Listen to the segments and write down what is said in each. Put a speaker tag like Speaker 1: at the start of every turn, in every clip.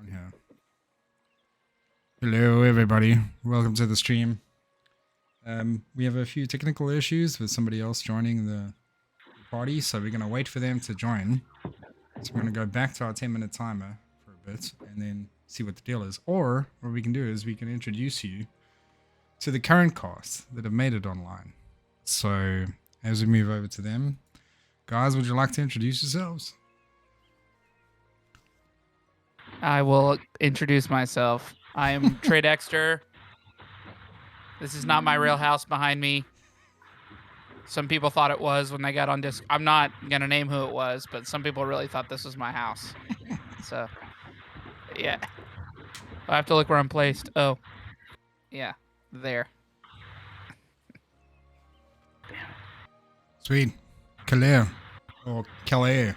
Speaker 1: On here. Hello, everybody. Welcome to the stream. We have a few technical issues with somebody else joining the party, so we're going to wait for them to join. So we're going to go back to our 10-minute timer for a bit and then see what the deal is. Or what we can do is we can introduce you to the current cast that have made it online. So as we move over to them, guys, would you like to introduce yourselves?
Speaker 2: I will introduce myself. I am Trey Dexter. This is not my real house behind me. Some people thought it was when they got on disc. I'm not going to name who it was, but some people really thought this was my house. So, yeah. I have to look where I'm placed. Oh, yeah, there.
Speaker 1: Sweet. Calais. Or Calais.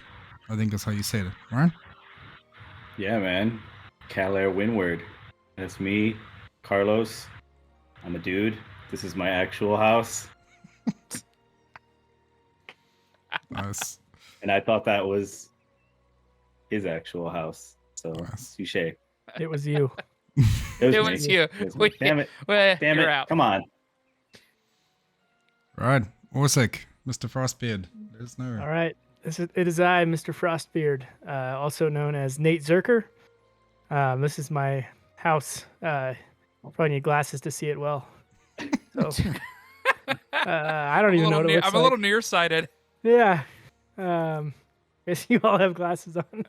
Speaker 1: I think that's how you said it, right?
Speaker 3: Yeah, man. Calais Windward. That's me, Carlos. I'm a dude. This is my actual house.
Speaker 1: Nice.
Speaker 3: And I thought that was his actual house. So,
Speaker 1: Nice.
Speaker 3: touche.
Speaker 4: It was you.
Speaker 2: It was
Speaker 3: me.
Speaker 2: you.
Speaker 3: It was me. Damn it.
Speaker 2: Damn
Speaker 3: Damn
Speaker 2: you're
Speaker 3: it.
Speaker 2: out.
Speaker 3: Come on.
Speaker 1: Right. Orsic, Mr. Frostbeard. There's no...
Speaker 4: All right. It is I, Mr. Frostbeard, also known as Nate Zerker. This is my house. Probably need glasses to see it well. So I don't even know what it looks
Speaker 2: I'm a little nearsighted.
Speaker 4: Yeah. Guess you all have glasses on.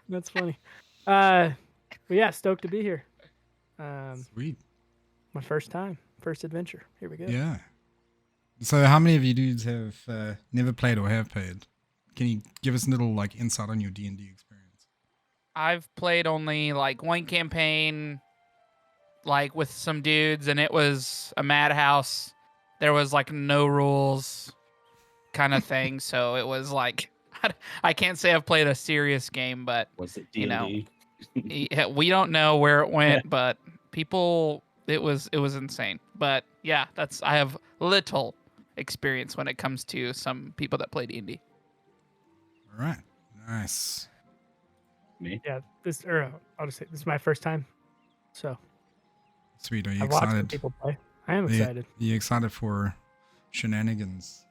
Speaker 4: That's funny. But yeah, stoked to be here.
Speaker 1: Sweet.
Speaker 4: My first time, first adventure. Here we go.
Speaker 1: Yeah. So how many of you dudes have never played or have played? Can you give us a little like insight on your D&D experience?
Speaker 2: I've played only like one campaign, like with some dudes, and it was a madhouse. There was like no rules kind of thing. So it was like, I can't say I've played a serious game, but
Speaker 3: Was it
Speaker 2: you know,
Speaker 3: D&D?
Speaker 2: we don't know where it went, but people, it was insane. But yeah, I have little experience when it comes to some people that play D&D.
Speaker 1: All right. Nice.
Speaker 3: Me?
Speaker 4: Yeah. I'll just say this is my first time. So
Speaker 1: Sweet. Are you
Speaker 4: I've watched some
Speaker 1: excited?
Speaker 4: people play. I am
Speaker 1: Are you-
Speaker 4: excited.
Speaker 1: Are you excited for shenanigans?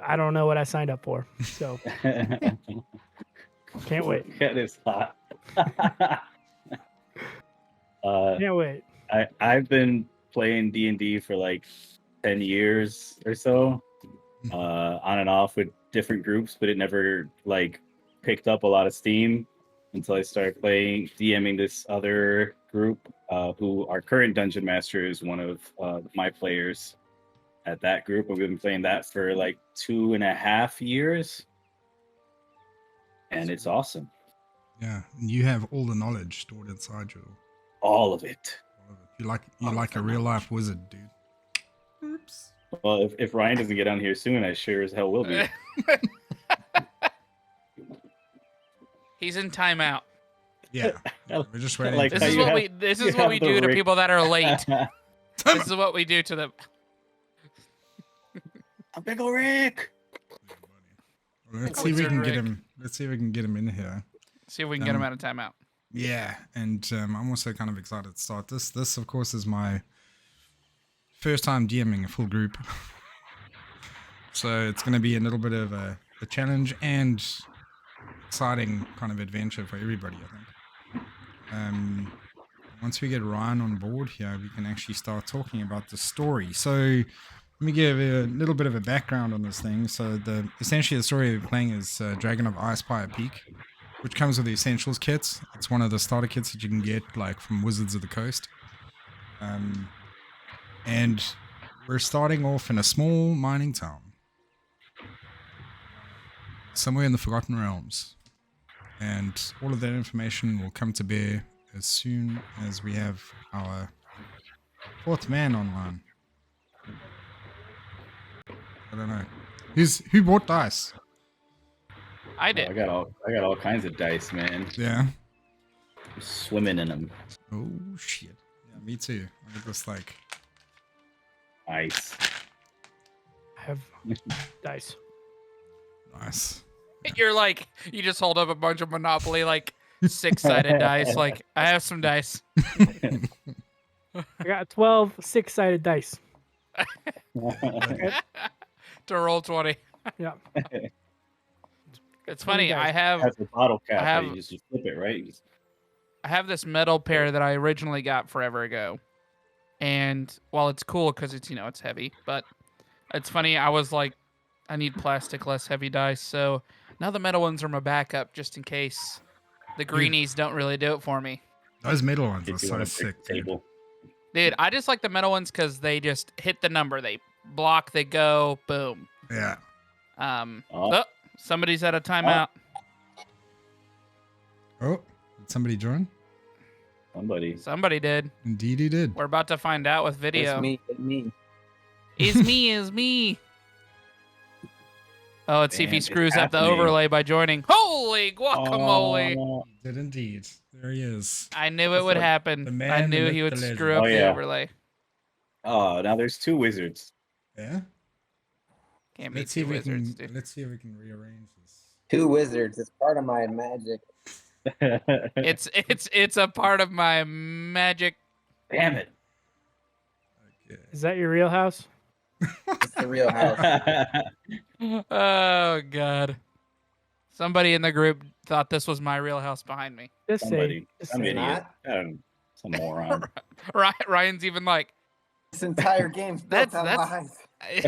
Speaker 4: I don't know what I signed up for, so can't wait.
Speaker 3: That is hot.
Speaker 4: Can't wait.
Speaker 3: I've been playing D&D for like 10 years or so, on and off with different groups, but it never like picked up a lot of steam until I started DMing this other group, who our current dungeon master is one of my players at that group, and we've been playing that for like 2.5 years, and it's awesome.
Speaker 1: Yeah. And you have all the knowledge stored inside you.
Speaker 3: All of it.
Speaker 1: All of it. You like a real life wizard, dude. Oops.
Speaker 3: Well, if Ryan doesn't get on here soon, I sure as hell will be.
Speaker 2: He's in timeout.
Speaker 1: Yeah. We're just waiting.
Speaker 3: Like
Speaker 2: This
Speaker 3: how
Speaker 2: is
Speaker 3: you
Speaker 2: what
Speaker 3: have-
Speaker 2: we this
Speaker 3: you
Speaker 2: is what
Speaker 3: have
Speaker 2: we
Speaker 3: the
Speaker 2: do to
Speaker 3: rig.
Speaker 2: people that are late. This is what we do to them.
Speaker 3: A big ol' Rick.
Speaker 1: Let's
Speaker 2: Oh,
Speaker 1: see if we
Speaker 2: Wizard
Speaker 1: can get
Speaker 2: Rick.
Speaker 1: him. Let's see if we can get him in here.
Speaker 2: See if we can get him out of timeout.
Speaker 1: Yeah, and I'm also kind of excited to start this. This, of course, is my first time DMing a full group. So it's going to be a little bit of a challenge and exciting kind of adventure for everybody, I think. Once we get Ryan on board here, we can actually start talking about the story. So let me give a little bit of a background on this thing. So essentially the story we're playing is Dragon of Icespire Peak, which comes with the Essentials kits. It's one of the starter kits that you can get like from Wizards of the Coast. And we're starting off in a small mining town, somewhere in the Forgotten Realms. And all of that information will come to bear as soon as we have our fourth man online. I don't know. Who bought dice?
Speaker 2: I
Speaker 3: I
Speaker 2: did.
Speaker 3: got all kinds of dice, man.
Speaker 1: Yeah.
Speaker 3: I'm swimming in them.
Speaker 1: Oh shit. Yeah, me too. I got this like
Speaker 3: Ice.
Speaker 4: I have dice.
Speaker 1: nice.
Speaker 2: You're like, you just hold up a bunch of Monopoly, like, 6-sided dice. Like, I have some dice.
Speaker 4: I got 12 6-sided dice.
Speaker 2: To roll 20.
Speaker 4: Yeah.
Speaker 2: It's
Speaker 4: 20
Speaker 2: funny.
Speaker 4: dice.
Speaker 3: That's a bottle cap.
Speaker 2: I have-
Speaker 3: You just flip it, right? You just-
Speaker 2: I have this metal pair that I originally got forever ago. And while it's cool because it's, it's heavy, but it's funny. I was like, I need plastic, less heavy dice. So now the metal ones are my backup just in case the greenies don't really do it for me.
Speaker 1: Those metal ones are
Speaker 3: Get you
Speaker 1: so
Speaker 3: on a
Speaker 1: sick.
Speaker 3: big
Speaker 1: Dude.
Speaker 3: table.
Speaker 2: Dude, I just like the metal ones because they just hit the number. They block, they go, boom.
Speaker 1: Yeah.
Speaker 3: Oh.
Speaker 2: Somebody's at a timeout.
Speaker 1: Oh, did somebody join?
Speaker 2: Somebody did.
Speaker 1: Indeed, he did.
Speaker 2: We're about to find out with video.
Speaker 5: It's me. It's me.
Speaker 2: Is me. Oh, let's see if he
Speaker 3: Man, it's
Speaker 2: screws up the
Speaker 3: happening.
Speaker 2: overlay by joining. Holy guacamole!
Speaker 3: Oh,
Speaker 1: Did indeed. There he is.
Speaker 2: I knew it would
Speaker 1: the
Speaker 2: happen.
Speaker 1: man,
Speaker 2: I
Speaker 1: the
Speaker 2: knew
Speaker 1: myth,
Speaker 2: he would
Speaker 1: the legend.
Speaker 2: screw up
Speaker 3: Oh,
Speaker 2: the
Speaker 3: yeah.
Speaker 2: overlay.
Speaker 3: oh, now there's 2 wizards.
Speaker 1: Yeah.
Speaker 2: Can't be
Speaker 1: Let's see
Speaker 2: two
Speaker 1: if we
Speaker 2: wizards,
Speaker 1: can.
Speaker 2: dude.
Speaker 1: Let's see if we can rearrange this.
Speaker 5: 2 wizards. It's part of my magic.
Speaker 2: It's a part of my magic.
Speaker 3: Damn it.
Speaker 1: Okay.
Speaker 4: Is that your real house?
Speaker 5: It's the real house.
Speaker 2: Oh god. Somebody in the group thought this was my real house behind me.
Speaker 4: Just
Speaker 3: Somebody.
Speaker 4: say. Just
Speaker 3: Some
Speaker 4: say.
Speaker 3: idiot. Some moron.
Speaker 2: Ryan's even like,
Speaker 5: This entire game's built on
Speaker 2: That's-
Speaker 5: lies.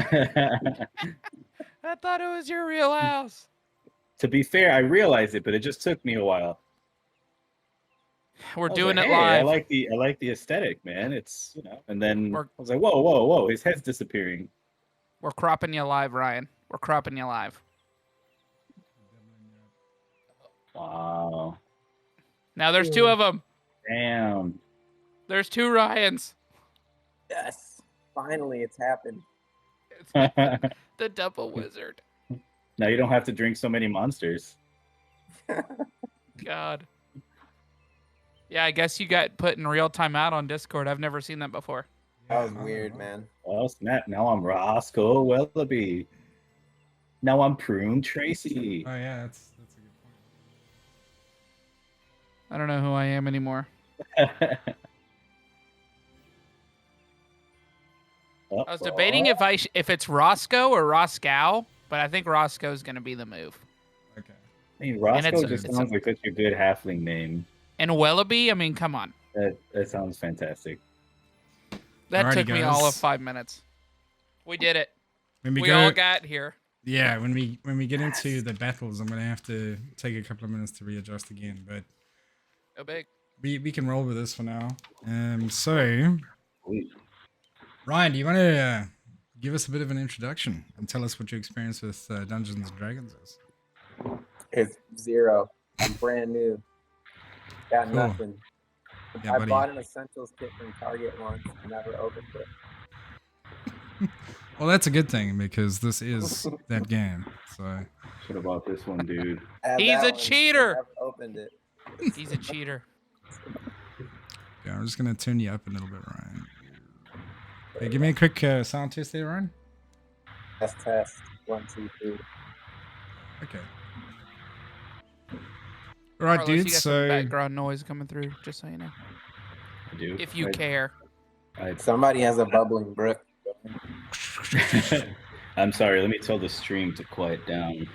Speaker 2: I thought it was your real house.
Speaker 3: To be fair, I realized it, but it just took me a while.
Speaker 2: We're
Speaker 3: I was
Speaker 2: doing
Speaker 3: like,
Speaker 2: it
Speaker 3: hey,
Speaker 2: live.
Speaker 3: I like the aesthetic, man. It's and then
Speaker 2: We're-
Speaker 3: I was like, whoa, his head's disappearing.
Speaker 2: We're cropping you live, Ryan. We're cropping you live.
Speaker 3: Wow.
Speaker 2: Now there's 2 of them.
Speaker 3: Damn.
Speaker 2: There's 2 Ryans.
Speaker 5: Yes. Finally, it's happened.
Speaker 2: The double wizard.
Speaker 3: Now you don't have to drink so many monsters.
Speaker 2: God. Yeah, I guess you got put in real time out on Discord. I've never seen that before.
Speaker 5: That was weird, man.
Speaker 3: Well, snap. Now I'm Roscoe Wellaby. Now I'm Prune Tracy.
Speaker 1: Oh yeah, that's a good point.
Speaker 2: I don't know who I am anymore.
Speaker 3: I
Speaker 2: I was debating if it's Roscoe or Roscow, but I think Roscoe's gonna be the move.
Speaker 1: Okay.
Speaker 3: I mean, Roscoe
Speaker 2: it's
Speaker 3: just
Speaker 2: a-
Speaker 3: sounds like such a good halfling name.
Speaker 2: And Wellaby, I mean, come on.
Speaker 3: That sounds fantastic.
Speaker 2: That
Speaker 1: Alrighty,
Speaker 2: took me all of
Speaker 1: guys.
Speaker 2: 5 minutes. We did it.
Speaker 1: When
Speaker 2: We
Speaker 1: we go,
Speaker 2: all got here.
Speaker 1: yeah, when we get into the battles, I'm gonna have to take a couple of minutes to readjust again, but
Speaker 2: Go big.
Speaker 1: we can roll with this for now. So
Speaker 3: Sweet.
Speaker 1: Ryan, do you want to give us a bit of an introduction and tell us what your experience with Dungeons and Dragons is?
Speaker 5: It's 0. I'm brand new. Got
Speaker 1: Cool.
Speaker 5: nothing.
Speaker 1: Yeah,
Speaker 5: I
Speaker 1: buddy.
Speaker 5: bought an essentials kit from Target once. Never opened it.
Speaker 1: Well, that's a good thing because this is that game. So
Speaker 3: Should have bought this one, dude.
Speaker 5: I have
Speaker 2: He's
Speaker 5: that
Speaker 2: a
Speaker 5: one, but
Speaker 2: cheater.
Speaker 5: Never opened it.
Speaker 2: He's a cheater.
Speaker 1: yeah, I'm just gonna turn you up a little bit, Ryan. Okay, give me a quick sound test there, Ryan.
Speaker 5: Test. 1, 2, 3.
Speaker 1: Okay. All right,
Speaker 2: Carlos, you
Speaker 1: dude.
Speaker 2: got some
Speaker 1: So
Speaker 2: background noise coming through, just so you know.
Speaker 3: I do.
Speaker 2: If you
Speaker 3: I-
Speaker 2: care.
Speaker 5: Somebody has a bubbling brook.
Speaker 3: I'm sorry. Let me tell the stream to quiet down.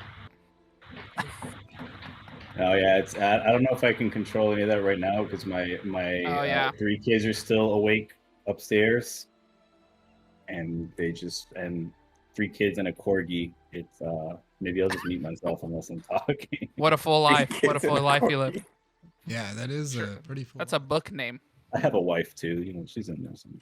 Speaker 3: Oh yeah, it's. I don't know if I can control any of that right now because my
Speaker 2: Oh, yeah.
Speaker 3: 3 kids are still awake upstairs, and they just and 3 kids and a corgi. It's maybe I'll just mute myself unless I'm talking.
Speaker 2: What a full life. What a full life you live.
Speaker 1: yeah, that is pretty full.
Speaker 2: That's a book name.
Speaker 3: I have a wife too. You know, she's in there. Somewhere.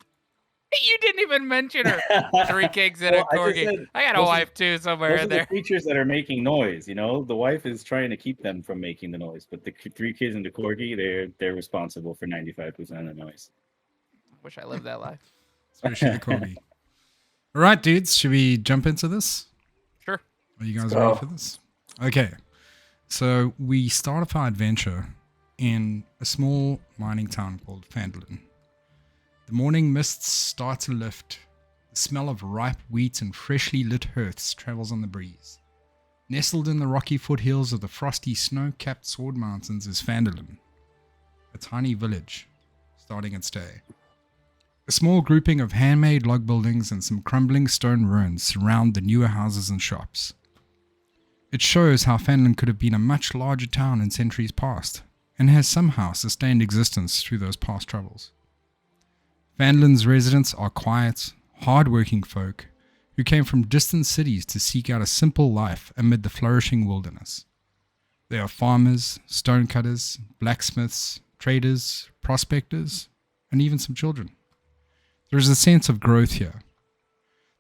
Speaker 2: You didn't even mention her. 3 kids and
Speaker 3: Well,
Speaker 2: a
Speaker 3: I just
Speaker 2: corgi.
Speaker 3: said
Speaker 2: I got a
Speaker 3: those are-
Speaker 2: wife too somewhere
Speaker 3: Those
Speaker 2: in
Speaker 3: are the
Speaker 2: there.
Speaker 3: creatures that are making noise. You know, the wife is trying to keep them from making the noise, but the 3 kids and the corgi, they're responsible for 95% of the noise.
Speaker 2: Wish I lived that life.
Speaker 1: Especially the corgi. All right, dudes. Should we jump into this?
Speaker 2: Sure.
Speaker 1: Are you guys
Speaker 5: go.
Speaker 1: ready for this? Okay. So we start off our adventure in a small mining town called Phandalin. The morning mists start to lift. The smell of ripe wheat and freshly lit hearths travels on the breeze. Nestled in the rocky foothills of the frosty snow-capped Sword Mountains is Phandalin, a tiny village starting its day. A small grouping of handmade log buildings and some crumbling stone ruins surround the newer houses and shops. It shows how Phandalin could have been a much larger town in centuries past, and has somehow sustained existence through those past troubles. Phandalin's residents are quiet, hard-working folk who came from distant cities to seek out a simple life amid the flourishing wilderness. They are farmers, stonecutters, blacksmiths, traders, prospectors, and even some children. There is a sense of growth here.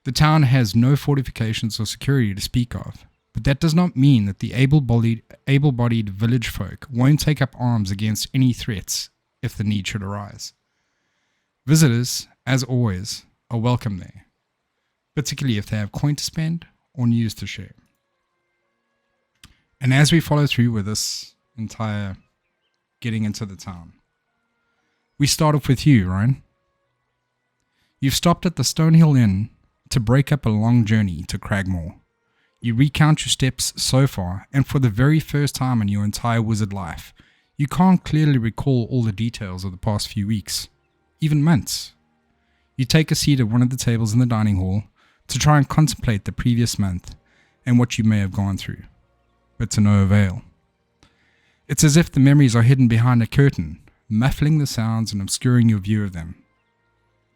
Speaker 1: The town has no fortifications or security to speak of, but that does not mean that the able-bodied village folk won't take up arms against any threats if the need should arise. Visitors, as always, are welcome there, particularly if they have coin to spend or news to share. And as we follow through with this entire getting into the town, we start off with you, Ryan. You've stopped at the Stonehill Inn to break up a long journey to Cragmore. You recount your steps so far, and for the very first time in your entire wizard life, you can't clearly recall all the details of the past few weeks, even months. You take a seat at one of the tables in the dining hall to try and contemplate the previous month and what you may have gone through, but to no avail. It's as if the memories are hidden behind a curtain, muffling the sounds and obscuring your view of them.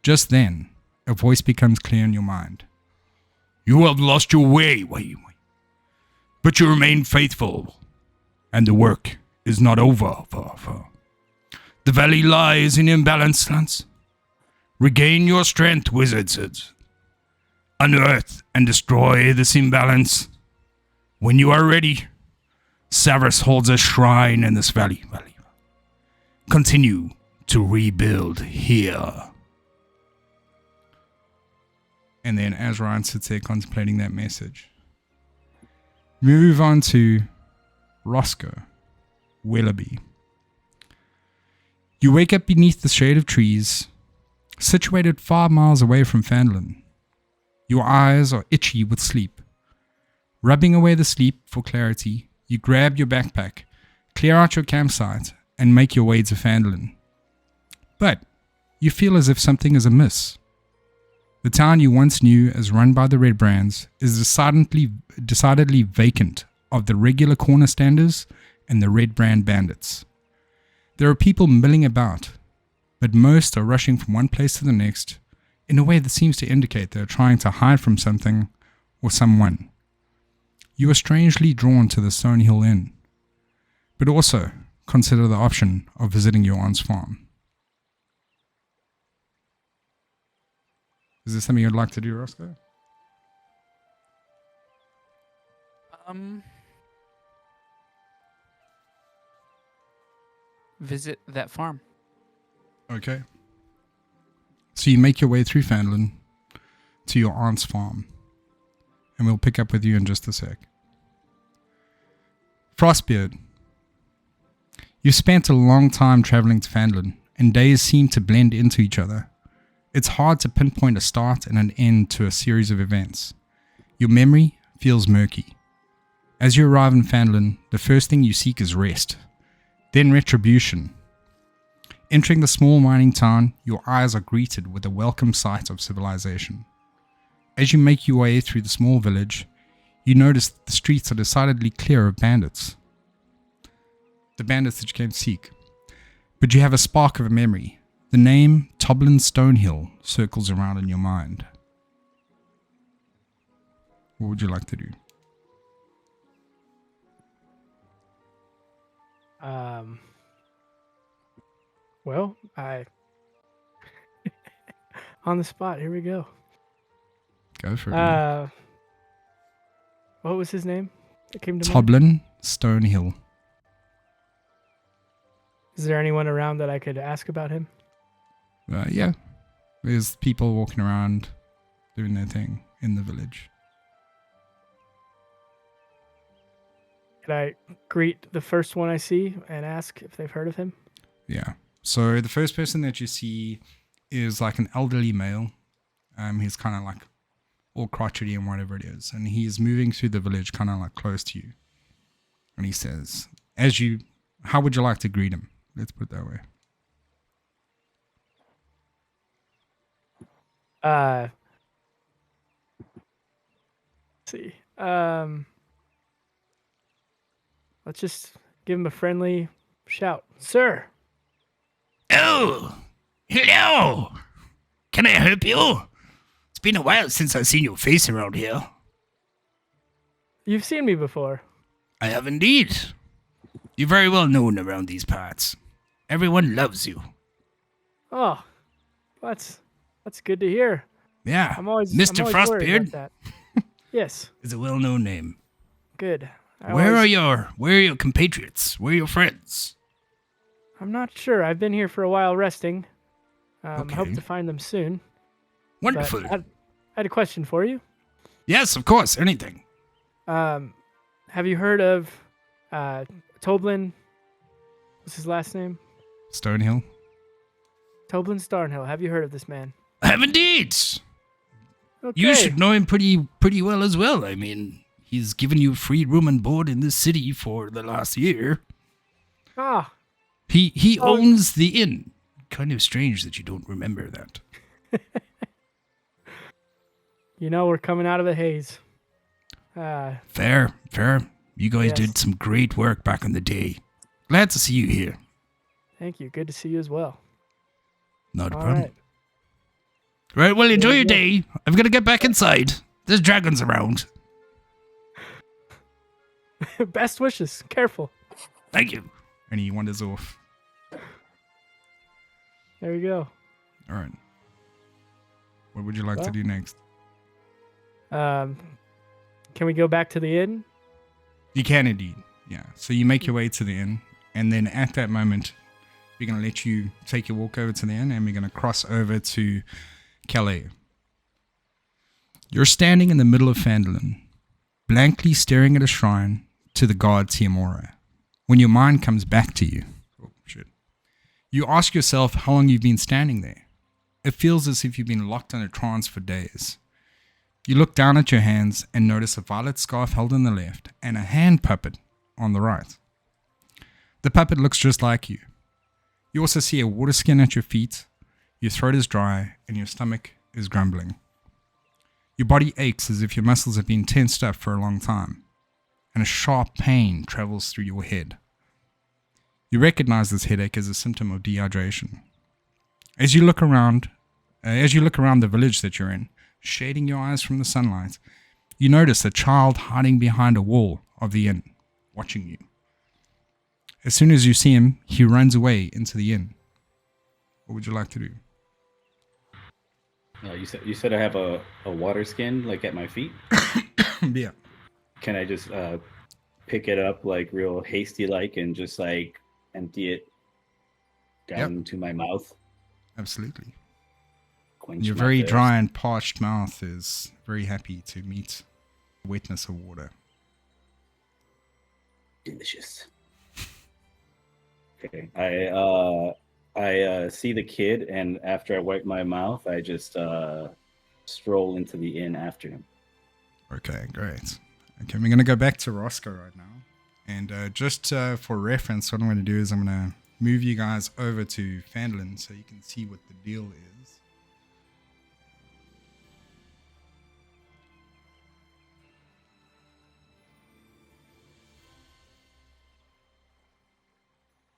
Speaker 1: Just then, a voice becomes clear in your mind. You have lost your way, but you remain faithful, and the work is not over. The valley lies in imbalanced lands. Regain your strength, wizards. Unearth and destroy this imbalance. When you are ready, Savras holds a shrine in this valley. Continue to rebuild here. And then as Ryan sits there contemplating that message, move on to Roscoe Willoughby. You wake up beneath the shade of trees, situated 5 miles away from Phandalin. Your eyes are itchy with sleep. Rubbing away the sleep for clarity, you grab your backpack, clear out your campsite, and make your way to Phandalin. But you feel as if something is amiss. The town you once knew as run by the Red Brands is decidedly vacant of the regular corner standers and the Red Brand bandits. There are people milling about, but most are rushing from one place to the next in a way that seems to indicate they are trying to hide from something or someone. You are strangely drawn to the Stonehill Inn, but also consider the option of visiting your aunt's farm. Is there something you'd like to do, Roscoe?
Speaker 2: Visit that farm.
Speaker 1: Okay. So you make your way through Phandalin to your aunt's farm, and we'll pick up with you in just a sec. Frostbeard. You've spent a long time traveling to Phandalin, and days seem to blend into each other. It's hard to pinpoint a start and an end to a series of events. Your memory feels murky. As you arrive in Phandalin, the first thing you seek is rest, then retribution. Entering the small mining town, your eyes are greeted with a welcome sight of civilization. As you make your way through the small village, you notice that the streets are decidedly clear of bandits. The bandits that you came to seek. But you have a spark of a memory. The name Toblin Stonehill circles around in your mind. What would you like to do?
Speaker 4: Well, on the spot. Here we go.
Speaker 1: Go for it. Man.
Speaker 4: What was his name? It came to mind?
Speaker 1: Toblin Stonehill.
Speaker 4: Is there anyone around that I could ask about him?
Speaker 1: Yeah. There's people walking around doing their thing in the village.
Speaker 4: Could I greet the first one I see and ask if they've heard of him?
Speaker 1: Yeah. So the first person that you see is like an elderly male. He's kind of like all crotchety and whatever it is. And he is moving through the village kind of like close to you. And he says, how would you like to greet him? Let's put it that way.
Speaker 4: Let's see. Let's just give him a friendly shout. Sir.
Speaker 6: Oh, hello. Can I help you? It's been a while since I've seen your face around here.
Speaker 4: You've seen me before.
Speaker 6: I have indeed. You're very well known around these parts. Everyone loves you.
Speaker 4: Oh, that's good to hear.
Speaker 6: Yeah,
Speaker 4: I'm always
Speaker 6: Mr.
Speaker 4: I'm always worried
Speaker 6: Frostbeard
Speaker 4: about that. Yes.
Speaker 6: is a well-known name.
Speaker 4: Good.
Speaker 6: Where are your compatriots? Where are your friends?
Speaker 4: I'm not sure. I've been here for a while resting. I hope
Speaker 6: Okay.
Speaker 4: to find them soon.
Speaker 6: Wonderful.
Speaker 4: But I had a question for you.
Speaker 6: Yes, of course. Anything.
Speaker 4: Have you heard of Toblin? What's his last name?
Speaker 1: Stonehill.
Speaker 4: Toblin Starnhill. Have you heard of this man?
Speaker 6: I have indeed.
Speaker 4: Okay.
Speaker 6: You should know him pretty well as well. I mean, he's given you free room and board in this city for the last year.
Speaker 4: Ah,
Speaker 6: He
Speaker 4: Oh.
Speaker 6: owns the inn. Kind of strange that you don't remember that.
Speaker 4: we're coming out of a haze.
Speaker 6: Fair. You guys
Speaker 4: Yes.
Speaker 6: did some great work back in the day. Glad to see you here.
Speaker 4: Thank you. Good to see you as well.
Speaker 6: Not a
Speaker 4: All
Speaker 6: problem.
Speaker 4: right.
Speaker 6: Right, well, enjoy
Speaker 4: There
Speaker 6: your
Speaker 4: you go.
Speaker 6: day. I've got to get back inside. There's dragons around.
Speaker 4: Best wishes. Careful.
Speaker 6: Thank you.
Speaker 1: And he wanders off.
Speaker 4: There you go.
Speaker 1: All right. What would you like to
Speaker 4: Well.
Speaker 1: do next?
Speaker 4: Can we go back to the inn?
Speaker 1: You can indeed. Yeah. So you make your way to the inn, and then at that moment, we're going to let you take your walk over to the inn, and we're going to cross over to Calais. You're standing in the middle of Phandalin, blankly staring at a shrine to the god Tiamora. When your mind comes back to you, you ask yourself how long you've been standing there. It feels as if you've been locked in a trance for days. You look down at your hands and notice a violet scarf held on the left and a hand puppet on the right. The puppet looks just like you. You also see a water skin at your feet, your throat is dry, and your stomach is grumbling. Your body aches as if your muscles have been tensed up for a long time, and a sharp pain travels through your head. You recognize this headache as a symptom of dehydration. As you look around the village that you're in, shading your eyes from the sunlight, you notice a child hiding behind a wall of the inn, watching you. As soon as you see him, he runs away into the inn. What would you like to do?
Speaker 3: You said I have a water skin like at my feet.
Speaker 1: Yeah.
Speaker 3: Can I just pick it up like real hasty like and just like empty it down
Speaker 1: Yep.
Speaker 3: into my mouth?
Speaker 1: Absolutely.
Speaker 3: Quench
Speaker 1: Your
Speaker 3: my
Speaker 1: very
Speaker 3: thirst.
Speaker 1: dry and parched mouth is very happy to meet the wetness of water.
Speaker 3: Delicious. Okay. I see the kid, and after I wipe my mouth, I just stroll into the inn after him.
Speaker 1: Okay, great. Okay, we're going to go back to Roscoe right now. And just for reference, what I'm going to do is I'm going to move you guys over to Phandalin so you can see what the deal is.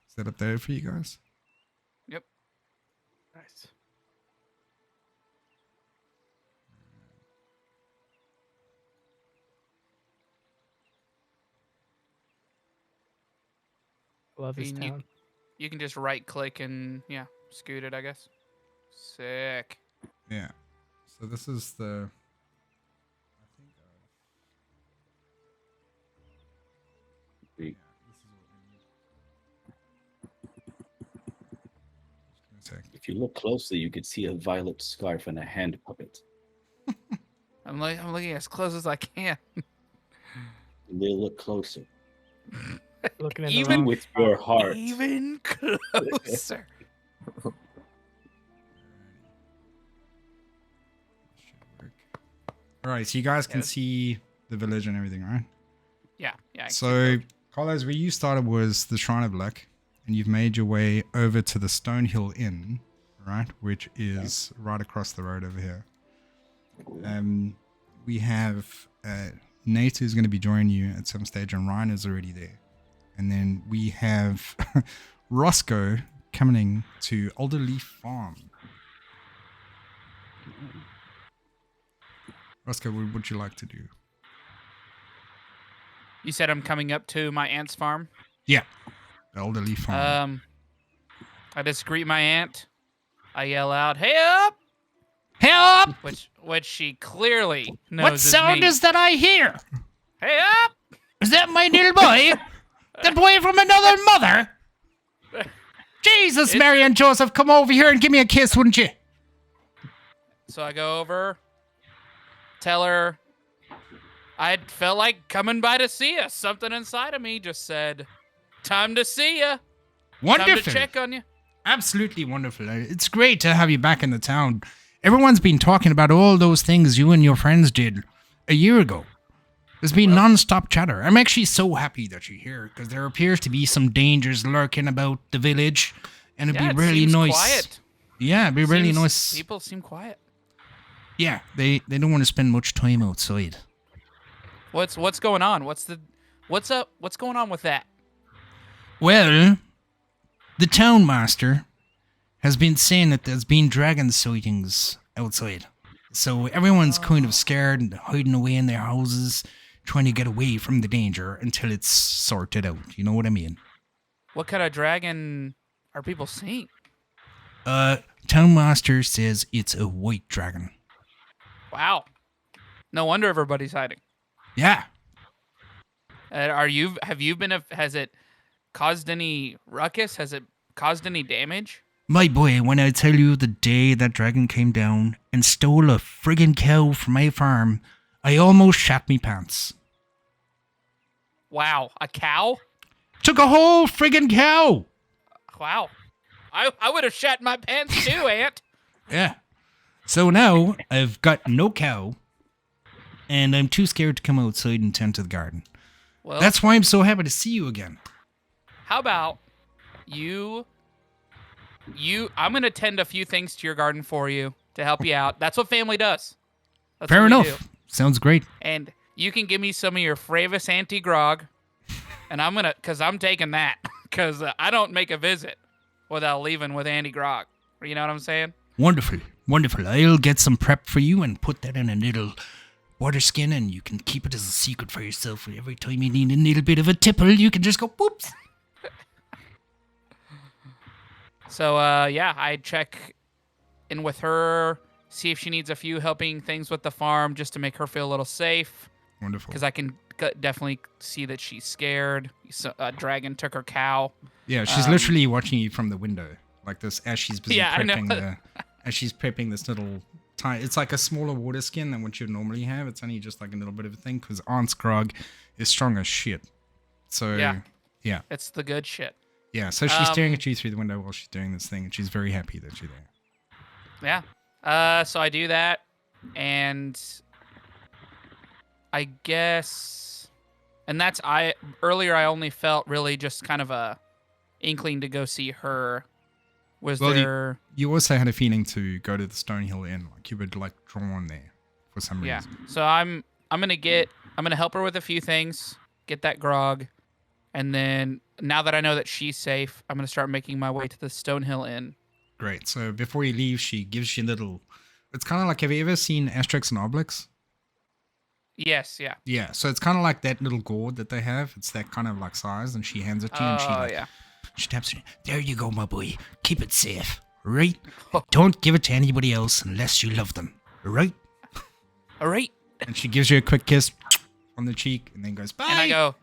Speaker 1: Is that up there for you guys?
Speaker 2: Yep.
Speaker 4: Nice. Love this
Speaker 2: And
Speaker 4: town.
Speaker 2: you can just right click and scoot it, I guess. Sick.
Speaker 1: Yeah. So this is the... I think...
Speaker 3: Sweet.
Speaker 1: This is what we need. Just give me a sec.
Speaker 3: If you look closely, you could see a violet scarf and a hand puppet.
Speaker 2: I'm looking as close as I can.
Speaker 3: A little look closer.
Speaker 4: Looking in the
Speaker 2: Even
Speaker 4: wrong
Speaker 3: with
Speaker 4: spot.
Speaker 3: your heart.
Speaker 2: Even closer.
Speaker 1: Should work. All right, so you guys can
Speaker 2: Yes.
Speaker 1: see the village and everything, right?
Speaker 2: Yeah. I can see
Speaker 1: So,
Speaker 2: that.
Speaker 1: Carlos, where you started was the Shrine of Luck, and you've made your way over to the Stonehill Inn, right, which is right across the road over here. We have Nate who's going to be joining you at some stage, and Ryan is already there. And then we have Roscoe coming to Alderleaf Farm. Roscoe, what would you like to do?
Speaker 2: You said I'm coming up to my aunt's farm.
Speaker 1: Yeah, Alderleaf Farm.
Speaker 2: I just greet my aunt. I yell out, "Hey up!"
Speaker 6: Help!
Speaker 2: Which she clearly knows
Speaker 6: What
Speaker 2: is
Speaker 6: sound
Speaker 2: me.
Speaker 6: is that I hear?
Speaker 2: Hey up!
Speaker 6: Is that my little boy? That boy from another mother? Jesus,
Speaker 2: It's-
Speaker 6: Mary and Joseph, come over here and give me a kiss, wouldn't you?
Speaker 2: So I go over, tell her I felt like coming by to see you. Something inside of me just said, "Time to see you. Time
Speaker 6: Wonderful.
Speaker 2: to check on you."
Speaker 6: Absolutely wonderful. It's great to have you back in the town. Everyone's been talking about all those things you and your friends did a year ago. There's been non-stop chatter. I'm actually so happy that you're here because there appears to be some dangers lurking about the village, and it'd
Speaker 2: Yeah,
Speaker 6: be
Speaker 2: it
Speaker 6: really
Speaker 2: seems
Speaker 6: nice.
Speaker 2: Quiet.
Speaker 6: Yeah, it'd be really
Speaker 2: Seems
Speaker 6: nice.
Speaker 2: People seem quiet.
Speaker 6: Yeah, they don't want to spend much time outside.
Speaker 2: What's going on? What's up? What's going on with that?
Speaker 6: Well, the town master has been saying that there's been dragon sightings outside. So everyone's kind of scared and hiding away in their houses, trying to get away from the danger until it's sorted out. You know what I mean?
Speaker 2: What kind of dragon are people seeing?
Speaker 6: Town master says it's a white dragon.
Speaker 2: Wow. No wonder everybody's hiding.
Speaker 6: Yeah.
Speaker 2: Has it caused any ruckus? Has it caused any damage?
Speaker 6: My boy, when I tell you the day that dragon came down and stole a friggin' cow from my farm, I almost shat me pants.
Speaker 2: Wow, a cow?
Speaker 6: Took a whole friggin' cow!
Speaker 2: Wow. I would have shat my pants too, Aunt.
Speaker 6: Yeah. So now I've got no cow, and I'm too scared to come outside and tend to the garden.
Speaker 2: Well,
Speaker 6: That's why I'm so happy to see you again.
Speaker 2: how about you I'm going to tend a few things to your garden for you to help you out. That's what family does. That's
Speaker 6: Fair
Speaker 2: what we
Speaker 6: enough.
Speaker 2: do.
Speaker 6: Sounds great.
Speaker 2: And you can give me some of your Fravis anti-grog, and because I'm taking that, because I don't make a visit without leaving with anti-grog. You know what I'm saying?
Speaker 6: Wonderful. Wonderful. I'll get some prep for you and put that in a little water skin, and you can keep it as a secret for yourself. Every time you need a little bit of a tipple, you can just go, whoops.
Speaker 2: So, yeah, I check in with her, see if she needs a few helping things with the farm just to make her feel a little safe.
Speaker 1: Wonderful.
Speaker 2: Because I can definitely see that she's scared. So, a dragon took her cow.
Speaker 1: Yeah, she's literally watching you from the window, like this, as she's busy
Speaker 2: Yeah, I know.
Speaker 1: prepping as she's prepping this little tiny. It's like a smaller water skin than what you normally have. It's only just like a little bit of a thing because Aunt's grog is strong as shit. So
Speaker 2: Yeah. It's the good shit.
Speaker 1: yeah. So she's staring at you through the window while she's doing this thing, and she's very happy that you're there.
Speaker 2: Yeah. So I do that, and I guess, and that's earlier I only felt really just kind of a inkling to go see her. Was
Speaker 1: Well,
Speaker 2: there?
Speaker 1: You also had a feeling to go to the Stonehill Inn, like you were like drawn there for some
Speaker 2: Yeah.
Speaker 1: reason.
Speaker 2: So I'm gonna help her with a few things, get that grog, and then now that I know that she's safe, I'm gonna start making my way to the Stonehill Inn.
Speaker 1: Great. So before you leave, she gives you a little. It's kind of like, have you ever seen Asterix and Obelix?
Speaker 2: Yes. Yeah.
Speaker 1: Yeah. So it's kind of like that little gourd that they have. It's that kind of like size, and she hands it to you, and she
Speaker 2: Oh
Speaker 1: like,
Speaker 2: yeah.
Speaker 6: She taps it. There you go, my boy. Keep it safe, right? Don't give it to anybody else unless you love them, right?
Speaker 2: All right.
Speaker 1: and she gives you a quick kiss on the cheek, and then goes bye.
Speaker 2: And I go,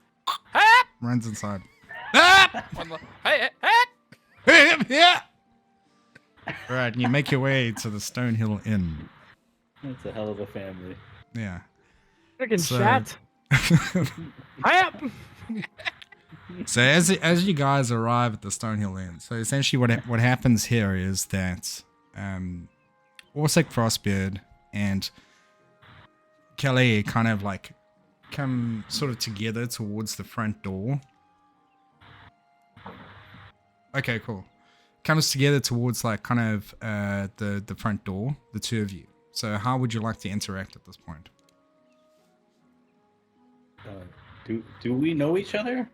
Speaker 2: hey,
Speaker 1: runs inside.
Speaker 2: hey, hey.
Speaker 1: Yeah. All right, and you make your way to the Stonehill Inn.
Speaker 3: That's a hell of a family.
Speaker 1: Yeah.
Speaker 4: Freaking
Speaker 1: So-
Speaker 4: chat. Hi up.
Speaker 1: So as you guys arrive at the Stonehill Inn, so essentially what happens here is that Orsic Frostbeard and Calais kind of like come sort of together towards the front door. Okay, cool. Comes together towards like kind of the front door, the two of you. So how would you like to interact at this point?
Speaker 3: Do we know each other?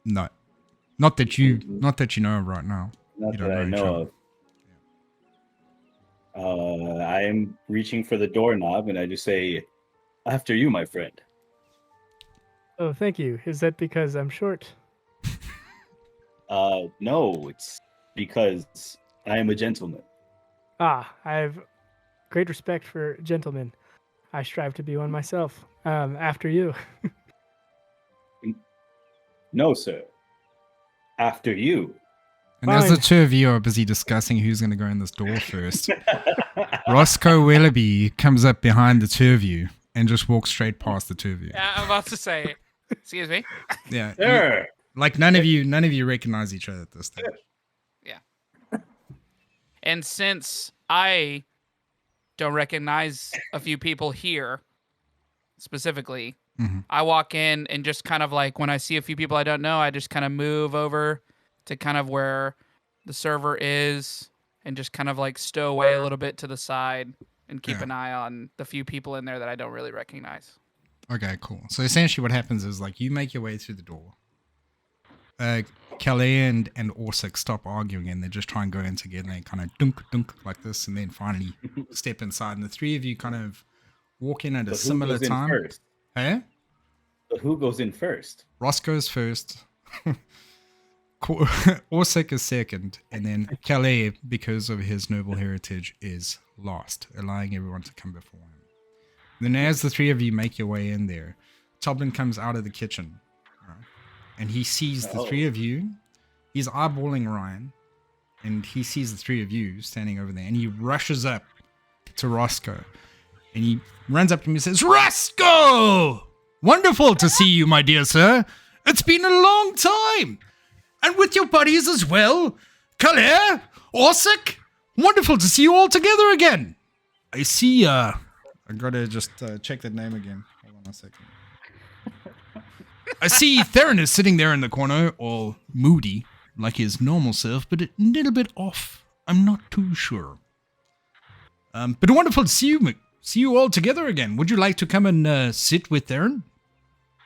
Speaker 1: No, not that you know of right now.
Speaker 3: Not
Speaker 1: You don't
Speaker 3: that I
Speaker 1: know each
Speaker 3: know of. I am reaching for the doorknob, and I just say, "After you, my friend."
Speaker 4: Oh, thank you. Is that because I'm short?
Speaker 3: No, it's because I am a gentleman.
Speaker 4: Ah, I have great respect for gentlemen. I strive to be one myself. After you.
Speaker 3: No, sir. After you.
Speaker 1: And as the
Speaker 4: Fine.
Speaker 1: two of you are busy discussing who's going to go in this door first, Roscoe Willoughby comes up behind the two of you and just walks straight past the two of you.
Speaker 2: Yeah, I'm about to say, excuse me.
Speaker 1: Yeah,
Speaker 3: Sir.
Speaker 1: like none of you recognize each other at this stage.
Speaker 2: And since I don't recognize a few people here specifically,
Speaker 1: Mhm.
Speaker 2: I walk in and just kind of like when I see a few people I don't know, I just kind of move over to kind of where the server is and just kind of like stow away a little bit to the side and keep
Speaker 1: Yeah.
Speaker 2: an eye on the few people in there that I don't really recognize.
Speaker 1: Okay, cool. So essentially what happens is like you make your way through the door. Calais and Orsic stop arguing and they just try and go in together and kind of dunk dunk like this and then finally step inside and the three of you kind of walk in at a
Speaker 3: But who
Speaker 1: similar
Speaker 3: goes in
Speaker 1: time.
Speaker 3: first?
Speaker 1: Hey?
Speaker 3: But who goes in first?
Speaker 1: Roscoe's first. Orsic is second, and then Calais, because of his noble heritage, is last, allowing everyone to come before him. Then, as the three of you make your way in there, Toblin comes out of the kitchen, right, and he sees the three of you. He's eyeballing Ryan, and he sees the three of you standing over there, and he rushes up to Roscoe, and he runs up to him and says, "Roscoe! Wonderful to see you, my dear sir. It's been a long time. And with your buddies as well. Calais, Orsic, wonderful to see you all together again. I see, I gotta just check that name again. Hold on a second. I see Theron is sitting there in the corner, all moody, like his normal self, but a little bit off. I'm not too sure. But wonderful to see you all together again. Would you like to come and sit with Theron?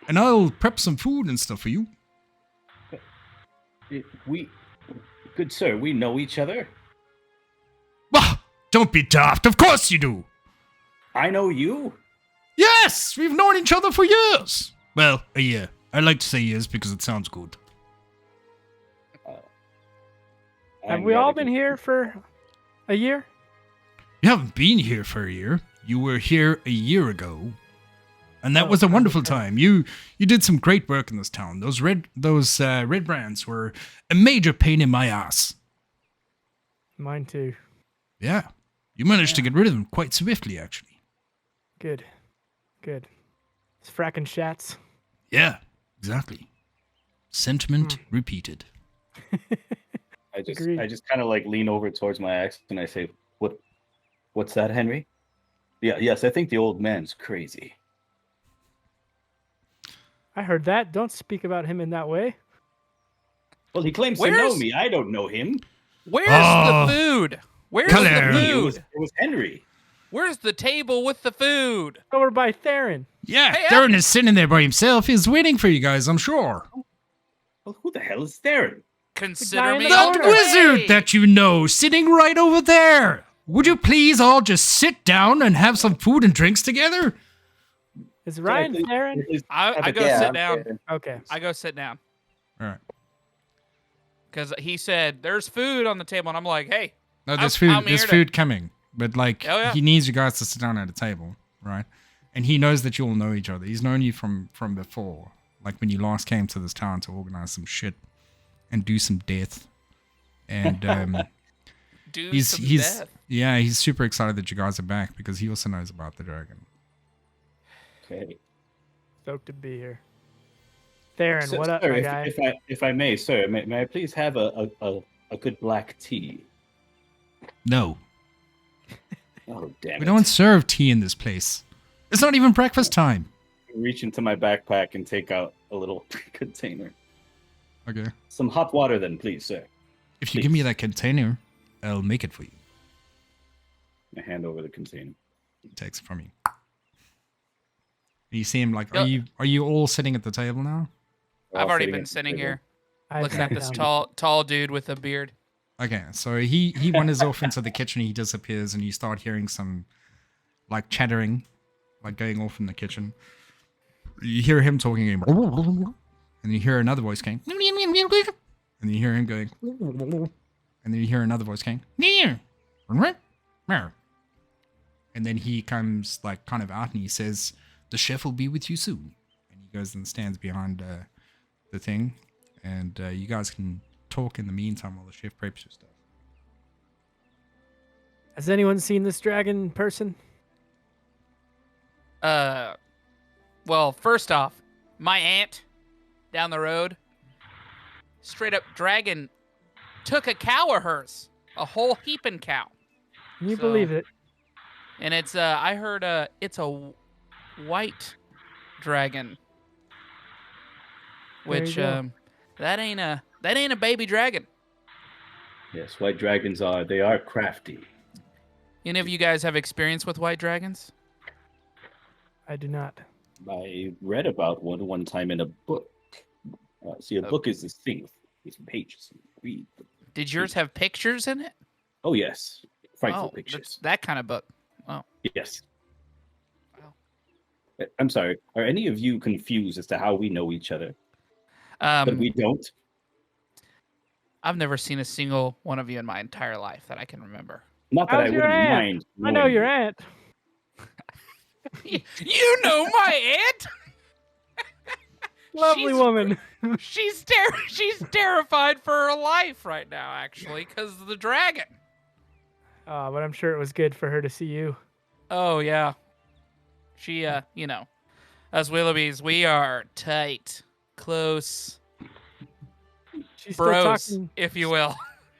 Speaker 1: And I'll prep some food and stuff for you.
Speaker 3: Good sir, we know each other.
Speaker 1: Bah, don't be daft. Of course you do.
Speaker 3: I know you.
Speaker 1: Yes, we've known each other for years. Well, a year. I like to say years because it sounds good.
Speaker 4: Have we all been here for a year?
Speaker 1: You haven't been here for a year. You were here a year ago. And that
Speaker 4: Oh,
Speaker 1: was a wonderful
Speaker 4: okay.
Speaker 1: time. You did some great work in this town. Those red brands were a major pain in my ass.
Speaker 4: Mine too.
Speaker 1: Yeah. You managed to get rid of them quite swiftly, actually.
Speaker 4: Good. Good. It's fracking shats.
Speaker 1: Yeah, exactly. Sentiment repeated.
Speaker 3: I just
Speaker 4: Agreed.
Speaker 3: kind of like lean over towards my ex and I say, What's that, Henry? Yes, I think the old man's crazy.
Speaker 4: I heard that. Don't speak about him in that way.
Speaker 3: Well, he claims to know me. I don't know him.
Speaker 2: Where's
Speaker 1: Oh,
Speaker 2: the food? Where's
Speaker 1: Claire.
Speaker 2: the
Speaker 3: It was,
Speaker 2: food?
Speaker 3: it was Henry.
Speaker 2: Where's the table with the food?
Speaker 4: Over by Theron.
Speaker 1: Yeah,
Speaker 2: Hey,
Speaker 1: Theron is sitting there by himself. He's waiting for you guys, I'm sure.
Speaker 3: Well, who the hell is Theron?
Speaker 2: Consider
Speaker 4: in
Speaker 2: me
Speaker 4: the
Speaker 1: That
Speaker 4: corner.
Speaker 1: wizard that you know, sitting right over there. Would you please all just sit down and have some food and drinks together?
Speaker 4: Is Ryan
Speaker 3: Please-
Speaker 4: Theron?
Speaker 3: please
Speaker 2: I
Speaker 3: have a
Speaker 2: go
Speaker 3: guess.
Speaker 2: sit
Speaker 5: I'm
Speaker 2: down.
Speaker 5: kidding.
Speaker 4: Okay.
Speaker 2: I go sit down.
Speaker 1: All right.
Speaker 2: Because he said, there's food on the table. And I'm like, hey,
Speaker 1: No, there's
Speaker 2: I'm
Speaker 1: food. There's
Speaker 2: here to-
Speaker 1: food coming, but like
Speaker 2: Oh, yeah.
Speaker 1: he needs you guys to sit down at a table, right? And he knows that you all know each other. He's known you from before, like when you last came to this town to organize some shit and do some death. And
Speaker 2: do
Speaker 1: he's
Speaker 2: some
Speaker 1: he's
Speaker 2: death.
Speaker 1: yeah, he's super excited that you guys are back because he also knows about the dragon.
Speaker 3: Okay.
Speaker 4: Stoked to be here. Theron,
Speaker 3: So,
Speaker 4: what up,
Speaker 3: sir,
Speaker 4: my guy?
Speaker 3: if I may, sir, may I please have a good black tea?
Speaker 6: No.
Speaker 3: Oh, damn
Speaker 1: We
Speaker 3: it.
Speaker 1: don't serve tea in this place.
Speaker 6: It's not even breakfast time.
Speaker 3: Reach into my backpack and take out a little container.
Speaker 1: Okay.
Speaker 3: Some hot water, then, please, sir.
Speaker 6: If you give me that container, I'll make it for you.
Speaker 3: I hand over the container.
Speaker 1: He takes it from you. You see him like, are you all sitting at the table now?
Speaker 3: We're
Speaker 2: I've
Speaker 3: all
Speaker 2: already
Speaker 3: sitting
Speaker 2: been
Speaker 3: at the
Speaker 2: sitting
Speaker 3: table.
Speaker 2: here
Speaker 4: I
Speaker 2: looking at
Speaker 4: sat
Speaker 2: this
Speaker 4: down.
Speaker 2: tall dude with a beard.
Speaker 1: Okay, so he wanders off into the kitchen, he disappears, and you start hearing some like chattering, like going off in the kitchen. You hear him talking, and you hear another voice going, and you hear him going, and then you hear another voice going, and then he comes like kind of out and he says, "The chef will be with you soon." And he goes and stands behind the thing, and you guys can talk in the meantime while the chef preps your stuff.
Speaker 4: Has anyone seen this dragon person?
Speaker 2: Well, first off, my aunt down the road, straight up dragon, took a cow of hers, a whole heaping cow.
Speaker 4: Can you
Speaker 2: So-
Speaker 4: believe it?
Speaker 2: And it's I heard it's a white dragon,
Speaker 4: There you
Speaker 2: which
Speaker 4: go.
Speaker 2: that ain't a baby dragon.
Speaker 3: Yes, white dragons they are crafty.
Speaker 2: Any of you guys have experience with white dragons?
Speaker 4: I do not.
Speaker 3: I read about one time in a book. See, a book is this thing with some pages. Read.
Speaker 2: Did yours have pictures in it?
Speaker 3: Oh yes, frightful
Speaker 2: That's
Speaker 3: pictures.
Speaker 2: that kind of book.
Speaker 3: Yes.
Speaker 2: Wow.
Speaker 3: I'm sorry. Are any of you confused as to how we know each other? But we don't.
Speaker 2: I've never seen a single one of you in my entire life that I can remember.
Speaker 3: Not that I
Speaker 4: How's your
Speaker 3: wouldn't
Speaker 4: aunt?
Speaker 3: mind.
Speaker 4: I know
Speaker 3: knowing
Speaker 4: your
Speaker 3: you.
Speaker 4: aunt.
Speaker 2: You know my aunt.
Speaker 4: Lovely
Speaker 2: She's-
Speaker 4: woman.
Speaker 2: She's terrified for her life right now, actually, because of the dragon.
Speaker 4: But I'm sure it was good for her to see you.
Speaker 2: Oh yeah, she you know, us Willoughbys, we are tight, close
Speaker 4: She's still
Speaker 2: bros,
Speaker 4: talking.
Speaker 2: if you will.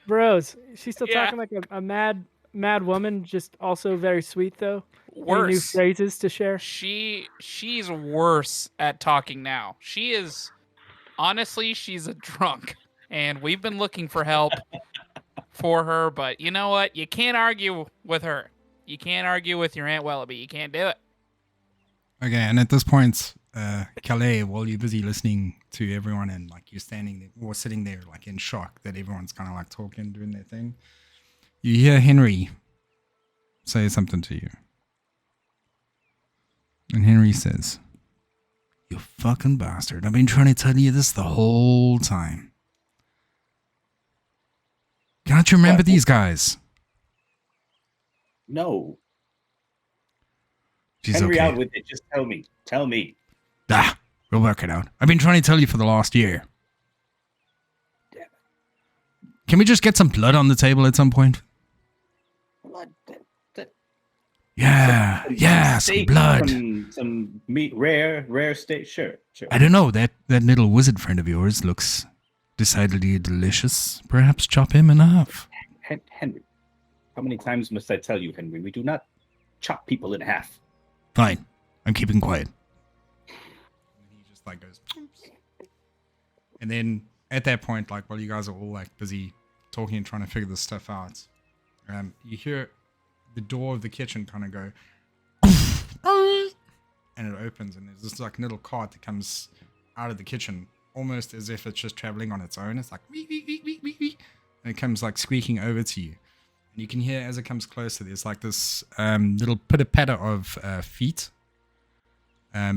Speaker 4: Bros. She's still
Speaker 2: Yeah.
Speaker 4: talking like a mad woman, just also very sweet though. Any new
Speaker 2: Worse.
Speaker 4: phrases to share?
Speaker 2: She's worse at talking now. She is honestly, she's a drunk, and we've been looking for help for her. But you know what? You can't argue with her. You can't argue with your Aunt Wellaby. You can't do it.
Speaker 1: Okay, and at this point, Calais, while you're busy listening to everyone and like you're standing there or sitting there like in shock that everyone's kind of like talking, doing their thing, you hear Henry say something to you. And Henry says, "You fucking bastard. I've been trying to tell you this the whole time. Can't you remember
Speaker 3: What?
Speaker 1: these guys?"
Speaker 3: No.
Speaker 1: She's
Speaker 3: Henry,
Speaker 1: okay.
Speaker 3: out with it. Just tell me. Tell me.
Speaker 1: Ah, we'll work it out. I've been trying to tell you for the last year.
Speaker 3: Damn it.
Speaker 1: Can we just get some blood on the table at some point?
Speaker 3: Blood.
Speaker 1: Yeah, some
Speaker 3: steak,
Speaker 1: blood.
Speaker 3: Some meat, rare steak. Sure.
Speaker 1: I don't know, that little wizard friend of yours looks decidedly delicious. Perhaps chop him in half.
Speaker 3: Henry, how many times must I tell you, Henry? We do not chop people in half.
Speaker 1: Fine, I'm keeping quiet. He just like goes, and then at that point, like while you guys are all like busy talking and trying to figure this stuff out, you hear the door of the kitchen kind of go, and it opens, and there's this like little cart that comes out of the kitchen, almost as if it's just traveling on its own. It's like, wee, wee, wee, wee, wee, wee, and it comes like squeaking over to you. And you can hear as it comes closer, there's like this little pitter-patter of feet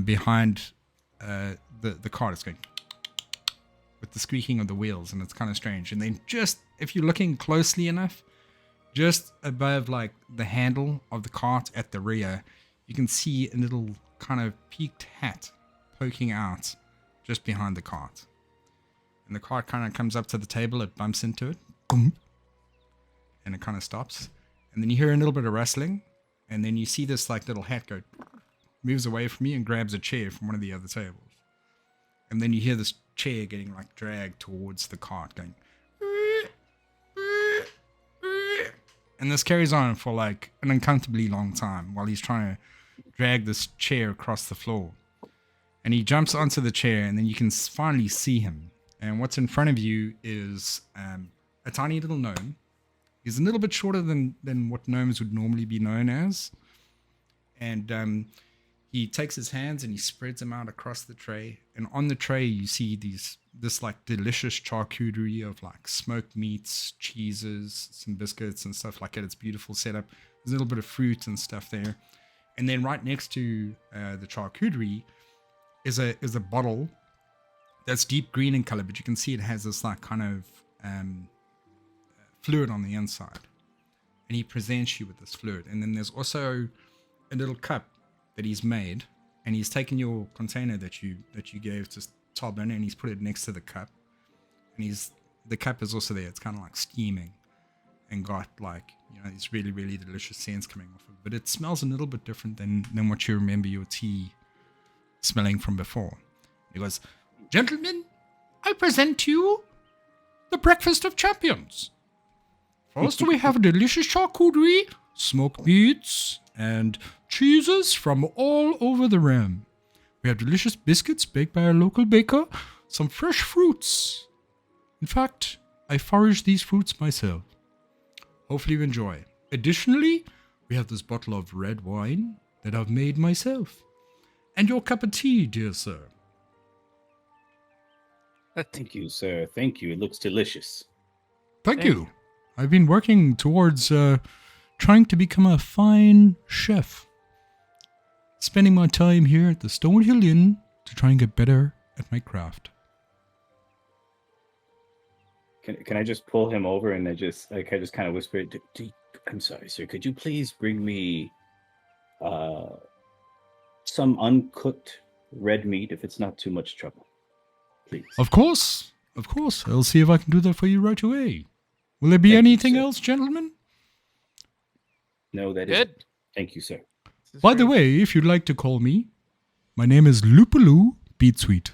Speaker 1: behind the cart. It's going with the squeaking of the wheels, and it's kind of strange. And then just, if you're looking closely enough, just above like the handle of the cart at the rear, you can see a little kind of peaked hat poking out just behind the cart. And the cart kind of comes up to the table, it bumps into it, boom, and it kind of stops. And then you hear a little bit of rustling, and then you see this like little hat go, moves away from you and grabs a chair from one of the other tables. And then you hear this chair getting like dragged towards the cart going, and this carries on for like an uncomfortably long time while he's trying to drag this chair across the floor. And he jumps onto the chair, and then you can finally see him. And what's in front of you is a tiny little gnome. He's a little bit shorter than what gnomes would normally be known as. And he takes his hands and he spreads them out across the tray. And on the tray, you see this like delicious charcuterie of like smoked meats, cheeses, some biscuits and stuff like that. It's beautiful setup. There's a little bit of fruit and stuff there. And then right next to the charcuterie is a bottle that's deep green in color, but you can see it has this like kind of fluid on the inside. And he presents you with this fluid. And then there's also a little cup that he's made, and he's taken your container that you gave to Toblin, and he's put it next to the cup. And the cup is also there. It's kind of like steaming and got like, you know, these really, really delicious scents coming off of it. But it smells a little bit different than what you remember your tea smelling from before. He goes, "Gentlemen, I present to you the breakfast of champions. First, we have a delicious charcuterie, smoked meats, and cheeses from all over the realm. We have delicious biscuits baked by a local baker, some fresh fruits. In fact, I foraged these fruits myself. Hopefully you enjoy. Additionally, we have this bottle of red wine that I've made myself. And your cup of tea, dear sir."
Speaker 3: Thank you, sir. Thank you. It looks delicious.
Speaker 1: Thank you. I've been working towards trying to become a fine chef. Spending my time here at the Stonehill Inn to try and get better at my craft.
Speaker 3: Can I just pull him over and I just kind of whisper, "I'm sorry, sir. Could you please bring me some uncooked red meat if it's not too much trouble, please?"
Speaker 1: Of course. I'll see if I can do that for you right away. Will there be
Speaker 3: Thank you,
Speaker 1: anything
Speaker 3: sir.
Speaker 1: else, gentlemen?
Speaker 3: No, that is
Speaker 2: Good.
Speaker 3: it. Thank you, sir.
Speaker 1: By the way, if you'd like to call me, my name is Lupaloo Beatsweet.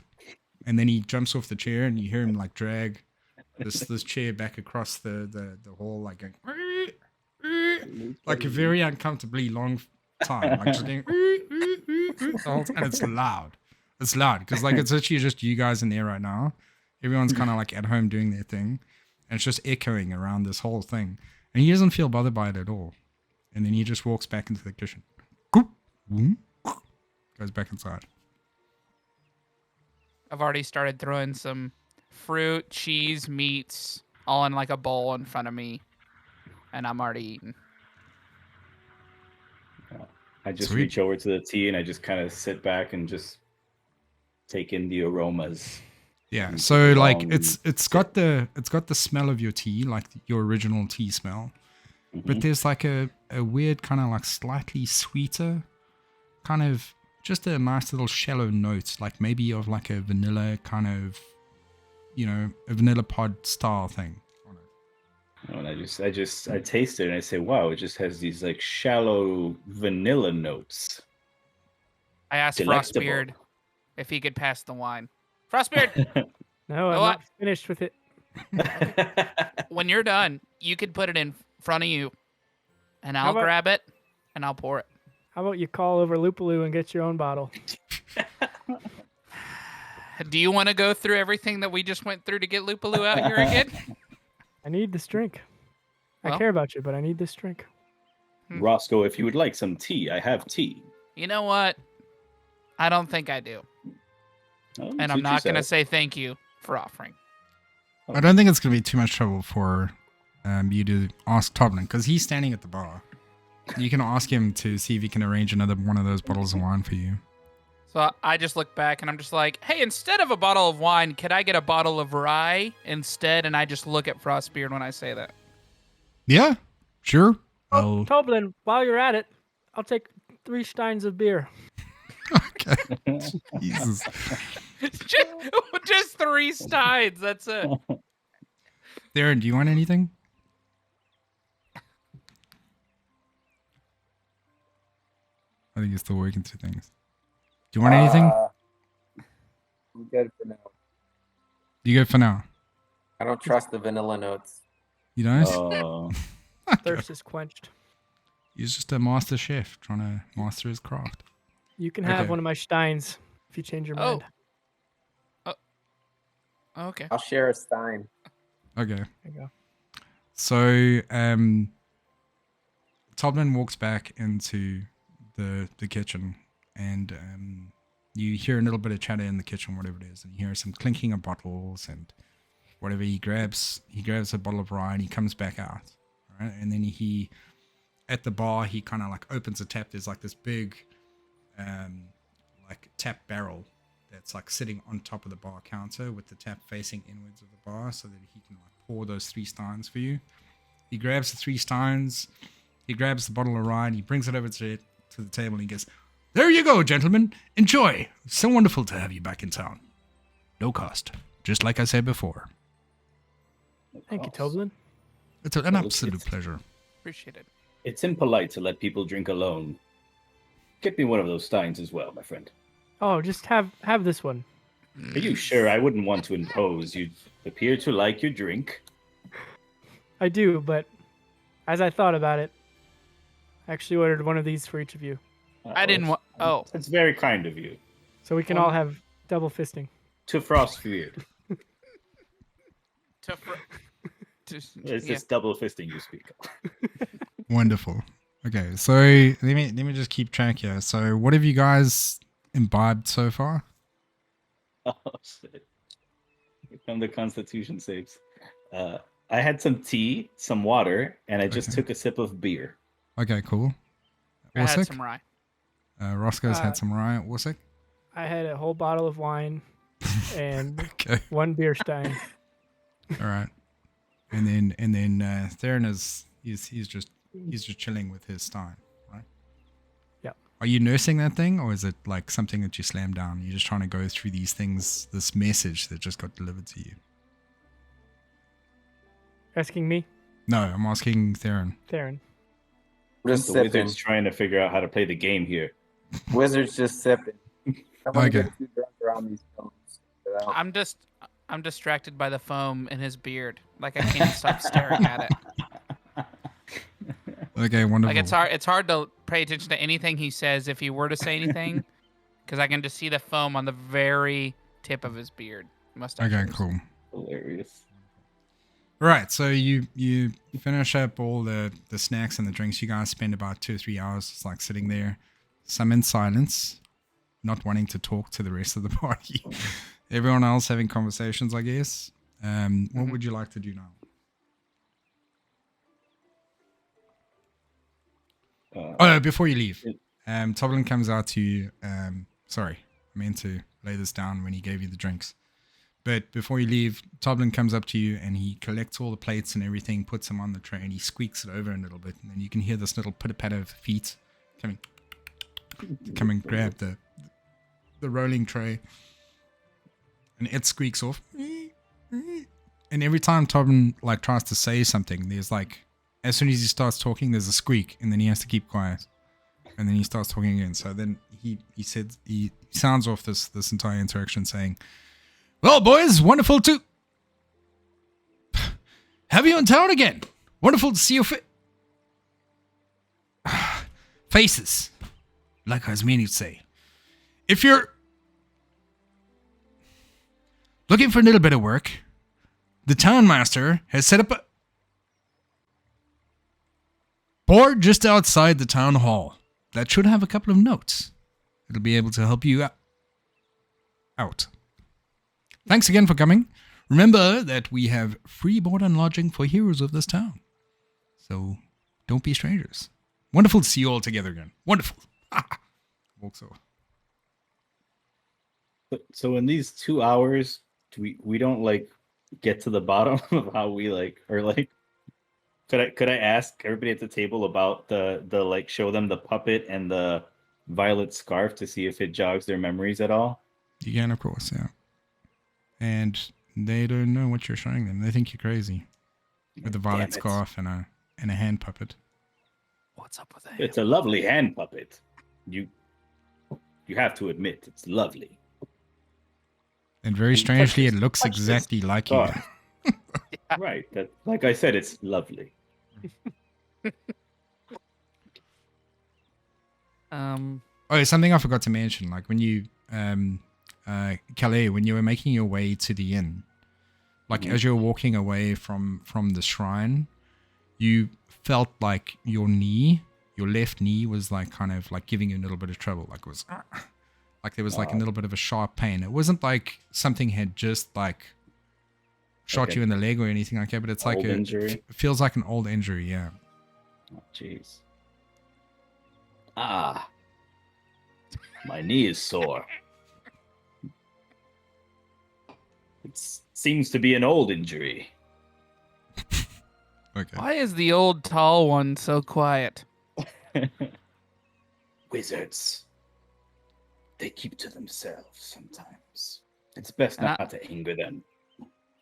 Speaker 1: And then he jumps off the chair and you hear him like drag this chair back across the hall, like going, like a very uncomfortably long time, like just going, and it's loud. It's loud because like it's actually just you guys in there right now. Everyone's kind of like at home doing their thing, and it's just echoing around this whole thing. And he doesn't feel bothered by it at all. And then he just walks back into the kitchen, goes back inside.
Speaker 2: I've already started throwing some fruit, cheese, meats, all in like a bowl in front of me, and I'm already eating.
Speaker 3: I just
Speaker 1: Sweet.
Speaker 3: reach over to the tea and I just kind of sit back and just take in the aromas.
Speaker 1: Yeah,
Speaker 3: And
Speaker 1: so
Speaker 3: take a
Speaker 1: like
Speaker 3: long
Speaker 1: it's got the smell of your tea, like your original tea smell. But there's like a weird kind of like slightly sweeter, kind of just a nice little shallow note, like maybe of like a vanilla kind of, you know, a vanilla pod style thing on it.
Speaker 3: And I taste it and I say, wow, it just has these like shallow vanilla notes.
Speaker 2: I asked
Speaker 3: Delectable.
Speaker 2: Frostbeard if he could pass the wine. Frostbeard,
Speaker 4: No, I'm
Speaker 2: what?
Speaker 4: not finished with it.
Speaker 2: when you're done, you could put it in front of you, and I'll
Speaker 4: about-
Speaker 2: grab it and I'll pour it.
Speaker 4: How about you call over Lupaloo and get your own bottle?
Speaker 2: Do you want to go through everything that we just went through to get Lupaloo out here again?
Speaker 4: I need this drink. I
Speaker 2: Well-
Speaker 4: care about you, but I need this drink.
Speaker 3: Roscoe, if you would like some tea, I have tea.
Speaker 2: You know what? I don't think I do.
Speaker 3: Oh,
Speaker 2: And I'm
Speaker 3: suit
Speaker 2: not going to
Speaker 3: yourself.
Speaker 2: say thank you for offering.
Speaker 1: I don't think it's gonna be too much trouble for you to ask Toblin because he's standing at the bar. You can ask him to see if he can arrange another one of those bottles of wine for you.
Speaker 2: So I just look back and I'm just like, hey, instead of a bottle of wine, could I get a bottle of rye instead? And I just look at Frostbeard when I say that.
Speaker 1: Yeah, sure.
Speaker 4: Oh, Toblin, while you're at it, I'll take 3 steins of beer.
Speaker 1: Okay. Jesus.
Speaker 2: just 3 steins. That's it.
Speaker 1: Darren, do you want anything? I think you're still working through things. Do you want anything?
Speaker 5: I'm good for now.
Speaker 1: You good for now?
Speaker 5: I don't trust the vanilla notes.
Speaker 1: You don't?
Speaker 3: Oh,
Speaker 4: Thirst is quenched.
Speaker 1: He's just a master chef trying to master his craft.
Speaker 4: You can have
Speaker 1: Okay.
Speaker 4: one of my steins if you change your
Speaker 2: Oh.
Speaker 4: mind.
Speaker 2: Okay.
Speaker 5: I'll share a stein.
Speaker 1: Okay.
Speaker 4: There you go.
Speaker 1: So, Todman walks back into the kitchen, and you hear a little bit of chatter in the kitchen, whatever it is, and you hear some clinking of bottles and whatever. He grabs a bottle of rye and he comes back out, right? And then he at the bar he kind of like opens a tap. There's like this big like tap barrel that's like sitting on top of the bar counter with the tap facing inwards of the bar, so that he can like pour those 3 steins for you. He grabs the 3 steins, he grabs the bottle of rye, and he brings it over to the table, and he goes, "There you go, gentlemen. Enjoy. So wonderful to have you back in town. No cost, just like I said before.
Speaker 4: Thank you, Toblin.
Speaker 1: It's an absolute pleasure."
Speaker 2: Appreciate it.
Speaker 3: It's impolite to let people drink alone. Get me one of those steins as well, my friend.
Speaker 4: Oh, just have this one.
Speaker 3: Are you sure? I wouldn't want to impose. You appear to like your drink.
Speaker 4: I do, but as I thought about it, I actually ordered one of these for each of you,
Speaker 2: I didn't want. Oh,
Speaker 3: It's very kind of you.
Speaker 4: so we can all have double fisting.
Speaker 3: To Frostbeard. It's
Speaker 2: yeah.
Speaker 3: this double fisting you speak of.
Speaker 1: Wonderful. Okay, so let me just keep track here. So what have you guys imbibed so far?
Speaker 3: Oh, shit. Here come the Constitution saves. I had some tea, some water, and I just
Speaker 1: Okay.
Speaker 3: took a sip of beer.
Speaker 1: Okay, cool.
Speaker 2: I had
Speaker 1: Warsick?
Speaker 2: some rye.
Speaker 1: Roscoe's
Speaker 4: Uh,
Speaker 1: had some rye. Warsick?
Speaker 4: I had a whole bottle of wine and
Speaker 1: Okay,
Speaker 4: 1 beer stein.
Speaker 1: all right. And then Theron he's just chilling with his stein, right?
Speaker 4: Yep.
Speaker 1: Are you nursing that thing, or is it like something that you slammed down? You're just trying to go through these things, this message that just got delivered to you.
Speaker 4: Asking me,
Speaker 1: No, I'm asking Theron.
Speaker 4: Theron.
Speaker 5: Just
Speaker 3: The
Speaker 5: sipping.
Speaker 3: wizard's trying to figure out how to play the game here.
Speaker 5: Wizard's just sipping. I want to
Speaker 1: Okay.
Speaker 5: get too drunk around these stones. So
Speaker 2: I'm distracted by the foam in his beard. Like I can't stop staring at it.
Speaker 1: Okay, wonderful.
Speaker 2: Like it's hard to pay attention to anything he says if he were to say anything, because I can just see the foam on the very tip of his beard. Mustache.
Speaker 1: Okay,
Speaker 2: hairs.
Speaker 1: cool.
Speaker 3: Hilarious.
Speaker 1: Right, so you finish up all the snacks and the drinks. You guys spend about 2 or 3 hours just like sitting there, some in silence, not wanting to talk to the rest of the party. Everyone else having conversations, I guess. What would you like to do now? Oh, before you leave, Toblin comes out to you. Sorry, I meant to lay this down when he gave you the drinks. But before you leave, Toblin comes up to you and he collects all the plates and everything, puts them on the tray, and he squeaks it over a little bit. And then you can hear this little pitter-patter of feet coming to come and grab the rolling tray. And it squeaks off. And every time Toblin like tries to say something, there's like, as soon as he starts talking, there's a squeak, and then he has to keep quiet. And then he starts talking again. So then he sounds off this entire interaction saying, "Well, boys, wonderful to have you in town again. Wonderful to see your faces, like I was meaning to say. If you're looking for a little bit of work, the town master has set up a board just outside the town hall that should have a couple of notes. It'll be able to help you out. Thanks again for coming. Remember that we have free board and lodging for heroes of this town. So don't be strangers. Wonderful to see you all together again. Wonderful." Walks over.
Speaker 3: So in these 2 hours, we don't like get to the bottom of how we like, or like, could I ask everybody at the table about the like, show them the puppet and the violet scarf to see if it jogs their memories at all?
Speaker 1: You can, of course, yeah. And they don't know what you're showing them. They think you're crazy. With a violet
Speaker 3: Damn it.
Speaker 1: scarf and a hand puppet.
Speaker 2: What's up with that?
Speaker 3: It's a lovely hand puppet. You have to admit, it's lovely.
Speaker 1: And very
Speaker 3: And
Speaker 1: strangely, it
Speaker 3: touch
Speaker 1: looks
Speaker 3: this
Speaker 1: exactly like you.
Speaker 3: scarf. Right. That, like I said, it's lovely.
Speaker 1: Oh, something I forgot to mention. Like when you, Calais, when you were making your way to the inn, like as you were walking away from the shrine, you felt like your left knee was like kind of like giving you a little bit of trouble. Like it was, like there was like a little bit of a sharp pain. It wasn't like something had just like shot
Speaker 3: Okay.
Speaker 1: you in the leg or anything like that, but it's like
Speaker 3: Old
Speaker 1: a
Speaker 3: injury?
Speaker 1: feels like an old injury. Yeah.
Speaker 3: Oh, jeez. Ah. My knee is sore. It seems to be an old injury.
Speaker 1: Okay.
Speaker 2: Why is the old tall one so quiet?
Speaker 3: Wizards. They keep to themselves sometimes. It's best
Speaker 2: And
Speaker 3: not to anger them.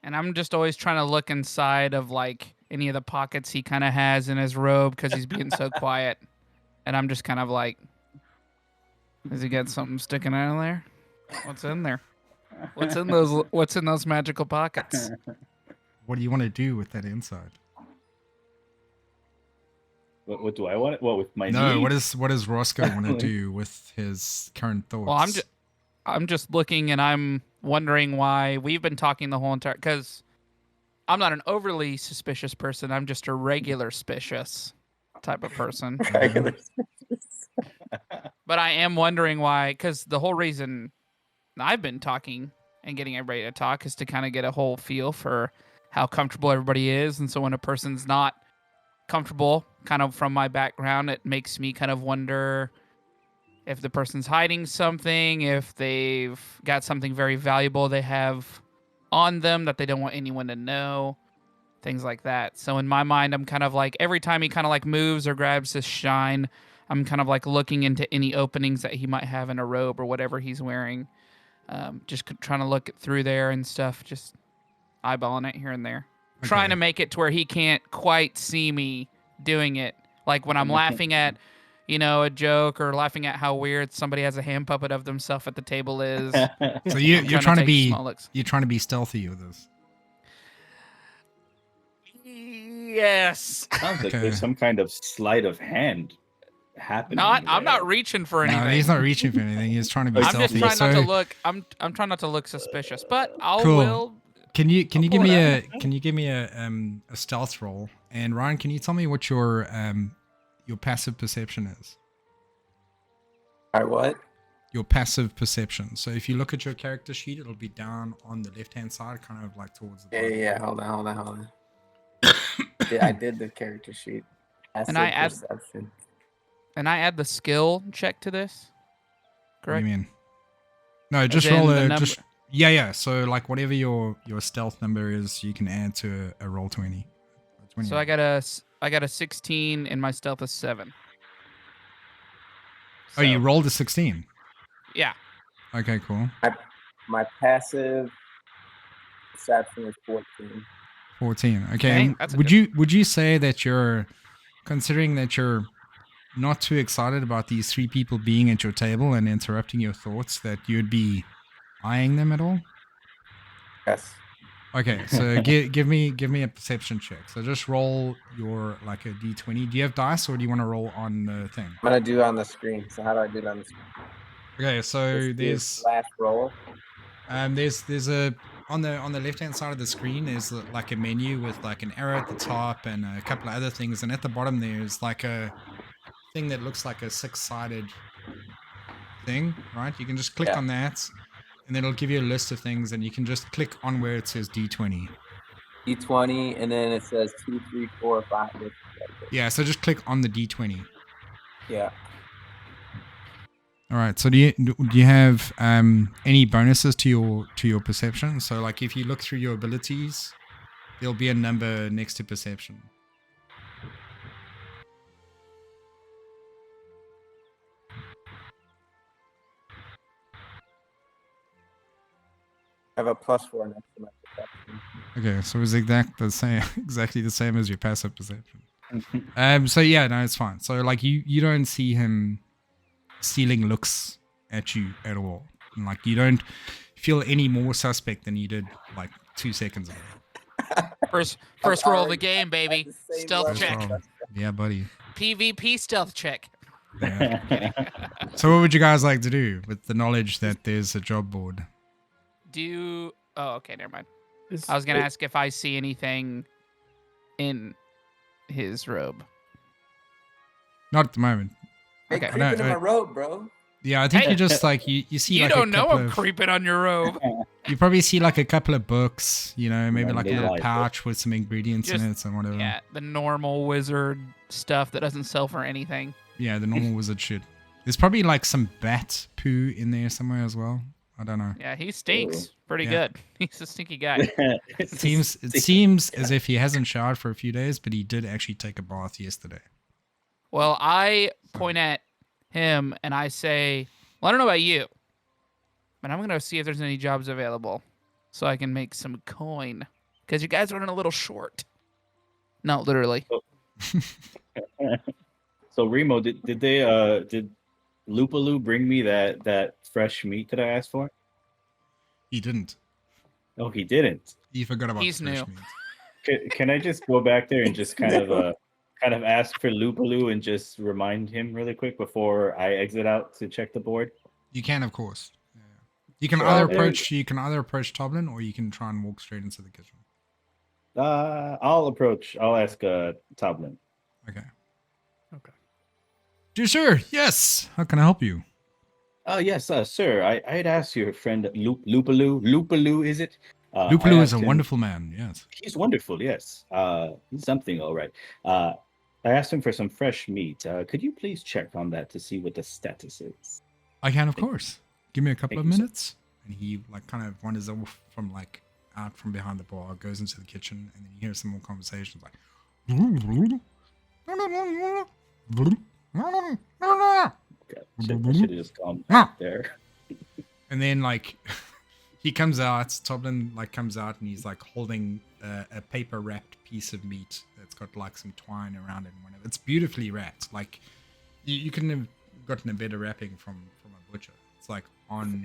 Speaker 2: And I'm just always trying to look inside of like any of the pockets he kind of has in his robe because he's being so quiet. And I'm just kind of like, has he got something sticking out of there? What's in there? What's in those magical pockets?
Speaker 1: What do you want to do with that inside?
Speaker 3: What do I want? What with my
Speaker 1: No,
Speaker 3: knee?
Speaker 1: what does Roscoe want to do with his current thoughts?
Speaker 2: Well, I'm just looking and I'm wondering why we've been talking the whole entire, because I'm not an overly suspicious person. I'm just a regular suspicious type of person.
Speaker 5: Regular.
Speaker 2: But I am wondering why, because the whole reason I've been talking and getting everybody to talk is to kind of get a whole feel for how comfortable everybody is. And so when a person's not comfortable, kind of from my background, it makes me kind of wonder if the person's hiding something, if they've got something very valuable they have on them that they don't want anyone to know, things like that. So in my mind, I'm kind of like, every time he kind of like moves or grabs his shine, I'm kind of like looking into any openings that he might have in a robe or whatever he's wearing. Just trying to look through there and stuff, just eyeballing it here and there.
Speaker 1: Okay.
Speaker 2: Trying to make it to where he can't quite see me doing it. Like when I'm laughing at, a joke or laughing at how weird somebody has a hand puppet of themselves at the table is.
Speaker 1: So you're trying to
Speaker 2: take
Speaker 1: be
Speaker 2: small looks.
Speaker 1: stealthy with this.
Speaker 2: Yes.
Speaker 3: Sounds like
Speaker 1: Okay.
Speaker 3: there's some kind of sleight of hand happening.
Speaker 2: I'm
Speaker 3: there.
Speaker 2: not reaching for anything.
Speaker 1: No, he's not reaching for anything. He's trying to be
Speaker 2: I'm
Speaker 1: stealthy.
Speaker 2: just trying not to
Speaker 1: So
Speaker 2: look. I'm trying not to look suspicious, but I
Speaker 1: Cool.
Speaker 2: will.
Speaker 1: can you
Speaker 2: I'll
Speaker 1: give
Speaker 2: pull
Speaker 1: me
Speaker 2: it
Speaker 1: a stealth roll? And Ryan, can you tell me what your passive perception is?
Speaker 5: All right, what?
Speaker 1: Your passive perception. So if you look at your character sheet, it'll be down on the left-hand side, kind of like towards the bottom.
Speaker 5: Yeah. Hold on. Yeah, I did the character sheet.
Speaker 2: And I add-
Speaker 5: Perception.
Speaker 2: And I add the skill check to this.
Speaker 1: What do
Speaker 2: Correct.
Speaker 1: you mean? No,
Speaker 2: As
Speaker 1: just
Speaker 2: in
Speaker 1: roll
Speaker 2: the
Speaker 1: a
Speaker 2: number-
Speaker 1: just yeah. So like whatever your stealth number is, you can add to a roll 20.
Speaker 2: So I got a 16 and my stealth is 7.
Speaker 1: Oh, you
Speaker 2: So,
Speaker 1: rolled a 16.
Speaker 2: Yeah.
Speaker 1: Okay, cool.
Speaker 5: My passive perception is 14.
Speaker 1: 14. Okay.
Speaker 2: Okay,
Speaker 1: and
Speaker 2: that's a
Speaker 1: would you say that you're, considering that you're not too excited about these 3 people being at your table and interrupting your thoughts, that you'd be eyeing them at all?
Speaker 5: Yes.
Speaker 1: Okay, so give me a perception check. So just roll your like a d20. Do you have dice or do you want to roll on the thing?
Speaker 5: I'm gonna do it on the screen. So how do I do it on the screen?
Speaker 1: Okay, so
Speaker 5: Just do
Speaker 1: there's
Speaker 5: last roll.
Speaker 1: there's a on the left hand side of the screen is like a menu with like an arrow at the top and a couple of other things, and at the bottom there's like a thing that looks like a 6-sided thing, right? You can just click
Speaker 5: Yeah.
Speaker 1: on that, and then it'll give you a list of things, and you can just click on where it says D20.
Speaker 5: D20, and then it says 2, 3, 4, 5.
Speaker 1: Yeah, so just click on the D20.
Speaker 5: Yeah.
Speaker 1: All right. So do you have any bonuses to your perception? So like if you look through your abilities, there'll be a number next to perception.
Speaker 5: I have a +4 next to my perception.
Speaker 1: Okay, so it's exactly the same as your passive perception. So yeah, no, it's fine. So like you don't see him stealing looks at you at all. And, like you don't feel any more suspect than you did like 2 seconds ago.
Speaker 2: First roll of the game, baby.
Speaker 5: the same
Speaker 2: Stealth
Speaker 5: level.
Speaker 2: check.
Speaker 1: Yeah, buddy.
Speaker 2: PvP stealth check.
Speaker 1: Yeah. So what would you guys like to do with the knowledge that there's a job board?
Speaker 2: Oh, okay, never mind.
Speaker 4: Is-
Speaker 2: I was gonna ask if I see anything in his robe.
Speaker 1: Not at the moment.
Speaker 5: Hey,
Speaker 2: Okay.
Speaker 5: creeping in my robe, bro.
Speaker 1: Yeah, I think
Speaker 2: Hey,
Speaker 1: you just like you see
Speaker 2: You
Speaker 1: like
Speaker 2: don't
Speaker 1: a
Speaker 2: know
Speaker 1: couple
Speaker 2: I'm
Speaker 1: of
Speaker 2: creeping on your robe.
Speaker 1: you probably see like a couple of books, you know, maybe
Speaker 3: Yeah,
Speaker 1: like a
Speaker 3: they
Speaker 1: little
Speaker 3: like it.
Speaker 1: pouch with some ingredients
Speaker 2: Just-
Speaker 1: in it or whatever.
Speaker 2: Yeah, the normal wizard stuff that doesn't sell for anything.
Speaker 1: Yeah, the normal wizard shit. There's probably like some bat poo in there somewhere as well. I don't know.
Speaker 2: Yeah, he stinks pretty
Speaker 1: Yeah.
Speaker 2: good. He's a stinky guy.
Speaker 1: It seems as if he hasn't showered for a few days, but he did actually take a bath yesterday.
Speaker 2: Well, I point at him and I say, well, I don't know about you, but I'm going to see if there's any jobs available so I can make some coin. Because you guys are running a little short. No, literally.
Speaker 3: So Remo, did Lupaloo bring me that fresh meat that I asked for?
Speaker 1: He didn't.
Speaker 3: Oh, he didn't.
Speaker 1: He forgot about
Speaker 2: He's
Speaker 1: the fresh
Speaker 2: new.
Speaker 1: meat.
Speaker 3: Can I just go back there and just kind of ask for Lupaloo and just remind him really quick before I exit out to check the board?
Speaker 1: You can, of course. Yeah. You can
Speaker 3: Sure.
Speaker 1: either
Speaker 3: There-
Speaker 1: approach Toblin, or you can try and walk straight into the kitchen.
Speaker 3: I'll ask Toblin.
Speaker 1: Okay.
Speaker 4: Okay.
Speaker 1: Dear sir, yes. How can I help you?
Speaker 3: Yes, sir. I had asked your friend Lupaloo. Lupaloo, is it? I
Speaker 1: Lupaloo is
Speaker 3: asked
Speaker 1: a
Speaker 3: him-
Speaker 1: wonderful man. Yes.
Speaker 3: He's wonderful, yes. He's something, all right. I asked him for some fresh meat. Could you please check on that to see what the status is?
Speaker 1: I can, of course. Give me a couple
Speaker 3: Thank
Speaker 1: of
Speaker 3: you, sir.
Speaker 1: minutes. And he like kind of wanders off from like out from behind the bar, goes into the kitchen, and then you hear some more conversations like.
Speaker 3: Okay, I should have just gone back there.
Speaker 1: And then like he comes out, Toblin like comes out and he's like holding a paper wrapped piece of meat that's got like some twine around it and whatever. It's beautifully wrapped. Like you couldn't have gotten a better wrapping from a butcher. It's like on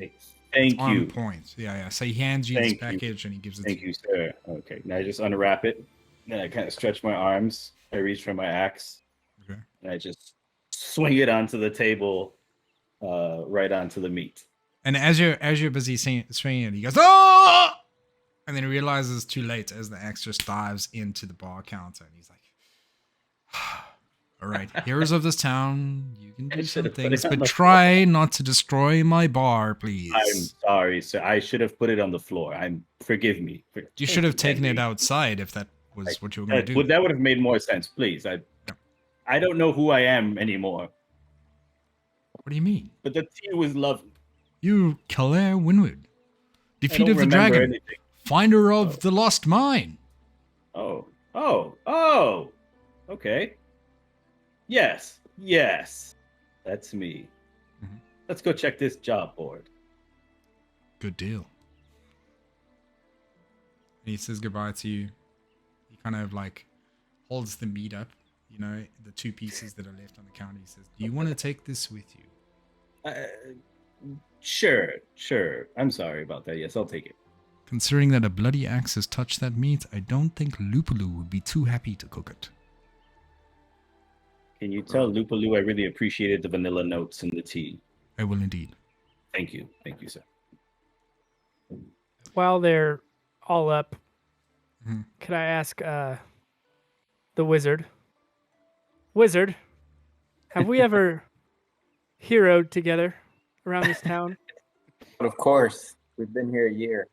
Speaker 3: Thank
Speaker 1: on
Speaker 3: you.
Speaker 1: point. Yeah. So he hands you this
Speaker 3: Thank you.
Speaker 1: package and he gives it
Speaker 3: Thank
Speaker 1: to
Speaker 3: you, sir. Okay, now I just unwrap it. Then I kind of stretch my arms. I reach for my axe.
Speaker 1: Okay.
Speaker 3: And I just swing it onto the table, right onto the meat.
Speaker 1: And as you're busy swinging it, he goes, "Oh!" And then he realizes it's too late as the axe just dives into the bar counter, and he's like, "All right, heroes of this town, you can
Speaker 3: I
Speaker 1: do some
Speaker 3: should've put
Speaker 1: things,
Speaker 3: it on
Speaker 1: but
Speaker 3: the
Speaker 1: try not to destroy my bar, please."
Speaker 3: I'm sorry, sir. I should have put it on the floor. Forgive me.
Speaker 1: You should have taken it outside if that was what you were going to do.
Speaker 3: That would have made more sense, please. I don't know who I am anymore,
Speaker 1: What do you mean?
Speaker 3: but the tea was lovely.
Speaker 1: You Claire Winwood,
Speaker 3: I
Speaker 1: defeat
Speaker 3: don't
Speaker 1: of the
Speaker 3: remember
Speaker 1: dragon,
Speaker 3: anything.
Speaker 1: finder of the lost mine.
Speaker 3: Oh. Okay. Yes. That's me.
Speaker 1: Mhm.
Speaker 3: Let's go check this job board.
Speaker 1: Good deal. And he says goodbye to you. He kind of like holds the meat up, you know, the two pieces that are left on the counter. He says, "Do you want to take this with you?"
Speaker 3: Sure. I'm sorry about that. Yes, I'll take it.
Speaker 1: Considering that a bloody axe has touched that meat, I don't think Lupaloo would be too happy to cook it.
Speaker 3: Can you tell Lupaloo I really appreciated the vanilla notes in the tea?
Speaker 1: I will indeed.
Speaker 3: Thank you, sir.
Speaker 4: While they're all up,
Speaker 1: Mhm.
Speaker 4: could I ask the wizard? Wizard, have we ever heroed together around this town?
Speaker 5: But of course, we've been here a year.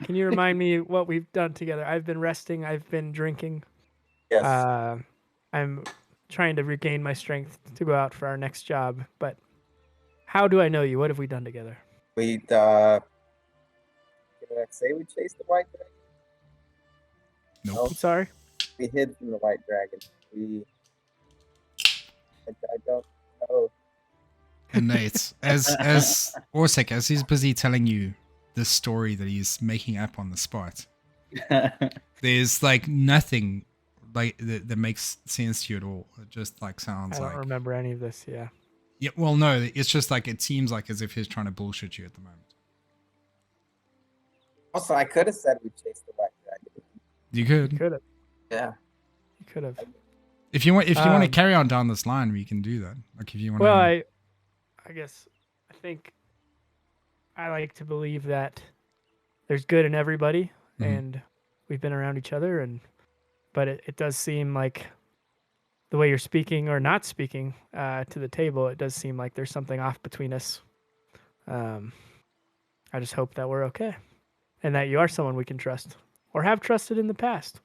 Speaker 4: Can you remind me what we've done together? I've been resting. I've been drinking.
Speaker 5: Yes.
Speaker 4: I'm trying to regain my strength to go out for our next job. But how do I know you? What have we done together?
Speaker 5: We did I say we chased the white dragon?
Speaker 1: Nope.
Speaker 4: I'm sorry.
Speaker 5: We hid from the white dragon. I don't know.
Speaker 1: And Nate, as Orsek, as he's busy telling you this story that he's making up on the spot, there's like nothing like that makes sense to you at all. It just like sounds
Speaker 4: I don't
Speaker 1: like
Speaker 4: remember any of this. Yeah.
Speaker 1: yeah. Well, no, it's just like it seems like as if he's trying to bullshit you at the moment.
Speaker 5: Also, I could have said we chased the white dragon.
Speaker 1: You could.
Speaker 4: Could have.
Speaker 5: Yeah.
Speaker 4: You could have.
Speaker 1: If you want to
Speaker 4: Um,
Speaker 1: carry on down this line, we can do that. Like if you want.
Speaker 4: Well, I guess I think I like to believe that there's good in everybody,
Speaker 1: Mhm.
Speaker 4: and we've been around each other, but it does seem like the way you're speaking or not speaking to the table, it does seem like there's something off between us. I just hope that we're okay, and that you are someone we can trust or have trusted in the past.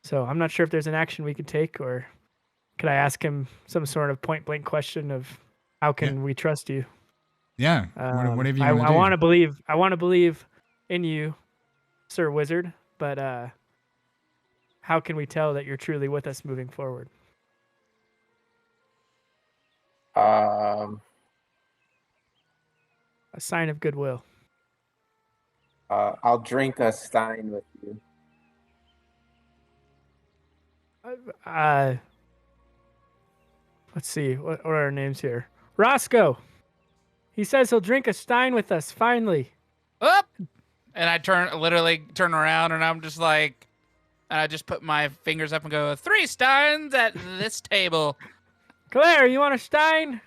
Speaker 4: So I'm not sure if there's an action we could take, or could I ask him some sort of point blank question of how can we trust you?
Speaker 1: Yeah, whatever you
Speaker 4: I
Speaker 1: want to do.
Speaker 4: want to believe. I want to believe in you, Sir Wizard. But how can we tell that you're truly with us moving forward?
Speaker 5: Um,
Speaker 4: A sign of goodwill.
Speaker 5: I'll drink a stein with you.
Speaker 4: Let's see. What are our names here? Roscoe. He says he'll drink a stein with us. Finally.
Speaker 2: Up, and I literally turn around, and I'm just like, and I just put my fingers up and go, 3 steins at this table.
Speaker 4: Claire, you want a stein?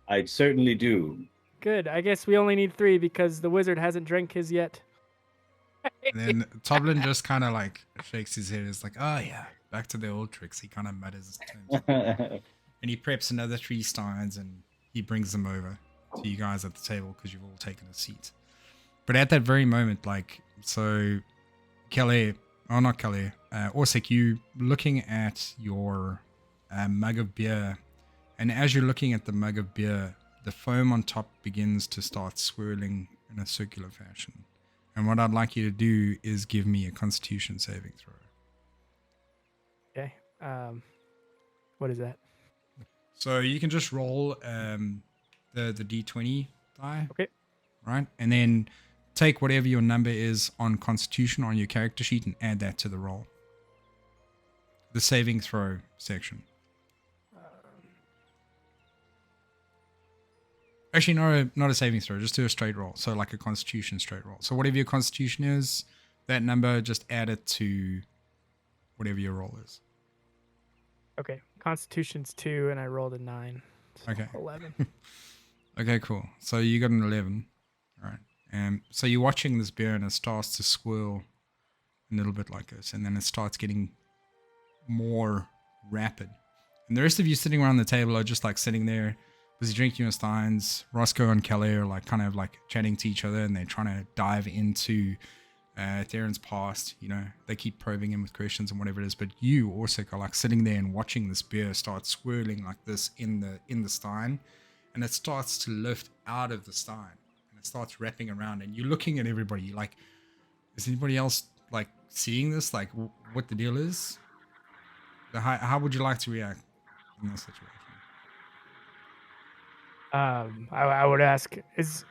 Speaker 3: I certainly do.
Speaker 4: Good. I guess we only need 3 because the wizard hasn't drank his yet.
Speaker 1: And then Toblin just kind of like shakes his head. It's like, oh yeah, back to the old tricks. He kind of mutters his terms. And he preps another 3 steins and he brings them over to you guys at the table because you've all taken a seat. But at that very moment, like, so Kelly, oh not Kelly, Orsik, you looking at your mug of beer, and as you're looking at the mug of beer, the foam on top begins to start swirling in a circular fashion. And what I'd like you to do is give me a Constitution saving throw.
Speaker 4: Okay. What is that?
Speaker 1: So you can just roll the d20 die.
Speaker 4: Okay.
Speaker 1: Right? And then take whatever your number is on Constitution on your character sheet and add that to the roll. The saving throw section. Actually, no, not a saving throw. Just do a straight roll. So like a Constitution straight roll. So whatever your Constitution is, that number, just add it to whatever your roll is.
Speaker 4: Okay. Constitution's 2, and I rolled a 9. So
Speaker 1: Okay.
Speaker 4: 11.
Speaker 1: Okay, cool. So you got an 11. All right. And so you're watching this beer and it starts to swirl a little bit like this. And then it starts getting more rapid. And the rest of you sitting around the table are just like sitting there, busy drinking your steins. Roscoe and Kelly are like kind of like chatting to each other and they're trying to dive into Theron's past. You know, they keep probing him with questions and whatever it is. But you also are like sitting there and watching this beer start swirling like this in the stein. And it starts to lift out of the stein. And it starts wrapping around. And you're looking at everybody like, is anybody else like seeing this? Like what the deal is? How would you like to react in this situation?
Speaker 4: I would ask, is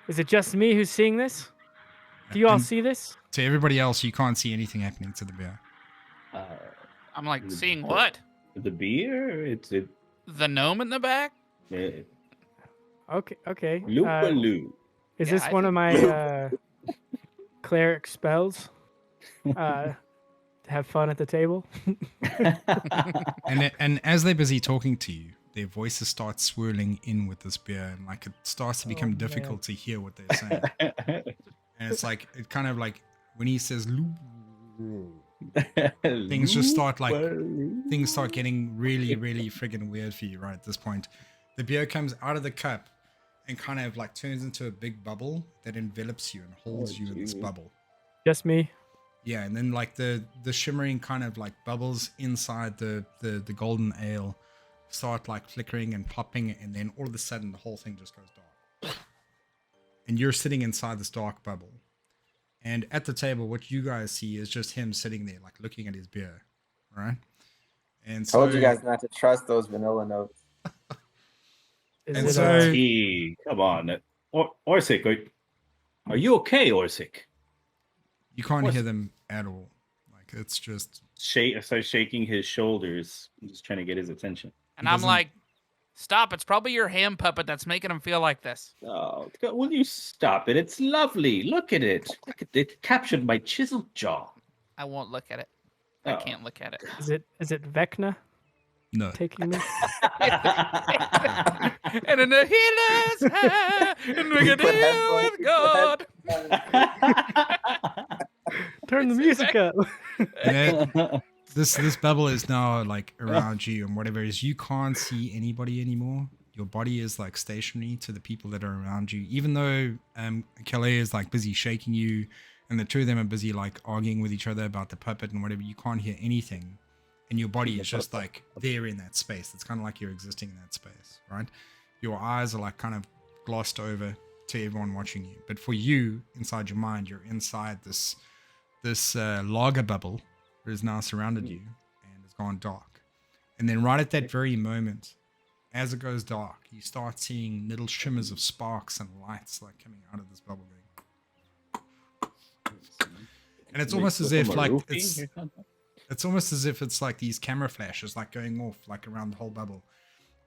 Speaker 4: it just me who's seeing this? Do you all
Speaker 1: And
Speaker 4: see this?
Speaker 1: to everybody else, you can't see anything happening to the bear.
Speaker 2: I'm like, seeing what?
Speaker 3: The beer? It's
Speaker 2: The gnome in the back?
Speaker 4: Okay.
Speaker 3: Loopaloo.
Speaker 4: Is
Speaker 2: Yeah,
Speaker 4: this
Speaker 2: I
Speaker 4: one of my cleric spells? To have fun at the table?
Speaker 1: And as they're busy talking to you, their voices start swirling in with this beer, and like it starts to become difficult to hear what they're saying. And it's like it kind of like when he says "Loo," things just start like things start getting really, really friggin' weird for you right at this point. The beer comes out of the cup and kind of like turns into a big bubble that envelops you and holds you in this bubble.
Speaker 4: Just me?
Speaker 1: Yeah, and then like the shimmering kind of like bubbles inside the golden ale start like flickering and popping, and then all of a sudden the whole thing just goes dark. And you're sitting inside this dark bubble. And at the table, what you guys see is just him sitting there, like looking at his beer, right? And so,
Speaker 5: Told you guys not to trust those vanilla notes.
Speaker 4: Is
Speaker 1: And
Speaker 4: it,
Speaker 1: so-
Speaker 3: Tea. Come on. Orsik, are you okay, Orsik?
Speaker 1: you can't
Speaker 3: What's-
Speaker 1: hear them at all. Like it's just
Speaker 3: Start shaking his shoulders. I'm just trying to get his attention.
Speaker 2: And
Speaker 1: He
Speaker 2: I'm
Speaker 1: doesn't-
Speaker 2: like, stop. It's probably your hand puppet that's making him feel like this.
Speaker 3: Oh, will you stop it? It's lovely. Look at it. Look at it. Captured my chiseled jaw.
Speaker 2: I won't look at it. I can't look at it.
Speaker 4: Is it Vecna
Speaker 1: No.
Speaker 4: taking me?
Speaker 2: And in the healer's hand, and we can
Speaker 5: Put
Speaker 2: deal
Speaker 5: headphones-
Speaker 2: with
Speaker 5: put
Speaker 2: God.
Speaker 4: Turn the
Speaker 2: Is it
Speaker 4: music up.
Speaker 1: And this bubble is now like around you, and whatever it is, you can't see anybody anymore. Your body is like stationary to the people that are around you, even though Kelly is like busy shaking you, and the two of them are busy like arguing with each other about the puppet and whatever. You can't hear anything, and your body is just like there in that space. It's kind of like you're existing in that space, right? Your eyes are like kind of glossed over to everyone watching you, but for you, inside your mind, you're inside this lager bubble that has now surrounded you and has gone dark. And then right at that very moment, as it goes dark, you start seeing little shimmers of sparks and lights like coming out of this bubble going. And it's almost as if like it's almost as if it's like these camera flashes like going off like around the whole bubble.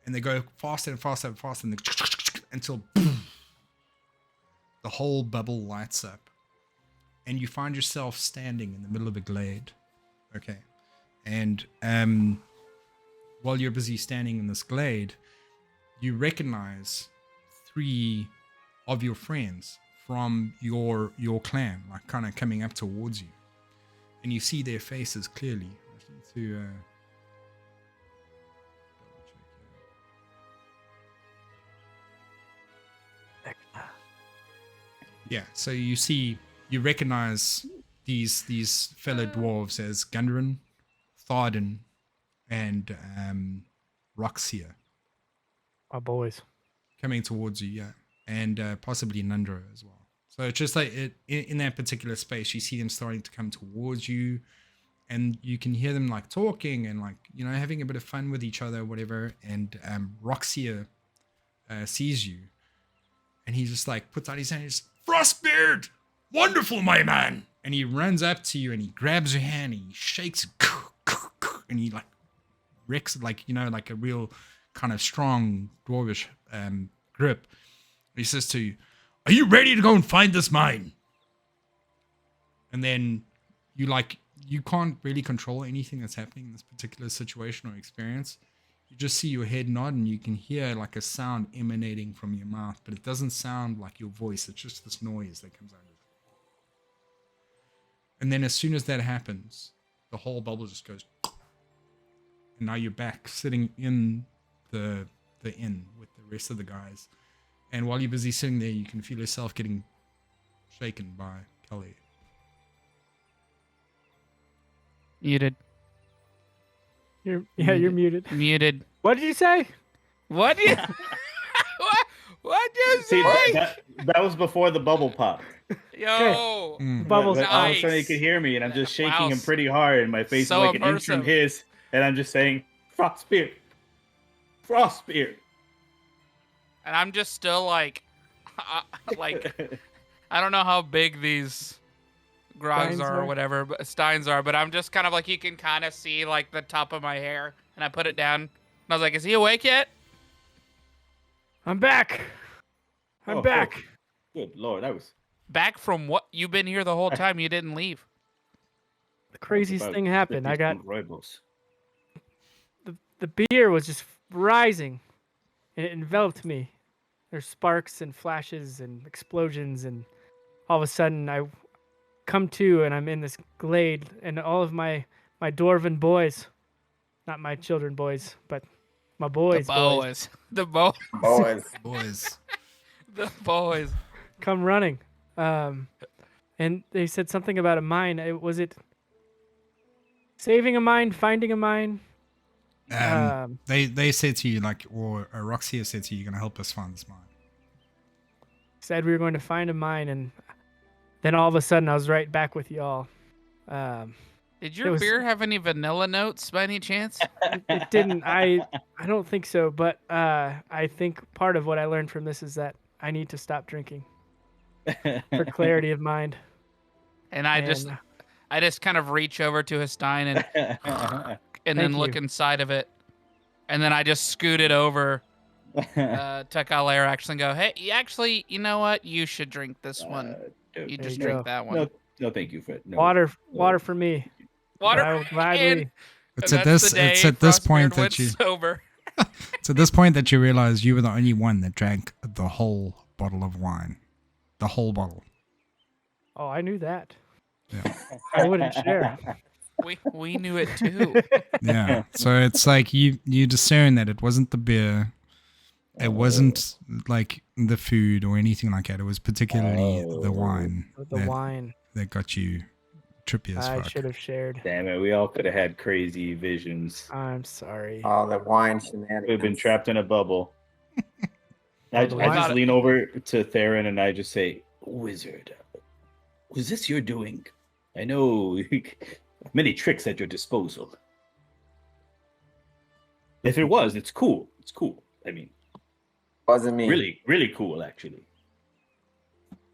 Speaker 1: And they go faster and faster and faster until the whole bubble lights up. And you find yourself standing in the middle of a glade. Okay. And while you're busy standing in this glade, you recognize 3 of your friends from your clan, like kind of coming up towards you. And you see their faces clearly. I just need to double check here. Yeah, so you recognize these fellow dwarves as Gundren, Tharden, and Roxia
Speaker 4: My boys.
Speaker 1: coming towards you, yeah, and possibly Nundro as well. So it's just like in that particular space, you see them starting to come towards you, and you can hear them like talking and like having a bit of fun with each other, whatever. And Roxia sees you, and he just like puts out his hand. He's Frostbeard, wonderful, my man. And he runs up to you and he grabs your hand and he shakes it, and he like wrecks it like like a real kind of strong dwarvish grip. He says to you, "Are you ready to go and find this mine?" And then you can't really control anything that's happening in this particular situation or experience. You just see your head nod and you can hear like a sound emanating from your mouth, but it doesn't sound like your voice. It's just this noise that comes out of it. And then as soon as that happens, the whole bubble just goes, and now you're back sitting in the inn with the rest of the guys. And while you're busy sitting there, you can feel yourself getting shaken by Kelly.
Speaker 2: Muted.
Speaker 4: You're muted.
Speaker 2: Muted.
Speaker 4: What did you say?
Speaker 2: What did what did you
Speaker 3: See,
Speaker 2: say?
Speaker 3: that was before the bubble popped.
Speaker 2: Yo.
Speaker 1: Mm.
Speaker 4: Bubbles.
Speaker 3: But all of a sudden you
Speaker 2: Nice.
Speaker 3: could hear me, and I'm just shaking
Speaker 2: Wow.
Speaker 3: him pretty hard, and my face
Speaker 2: So
Speaker 3: is like an inch from
Speaker 2: immersive.
Speaker 3: his, and I'm just saying, Frostbeard. Frostbeard.
Speaker 2: And I'm just still like I don't know how big these grogs
Speaker 4: Steins
Speaker 2: are or
Speaker 4: are?
Speaker 2: whatever, but steins are, but I'm just kind of like, you can kind of see like the top of my hair, and I put it down, and I was like, is he awake yet?
Speaker 4: I'm back. I'm
Speaker 3: Oh,
Speaker 4: back.
Speaker 3: Good Lord, that was
Speaker 2: Back from what? You've been here the whole time. You didn't leave.
Speaker 4: The craziest
Speaker 3: about
Speaker 4: thing happened. I got
Speaker 3: 50 Roybos.
Speaker 4: the beer was just rising, and it enveloped me. There's sparks and flashes and explosions, and all of a sudden I come to, and I'm in this glade, and all of my dwarven boys, not my children boys, but my boys,
Speaker 2: The boys. The boys.
Speaker 5: Boys.
Speaker 1: Boys.
Speaker 2: The boys.
Speaker 4: come running. And they said something about a mine. Was it saving a mine, finding a mine?
Speaker 1: They said to you or Roxia said to you, "You're gonna help us find this mine."
Speaker 4: Said we were going to find a mine, and then all of a sudden I was right back with y'all.
Speaker 2: Did
Speaker 4: It
Speaker 2: your
Speaker 4: was-
Speaker 2: beer have any vanilla notes by any chance?
Speaker 4: It didn't. I don't think so, but I think part of what I learned from this is that I need to stop drinking for clarity of mind.
Speaker 2: And I just kind of reach over to his stein and then
Speaker 4: Thank
Speaker 2: look
Speaker 4: you.
Speaker 2: inside of it, and then I just scoot it over to Kalair actually and go, hey, you know what? You should drink this one.
Speaker 3: Dude,
Speaker 2: You
Speaker 4: There
Speaker 2: just
Speaker 4: you
Speaker 2: drink
Speaker 4: go.
Speaker 2: that one.
Speaker 3: no, thank you for it. No,
Speaker 4: Water for me.
Speaker 2: water.
Speaker 4: I will gladly.
Speaker 1: It's
Speaker 2: And
Speaker 1: at
Speaker 2: that's
Speaker 1: this.
Speaker 2: the day
Speaker 1: It's at this
Speaker 2: Frostbeard
Speaker 1: point
Speaker 2: went
Speaker 1: that you.
Speaker 2: sober.
Speaker 1: It's at this point that you realize you were the only one that drank the whole bottle of wine, the whole bottle.
Speaker 4: Oh, I knew that.
Speaker 1: Yeah.
Speaker 4: I wouldn't share.
Speaker 2: We knew it too.
Speaker 1: Yeah. So it's like you discern that it wasn't the beer, it wasn't like the food or anything like that. It was particularly the wine
Speaker 4: The wine.
Speaker 1: that got you trippy as
Speaker 4: I
Speaker 1: fuck.
Speaker 4: should have shared.
Speaker 3: Damn it, we all could have had crazy visions.
Speaker 4: I'm sorry.
Speaker 5: All the wine
Speaker 3: We've been
Speaker 5: shenanigans.
Speaker 3: trapped in a bubble. I
Speaker 4: the
Speaker 3: just
Speaker 2: wine-
Speaker 3: lean over to Theron and I just say, Wizard, was this your doing? I know many tricks at your disposal. If it was, it's cool. It's cool. I mean,
Speaker 5: Wasn't me.
Speaker 3: really, really cool, actually.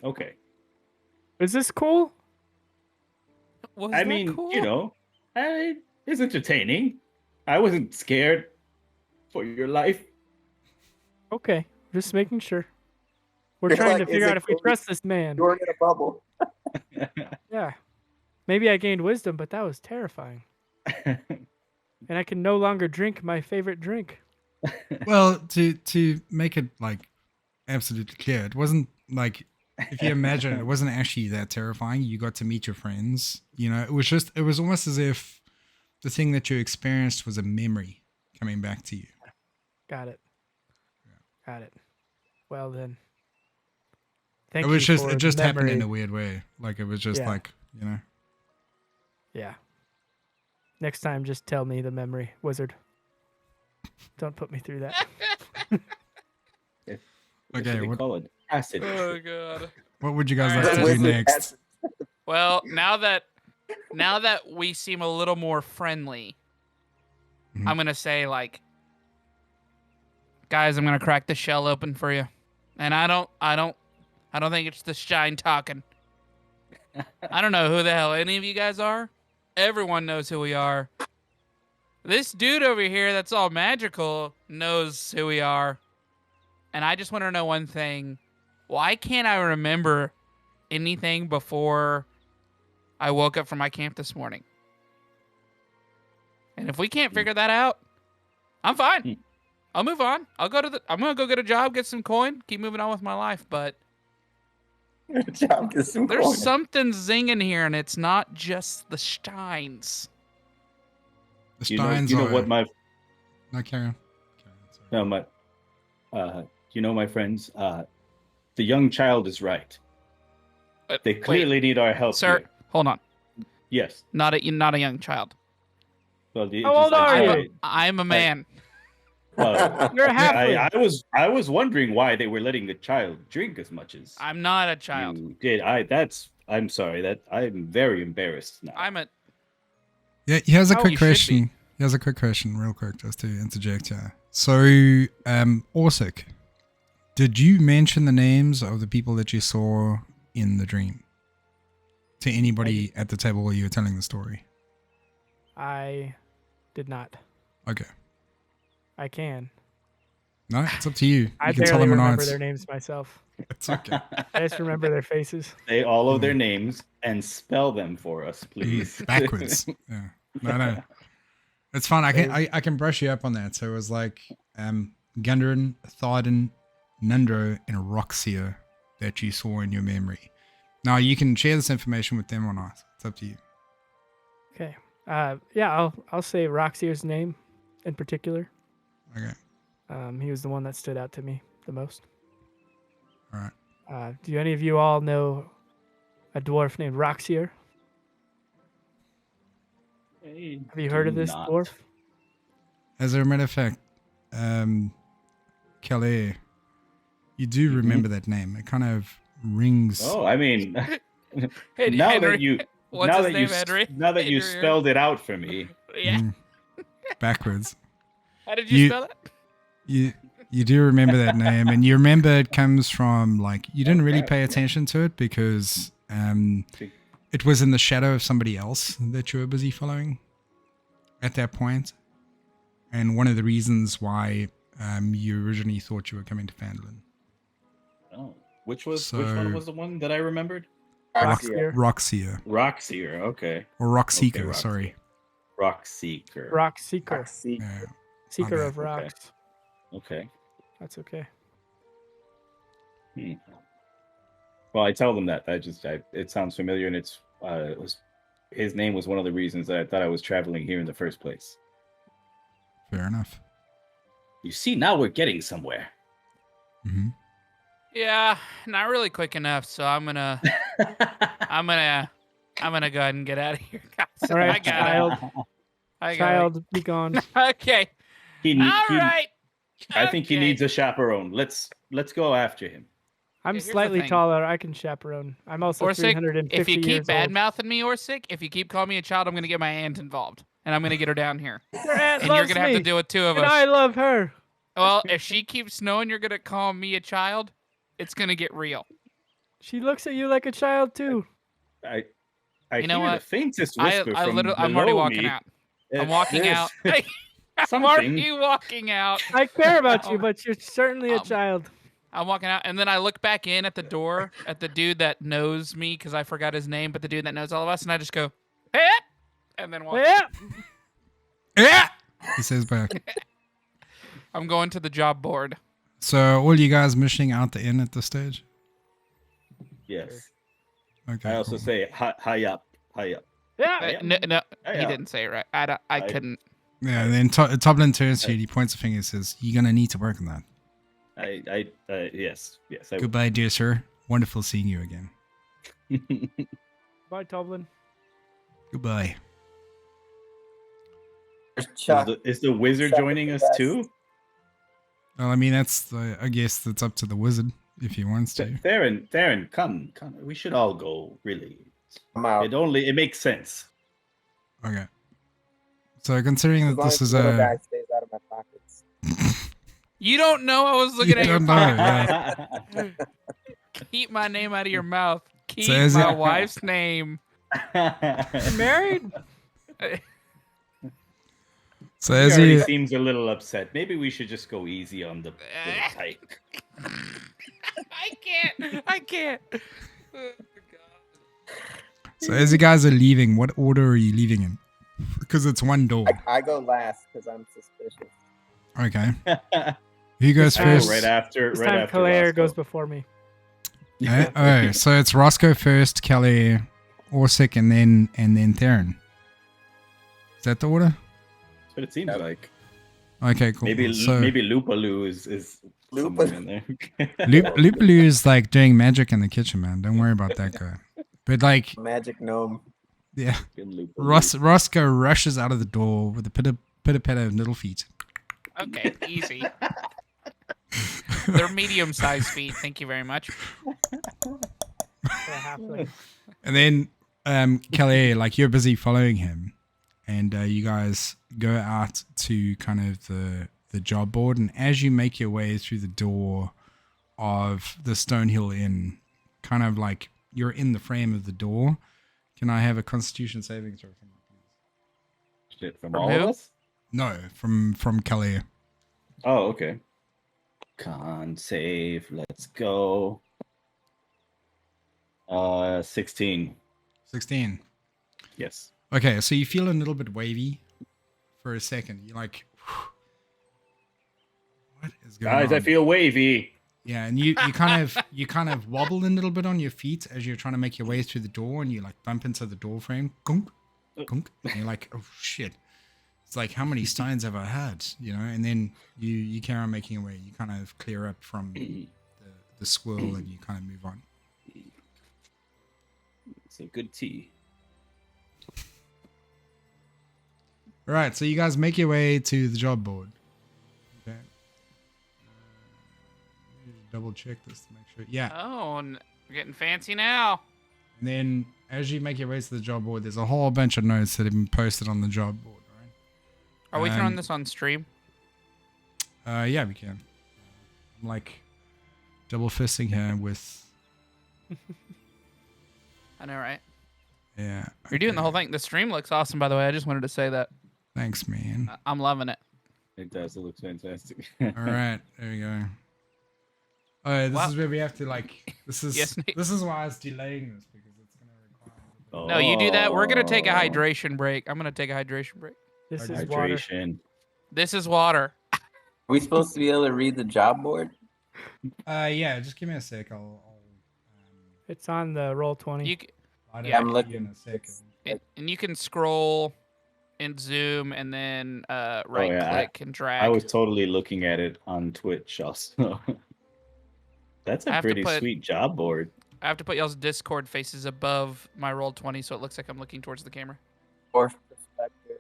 Speaker 3: Okay.
Speaker 4: Is this cool?
Speaker 2: Was
Speaker 3: I
Speaker 2: that
Speaker 3: mean,
Speaker 2: cool?
Speaker 3: you know, it's entertaining. I wasn't scared for your life.
Speaker 4: Okay, just making sure. We're
Speaker 5: You're
Speaker 4: trying
Speaker 5: like,
Speaker 4: to figure
Speaker 5: is
Speaker 4: out
Speaker 5: it
Speaker 4: if we
Speaker 5: cool?
Speaker 4: trust this man.
Speaker 5: You were in a bubble.
Speaker 4: Yeah. Maybe I gained wisdom, but that was terrifying. And I can no longer drink my favorite drink.
Speaker 1: Well, to make it like absolutely clear, it wasn't like if you imagine it wasn't actually that terrifying. You got to meet your friends. You know, it was almost as if the thing that you experienced was a memory coming back to you.
Speaker 4: Got it. Got it. Well then. Thank
Speaker 1: It was
Speaker 4: you
Speaker 1: just
Speaker 4: for
Speaker 1: it
Speaker 4: the
Speaker 1: just happened in
Speaker 4: memory.
Speaker 1: a weird way. Like it was just
Speaker 4: Yeah.
Speaker 1: like, you know.
Speaker 4: Yeah. Next time, just tell me the memory, wizard. Don't put me through that.
Speaker 3: That's
Speaker 1: Okay,
Speaker 3: what they
Speaker 1: what
Speaker 3: call it. Acid.
Speaker 2: Oh god.
Speaker 1: what would you guys
Speaker 2: All
Speaker 1: like
Speaker 2: right.
Speaker 1: to do
Speaker 5: Wizard
Speaker 1: next?
Speaker 5: has-
Speaker 2: Well, now that we seem a little more friendly,
Speaker 1: Mhm.
Speaker 2: I'm gonna say like, guys, I'm gonna crack the shell open for you, and I don't think it's the shine talking. I don't know who the hell any of you guys are. Everyone knows who we are. This dude over here that's all magical knows who we are. And I just want to know one thing. Why can't I remember anything before I woke up from my camp this morning? And if we can't figure that out, I'm fine. I'll move on. I'm gonna go get a job, get some coin, keep moving on with my life. But
Speaker 5: Good job, get some
Speaker 2: there's
Speaker 5: coin.
Speaker 2: something zinging here, and it's not just the steins.
Speaker 1: The
Speaker 3: You know,
Speaker 1: Steins
Speaker 3: you know
Speaker 1: are
Speaker 3: what my
Speaker 1: no carry on. Carry on, sorry.
Speaker 3: no my you know my friends, the young child is right. They
Speaker 2: Wait,
Speaker 3: clearly need our help
Speaker 2: sir,
Speaker 3: here.
Speaker 2: hold on.
Speaker 3: Yes.
Speaker 2: Not a young child.
Speaker 3: Well,
Speaker 4: How old are you?
Speaker 2: I'm a man.
Speaker 3: Well,
Speaker 4: You're a halfling.
Speaker 3: I was wondering why they were letting the child drink as much as
Speaker 2: I'm not a child.
Speaker 3: you did. I'm sorry that I'm very embarrassed now.
Speaker 2: I'm a.
Speaker 1: Yeah, he has a
Speaker 2: Oh,
Speaker 1: quick
Speaker 2: you should be.
Speaker 1: question. He has a quick question, real quick, just to interject here. So, Orsic, did you mention the names of the people that you saw in the dream to anybody at the table while you were telling the story?
Speaker 4: I did not.
Speaker 1: Okay.
Speaker 4: I can.
Speaker 1: No, it's up to you. You
Speaker 4: I
Speaker 1: can tell
Speaker 4: barely
Speaker 1: them or
Speaker 4: remember
Speaker 1: not.
Speaker 4: their names myself.
Speaker 1: It's okay.
Speaker 4: I just remember their faces.
Speaker 3: Say all of
Speaker 1: Hmm.
Speaker 3: their names and spell them for us, please.
Speaker 1: Backwards. Yeah. No. It's fine. I can brush you up on that. So it was like Gundren, Tharden, Nundro, and Roxia that you saw in your memory. Now you can share this information with them or not. It's up to you.
Speaker 4: Okay. Yeah, I'll say Roxier's name in particular.
Speaker 1: Okay.
Speaker 4: He was the one that stood out to me the most.
Speaker 1: All right.
Speaker 4: Do any of you all know a dwarf named Roxier? Have you heard of this dwarf?
Speaker 1: As a matter of fact, Calais, you do remember that name. It kind of rings.
Speaker 3: Oh, I mean,
Speaker 2: Hey,
Speaker 3: now
Speaker 2: Henry.
Speaker 3: that you
Speaker 2: What's
Speaker 3: now
Speaker 2: his
Speaker 3: that
Speaker 2: name,
Speaker 3: you
Speaker 2: Henry?
Speaker 3: now that you
Speaker 2: Henry.
Speaker 3: spelled it out for me,
Speaker 2: Yeah.
Speaker 1: Backwards.
Speaker 2: How did you
Speaker 1: You-
Speaker 2: spell it?
Speaker 1: You do remember that name, and you remember it comes from like you didn't really pay attention to it because it was in the shadow of somebody else that you were busy following at that point, and one of the reasons why you originally thought you were coming to Fandolin.
Speaker 3: oh, which one
Speaker 1: So-
Speaker 3: was the one that I remembered?
Speaker 5: Roxier.
Speaker 1: Roxier.
Speaker 3: Roxier. Okay.
Speaker 1: Or Rockseeker,
Speaker 3: Roxier.
Speaker 1: sorry.
Speaker 3: Rockseeker.
Speaker 4: Rock Seeker.
Speaker 5: Roxy.
Speaker 1: Yeah.
Speaker 4: Seeker
Speaker 1: Okay.
Speaker 4: of rocks.
Speaker 3: Okay.
Speaker 4: That's okay.
Speaker 3: Well, I tell them that. It sounds familiar, and his name was one of the reasons that I thought I was traveling here in the first place.
Speaker 1: Fair enough.
Speaker 3: You see, now we're getting somewhere.
Speaker 1: Hmm.
Speaker 2: Yeah, not really quick enough. So I'm gonna go ahead and get out of here, guys.
Speaker 4: All right,
Speaker 2: I got it. I got
Speaker 4: Child, be gone.
Speaker 2: it. Okay.
Speaker 3: He,
Speaker 2: All
Speaker 3: he-
Speaker 2: right.
Speaker 3: I think he
Speaker 2: Okay.
Speaker 3: needs a chaperone. Let's go after him.
Speaker 4: I'm
Speaker 2: here's the
Speaker 4: slightly
Speaker 2: thing.
Speaker 4: taller. I can chaperone. I'm also
Speaker 2: Orsic,
Speaker 4: 350
Speaker 2: if you keep
Speaker 4: years
Speaker 2: bad
Speaker 4: old.
Speaker 2: mouthing me, Orsic, if you keep calling me a child, I'm gonna get my aunt involved, and I'm gonna get her down here,
Speaker 4: Your aunt
Speaker 2: and you're
Speaker 4: loves
Speaker 2: gonna have to
Speaker 4: me,
Speaker 2: deal with two of
Speaker 4: and I
Speaker 2: us.
Speaker 4: love her.
Speaker 2: Well, if she keeps knowing you're gonna call me a child, it's gonna get real.
Speaker 4: She looks at you like a child too.
Speaker 3: I
Speaker 2: You know
Speaker 3: hear
Speaker 2: what?
Speaker 3: the faintest
Speaker 2: I
Speaker 3: whisper from
Speaker 2: literally, I'm already
Speaker 3: below
Speaker 2: walking
Speaker 3: me.
Speaker 2: out. I'm walking
Speaker 3: There's
Speaker 2: out. I'm
Speaker 3: something.
Speaker 2: already walking out.
Speaker 4: I care about
Speaker 2: Oh.
Speaker 4: you, but you're certainly a child.
Speaker 2: I'm walking out, and then I look back in at the door at the dude that knows me because I forgot his name, but the dude that knows all of us, and I just go, "Hey!" and then walk.
Speaker 4: Yeah.
Speaker 1: Yeah! He says back.
Speaker 2: I'm going to the job board.
Speaker 1: So, all you guys missing out the inn at this stage?
Speaker 3: Yes.
Speaker 1: Okay.
Speaker 3: I also
Speaker 1: cool.
Speaker 3: say high up, high up.
Speaker 4: Yeah.
Speaker 2: No, he
Speaker 3: Yeah.
Speaker 2: didn't say it right. I
Speaker 3: I-
Speaker 2: couldn't.
Speaker 1: Yeah, and then Toblin turns to you, he points a finger and says, "You're going to need to work on that.
Speaker 3: Yes. I will.
Speaker 1: Goodbye, dear sir. Wonderful seeing you again.
Speaker 4: Bye, Toblin.
Speaker 1: Goodbye."
Speaker 5: There's Chuck.
Speaker 3: Is the wizard
Speaker 5: Chuck
Speaker 3: joining
Speaker 5: is
Speaker 3: us
Speaker 5: the best.
Speaker 3: too?
Speaker 1: Well, I mean, I guess that's up to the wizard if he wants to.
Speaker 3: Theron, come. We should all go. Really,
Speaker 5: I'm out.
Speaker 3: it makes sense.
Speaker 1: Okay. So, considering
Speaker 5: As
Speaker 1: that
Speaker 5: long
Speaker 1: this
Speaker 5: as
Speaker 1: is
Speaker 5: the little
Speaker 1: a...
Speaker 5: guy stays out of my pockets.
Speaker 2: You don't know I was looking
Speaker 1: You
Speaker 2: at your
Speaker 1: don't know,
Speaker 2: pocket.
Speaker 1: yeah.
Speaker 2: Keep my name out of your mouth. Keep
Speaker 1: is
Speaker 2: my
Speaker 1: it-
Speaker 2: wife's name.
Speaker 4: You married?
Speaker 1: So,
Speaker 3: He
Speaker 1: as
Speaker 3: already
Speaker 1: you...
Speaker 3: seems a little upset. Maybe we should just go easy on the type.
Speaker 2: I can't. Oh, God.
Speaker 1: So, as you guys are leaving, what order are you leaving in? Because it's one door.
Speaker 5: I go last because I'm suspicious.
Speaker 1: Okay. Who goes
Speaker 4: time-
Speaker 1: first?
Speaker 3: right after.
Speaker 4: This
Speaker 3: Right
Speaker 4: time,
Speaker 3: after.
Speaker 4: Kalair
Speaker 3: Roscoe.
Speaker 4: goes before me.
Speaker 1: Oh, so it's Roscoe first, Kelly, Orsic, and then Theron. Is that the order?
Speaker 3: That's what it seems like.
Speaker 1: Okay, cool.
Speaker 3: Maybe
Speaker 1: so,
Speaker 3: Lupaloo is
Speaker 5: Lupa-
Speaker 3: somewhere in there.
Speaker 1: Lupaloo is like doing magic in the kitchen, man. Don't worry about that guy. But like,
Speaker 5: Magic gnome.
Speaker 1: yeah,
Speaker 3: Lupaloo.
Speaker 1: Roscoe rushes out of the door with a pitter-patter of little feet.
Speaker 2: Okay, easy. They're medium-sized feet. Thank you very much.
Speaker 4: For a halfling.
Speaker 1: And then, Kelly, like you're busy following him, and you guys go out to kind of the job board, and as you make your way through the door of the Stonehill Inn, kind of like you're in the frame of the door. Can I have a Constitution saving throw from you, please?
Speaker 3: Shit, from
Speaker 2: From
Speaker 3: all
Speaker 2: who?
Speaker 3: of us?
Speaker 1: No, from Kelly.
Speaker 3: Oh, okay. Con save. Let's go. 16.
Speaker 1: 16.
Speaker 3: Yes.
Speaker 1: Okay, so you feel a little bit wavy for a second. You're like, what is going
Speaker 3: Guys,
Speaker 1: on?
Speaker 3: I feel wavy.
Speaker 1: Yeah, and you kind of wobble a little bit on your feet as you're trying to make your way through the door, and you like bump into the door frame. Gunk, gunk, and you're like, oh shit. It's like, how many stones have I had? You know, and then you carry on making your way. You kind of clear up from the swirl, and you kind of move on.
Speaker 3: It's a good tea.
Speaker 1: All right, so you guys make your way to the job board. Okay. Double check this to make sure. Yeah.
Speaker 2: Oh, we're getting fancy now.
Speaker 1: And then as you make your way to the job board, there's a whole bunch of notes that have been posted on the job board, right?
Speaker 2: Are we throwing
Speaker 1: Um,
Speaker 2: this on stream?
Speaker 1: Yeah, we can. I'm like double fisting here with.
Speaker 2: I know, right?
Speaker 1: Yeah.
Speaker 2: You're doing the
Speaker 1: okay.
Speaker 2: whole thing. The stream looks awesome, by the way. I just wanted to say that.
Speaker 1: Thanks, man.
Speaker 2: I'm loving it.
Speaker 3: It does. It looks fantastic.
Speaker 1: All right, there we go. Oh, this
Speaker 2: Wow.
Speaker 1: is where we have to like. This is
Speaker 2: Yes, Nate.
Speaker 1: this is why I was delaying this because
Speaker 2: No, you do that. We're gonna take a
Speaker 3: Oh,
Speaker 2: hydration break. I'm gonna take a hydration break.
Speaker 4: This is water.
Speaker 3: hydration.
Speaker 2: This is water.
Speaker 5: Are we supposed to be able to read the job board?
Speaker 1: Yeah, just give me a sec.
Speaker 4: It's on the roll 20.
Speaker 2: You c-
Speaker 1: I'll
Speaker 2: Yeah,
Speaker 5: I'm
Speaker 1: in
Speaker 5: looking.
Speaker 1: a second.
Speaker 2: and you can scroll in Zoom and then right
Speaker 3: yeah,
Speaker 2: click and drag.
Speaker 3: I was totally looking at it on Twitch also. That's
Speaker 2: I
Speaker 3: a
Speaker 2: have to
Speaker 3: pretty
Speaker 2: put-
Speaker 3: sweet job board.
Speaker 2: I have to put y'all's Discord faces above my roll 20 so it looks like I'm looking towards the camera.
Speaker 5: Fourth perspective.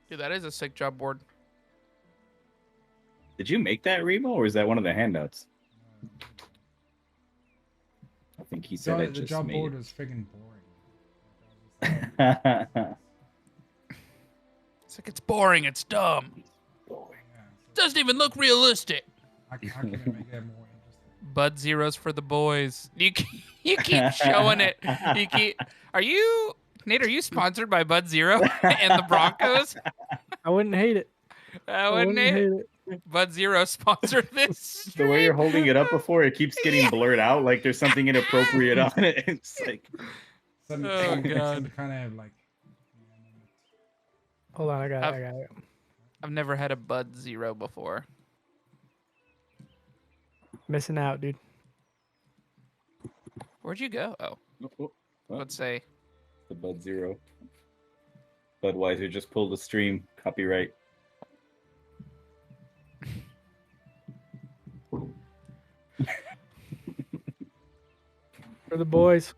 Speaker 2: Dude, that is a sick job board.
Speaker 3: Did you make that, Remo, or is that one of the handouts? I think he said I
Speaker 1: The
Speaker 3: just
Speaker 1: job
Speaker 3: made
Speaker 1: board
Speaker 3: it.
Speaker 1: was friggin' boring.
Speaker 2: It's like it's boring, it's dumb.
Speaker 1: Yeah, so
Speaker 2: Doesn't even look realistic.
Speaker 1: how can I make that more interesting?
Speaker 2: Bud Zeros for the boys. You keep showing it. Are you Nate? Are you sponsored by Bud Zero and the Broncos?
Speaker 4: I wouldn't hate it.
Speaker 2: Wouldn't
Speaker 4: hate
Speaker 2: it?
Speaker 4: it.
Speaker 2: Bud Zero sponsored this.
Speaker 3: The way you're
Speaker 2: stream.
Speaker 3: holding it up before, it keeps getting blurred out like there's something inappropriate on it. It's like,
Speaker 1: Some,
Speaker 2: Oh,
Speaker 1: some
Speaker 2: God.
Speaker 1: kind of like.
Speaker 4: Hold on, I got it.
Speaker 2: I've never had a Bud Zero before.
Speaker 4: Missing out, dude.
Speaker 2: Where'd you go? Oh, let's say.
Speaker 3: the Bud Zero. Budweiser just pulled the stream. Copyright.
Speaker 4: For the boys.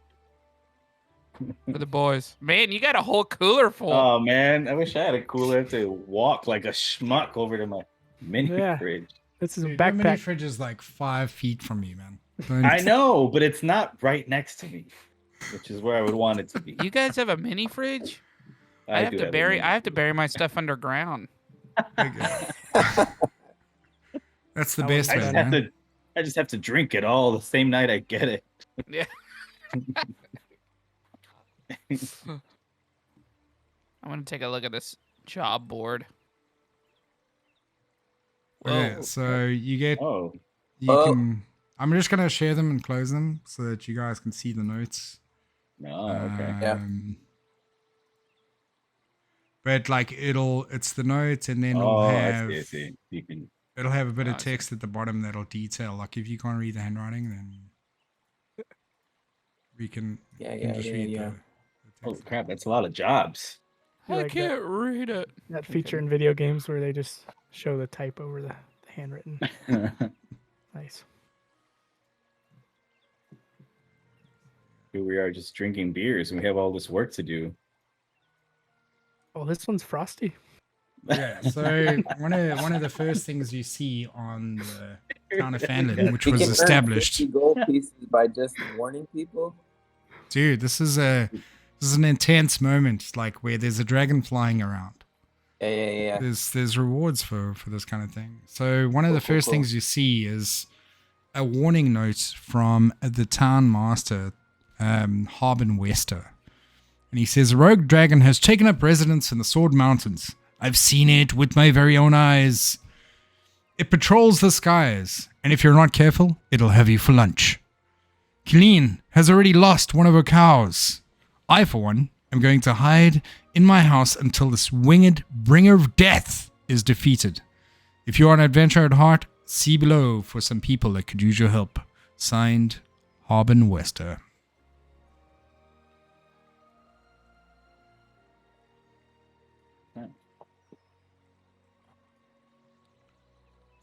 Speaker 2: For the boys. Man, you got a whole cooler full.
Speaker 3: Oh man, I wish I had a cooler. I have to walk like a schmuck over to my mini
Speaker 4: Yeah.
Speaker 3: fridge.
Speaker 4: This is a
Speaker 1: Dude, my mini
Speaker 4: backpack.
Speaker 1: fridge is like 5 feet from me, man. Don't-
Speaker 3: I know, but it's not right next to me, which is where I would want it to be.
Speaker 2: You guys have a mini fridge? I have
Speaker 3: do
Speaker 2: to
Speaker 3: a
Speaker 2: bury.
Speaker 3: mini
Speaker 2: I have to bury my stuff underground.
Speaker 1: That's the
Speaker 4: I
Speaker 1: best
Speaker 3: I
Speaker 1: way,
Speaker 3: just
Speaker 1: man.
Speaker 3: have to. I just have to drink it all the same night I get it.
Speaker 2: Yeah. I'm gonna take a look at this job board.
Speaker 1: Okay,
Speaker 2: Whoa.
Speaker 1: so you get
Speaker 3: Oh,
Speaker 1: you
Speaker 5: Oh.
Speaker 1: can. I'm just gonna share them and close them so that you guys can see the notes.
Speaker 3: no, okay.
Speaker 5: Yeah.
Speaker 1: But like it's the notes and then
Speaker 3: Oh,
Speaker 1: it'll
Speaker 3: I
Speaker 1: have
Speaker 3: see. I see. You can.
Speaker 1: it'll have a bit
Speaker 2: Oh,
Speaker 1: of
Speaker 2: I see.
Speaker 1: text at the bottom that'll detail. Like if you can't read the handwriting, then we can,
Speaker 5: Yeah,
Speaker 1: you can
Speaker 5: yeah,
Speaker 1: just
Speaker 5: yeah,
Speaker 1: read
Speaker 5: yeah.
Speaker 1: the
Speaker 3: Holy
Speaker 1: text.
Speaker 3: crap, that's a lot of jobs.
Speaker 4: You
Speaker 2: I
Speaker 4: like
Speaker 2: can't read it.
Speaker 4: That feature in video games where they just show the type over the handwritten. Nice.
Speaker 3: Here we are just drinking beers and we have all this work to do.
Speaker 4: Oh, this one's frosty.
Speaker 1: Yeah, so one of the first things you see on the town of Fanlin, which
Speaker 5: We
Speaker 1: was
Speaker 5: can earn
Speaker 1: established.
Speaker 5: 50 gold pieces by just warning people.
Speaker 1: Dude, this is an intense moment, like where there's a dragon flying around.
Speaker 5: Yeah.
Speaker 1: There's rewards for this kind of thing. So one of the
Speaker 5: Cool,
Speaker 1: first
Speaker 5: cool.
Speaker 1: things you see is a warning note from the town master, Harbin Wester. And he says, a rogue dragon has taken up residence in the Sword Mountains. I've seen it with my very own eyes. It patrols the skies, and if you're not careful, it'll have you for lunch. Killeen has already lost one of her cows. I, for one, am going to hide in my house until this winged bringer of death is defeated. If you are an adventurer at heart, see below for some people that could use your help. Signed, Harbin Wester.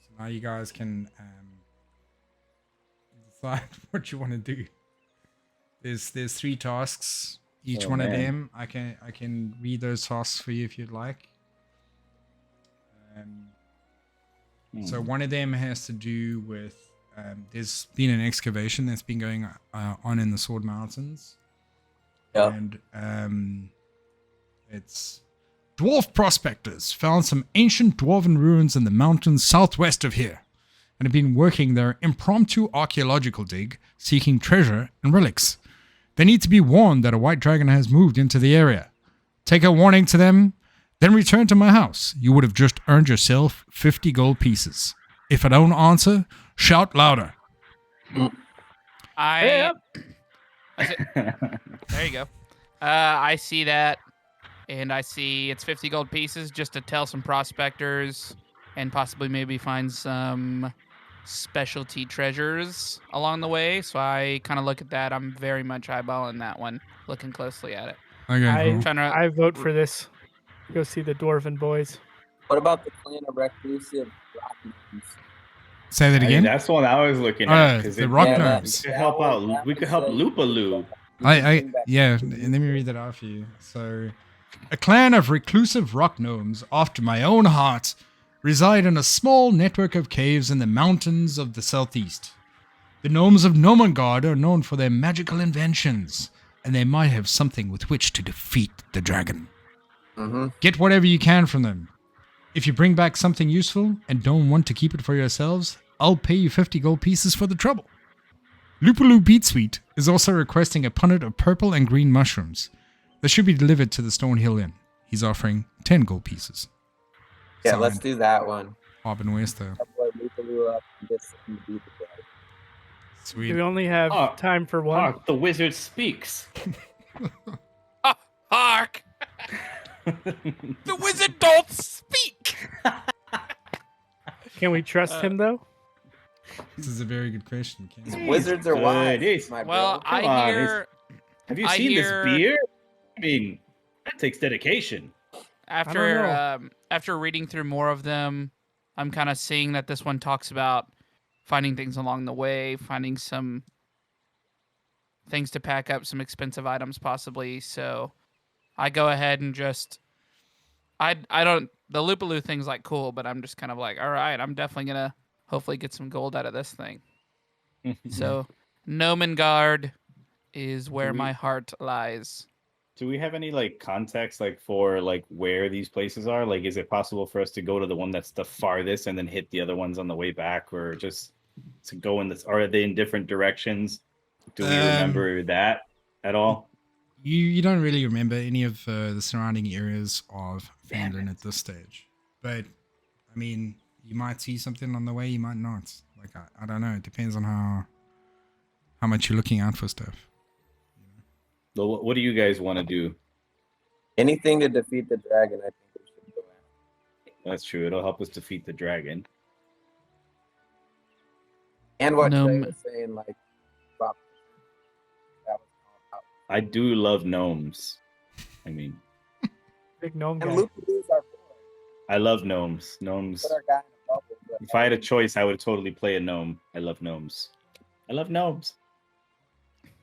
Speaker 1: So now you guys can decide what you want to do. There's 3 tasks. Each
Speaker 3: Oh,
Speaker 1: one of
Speaker 3: man.
Speaker 1: them, I can read those tasks for you if you'd like. So one of them has to do with there's been an excavation that's been going on in the Sword Mountains,
Speaker 5: Yeah.
Speaker 1: and it's dwarf prospectors found some ancient dwarven ruins in the mountains southwest of here, and have been working their impromptu archaeological dig, seeking treasure and relics. They need to be warned that a white dragon has moved into the area. Take a warning to them, then return to my house. You would have just earned yourself 50 gold pieces. If I don't answer, shout louder.
Speaker 2: I there you go. I see that, and I see it's 50 gold pieces just to tell some prospectors and possibly maybe find some specialty treasures along the way. So I kind of look at that. I'm very much eyeballing that one, looking closely at it.
Speaker 1: Okay, cool.
Speaker 2: Trying to.
Speaker 4: I vote for this. Go see the Dwarven boys.
Speaker 5: What about the clan of reclusive rock gnomes?
Speaker 6: Say that
Speaker 3: I mean,
Speaker 6: again.
Speaker 3: that's the one I was looking at. 'Cause
Speaker 1: the
Speaker 3: it-
Speaker 1: rock
Speaker 5: Yeah, that-
Speaker 1: gnomes.
Speaker 3: We could help out. We could help Loopaloo.
Speaker 1: Yeah, let me read that out for you. So, a clan of reclusive rock gnomes, after my own heart, reside in a small network of caves in the mountains of the southeast. The gnomes of Nomengard are known for their magical inventions, and they might have something with which to defeat the dragon.
Speaker 5: Mm-hmm.
Speaker 1: Get whatever you can from them. If you bring back something useful and don't want to keep it for yourselves, I'll pay you 50 gold pieces for the trouble. Loopaloo Beat Sweet is also requesting a punnet of purple and green mushrooms. They should be delivered to the Stonehill Inn. He's offering 10 gold pieces.
Speaker 5: Yeah, let's
Speaker 1: Signed,
Speaker 5: do that one.
Speaker 1: Harbin Wester.
Speaker 5: That boy Loopaloo up and get something to beat the dragon.
Speaker 1: Sweet.
Speaker 4: We only have
Speaker 3: Oh,
Speaker 4: time for one.
Speaker 3: Hark, the wizard speaks.
Speaker 2: Hark! The wizard don't speak.
Speaker 4: Can we trust him though?
Speaker 1: This is a very good question. Ken.
Speaker 5: Wizards are
Speaker 3: good.
Speaker 5: wise,
Speaker 3: He's-
Speaker 5: my
Speaker 2: Well,
Speaker 5: bro.
Speaker 3: Come
Speaker 2: I
Speaker 3: on,
Speaker 2: hear
Speaker 3: Have you
Speaker 2: I
Speaker 3: seen
Speaker 2: hear-
Speaker 3: this beer? I mean, that takes dedication.
Speaker 2: after reading through more of them, I'm kind of seeing that this one talks about finding things along the way, finding some things to pack up, some expensive items possibly. So I go ahead and just I don't the Loopaloo thing's like cool, but I'm just kind of like, all right, I'm definitely gonna hopefully get some gold out of this thing. So Nomengard is where
Speaker 3: we-
Speaker 2: my heart lies.
Speaker 3: Do we have any like context like for like where these places are? Like, is it possible for us to go to the one that's the farthest and then hit the other ones on the way back, or just to go in this? Are they in different directions? Do we remember that at all?
Speaker 1: You don't really remember any of the surrounding areas of Fandlin at this stage. But, I mean, you might see something on the way, you might not. Like, I don't know. It depends on how much you're looking out for stuff.
Speaker 3: So what do you guys want to do?
Speaker 5: Anything to defeat the dragon, I think we should go after.
Speaker 3: That's true. It'll help us defeat the dragon.
Speaker 5: And what
Speaker 2: No,
Speaker 5: Trey
Speaker 2: ma-
Speaker 5: was saying, like, Bob, that was all about.
Speaker 3: I do love gnomes. I mean,
Speaker 4: Big gnome
Speaker 5: And
Speaker 4: guy.
Speaker 5: Loopaloo's our boy.
Speaker 3: I love gnomes. Gnomes.
Speaker 5: Put our guy in a bubble. But
Speaker 3: If I had a choice, I would totally play a gnome. I love gnomes. I love gnomes.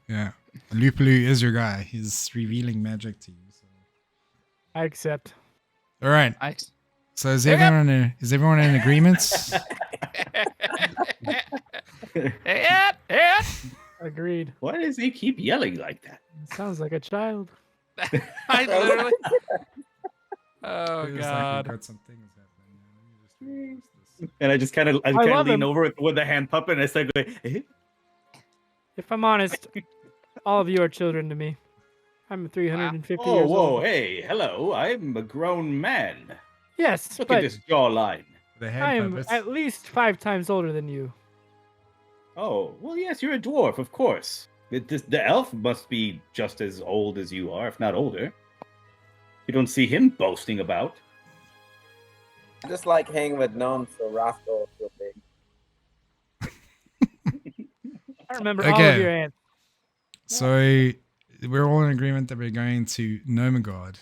Speaker 1: Yeah. Loopaloo is your guy. He's revealing magic to you. So.
Speaker 4: I accept.
Speaker 1: All right.
Speaker 2: Nice.
Speaker 1: So is everyone in agreement?
Speaker 2: Yeah.
Speaker 4: Agreed.
Speaker 3: Why does he keep yelling like that?
Speaker 4: Sounds like a child.
Speaker 2: I literally. Oh
Speaker 1: Feels like
Speaker 2: God.
Speaker 1: we've got some things happening. Let me just reverse this.
Speaker 3: And I just kind of
Speaker 4: love
Speaker 3: lean
Speaker 4: him.
Speaker 3: over with the hand puppet and I start going, eh?
Speaker 4: If I'm honest, all of you are children to me. I'm 350
Speaker 3: Oh,
Speaker 4: years
Speaker 3: whoa,
Speaker 4: old.
Speaker 3: hey, hello. I'm a grown man.
Speaker 4: Yes,
Speaker 3: Look
Speaker 4: but
Speaker 3: at this jawline.
Speaker 1: The hand
Speaker 4: I am
Speaker 1: puppets.
Speaker 4: at least 5 times older than you.
Speaker 3: Oh, well, yes, you're a dwarf, of course. The elf must be just as old as you are, if not older. You don't see him boasting about.
Speaker 5: I just like hanging with gnomes, so Roscoe will feel big.
Speaker 4: I remember all
Speaker 1: Okay.
Speaker 4: of your aunts.
Speaker 1: So we're all in agreement that we're going to Nomengard.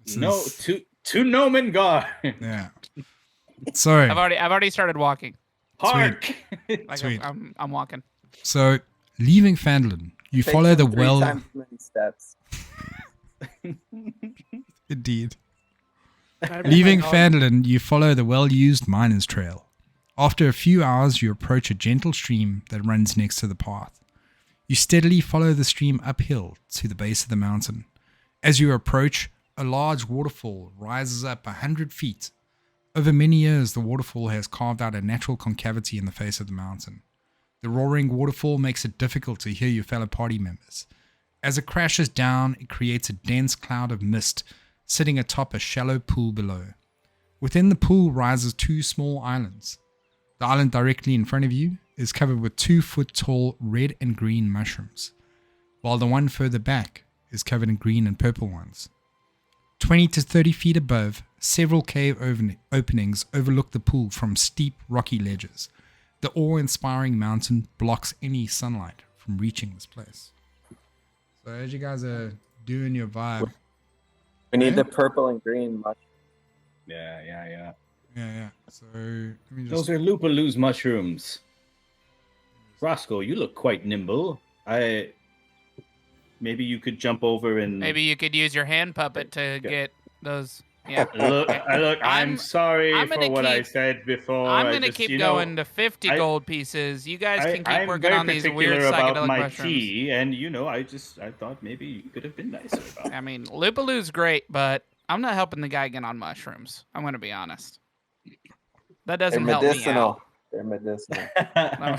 Speaker 1: This
Speaker 3: No,
Speaker 1: is-
Speaker 3: to Nomengard.
Speaker 1: Yeah. Sorry.
Speaker 2: I've already started walking.
Speaker 3: Hark!
Speaker 2: Like
Speaker 1: Sweet.
Speaker 2: I'm walking.
Speaker 1: So leaving Fandlin, you
Speaker 5: Takes
Speaker 1: follow
Speaker 5: him
Speaker 1: the
Speaker 5: 3
Speaker 1: well.
Speaker 5: times as many steps.
Speaker 1: Indeed.
Speaker 4: I bring
Speaker 1: Leaving
Speaker 4: my dog.
Speaker 1: Fandlin, you follow the well-used miner's trail. After a few hours, you approach a gentle stream that runs next to the path. You steadily follow the stream uphill to the base of the mountain. As you approach, a large waterfall rises up 100 feet. Over many years, the waterfall has carved out a natural concavity in the face of the mountain. The roaring waterfall makes it difficult to hear your fellow party members. As it crashes down, it creates a dense cloud of mist sitting atop a shallow pool below. Within the pool rises 2 small islands. The island directly in front of you is covered with 2-foot tall red and green mushrooms, while the one further back is covered in green and purple ones. 20 to 30 feet above, several cave openings overlook the pool from steep rocky ledges. The awe-inspiring mountain blocks any sunlight from reaching this place. So as you guys are doing your vibe,
Speaker 5: We need
Speaker 1: Okay.
Speaker 5: the purple and green mushroom.
Speaker 1: yeah. So let me just.
Speaker 3: Those are Lupaloo's mushrooms. Roscoe, you look quite nimble. Maybe you could jump over and
Speaker 2: Maybe you could use your hand puppet to get those. Yeah.
Speaker 3: look. I'm
Speaker 2: I'm-
Speaker 3: sorry
Speaker 2: I'm
Speaker 3: for
Speaker 2: gonna
Speaker 3: what I
Speaker 2: keep-
Speaker 3: said before.
Speaker 2: I'm
Speaker 3: I
Speaker 2: gonna
Speaker 3: just,
Speaker 2: keep
Speaker 3: you know,
Speaker 2: going to 50
Speaker 3: I-
Speaker 2: gold pieces. You guys can keep
Speaker 3: I'm
Speaker 2: working
Speaker 3: very
Speaker 2: on these weird
Speaker 3: particular about
Speaker 2: psychedelic
Speaker 3: my
Speaker 2: mushrooms.
Speaker 3: tea, and you know, I thought maybe you could have been nicer about
Speaker 2: I mean, Lupaloo's great, but I'm not helping the guy get on mushrooms. I'm gonna be honest. That
Speaker 5: They're
Speaker 2: doesn't help me out.
Speaker 5: medicinal. They're medicinal.
Speaker 3: it.
Speaker 2: No.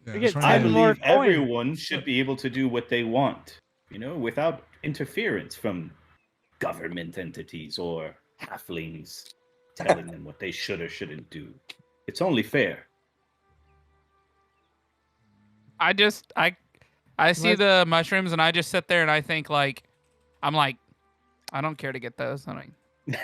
Speaker 1: Yeah,
Speaker 4: We
Speaker 1: just
Speaker 4: get
Speaker 1: wanna-
Speaker 3: I
Speaker 4: 10 more
Speaker 3: believe
Speaker 4: coins.
Speaker 3: everyone should be able to do what they want, you know, without interference from government entities or halflings telling them what they should or shouldn't do. It's only fair.
Speaker 2: I see
Speaker 4: What?
Speaker 2: the mushrooms and I just sit there and I think I'm like, I don't care to get those. I mean,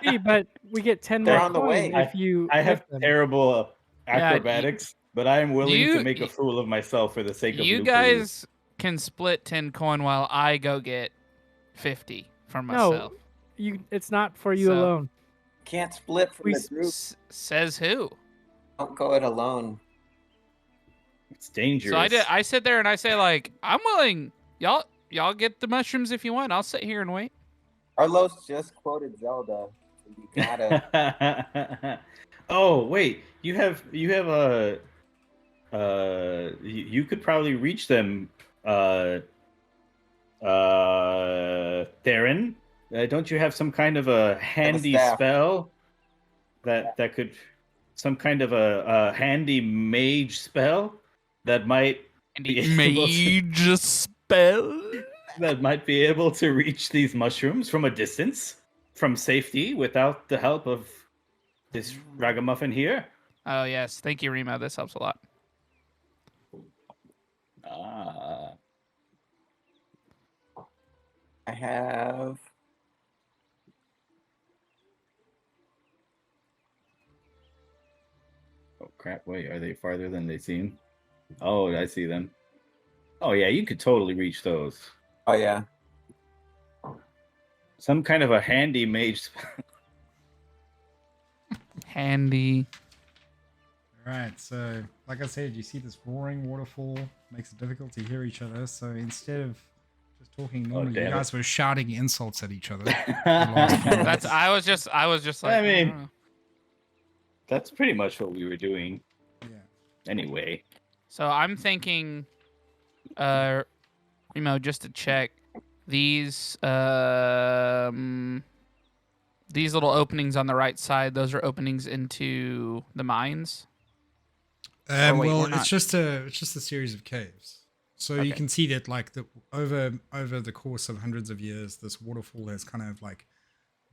Speaker 4: Hey, but we get 10
Speaker 5: They're
Speaker 4: more
Speaker 5: on the
Speaker 4: coins
Speaker 5: way.
Speaker 4: if you
Speaker 3: I have
Speaker 4: lift them.
Speaker 3: terrible acrobatics, but I am willing
Speaker 2: you-
Speaker 3: to make a fool of myself for the sake of
Speaker 2: you
Speaker 3: Lupaloo.
Speaker 2: guys can split 10 coin while I go get 50 for myself.
Speaker 4: It's not for you
Speaker 2: So-
Speaker 4: alone.
Speaker 5: Can't split from
Speaker 4: We
Speaker 5: the group.
Speaker 2: Says who?
Speaker 5: Don't go it alone.
Speaker 3: It's dangerous.
Speaker 2: So I sit there and I say I'm willing. Y'all get the mushrooms if you want. I'll sit here and wait.
Speaker 5: Arlos just quoted Zelda. You gotta.
Speaker 3: Oh wait, you have a you could probably reach them, Theron. Don't you have some kind of a handy
Speaker 5: staff.
Speaker 3: spell that could, some kind of a handy mage spell that might be able to-
Speaker 2: Mage spell.
Speaker 3: that might be able to reach these mushrooms from a distance, from safety, without the help of this ragamuffin here?
Speaker 2: Oh yes, thank you, Remo. This helps a lot.
Speaker 3: Ah.
Speaker 5: I have.
Speaker 3: Oh crap, wait, are they farther than they seem? Oh, I see them. Oh yeah, you could totally reach those.
Speaker 5: Oh yeah.
Speaker 3: Some kind of a handy mage spell.
Speaker 2: Handy.
Speaker 1: Right, so like I said, you see this roaring waterfall makes it difficult to hear each other. So instead of just talking normally, you
Speaker 3: damn
Speaker 1: guys were shouting insults at each other.
Speaker 2: That's I was just like
Speaker 3: I mean-
Speaker 2: don't know.
Speaker 3: That's pretty much what we were doing
Speaker 1: Yeah.
Speaker 3: anyway.
Speaker 2: So I'm thinking just to check these little openings on the right side, those are openings into the mines. wait,
Speaker 1: Well,
Speaker 2: we're
Speaker 1: it's
Speaker 2: not.
Speaker 1: just a series of caves. So you
Speaker 2: Okay.
Speaker 1: can see that like over the course of hundreds of years, this waterfall has kind of like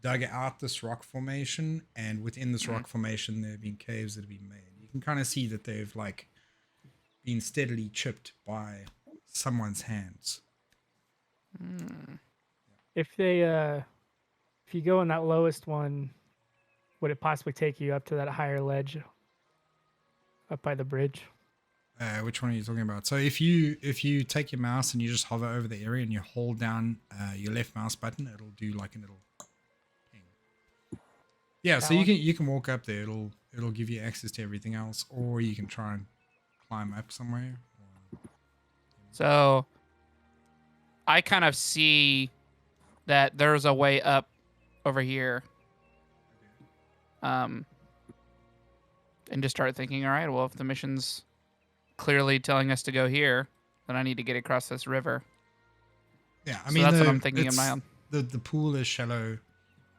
Speaker 1: dug out this rock formation, and within this rock formation, there have been caves that have been made. You can kind of see that they've like been steadily chipped by someone's hands.
Speaker 4: If you go in that lowest one, would it possibly take you up to that higher ledge up by the bridge?
Speaker 1: Which one are you talking about? So if you take your mouse and you just hover over the area and you hold down your left mouse button, it'll do like a little ping. Yeah, so you can walk up there. It'll give you access to everything else, or you can try and climb up somewhere.
Speaker 2: So I kind of see that there's a way up over here. And just start thinking, all right, well, if the mission's clearly telling us to go here, then I need to get across this river.
Speaker 1: Yeah, I
Speaker 2: So
Speaker 1: mean
Speaker 2: that's what I'm thinking in my own.
Speaker 1: The pool is shallow.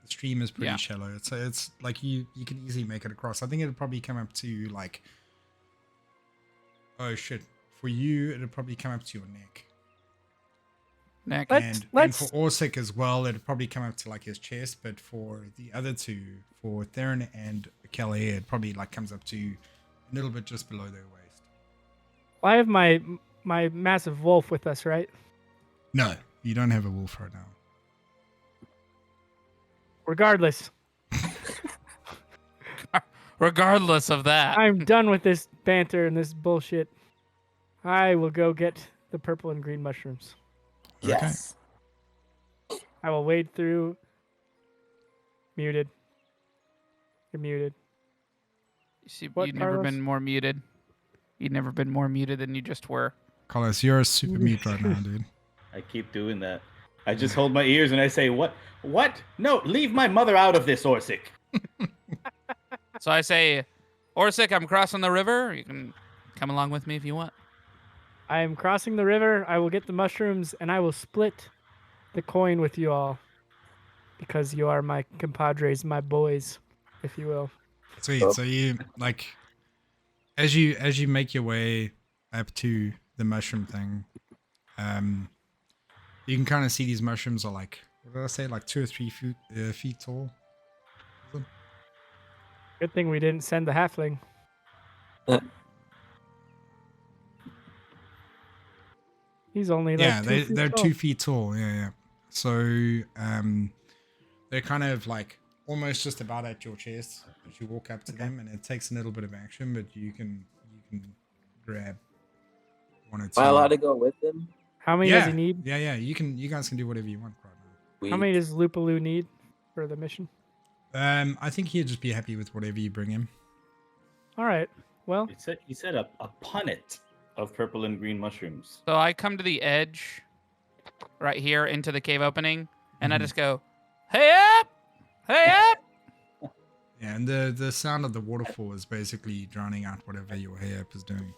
Speaker 1: The stream is pretty
Speaker 2: Yeah.
Speaker 1: shallow. It's like you can easily make it across. I think it'll probably come up to like, oh shit, for you it'll probably come up to your neck.
Speaker 2: Nick.
Speaker 4: Let's-
Speaker 1: And for Orsic as well, it'd probably come up to like his chest, but for the other two, for Theron and Kelly, it probably like comes up to a little bit just below their waist.
Speaker 4: Well, I have my massive wolf with us, right?
Speaker 1: No, you don't have a wolf right now.
Speaker 4: Regardless,
Speaker 2: Regardless of that.
Speaker 4: I'm done with this banter and this bullshit. I will go get the purple and green mushrooms.
Speaker 5: Yes.
Speaker 4: I will wade through. Muted. You're muted.
Speaker 2: You see,
Speaker 4: What,
Speaker 2: you've never
Speaker 4: Carlos?
Speaker 2: been more muted. You've never been more muted than you just were.
Speaker 1: Carlos, you're a super mute right now, dude.
Speaker 3: I keep doing that. I just hold my ears and I say, "What? What? No, leave my mother out of this, Orsic."
Speaker 2: So I say, Orsic, I'm crossing the river. You can come along with me if you want.
Speaker 4: I am crossing the river. I will get the mushrooms and I will split the coin with you all. Because you are my compadres, my boys, if you will.
Speaker 1: Sweet. So you like as you make your way up to the mushroom thing, you can kind of see these mushrooms are like, what did I say, like 2 or 3 feet tall.
Speaker 4: Good thing we didn't send the halfling. He's only like
Speaker 1: Yeah,
Speaker 4: 2 feet
Speaker 1: they're
Speaker 4: tall.
Speaker 1: 2 feet tall. Yeah. So they're kind of like almost just about at your chest as you walk up to them, and it takes a little bit of action, but you can grab one or two.
Speaker 5: Am I allowed to go with them?
Speaker 4: How many does he need?
Speaker 1: Yeah. You guys can do whatever you want right now.
Speaker 4: How many does Lupaloo need for the mission?
Speaker 1: I think he'd just be happy with whatever you bring him.
Speaker 4: All right. Well,
Speaker 3: He said a punnet of purple and green mushrooms.
Speaker 2: So I come to the edge right here into the cave opening, and I
Speaker 1: Mhm.
Speaker 2: just go, hey up! Hey up!
Speaker 1: Yeah, and the sound of the waterfall is basically drowning out whatever your hair up is doing.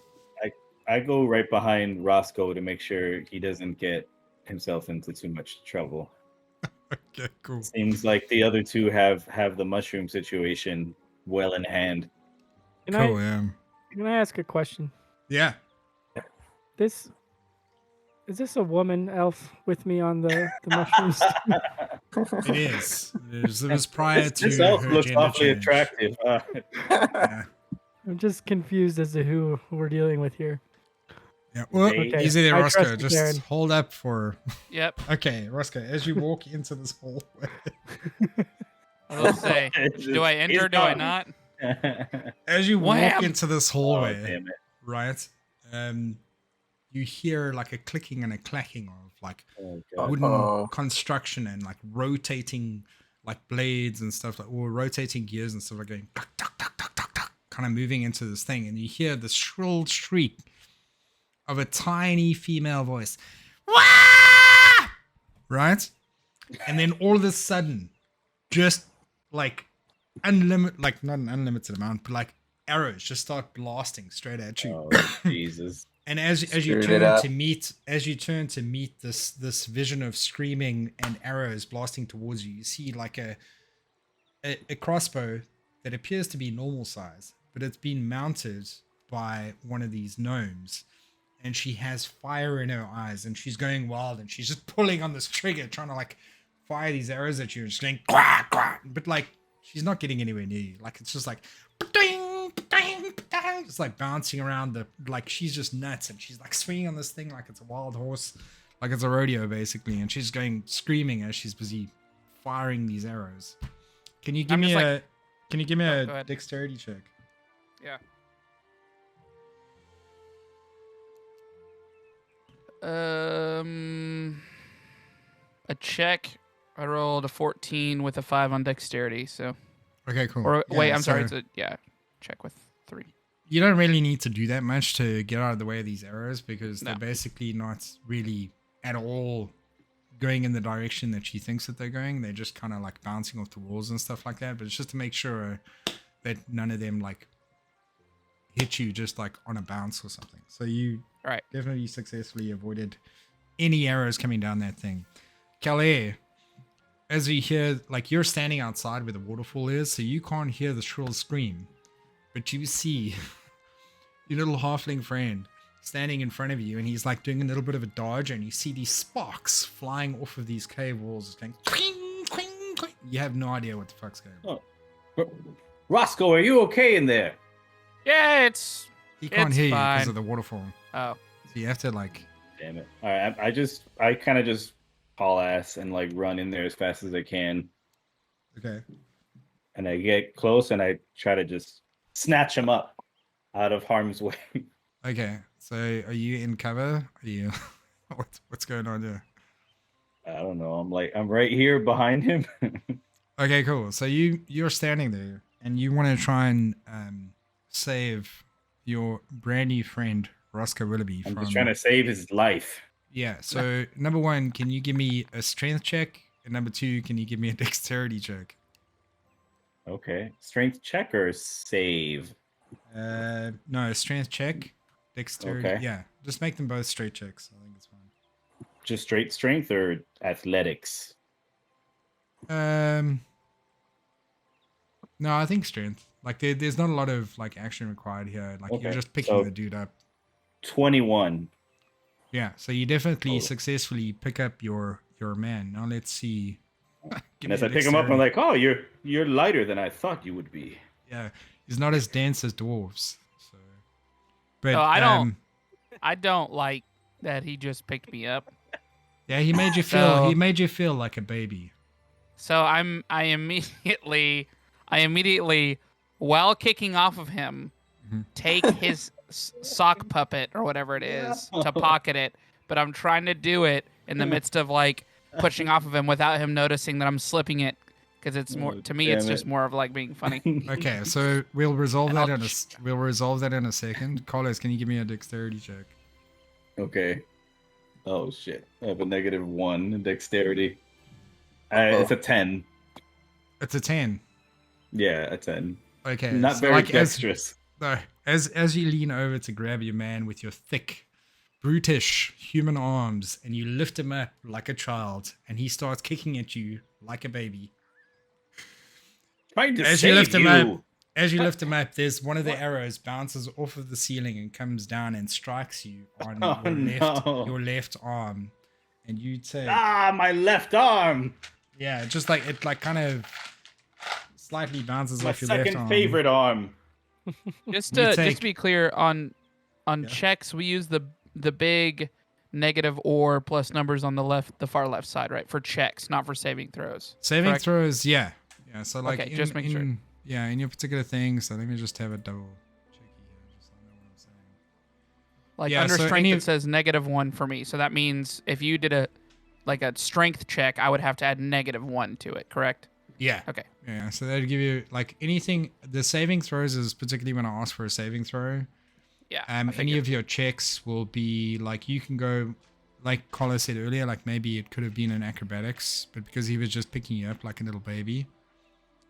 Speaker 3: I go right behind Roscoe to make sure he doesn't get himself into too much trouble.
Speaker 1: Okay, cool.
Speaker 3: Seems like the other two have the mushroom situation well in hand.
Speaker 4: can
Speaker 1: Cool,
Speaker 4: can I ask a question?
Speaker 1: yeah.
Speaker 4: Is this a woman elf with me on the mushrooms?
Speaker 1: It is. It was prior to
Speaker 3: This elf
Speaker 1: her
Speaker 3: looks
Speaker 1: gender
Speaker 3: awfully
Speaker 1: change.
Speaker 3: attractive.
Speaker 1: Yeah.
Speaker 4: I'm just confused as to who we're dealing with here.
Speaker 1: Yeah. Well,
Speaker 3: Okay.
Speaker 1: easy there,
Speaker 4: I
Speaker 1: Roscoe.
Speaker 4: trust you,
Speaker 1: Just
Speaker 4: Karen.
Speaker 1: hold up for.
Speaker 2: Yep.
Speaker 1: Okay, Roscoe. As you walk into this hallway,
Speaker 2: I will say, do I enter or do I not?
Speaker 1: as you walk
Speaker 2: Wham!
Speaker 1: into this
Speaker 3: Oh,
Speaker 1: hallway,
Speaker 3: damn it.
Speaker 1: right? You hear like a clicking and a clacking of like
Speaker 3: Oh, God.
Speaker 1: wooden
Speaker 5: Uh-oh.
Speaker 1: construction and like rotating like blades and stuff like, or rotating gears and stuff like going tuck, tuck, tuck, tuck, tuck, tuck, kind of moving into this thing, and you hear the shrill shriek of a tiny female voice. Wah! Right? And then all of a sudden, just like unlimited, like not an unlimited amount, but like arrows just start blasting straight at you.
Speaker 3: Oh, Jesus.
Speaker 1: And as you
Speaker 5: Screwed it
Speaker 1: turn
Speaker 5: up.
Speaker 1: to meet this vision of screaming and arrows blasting towards you, you see like a crossbow that appears to be normal size, but it's been mounted by one of these gnomes, and she has fire in her eyes, and she's going wild, and she's just pulling on this trigger, trying to like fire these arrows at you, and she's going quack, quack, but like she's not getting anywhere near you. Like it's just like ding, ding, ding, just like bouncing around like she's just nuts, and she's like swinging on this thing like it's a wild horse, like it's a rodeo basically, and she's going screaming as she's busy firing these arrows. Can you give
Speaker 2: I'm
Speaker 1: me
Speaker 2: just
Speaker 1: a
Speaker 2: like-
Speaker 1: can you give me
Speaker 2: Oh,
Speaker 1: a
Speaker 2: go ahead.
Speaker 1: dexterity check?
Speaker 2: Yeah. A check. I rolled a 14 with a 5 on dexterity. So,
Speaker 1: Okay, cool.
Speaker 2: or wait,
Speaker 1: Yeah,
Speaker 2: I'm sorry.
Speaker 1: so
Speaker 2: It's a check with 3.
Speaker 1: you don't really need to do that much to get out of the way of these arrows, because
Speaker 2: No.
Speaker 1: they're basically not really at all going in the direction that she thinks that they're going. They're just kind of like bouncing off the walls and stuff like that. But it's just to make sure that none of them like hit you just like on a bounce or something. So you
Speaker 2: Right.
Speaker 1: definitely successfully avoided any arrows coming down that thing. Calais, as you hear, like you're standing outside where the waterfall is, so you can't hear the shrill scream, but you see your little halfling friend standing in front of you, and he's like doing a little bit of a dodge, and you see these sparks flying off of these cave walls, just going cling, cling, cling. You have no idea what the fuck's going on.
Speaker 3: Roscoe, are you okay in there?
Speaker 2: Yeah, it's
Speaker 1: He can't
Speaker 2: It's
Speaker 1: hear you because
Speaker 2: fine.
Speaker 1: of the waterfall.
Speaker 2: Oh,
Speaker 1: So you have to like.
Speaker 3: Damn it! All right, I kind of just haul ass and like run in there as fast as I can,
Speaker 1: Okay.
Speaker 3: and I get close and I try to just snatch him up out of harm's way.
Speaker 1: Okay. So are you in cover? Are you? What's going on here?
Speaker 3: I don't know. I'm right here behind him.
Speaker 1: Okay, cool. So you're standing there and you want to try and save your brand new friend Roscoe Willoughby
Speaker 3: I'm
Speaker 1: from.
Speaker 3: just trying to save his life.
Speaker 1: Yeah. So number one, can you give me a strength check? And number two, can you give me a dexterity check?
Speaker 3: Okay, strength check or save?
Speaker 1: No, strength check, dexterity.
Speaker 3: Okay.
Speaker 1: Yeah, just make them both straight checks. I think it's fine.
Speaker 3: Just straight strength or athletics?
Speaker 1: No, I think strength. Like there's not a lot of like action required here. Like you're
Speaker 3: Okay,
Speaker 1: just picking
Speaker 3: so-
Speaker 1: the dude up.
Speaker 3: 21.
Speaker 1: Yeah, so you definitely
Speaker 3: Total.
Speaker 1: successfully pick up your man. Now let's see. Give
Speaker 3: And as
Speaker 1: me
Speaker 3: I
Speaker 1: a
Speaker 3: pick him up, I'm
Speaker 1: dexterity.
Speaker 3: like, "Oh, you're lighter than I thought you would be."
Speaker 1: Yeah, he's not as dense as dwarves. So, but
Speaker 2: Oh, I don't like that he just picked me up.
Speaker 1: yeah, he made you feel.
Speaker 2: So-
Speaker 1: He made you feel like a baby.
Speaker 2: So I immediately, while kicking off of him,
Speaker 1: Mhm.
Speaker 2: take his sock puppet or whatever it is to pocket it. But I'm trying to do it in the midst of like pushing off of him without him noticing that I'm slipping it, because it's more
Speaker 3: Oh,
Speaker 2: to me. It's
Speaker 3: damn
Speaker 2: just
Speaker 3: it.
Speaker 2: more of like being funny.
Speaker 1: Okay, so we'll resolve
Speaker 2: And
Speaker 1: that
Speaker 2: I'll
Speaker 1: in a we'll resolve that in a second. Carlos, can you give me a dexterity check?
Speaker 3: Okay. Oh shit! I have a -1 in dexterity. It's a 10.
Speaker 1: It's a 10.
Speaker 3: Yeah, a 10.
Speaker 1: Okay,
Speaker 3: Not
Speaker 1: so
Speaker 3: very
Speaker 1: like
Speaker 3: dexterous.
Speaker 1: as you lean over to grab your man with your thick, brutish human arms, and you lift him up like a child, and he starts kicking at you like a baby.
Speaker 3: Trying to
Speaker 1: As you
Speaker 3: save
Speaker 1: lift him
Speaker 3: you.
Speaker 1: up, As you lift him up, there's one of the arrows bounces off of the ceiling and comes down and strikes you on
Speaker 3: Oh, no.
Speaker 1: your left arm, and you take
Speaker 3: My left arm.
Speaker 1: yeah, just like it like kind of slightly bounces
Speaker 3: My
Speaker 1: off your left
Speaker 3: second
Speaker 1: arm.
Speaker 3: favorite arm.
Speaker 2: Just
Speaker 1: You
Speaker 2: to
Speaker 1: take-
Speaker 2: be clear on
Speaker 1: Yeah.
Speaker 2: checks, we use the big negative or plus numbers on the far left side, right? For checks, not for saving throws.
Speaker 1: Saving
Speaker 2: correct?
Speaker 1: throws, yeah. So like
Speaker 2: Okay, just making sure.
Speaker 1: Yeah, in your particular thing. So let me just have a double checky here, just so I know what I'm saying.
Speaker 2: Like
Speaker 1: Yeah,
Speaker 2: under
Speaker 1: so
Speaker 2: strength,
Speaker 1: any
Speaker 2: it
Speaker 1: of-
Speaker 2: says -1 for me. So that means if you did a strength check, I would have to add -1 to it. Correct?
Speaker 1: Yeah.
Speaker 2: Okay.
Speaker 1: Yeah, so that'd give you like anything. The saving throws is particularly when I ask for a saving throw.
Speaker 2: Yeah. I
Speaker 1: Any
Speaker 2: figured.
Speaker 1: of your checks will be like you can go, like Carlos said earlier, like maybe it could have been in acrobatics, but because he was just picking you up like a little baby,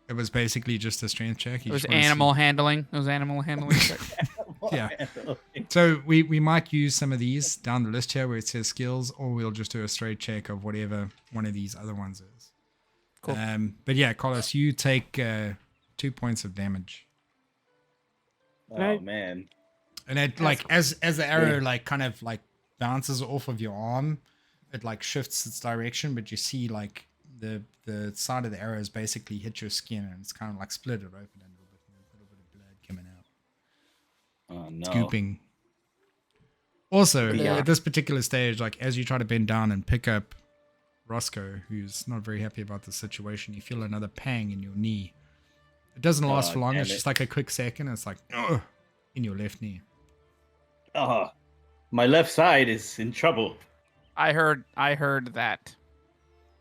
Speaker 1: it was basically just a strength check.
Speaker 2: It was animal handling. It was animal handling. check.
Speaker 1: Yeah. So we might use some of these down the list here where it says skills, or we'll just do a straight check of whatever one of these other ones is.
Speaker 2: Cool.
Speaker 1: But yeah, Carlos, you take 2 points of damage.
Speaker 3: Oh man.
Speaker 1: And it like as the arrow like kind of like bounces off of your arm, it like shifts its direction, but you see like the side of the arrows basically hit your skin, and it's kind of like split it open a little bit, and a little bit of blood coming out,
Speaker 3: Oh no.
Speaker 1: scooping. Also,
Speaker 2: Yeah.
Speaker 1: at this particular stage, like as you try to bend down and pick up Roscoe, who's not very happy about the situation, you feel another pang in your knee. It doesn't last
Speaker 3: Oh,
Speaker 1: for long.
Speaker 3: damn
Speaker 1: It's
Speaker 3: it.
Speaker 1: just like a quick second. It's like ugh, in your left knee.
Speaker 3: My left side is in trouble.
Speaker 2: I heard that.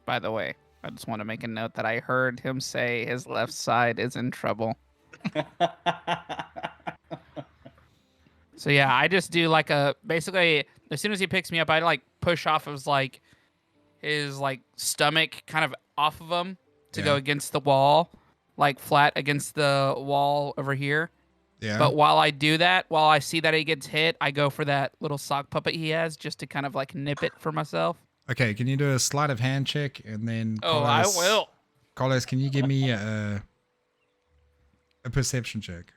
Speaker 2: By the way, I just want to make a note that I heard him say his left side is in trouble. So yeah, I just do like basically as soon as he picks me up, I like push off of his stomach kind of off of him to go
Speaker 1: Yeah.
Speaker 2: against the wall, like flat against the wall over here.
Speaker 1: Yeah.
Speaker 2: But while I do that, while I see that he gets hit, I go for that little sock puppet he has just to kind of like nip it for myself.
Speaker 1: Okay, can you do a sleight of hand check, and then
Speaker 2: Oh, I
Speaker 1: Carlos-
Speaker 2: will.
Speaker 1: Carlos, can you give me a perception check?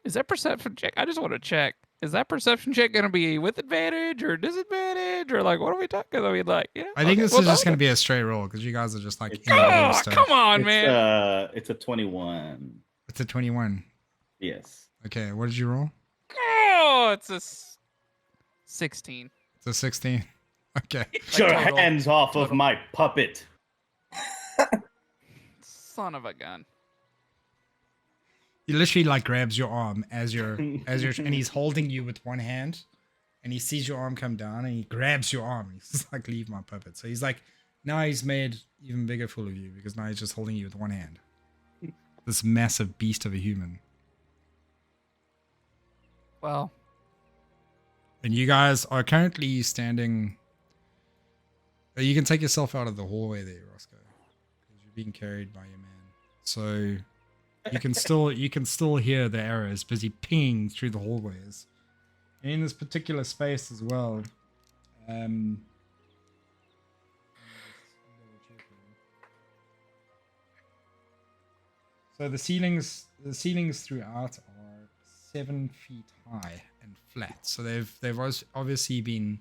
Speaker 2: Is that perception check? I just want to check. Is that perception check going to be with advantage or disadvantage or like what are we talking? I mean, like, yeah.
Speaker 1: I think
Speaker 2: okay,
Speaker 1: this
Speaker 2: well,
Speaker 1: is just
Speaker 2: no.
Speaker 1: going to be a straight roll because you guys are just like
Speaker 3: It's-
Speaker 1: in the middle
Speaker 2: Oh,
Speaker 1: of stuff.
Speaker 2: come on, man.
Speaker 3: It's a 21.
Speaker 1: It's a 21.
Speaker 3: Yes.
Speaker 1: Okay, what did you roll?
Speaker 2: Oh, it's a 16.
Speaker 1: It's a 16. Okay.
Speaker 3: Get your
Speaker 2: total-
Speaker 3: hands off of
Speaker 2: total.
Speaker 3: my puppet.
Speaker 2: Son of a gun.
Speaker 1: He literally like grabs your arm as you're and he's holding you with one hand, and he sees your arm come down and he grabs your arm. He's just like, leave my puppet. So he's like, now he's made even bigger fool of you because now he's just holding you with one hand. This massive beast of a human.
Speaker 2: Well,
Speaker 1: And you guys are currently standing. You can take yourself out of the hallway there, Roscoe, because you're being carried by your man. So you can still hear the arrows busy pinging through the hallways. And in this particular space as well. So the ceilings throughout are 7 feet high and flat. So they've obviously been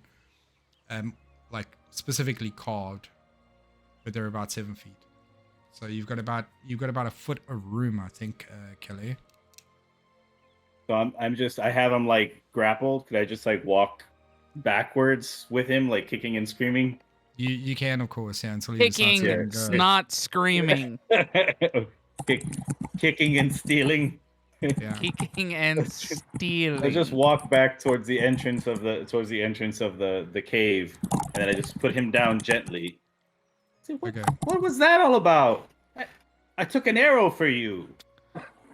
Speaker 1: like specifically carved, but they're about 7 feet. So you've got about a foot of room, I think, Kelly.
Speaker 3: So I have him like grappled. Could I just like walk backwards with him, like kicking and screaming?
Speaker 1: You can, of course, yeah, until you decide to
Speaker 2: kicking,
Speaker 1: let him go.
Speaker 2: not screaming.
Speaker 3: Kicking and stealing.
Speaker 1: Yeah.
Speaker 2: Kicking and stealing.
Speaker 3: I just walk back towards the entrance of the cave, and then I just put him down gently. Say,
Speaker 1: Okay.
Speaker 3: What was that all about? I took an arrow for you.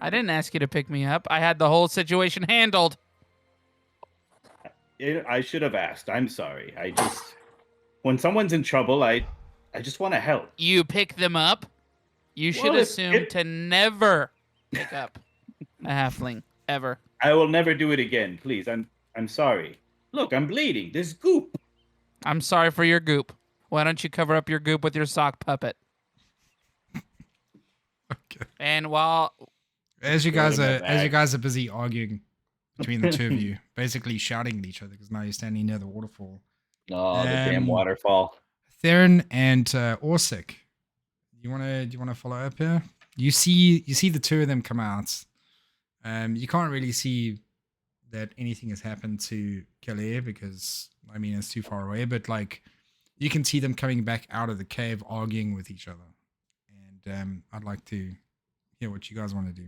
Speaker 2: I didn't ask you to pick me up. I had the whole situation handled.
Speaker 3: I should have asked. I'm sorry. When someone's in trouble, I just want to help.
Speaker 2: You pick them up? You should
Speaker 3: Well, if
Speaker 2: assume
Speaker 3: it-
Speaker 2: to never pick up a halfling ever.
Speaker 3: I will never do it again. Please. I'm sorry. Look, I'm bleeding. There's goop.
Speaker 2: I'm sorry for your goop. Why don't you cover up your goop with your sock puppet?
Speaker 1: Okay.
Speaker 2: And while
Speaker 1: As you
Speaker 3: Throw it
Speaker 1: guys
Speaker 3: in my
Speaker 1: are
Speaker 3: bag.
Speaker 1: busy arguing between the two of you, basically shouting at each other because now you're standing near the waterfall.
Speaker 3: Oh, the damn
Speaker 1: Um,
Speaker 3: waterfall.
Speaker 1: Theron and Orsic, do you wanna follow up here? You see the two of them come out. You can't really see that anything has happened to Kelly because I mean it's too far away, but like you can see them coming back out of the cave arguing with each other. And I'd like to hear what you guys want to do.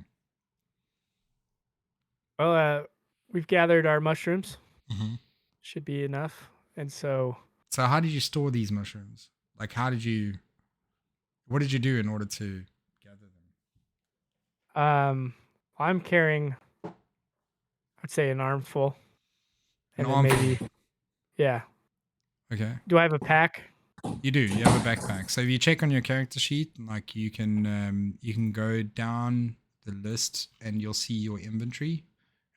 Speaker 4: Well, we've gathered our mushrooms.
Speaker 1: Mm-hmm.
Speaker 4: Should be enough. And so
Speaker 1: So how did you store these mushrooms? Like what did you do in order to gather them?
Speaker 4: I'm carrying, I'd say, an armful.
Speaker 1: An
Speaker 4: And then
Speaker 1: armful.
Speaker 4: maybe, yeah.
Speaker 1: Okay.
Speaker 4: Do I have a pack?
Speaker 1: You do. You have a backpack. So if you check on your character sheet, like you can go down the list and you'll see your inventory.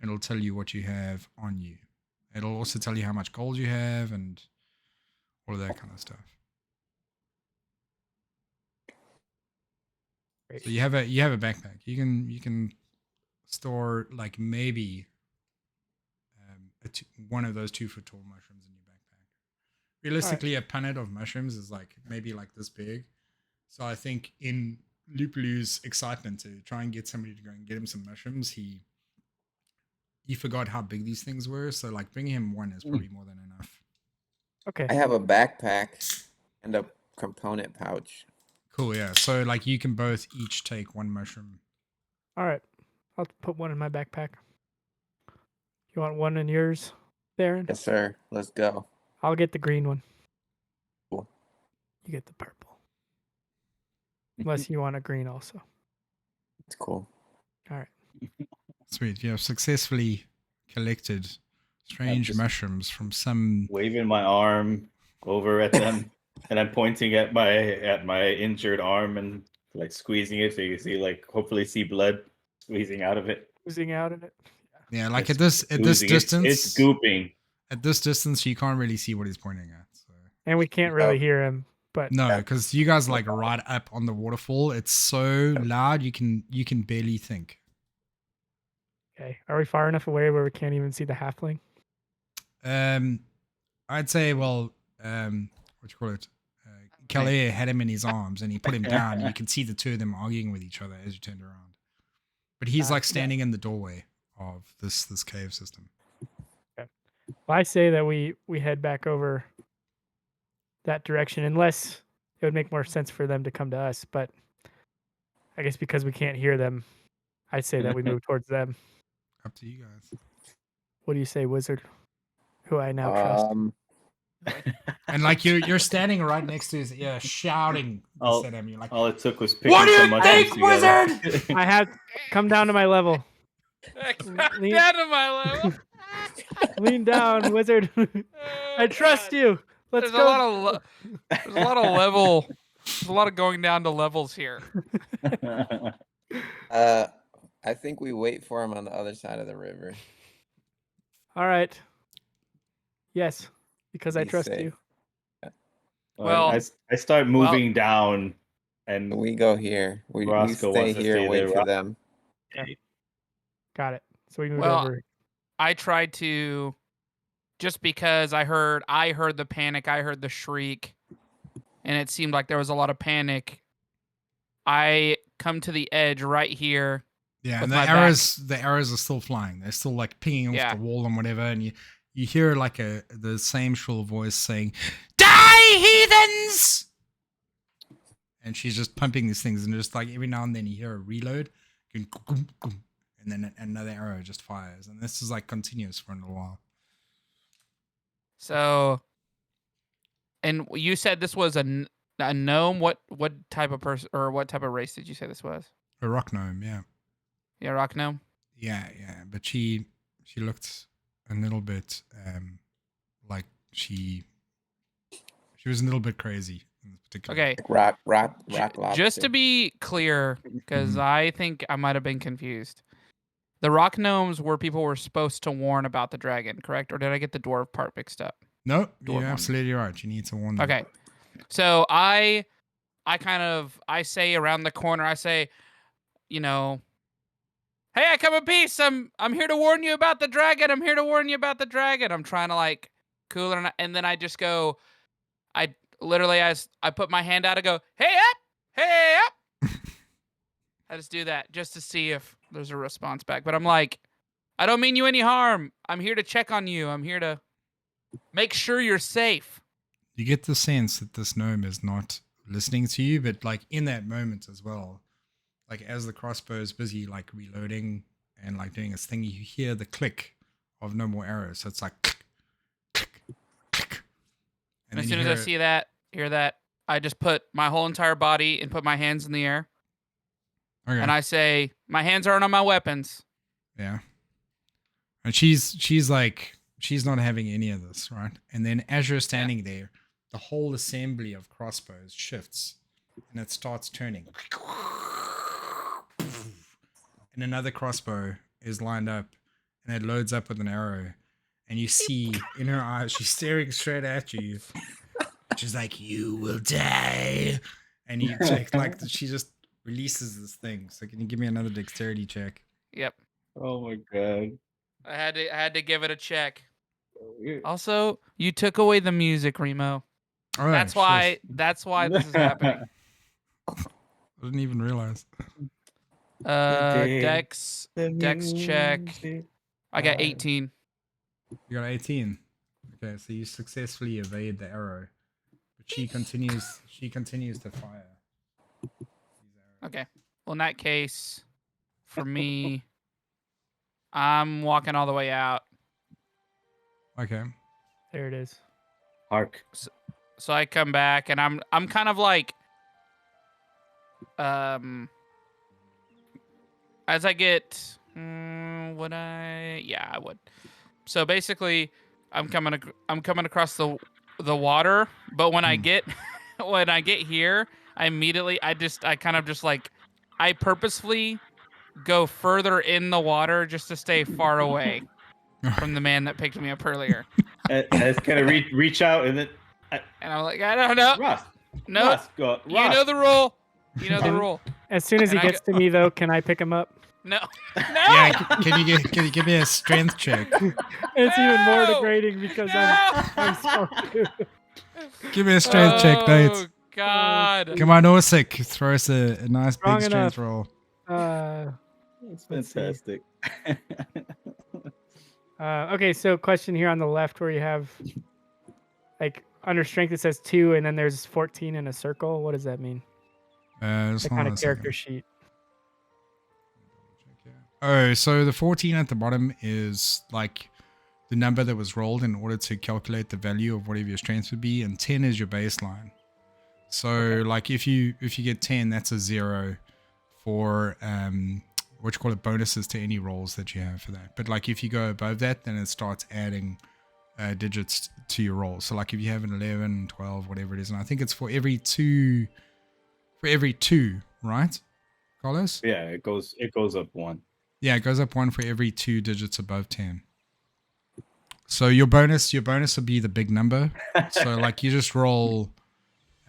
Speaker 1: It'll tell you what you have on you. It'll also tell you how much gold you have and all of that kind of stuff.
Speaker 4: Great.
Speaker 1: So you have a backpack. You can store like maybe one of those 2 foot tall mushrooms in your backpack. Realistically, a punnet of mushrooms is like maybe like this big. So I think in Lupulu's excitement to try and get somebody to go and get him some mushrooms, he forgot how big these things were. So like bringing him one is probably more than enough.
Speaker 4: Okay.
Speaker 5: I have a backpack and a component pouch.
Speaker 1: Cool, yeah. So like you can both each take one mushroom.
Speaker 4: All right. I'll put one in my backpack. You want one in yours, Theron?
Speaker 5: Yes, sir. Let's go.
Speaker 4: I'll get the green one.
Speaker 5: Cool.
Speaker 4: You get the purple. Unless you want a green also.
Speaker 5: It's cool.
Speaker 4: All right.
Speaker 1: Sweet. You have successfully collected strange
Speaker 3: just-
Speaker 1: mushrooms from some.
Speaker 3: Waving my arm over at them, and I'm pointing at my injured arm and like squeezing it so you can see hopefully see blood squeezing out of it.
Speaker 4: Oozing out of it.
Speaker 1: Yeah, like
Speaker 3: It's
Speaker 1: at this
Speaker 3: oozing.
Speaker 1: distance,
Speaker 3: It's gooping.
Speaker 1: at this distance, you can't really see what he's pointing at. So.
Speaker 4: And we can't really
Speaker 5: Oh.
Speaker 4: hear him, but
Speaker 1: No, because you guys are like right up on the waterfall. It's so loud you can barely think.
Speaker 4: okay. Are we far enough away where we can't even see the halfling?
Speaker 1: I'd say, well, what you call it? Calais had him in his arms and he put him down. You can see the two of them arguing with each other as you turned around. But he's like standing in the doorway of this cave system.
Speaker 4: Well, I say that we head back over that direction, unless it would make more sense for them to come to us. But I guess because we can't hear them, I say that we move towards them.
Speaker 1: Up to you guys.
Speaker 4: What do you say, Wizard? Who I now trust.
Speaker 1: And like you're standing right next to his ear, shouting this at him. You're like,
Speaker 3: All it took was picking
Speaker 1: "What do you
Speaker 3: some mushrooms
Speaker 1: think,
Speaker 3: together.
Speaker 1: wizard?"
Speaker 4: I have come down to my level. Lean-
Speaker 2: Down to my level.
Speaker 4: Lean down, Wizard. I trust you. Let's
Speaker 2: There's
Speaker 4: go.
Speaker 2: there's a lot of level. There's a lot of going down to levels here.
Speaker 5: I think we wait for him on the other side of the river.
Speaker 4: All right. Yes, because I
Speaker 5: Be
Speaker 4: trust
Speaker 5: safe.
Speaker 4: you.
Speaker 2: Well-
Speaker 3: I start moving down, and
Speaker 5: We go here. We
Speaker 3: Roscoe
Speaker 5: stay
Speaker 3: wants to
Speaker 5: here
Speaker 3: stay
Speaker 5: and wait
Speaker 3: there.
Speaker 5: for them.
Speaker 4: Got it. So we moved
Speaker 2: Well,
Speaker 4: over.
Speaker 2: I tried to, just because I heard the panic, I heard the shriek, and it seemed like there was a lot of panic. I come to the edge right here.
Speaker 1: Yeah,
Speaker 2: With
Speaker 1: and
Speaker 2: my
Speaker 1: the arrows are still flying. They're still like pinging off
Speaker 2: Yeah.
Speaker 1: the wall and whatever, and you hear like the same shrill voice saying, "Die, heathens!" And she's just pumping these things, and just like every now and then you hear a reload, going, "Kum, kum," and then another arrow just fires, and this is like continuous for a little while.
Speaker 2: So, and you said this was a gnome. What type of person or what type of race did you say this was?
Speaker 1: A rock gnome, yeah,
Speaker 2: Yeah, rock gnome.
Speaker 1: yeah, but she looked a little bit like she was a little bit crazy in this particular.
Speaker 2: Okay.
Speaker 5: Rock
Speaker 2: Just to
Speaker 5: lobster.
Speaker 2: be clear, because
Speaker 1: Mhm.
Speaker 2: I think I might have been confused. The rock gnomes were people were supposed to warn about the dragon, correct? Or did I get the dwarf part mixed up?
Speaker 1: No,
Speaker 2: Dwarf
Speaker 1: you're
Speaker 2: one.
Speaker 1: absolutely right. You need to warn them.
Speaker 2: Okay. So I say around the corner, I say, you know, hey, I come in peace. I'm here to warn you about the dragon. I'm here to warn you about the dragon. I'm trying to like cool it, and then I just go, I literally as I put my hand out, I go, hey up. I just do that just to see if there's a response back. But I'm like, I don't mean you any harm. I'm here to check on you. I'm here to make sure you're safe.
Speaker 1: You get the sense that this gnome is not listening to you, but like in that moment as well, like as the crossbow is busy like reloading and like doing its thing, you hear the click of no more arrows. So it's like click, click, click.
Speaker 2: And as
Speaker 1: then
Speaker 2: soon
Speaker 1: you
Speaker 2: as I
Speaker 1: hear
Speaker 2: hear that, I just put my whole entire body and put my hands in the air.
Speaker 1: okay,
Speaker 2: And I say, my hands aren't on my weapons.
Speaker 1: yeah. And she's like, she's not having any of this, right? And then as you're standing there, the whole assembly of crossbows shifts and it starts turning. And another crossbow is lined up and it loads up with an arrow. And you see in her eyes, she's staring straight at you. She's like, "You will die." And you check, like, she just releases this thing. So can you give me another dexterity check?
Speaker 2: Yep.
Speaker 3: Oh my god.
Speaker 2: I had to give it a check. Also, you took away the music, Remo.
Speaker 1: Oh,
Speaker 2: That's why this is happening.
Speaker 1: I didn't even realize.
Speaker 2: Dex check. I got 18.
Speaker 1: You got 18. Okay, so you successfully evade the arrow. But she continues to fire.
Speaker 2: Okay. Well, in that case, for me, I'm walking all the way out.
Speaker 1: Okay.
Speaker 4: There it is.
Speaker 3: Hark.
Speaker 2: So I come back and I'm kind of like as I get would I? Yeah, I would. So basically I'm coming across the water, but when I get here, I immediately I kind of just like I purposefully go further in the water just to stay far away from the man that picked me up earlier.
Speaker 3: I just kind of reach out and then
Speaker 2: And I'm like, I don't know.
Speaker 3: Ross.
Speaker 2: No,
Speaker 3: Ross, go.
Speaker 2: you know the rule. You know the rule.
Speaker 4: As soon as he
Speaker 2: And I
Speaker 4: gets to me, though, can I pick him up?
Speaker 2: No.
Speaker 1: Yeah, can you give me a strength check?
Speaker 4: It's even more
Speaker 2: No!
Speaker 4: degrading because I'm supposed to.
Speaker 1: Give me a strength check, Nate.
Speaker 2: Oh God.
Speaker 1: Come on, Orsic. Throw us a nice
Speaker 4: Strong
Speaker 1: big strength
Speaker 4: enough.
Speaker 1: roll.
Speaker 3: It's
Speaker 4: Let's see.
Speaker 3: fantastic.
Speaker 4: Okay, so question here on the left where you have like under strength it says 2 and then there's 14 in a circle. What does that mean?
Speaker 1: Just
Speaker 4: The
Speaker 1: hold
Speaker 4: kind
Speaker 1: on
Speaker 4: of
Speaker 1: a
Speaker 4: character
Speaker 1: second.
Speaker 4: sheet.
Speaker 1: Oh, so the 14 at the bottom is like the number that was rolled in order to calculate the value of whatever your strength would be, and 10 is your baseline. So like if you get 10, that's a 0 for what you call it, bonuses to any rolls that you have for that. But like if you go above that, then it starts adding digits to your rolls. So like if you have an 11, 12, whatever it is, and I think it's for every two, right, Carlos?
Speaker 3: Yeah, it goes up 1.
Speaker 1: Yeah, it goes up 1 for every 2 digits above 10. So your bonus will be the big number. So like you just roll,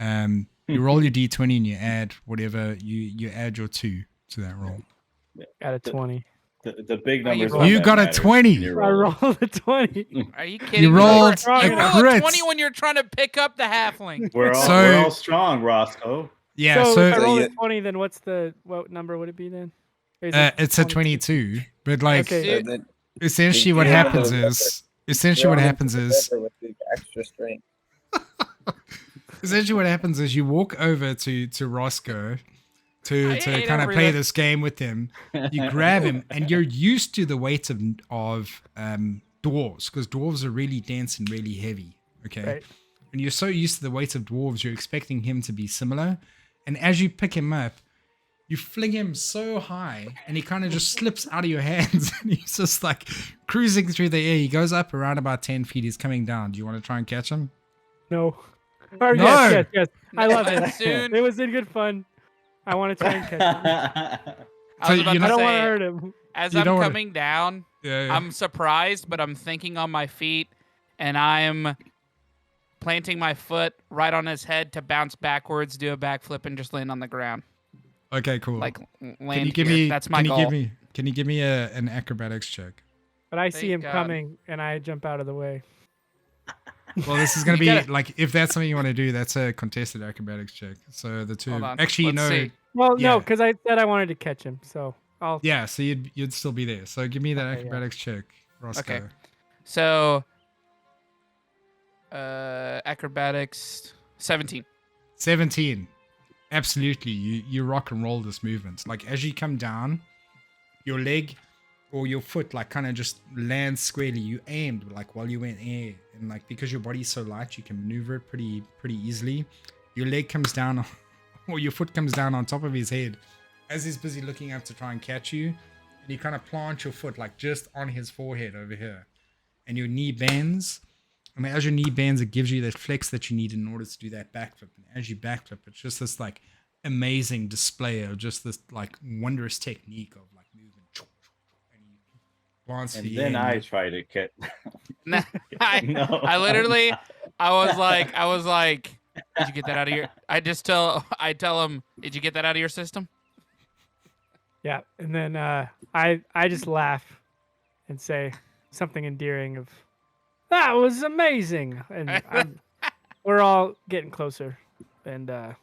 Speaker 1: you roll your d20 and you add whatever you add your 2 to that roll.
Speaker 4: Got a 20.
Speaker 3: The big
Speaker 2: Are you
Speaker 3: numbers.
Speaker 2: rolling?
Speaker 1: You got a 20.
Speaker 4: I rolled a 20.
Speaker 2: Are you kidding me?
Speaker 1: rolled
Speaker 2: You
Speaker 4: a
Speaker 2: roll
Speaker 1: crit.
Speaker 2: a 20 when you're trying to pick up the halfling.
Speaker 3: We're
Speaker 1: So-
Speaker 3: all strong, Roscoe.
Speaker 1: Yeah,
Speaker 4: so if I
Speaker 1: so
Speaker 4: roll
Speaker 5: you-
Speaker 4: a 20, then what number would it be then? Or is
Speaker 1: it's a 22. But like
Speaker 4: Okay.
Speaker 5: So then
Speaker 1: essentially what
Speaker 5: you
Speaker 1: happens
Speaker 5: roll
Speaker 1: is essentially what happens is
Speaker 5: with the extra strength.
Speaker 1: essentially what happens is you walk over to Roscoe to
Speaker 2: I hate
Speaker 1: kind of play
Speaker 2: everything.
Speaker 1: this game with him. You grab him, and you're used to the weight of dwarves, because dwarves are really dense and really heavy. Okay,
Speaker 4: Right.
Speaker 1: and you're so used to the weight of dwarves, you're expecting him to be similar. And as you pick him up, you fling him so high, and he kind of just slips out of your hands, and he's just like cruising through the air. He goes up around about 10 feet. He's coming down. Do you want to try and catch him?
Speaker 4: No. Or
Speaker 1: No.
Speaker 4: yes. I love
Speaker 2: And
Speaker 4: it.
Speaker 2: soon,
Speaker 4: It was in good fun. I want to try and catch him.
Speaker 2: I was
Speaker 1: So
Speaker 2: about
Speaker 1: you
Speaker 2: to
Speaker 4: I don't want to
Speaker 2: say,
Speaker 4: hurt him.
Speaker 2: as
Speaker 1: you
Speaker 2: I'm
Speaker 1: don't wanna-
Speaker 2: coming down,
Speaker 1: Yeah.
Speaker 2: I'm surprised, but I'm thinking on my feet, and I'm planting my foot right on his head to bounce backwards, do a backflip, and just land on the ground.
Speaker 1: Okay, cool.
Speaker 2: Like land
Speaker 1: Can you give
Speaker 2: here.
Speaker 1: me?
Speaker 2: That's my
Speaker 1: can
Speaker 2: goal.
Speaker 1: you give me an acrobatics check?
Speaker 4: But I see
Speaker 2: Thank
Speaker 4: him
Speaker 2: God.
Speaker 4: coming and I jump out of the way.
Speaker 1: Well, this is gonna
Speaker 2: You
Speaker 1: be
Speaker 2: gotta-
Speaker 1: like, if that's something you want to do, that's a contested acrobatics check. So the two,
Speaker 2: Hold on.
Speaker 1: actually,
Speaker 2: Let's
Speaker 1: no,
Speaker 2: see.
Speaker 4: Well, no,
Speaker 1: Yeah.
Speaker 4: because I said I wanted to catch him. So I'll.
Speaker 1: yeah. So you'd still be there. So give me that
Speaker 4: Okay, yeah.
Speaker 1: acrobatics check, Roscoe.
Speaker 2: Okay. So, acrobatics 17.
Speaker 1: 17. Absolutely, you rock and roll this movement. Like as you come down, your leg or your foot like kind of just lands squarely. You aimed like while you went air, and like because your body's so light, you can maneuver it pretty easily. Your leg comes down, or your foot comes down on top of his head, as he's busy looking up to try and catch you, and you kind of plant your foot like just on his forehead over here, and your knee bends. And as your knee bends, it gives you that flex that you need in order to do that backflip. And as you backflip, it's just this like amazing display of just this like wondrous technique of like movement. And you glance to
Speaker 3: And
Speaker 1: the
Speaker 3: then
Speaker 1: end.
Speaker 3: I try to catch.
Speaker 2: Nah, I literally, I was like, did you get that out of your? I tell him, did you get that out of your system?
Speaker 4: Yeah, and then I just laugh and say something endearing of, "That was amazing," and we're all getting closer, and this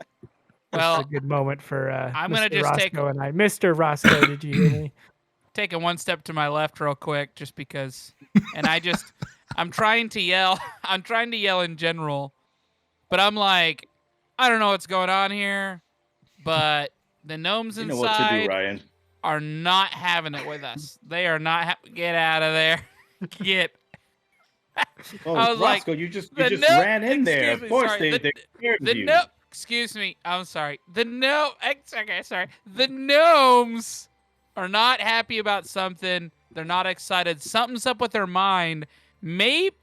Speaker 2: Well,
Speaker 4: is a good moment for
Speaker 2: I'm
Speaker 4: Mr.
Speaker 2: gonna just take-
Speaker 4: Roscoe and I. Mr. Roscoe, did you hear me?
Speaker 2: Taking one step to my left real quick, just because, and I'm trying to yell. I'm trying to yell in general, but I'm like, I don't know what's going on here, but the gnomes
Speaker 3: You know what to do,
Speaker 2: inside
Speaker 3: Ryan.
Speaker 2: are not having it with us. They are not. Get out of there. Get.
Speaker 3: Oh,
Speaker 2: I was like,
Speaker 3: Roscoe, you just
Speaker 2: the
Speaker 3: ran in there.
Speaker 2: excuse
Speaker 3: Of
Speaker 2: me,
Speaker 3: course,
Speaker 2: sorry,
Speaker 3: they're scared
Speaker 2: The
Speaker 3: of you.
Speaker 2: no. Excuse me. I'm sorry. Okay, sorry. The gnomes are not happy about something. They're not excited. Something's up with their mind. Maybe.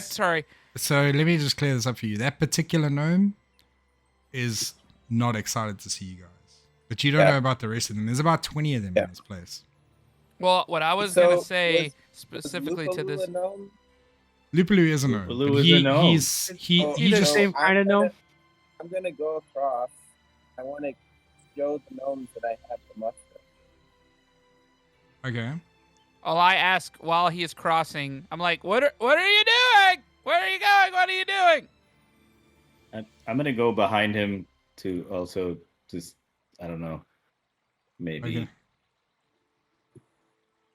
Speaker 2: Sorry.
Speaker 1: So let me just clear this up for you. That particular gnome is not excited to see you guys. But you don't
Speaker 5: Yeah.
Speaker 1: know about the rest of them. There's about 20 of them
Speaker 5: Yeah.
Speaker 1: in this place.
Speaker 2: Well, what I was
Speaker 5: So,
Speaker 2: gonna say
Speaker 5: was
Speaker 2: specifically to
Speaker 5: Lupa
Speaker 2: this.
Speaker 5: a gnome?
Speaker 1: Lupulu is a gnome.
Speaker 3: Lupulu
Speaker 1: but
Speaker 3: is a gnome.
Speaker 1: He
Speaker 5: Oh,
Speaker 4: He's the
Speaker 1: just
Speaker 4: same kind of gnome.
Speaker 5: I'm gonna go across. I want to show the gnomes that I have the muster.
Speaker 1: okay.
Speaker 2: All I ask while he is crossing, I'm like, what are you doing? Where are you going? What are you doing?
Speaker 3: I'm gonna go behind him to also just, I don't know, maybe.
Speaker 1: Okay.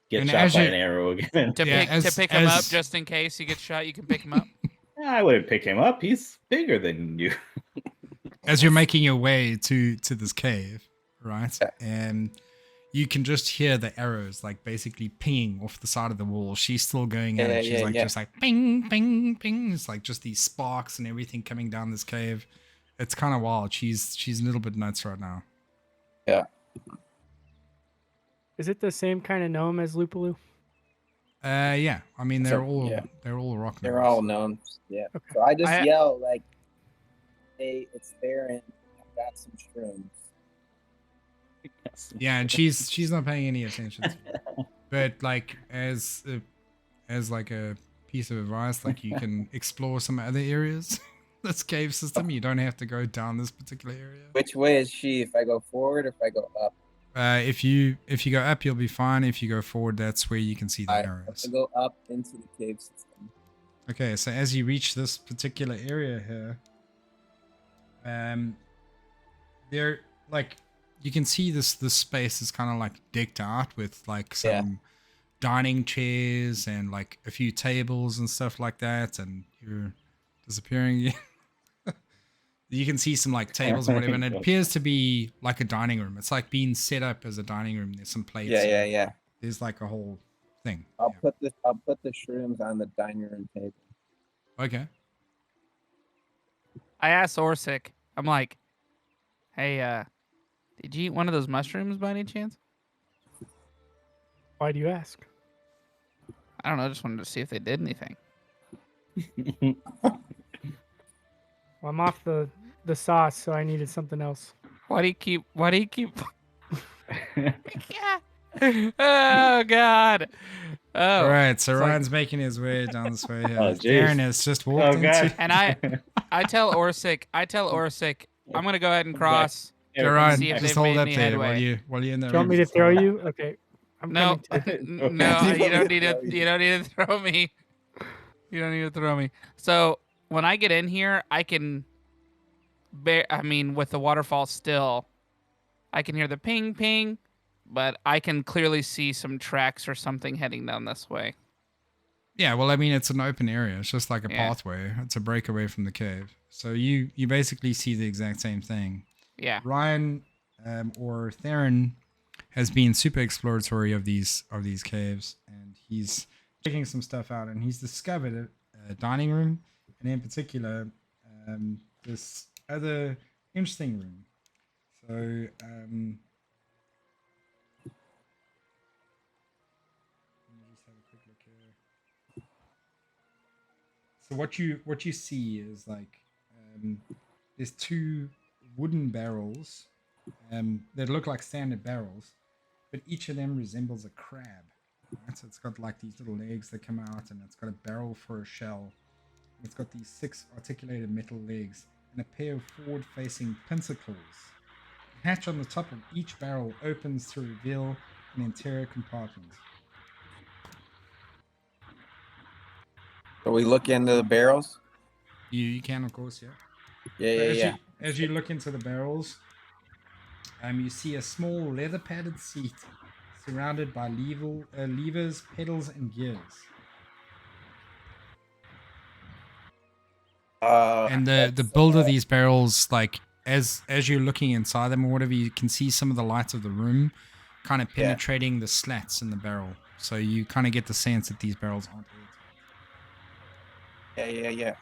Speaker 3: get
Speaker 6: And
Speaker 3: shot
Speaker 6: as
Speaker 3: by
Speaker 6: you-
Speaker 3: an arrow again.
Speaker 2: To
Speaker 6: Yeah,
Speaker 2: pick him up
Speaker 6: as-
Speaker 2: just in case he gets shot, you can pick him up.
Speaker 3: I wouldn't pick him up. He's bigger than you.
Speaker 1: As you're making your way to this cave, right?
Speaker 5: Yeah.
Speaker 1: And you can just hear the arrows like basically pinging off the side of the wall. She's still going at it. She's just like ping, ping, ping. It's like just these sparks and everything coming down this cave. It's kind of wild. She's a little bit nuts right now.
Speaker 4: Is it the same kind of gnome as Lupulou?
Speaker 1: Yeah. I mean, they're
Speaker 5: So,
Speaker 1: all
Speaker 5: yeah.
Speaker 1: rock.
Speaker 5: They're
Speaker 1: gnomes.
Speaker 5: all known. Yeah.
Speaker 4: Okay.
Speaker 5: So I just
Speaker 2: I-
Speaker 5: yell like, "Hey, it's Theron. I've got some shrooms."
Speaker 1: Yeah, and she's not paying any attention to it. But like as like a piece of advice, like you can explore some other areas. This cave system, you don't have to go down this particular area.
Speaker 5: Which way is she? If I go forward or if I go up?
Speaker 1: If you go up, you'll be fine. If you go forward, that's where you can see the
Speaker 5: I
Speaker 1: arrows.
Speaker 5: go up into the cave system.
Speaker 1: Okay, so as you reach this particular area here, there like you can see this space is kind of like decked out with like some dining chairs and like a few tables and stuff like that, and you're disappearing. You can see some like tables or whatever, and it appears to be like a dining room. It's like being set up as a dining room. There's some plates.
Speaker 5: Yeah.
Speaker 1: There's like a whole thing.
Speaker 5: I'll put the shrooms on the dining room table.
Speaker 1: Okay.
Speaker 2: I asked Orsic, I'm like, hey, did you eat one of those mushrooms by any chance?
Speaker 4: Why do you ask?
Speaker 2: I don't know, just wanted to see if they did anything.
Speaker 4: Well, I'm off the sauce, so I needed something else.
Speaker 2: Why do you keep Yeah. Oh god. Oh.
Speaker 1: All right, so
Speaker 2: it's like-
Speaker 1: Ryan's making his way down this way here.
Speaker 3: Oh, jeez.
Speaker 1: Aaron has just walked
Speaker 3: Oh,
Speaker 1: into.
Speaker 3: God.
Speaker 2: And I tell Orsic, I'm gonna go ahead and cross.
Speaker 1: Okay, Ryan,
Speaker 2: see if
Speaker 1: just
Speaker 2: they've
Speaker 1: hold
Speaker 2: made
Speaker 1: up
Speaker 2: any
Speaker 1: there while
Speaker 2: headway.
Speaker 1: you in that
Speaker 4: Do you want
Speaker 1: room.
Speaker 4: me to throw you? Okay. I'm
Speaker 2: No,
Speaker 4: coming to.
Speaker 2: no, you don't need to. You don't need to throw me. You don't need to throw me. So when I get in here, I can. With the waterfall still, I can hear the ping ping, but I can clearly see some tracks or something heading down this way.
Speaker 1: Yeah, well, I mean, it's an open area. It's just like a
Speaker 2: Yeah.
Speaker 1: pathway. It's a breakaway from the cave. So you basically see the exact same thing.
Speaker 2: Yeah.
Speaker 1: Ryan or Theron has been super exploratory of these caves, and he's checking some stuff out, and he's discovered a dining room, and in particular this other interesting room. So let me just have a quick look here. So what you see is like there's two wooden barrels that look like standard barrels, but each of them resembles a crab. Right? So it's got like these little legs that come out, and it's got a barrel for a shell. It's got these 6 articulated metal legs and a pair of forward-facing pincers. The hatch on the top of each barrel opens to reveal an interior compartment.
Speaker 5: So we look into the barrels.
Speaker 1: You can, of course, yeah.
Speaker 5: Yeah.
Speaker 1: As you look into the barrels, you see a small leather-padded seat surrounded by levers, pedals, and gears. And the build of these barrels, like as you're looking inside them or whatever, you can see some of the lights of the room kind of penetrating the slats in the barrel. So you kind of get the sense that these barrels aren't airtight.
Speaker 5: Yeah.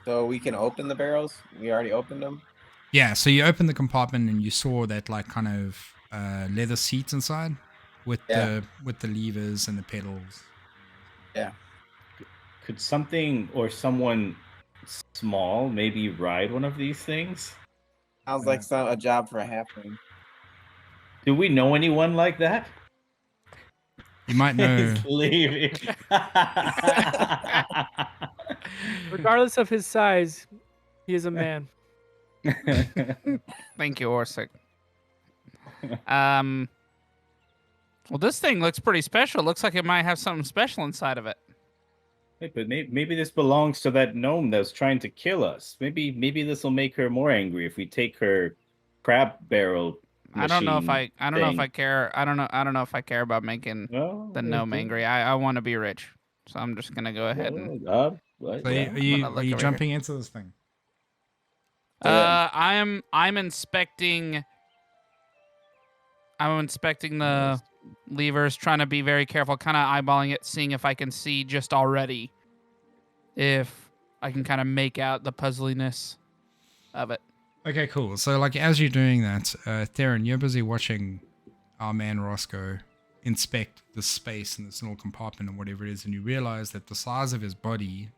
Speaker 5: So we can open the barrels. We already opened them.
Speaker 1: Yeah, so you open the compartment and you saw that like kind of leather seat inside with the levers and the pedals.
Speaker 5: Yeah.
Speaker 3: Could something or someone small maybe ride one of these things?
Speaker 5: Sounds like a job for a halfling.
Speaker 3: Do we know anyone like that?
Speaker 1: You might know.
Speaker 3: He's leaving.
Speaker 4: Regardless of his size, he is a man.
Speaker 2: Thank you, Orsic. Well, this thing looks pretty special. Looks like it might have something special inside of it.
Speaker 3: Hey, but maybe this belongs to that gnome that was trying to kill us. Maybe this will make her more angry if we take her crab barrel
Speaker 2: I don't know if
Speaker 3: machine
Speaker 2: I don't know if I
Speaker 3: thing.
Speaker 2: care. I don't know if I care about making
Speaker 3: Well,
Speaker 2: the gnome angry. I want to be rich, so I'm just gonna go ahead and
Speaker 1: So
Speaker 3: yeah.
Speaker 1: are
Speaker 2: I'm
Speaker 1: you
Speaker 2: gonna
Speaker 1: are
Speaker 2: look
Speaker 1: you
Speaker 2: over here.
Speaker 1: jumping into this thing?
Speaker 5: Do it.
Speaker 2: I'm inspecting the levers, trying to be very careful, kind of eyeballing it, seeing if I can see just already if I can kind of make out the puzzliness of it.
Speaker 1: Okay, cool. So like as you're doing that, Theron, you're busy watching our man Roscoe inspect the space in this little compartment or whatever it is, and you realize that the size of his body,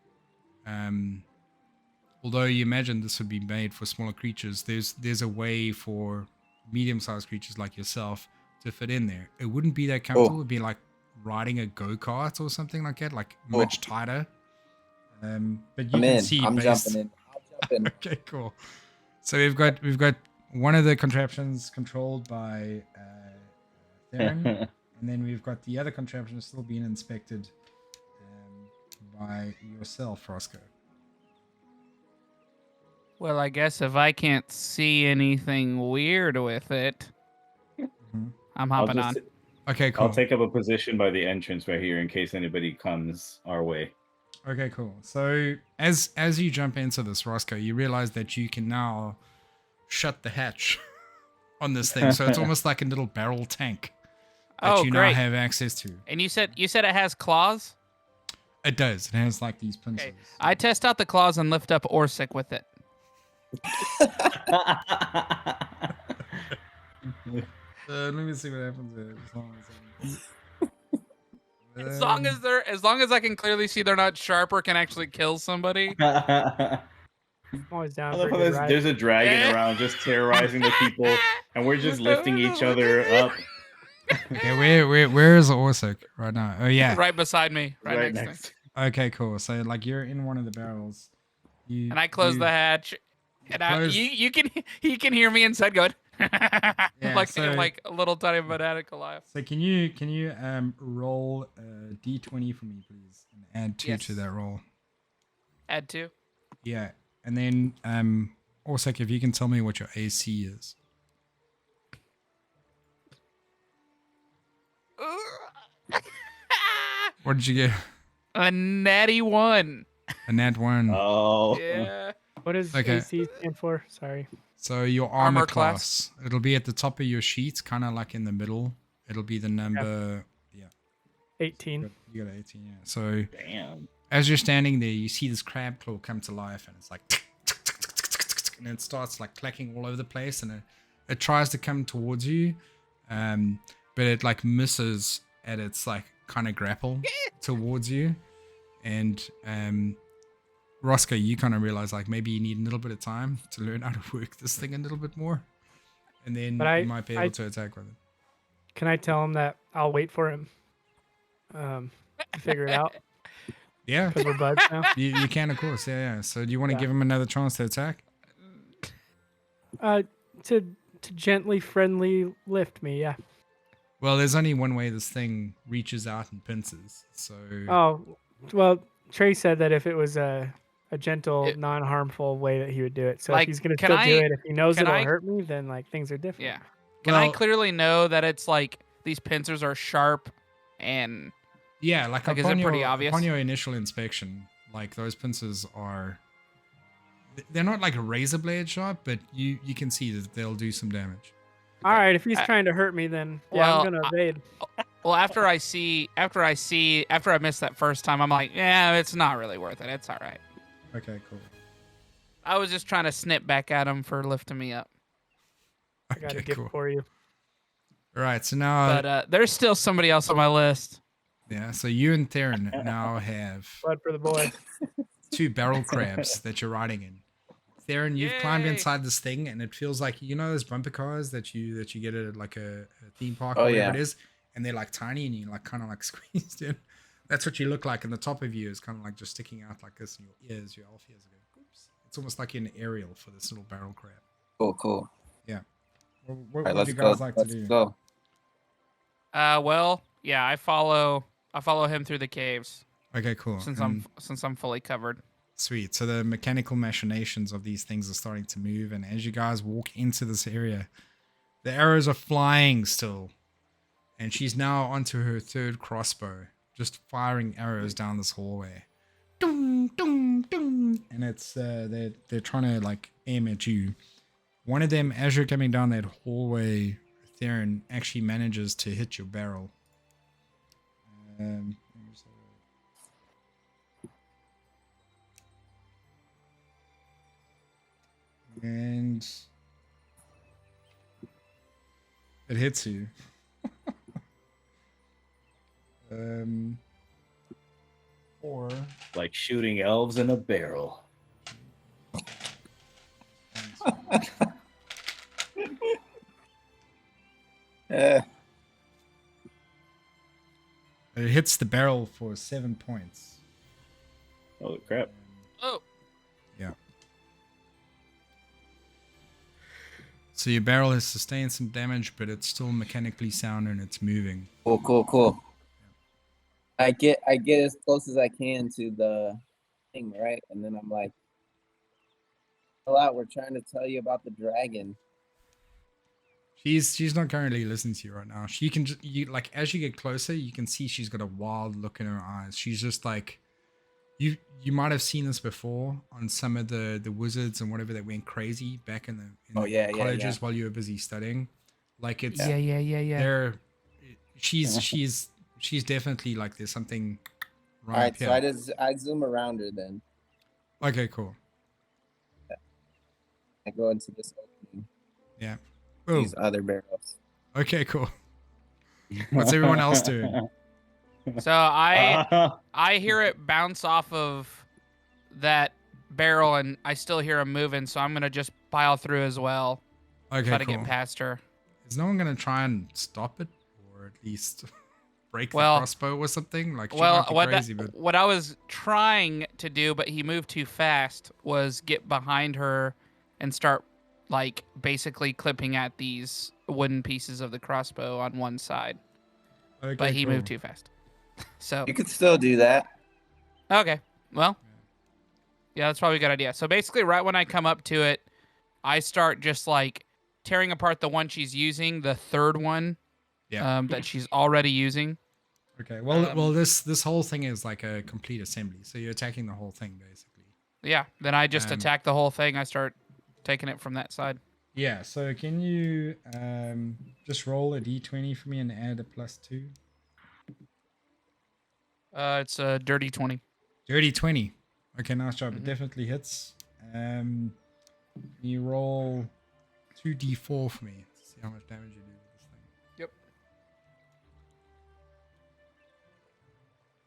Speaker 1: although you imagine this would be made for smaller creatures, there's a way for medium-sized creatures like yourself to fit in there. It wouldn't be that comfortable. It'd be like riding a go-kart or something like that, like much tighter. But you
Speaker 5: I'm
Speaker 1: can
Speaker 5: in.
Speaker 1: see
Speaker 5: I'm
Speaker 1: based...
Speaker 5: jumping in. I'll jump in.
Speaker 1: Okay, cool. So we've got one of the contraptions controlled by Theron, and then we've got the other contraption still being inspected by yourself, Roscoe.
Speaker 2: Well, I guess if I can't see anything weird with it, I'm hopping on.
Speaker 1: Okay, cool.
Speaker 3: I'll take up a position by the entrance right here in case anybody comes our way.
Speaker 1: Okay, cool. So as you jump into this, Roscoe, you realize that you can now shut the hatch on this thing. So it's almost like a little barrel tank that
Speaker 2: Oh,
Speaker 1: you now
Speaker 2: great.
Speaker 1: have access to.
Speaker 2: And you said it has claws?
Speaker 1: It does. It has like these pincers.
Speaker 2: Okay. I test out the claws and lift up Orsic with it.
Speaker 1: Let me see what happens there.
Speaker 2: As long as I can clearly see they're not sharp or can actually kill somebody.
Speaker 4: I'm always down
Speaker 3: I
Speaker 4: for
Speaker 3: love
Speaker 4: a
Speaker 3: how
Speaker 4: good ride.
Speaker 3: there's a dragon around just terrorizing the people, and we're just lifting each other up.
Speaker 1: Okay, where is Orsic right now? Oh yeah.
Speaker 2: Right beside me. Right next to me.
Speaker 1: Okay, cool. So like you're in one of the barrels.
Speaker 2: And I close the hatch. And he can hear me inside going like a little tiny banana laugh.
Speaker 1: So can you roll a d20 for me, please, and add 2 to that roll?
Speaker 2: Add 2.
Speaker 1: Yeah, and then also if you can tell me what your AC is. What did you get?
Speaker 2: A natty 1.
Speaker 1: A nat 1.
Speaker 3: Oh.
Speaker 2: Yeah.
Speaker 4: What does AC stand for? Sorry.
Speaker 1: So your armor class. It'll be at the top of your sheet, kind of like in the middle. It'll be the number. Yeah.
Speaker 4: 18.
Speaker 1: You got 18. Yeah. So.
Speaker 3: Damn.
Speaker 1: As you're standing there, you see this crab claw come to life, and it's like, and it starts like clacking all over the place, and it tries to come towards you, but it like misses at its like kind of grapple towards you, and Roscoe, you kind of realize like maybe you need a little bit of time to learn how to work this thing a little bit more, and then you might be able to attack with it.
Speaker 4: Can I tell him that I'll wait for him to figure it out?
Speaker 1: Yeah,
Speaker 4: because we're buds now.
Speaker 1: You can, of course. Yeah. So do you want to give him another chance to attack?
Speaker 4: To gently, friendly lift me. Yeah.
Speaker 1: Well, there's only one way this thing reaches out and pinces. So.
Speaker 4: Oh, well, Trey said that if it was a gentle, non-harmful way that he would do it. So
Speaker 2: like,
Speaker 4: if he's gonna still do it, if he knows it'll hurt me, then like things are different.
Speaker 2: Yeah. Can I clearly know that it's like these pincers are sharp and?
Speaker 1: Yeah, like
Speaker 2: is it pretty obvious?
Speaker 1: Upon your initial inspection, like those pincers they're not like a razor blade sharp, but you can see that they'll do some damage.
Speaker 4: All right, if he's trying to hurt me, then I'm gonna evade.
Speaker 2: Well, after I miss that first time, I'm like, yeah, it's not really worth it. It's all right.
Speaker 1: Okay, cool.
Speaker 2: I was just trying to snip back at him for lifting me up.
Speaker 4: I got a gift for you.
Speaker 1: All right, so now.
Speaker 2: But there's still somebody else on my list.
Speaker 1: Yeah, so you and Theron now have
Speaker 4: blood for the boy.
Speaker 1: 2 barrel crabs that you're riding in. Theron, you've climbed inside this thing, and it feels like those bumper cars that you get at like a theme park or whatever it is, and they're like tiny and you like kind of like squeezed in. That's what you look like, and the top of you is kind of like just sticking out like this, and your elf ears are going. Oops. It's almost like you're an aerial for this little barrel crab.
Speaker 5: Cool.
Speaker 1: Yeah. What would you guys like to do?
Speaker 5: Go.
Speaker 2: Well, yeah, I follow him through the caves.
Speaker 1: Okay, cool.
Speaker 2: Since I'm fully covered.
Speaker 1: Sweet. So the mechanical machinations of these things are starting to move, and as you guys walk into this area, The arrows are flying still. And she's now onto her third crossbow, just firing arrows down this hallway. Dum, dum, dum. And it's they're trying to like aim at you. One of them, as you're coming down that hallway, Theron actually manages to hit your barrel. And it hits you. Or
Speaker 3: Like shooting elves in a barrel.
Speaker 5: Eh,
Speaker 1: it hits the barrel for 7 points.
Speaker 3: Holy crap.
Speaker 2: Oh,
Speaker 1: Yeah. So your barrel has sustained some damage, but it's still mechanically sound and it's moving.
Speaker 5: cool. I get as close as I can to the thing, right? And then I'm like, "Chill out, we're trying to tell you about the dragon."
Speaker 1: She's not currently listening to you right now. She can just like as you get closer, you can see she's got a wild look in her eyes. She's just like you might have seen this before on some of the wizards and whatever that went crazy back in the colleges while you were busy studying. Like it's
Speaker 2: yeah.
Speaker 1: they're she's definitely like there's something
Speaker 5: All
Speaker 1: right
Speaker 5: right,
Speaker 1: here.
Speaker 5: so I zoom around her then.
Speaker 1: Okay, cool.
Speaker 5: I go into this opening.
Speaker 1: Yeah. Oh,
Speaker 5: These other barrels.
Speaker 1: okay, cool. What's everyone else doing?
Speaker 2: So I hear it bounce off of that barrel, and I still hear him moving. So I'm gonna just pile through as well.
Speaker 1: Okay,
Speaker 2: Try to
Speaker 1: cool.
Speaker 2: get past her.
Speaker 1: Is no one gonna try and stop it, or at least break the
Speaker 2: Well-
Speaker 1: crossbow or something? Like, she
Speaker 2: Well,
Speaker 1: might be crazy, but
Speaker 2: what I was trying to do, but he moved too fast, was get behind her and start like basically clipping at these wooden pieces of the crossbow on one side.
Speaker 1: okay,
Speaker 2: But he
Speaker 1: cool.
Speaker 2: moved too fast. So
Speaker 5: You could still do that.
Speaker 2: okay, well, yeah, that's probably a good idea. So basically, right when I come up to it, I start just like tearing apart the one she's using, the third one,
Speaker 1: Yeah.
Speaker 2: that she's already using.
Speaker 1: Okay. Well, this whole thing is like a complete assembly, so you're attacking the whole thing basically.
Speaker 2: Yeah, then I just
Speaker 1: Um,
Speaker 2: attack the whole thing. I start taking it from that side.
Speaker 1: Yeah. So can you just roll a d20 for me and add a +2?
Speaker 2: It's a dirty 20.
Speaker 1: Dirty 20. Okay, nice job. It
Speaker 2: Mhm.
Speaker 1: definitely hits. Can you roll 2d4 for me to see how much damage you do with this thing?
Speaker 2: Yep.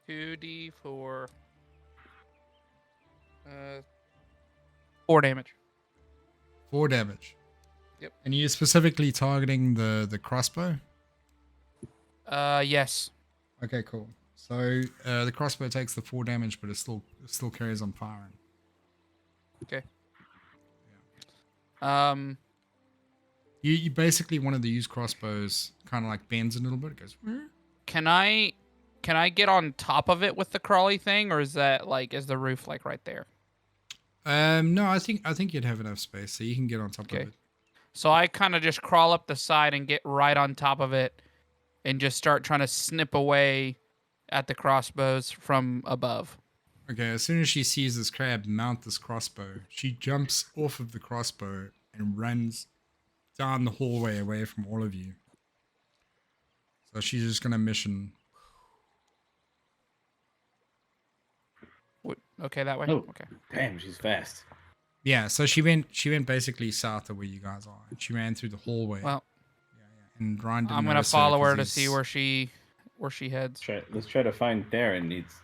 Speaker 2: 2d4. 4 damage.
Speaker 1: 4 damage.
Speaker 2: Yep.
Speaker 1: And you're specifically targeting the crossbow?
Speaker 2: Yes.
Speaker 1: Okay, cool. So the crossbow takes the 4 damage, but it still carries on firing.
Speaker 2: Okay.
Speaker 1: You basically wanted to use crossbows, kind of like bends a little bit. It goes.
Speaker 2: Can I get on top of it with the crawly thing, or is that like is the roof like right there?
Speaker 1: No, I think you'd have enough space, so you can get on top
Speaker 2: Okay.
Speaker 1: of it.
Speaker 2: So I kind of just crawl up the side and get right on top of it, and just start trying to snip away at the crossbows from above.
Speaker 1: Okay, as soon as she sees this crab mount this crossbow, she jumps off of the crossbow and runs down the hallway away from all of you. So she's just gonna mission.
Speaker 2: Okay, that way.
Speaker 3: Oh.
Speaker 2: Okay.
Speaker 3: Damn, she's fast.
Speaker 1: Yeah, so she went basically south of where you guys are, and she ran through the hallway.
Speaker 2: Well,
Speaker 1: And Ryan didn't
Speaker 2: I'm gonna
Speaker 1: notice
Speaker 2: follow
Speaker 1: 'cause
Speaker 2: her to
Speaker 1: he's-
Speaker 2: see where she heads.
Speaker 3: Let's try to find Theron. He's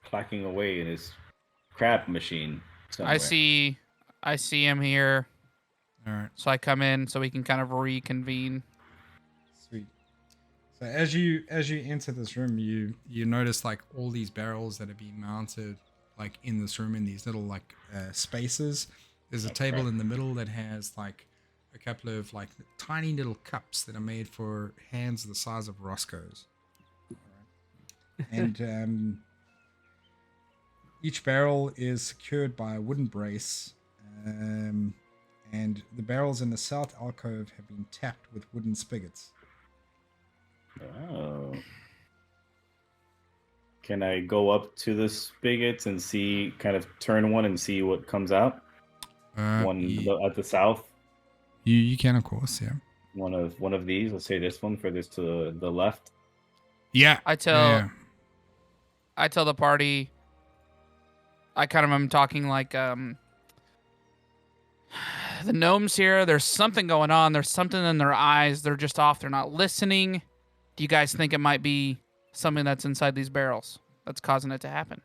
Speaker 3: clacking away in his crab machine. Somewhere.
Speaker 2: I see him here,
Speaker 1: All right,
Speaker 2: so I come in so we can kind of reconvene.
Speaker 1: sweet. So as you enter this room, you notice like all these barrels that are being mounted like in this room in these little like spaces. There's a table in the middle that has like a couple of like tiny little cups that are made for hands the size of Roscoe's. And each barrel is secured by a wooden brace, and and the barrels in the south alcove have been tapped with wooden spigots.
Speaker 3: Oh. Can I go up to the spigots and see, kind of turn one and see what comes out? At the south.
Speaker 1: You can, of course, yeah.
Speaker 3: One of these. Let's say this one for this to the left.
Speaker 1: Yeah.
Speaker 2: I tell the party. I kind of am talking like the gnomes here. There's something going on. There's something in their eyes. They're just off. They're not listening. Do you guys think it might be something that's inside these barrels that's causing it to happen?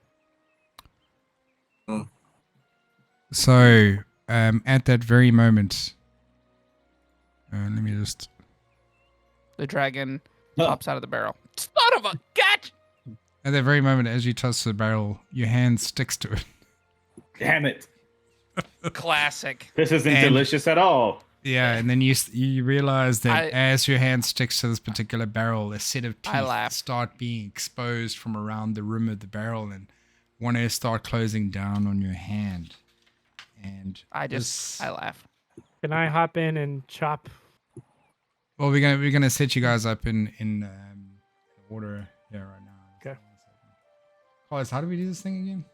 Speaker 1: So, at that very moment, let me just.
Speaker 2: The dragon pops out of the barrel. Son of a gat!
Speaker 1: At that very moment, as you touch the barrel, your hand sticks to it.
Speaker 3: Damn it!
Speaker 2: Classic.
Speaker 3: This isn't delicious at all.
Speaker 1: Yeah, and then you realize that as your hand sticks to this particular barrel, a set of teeth start being exposed from around the rim of the barrel, and want to start closing down on your hand. And
Speaker 2: I laugh.
Speaker 4: Can I hop in and chop?
Speaker 1: Well, we're gonna set you guys up in order here right now.
Speaker 4: Okay.
Speaker 1: Carlos, how do we do this thing again?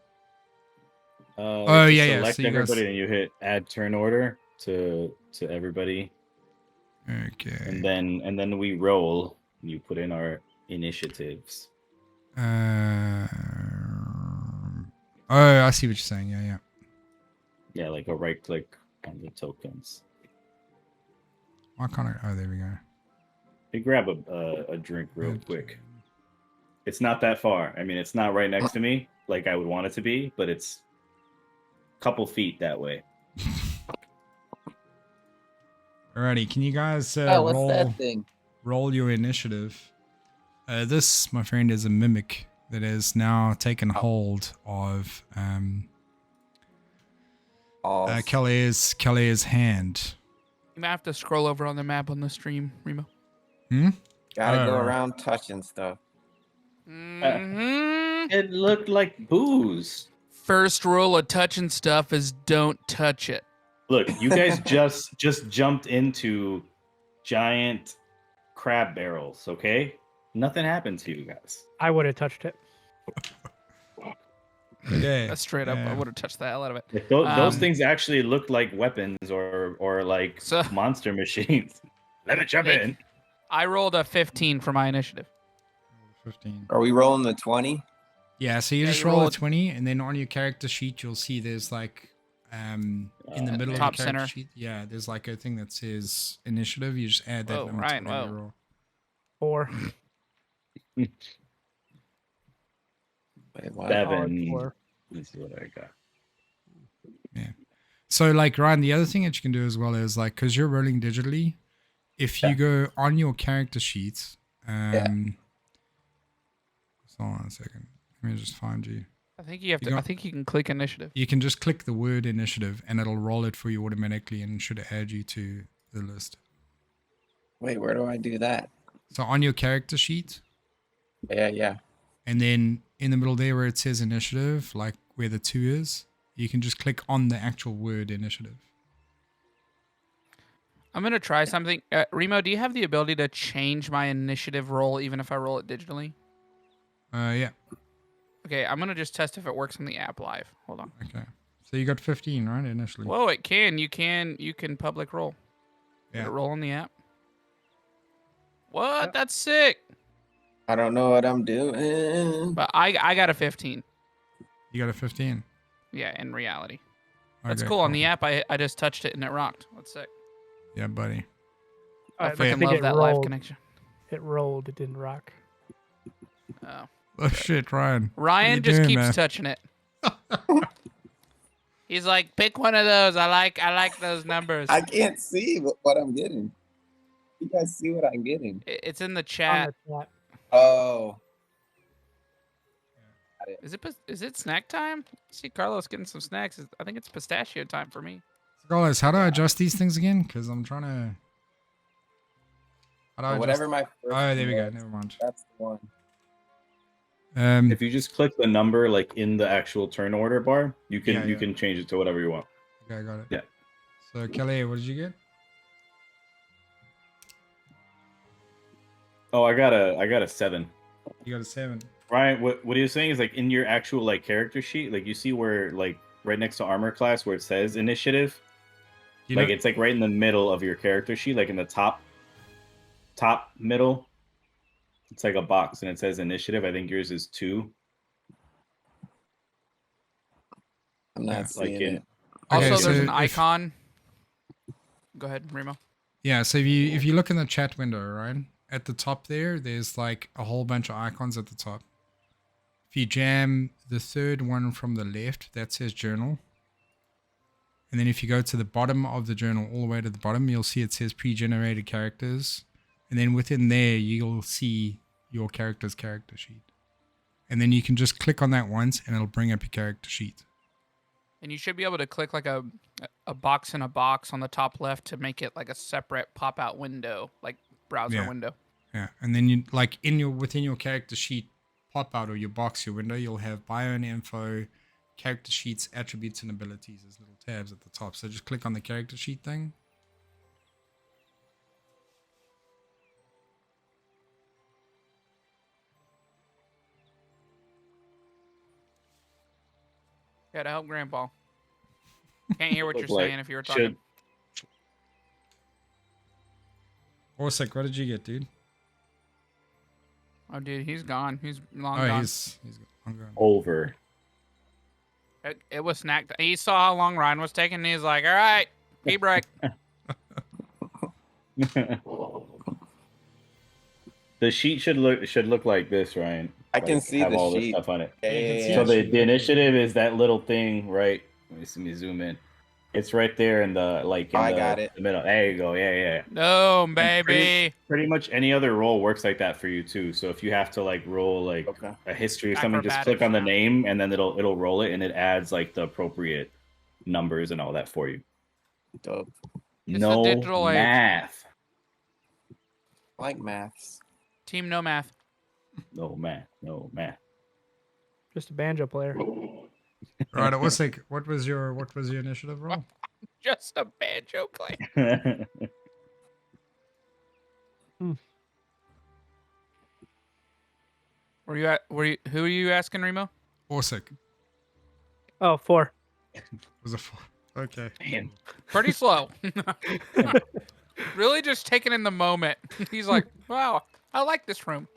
Speaker 3: Select
Speaker 1: So you
Speaker 3: everybody
Speaker 1: guys...
Speaker 3: and you hit add turn order to everybody.
Speaker 1: Okay.
Speaker 3: And then we roll. You put in our initiatives.
Speaker 1: Oh, I see what you're saying. Yeah.
Speaker 3: Yeah, like a right click on the tokens.
Speaker 1: Why can't I? Oh, there we go.
Speaker 3: Hey, grab a drink real quick. It's not that far. I mean, it's not right next to me like I would want it to be, but it's a couple feet that way.
Speaker 1: Alrighty, can you guys
Speaker 5: what's that thing?
Speaker 1: roll your initiative? This, my friend, is a mimic that has now taken hold of Kelly's hand.
Speaker 2: You might have to scroll over on the map on the stream, Remo.
Speaker 5: Gotta go around touching stuff.
Speaker 3: It looked like booze.
Speaker 2: First rule of touching stuff is don't touch it.
Speaker 3: Look, you guys just jumped into giant crab barrels, okay? Nothing happened to you guys.
Speaker 4: I would have touched it.
Speaker 1: Yeah.
Speaker 2: That's straight up. I would have touched the hell out of it.
Speaker 3: Like, those things actually look like weapons or like monster machines. Let it jump in.
Speaker 2: I rolled a 15 for my initiative.
Speaker 1: 15.
Speaker 5: Are we rolling the 20?
Speaker 1: Yeah, so you just roll a 20, and then on your character sheet, you'll see there's like in the middle of
Speaker 2: top
Speaker 1: the character
Speaker 2: center.
Speaker 1: sheet. Yeah, there's like a thing that says initiative. You just add that
Speaker 2: Whoa,
Speaker 1: number
Speaker 2: Ryan,
Speaker 1: to whatever you
Speaker 2: whoa.
Speaker 1: roll.
Speaker 4: 4.
Speaker 5: Wait, what?
Speaker 3: 7.
Speaker 4: 4.
Speaker 3: Let's see what I got.
Speaker 1: Yeah. So like Ryan, the other thing that you can do as well is like, because you're rolling digitally, if you go on your character sheet, hold on a second. Let me just find you.
Speaker 2: I think you have to. I think you can click initiative.
Speaker 1: You can just click the word initiative, and it'll roll it for you automatically, and should add you to the list.
Speaker 5: Wait, where do I do that?
Speaker 1: So on your character sheet,
Speaker 5: Yeah.
Speaker 1: and then in the middle there where it says initiative, like where the 2 is, you can just click on the actual word initiative.
Speaker 2: I'm gonna try something. Remo, do you have the ability to change my initiative roll even if I roll it digitally?
Speaker 1: Yeah.
Speaker 2: Okay, I'm gonna just test if it works in the app live. Hold on.
Speaker 1: Okay. So you got 15, right, initially?
Speaker 2: Whoa, it can. You can public roll.
Speaker 1: Yeah.
Speaker 2: Did it roll in the app? What? That's sick.
Speaker 5: I don't know what I'm doing.
Speaker 2: But I got a 15.
Speaker 1: You got a 15.
Speaker 2: Yeah, in reality. That's
Speaker 1: Okay,
Speaker 2: cool. On the app, I just touched it and it rocked. That's sick.
Speaker 1: Yeah, buddy.
Speaker 2: I
Speaker 4: I
Speaker 2: freaking
Speaker 4: think
Speaker 2: love
Speaker 4: it
Speaker 2: that live
Speaker 4: rolled.
Speaker 2: connection.
Speaker 4: It rolled. It didn't rock.
Speaker 2: Oh.
Speaker 1: Oh shit, Ryan.
Speaker 2: Ryan just keeps touching it. He's like, pick one of those. I like those numbers.
Speaker 5: I can't see what I'm getting. You guys see what I'm getting?
Speaker 2: It's in the
Speaker 4: On
Speaker 2: chat.
Speaker 4: the chat.
Speaker 5: Oh.
Speaker 2: Is it snack time? See Carlos getting some snacks. I think it's pistachio time for me.
Speaker 1: Guys, how do I adjust these things again? Because I'm trying to... How do I adjust...
Speaker 5: Whatever my first
Speaker 1: Oh, there we go.
Speaker 5: was,
Speaker 1: Never mind.
Speaker 5: That's the one.
Speaker 3: If you just click the number like in the actual turn order bar, you can
Speaker 1: Yeah.
Speaker 3: can change it to whatever you want.
Speaker 1: Okay, I got it.
Speaker 3: Yeah.
Speaker 1: So Kelly, what did you get?
Speaker 3: Oh, I got a 7.
Speaker 1: You got a 7.
Speaker 3: Ryan, what he was saying is like in your actual like character sheet, like you see where like right next to armor class where it says initiative,
Speaker 1: You
Speaker 3: like
Speaker 1: know,
Speaker 3: it's like right in the middle of your character sheet, like in the top middle. It's like a box and it says initiative. I think yours is 2.
Speaker 5: I'm not
Speaker 1: Yeah,
Speaker 5: seeing
Speaker 3: like in
Speaker 5: it.
Speaker 1: Okay,
Speaker 2: Also, there's
Speaker 1: so
Speaker 2: an
Speaker 1: if-
Speaker 2: icon. Go ahead, Remo.
Speaker 1: yeah. So if you look in the chat window, right at the top there's like a whole bunch of icons at the top. If you jam the third one from the left, that says journal. And then if you go to the bottom of the journal, all the way to the bottom, you'll see it says pre-generated characters. And then within there, you'll see your character's character sheet. And then you can just click on that once and it'll bring up your character sheet.
Speaker 2: And you should be able to click like a box in a box on the top left to make it like a separate pop-out window, like browser
Speaker 1: Yeah.
Speaker 2: window.
Speaker 1: Yeah. And then you like within your character sheet pop out or your box, your window, you'll have bio and info, character sheets, attributes, and abilities as little tabs at the top. So just click on the character sheet thing.
Speaker 2: Gotta help Grandpa. Can't hear what
Speaker 3: Look
Speaker 2: you're
Speaker 3: like
Speaker 2: saying if you were talking.
Speaker 1: Orsic, what did you get, dude?
Speaker 2: Oh, dude, he's gone. He's long
Speaker 1: Oh,
Speaker 2: gone.
Speaker 1: he's I'm going.
Speaker 3: over.
Speaker 2: It was snacked. He saw how long Ryan was taking, and he's like, "All right, pee break."
Speaker 3: The sheet should look like this, Ryan.
Speaker 5: I can
Speaker 3: Like,
Speaker 5: see
Speaker 3: have
Speaker 5: the
Speaker 3: all this
Speaker 5: sheet.
Speaker 3: stuff on it.
Speaker 5: Yeah, yeah,
Speaker 1: see
Speaker 5: yeah.
Speaker 3: So
Speaker 1: it.
Speaker 3: the initiative is that little thing, right? Let me zoom in. It's right there in the like. In
Speaker 5: I
Speaker 3: the,
Speaker 5: got it.
Speaker 3: The middle. There you go. Yeah.
Speaker 2: No,
Speaker 3: And
Speaker 2: baby.
Speaker 3: Pretty much any other role works like that for you too. So if you have to like roll like
Speaker 5: Okay.
Speaker 3: a history or something, just
Speaker 2: Acrobatics
Speaker 3: click on the
Speaker 2: now.
Speaker 3: name and then it'll roll it and it adds like the appropriate numbers and all that for you.
Speaker 5: Dope.
Speaker 2: It's the
Speaker 3: No
Speaker 2: digital age.
Speaker 3: math.
Speaker 5: I like maths.
Speaker 2: Team no math.
Speaker 3: No math. No math.
Speaker 4: Just a banjo player.
Speaker 1: Right, Orsic, what was your initiative roll?
Speaker 2: Just a banjo player. Who are you asking, Remo?
Speaker 1: Orsic
Speaker 4: Oh, 4.
Speaker 1: was a 4. Okay.
Speaker 3: Man.
Speaker 2: Pretty slow. Really just taking in the moment. He's like, wow, I like this room.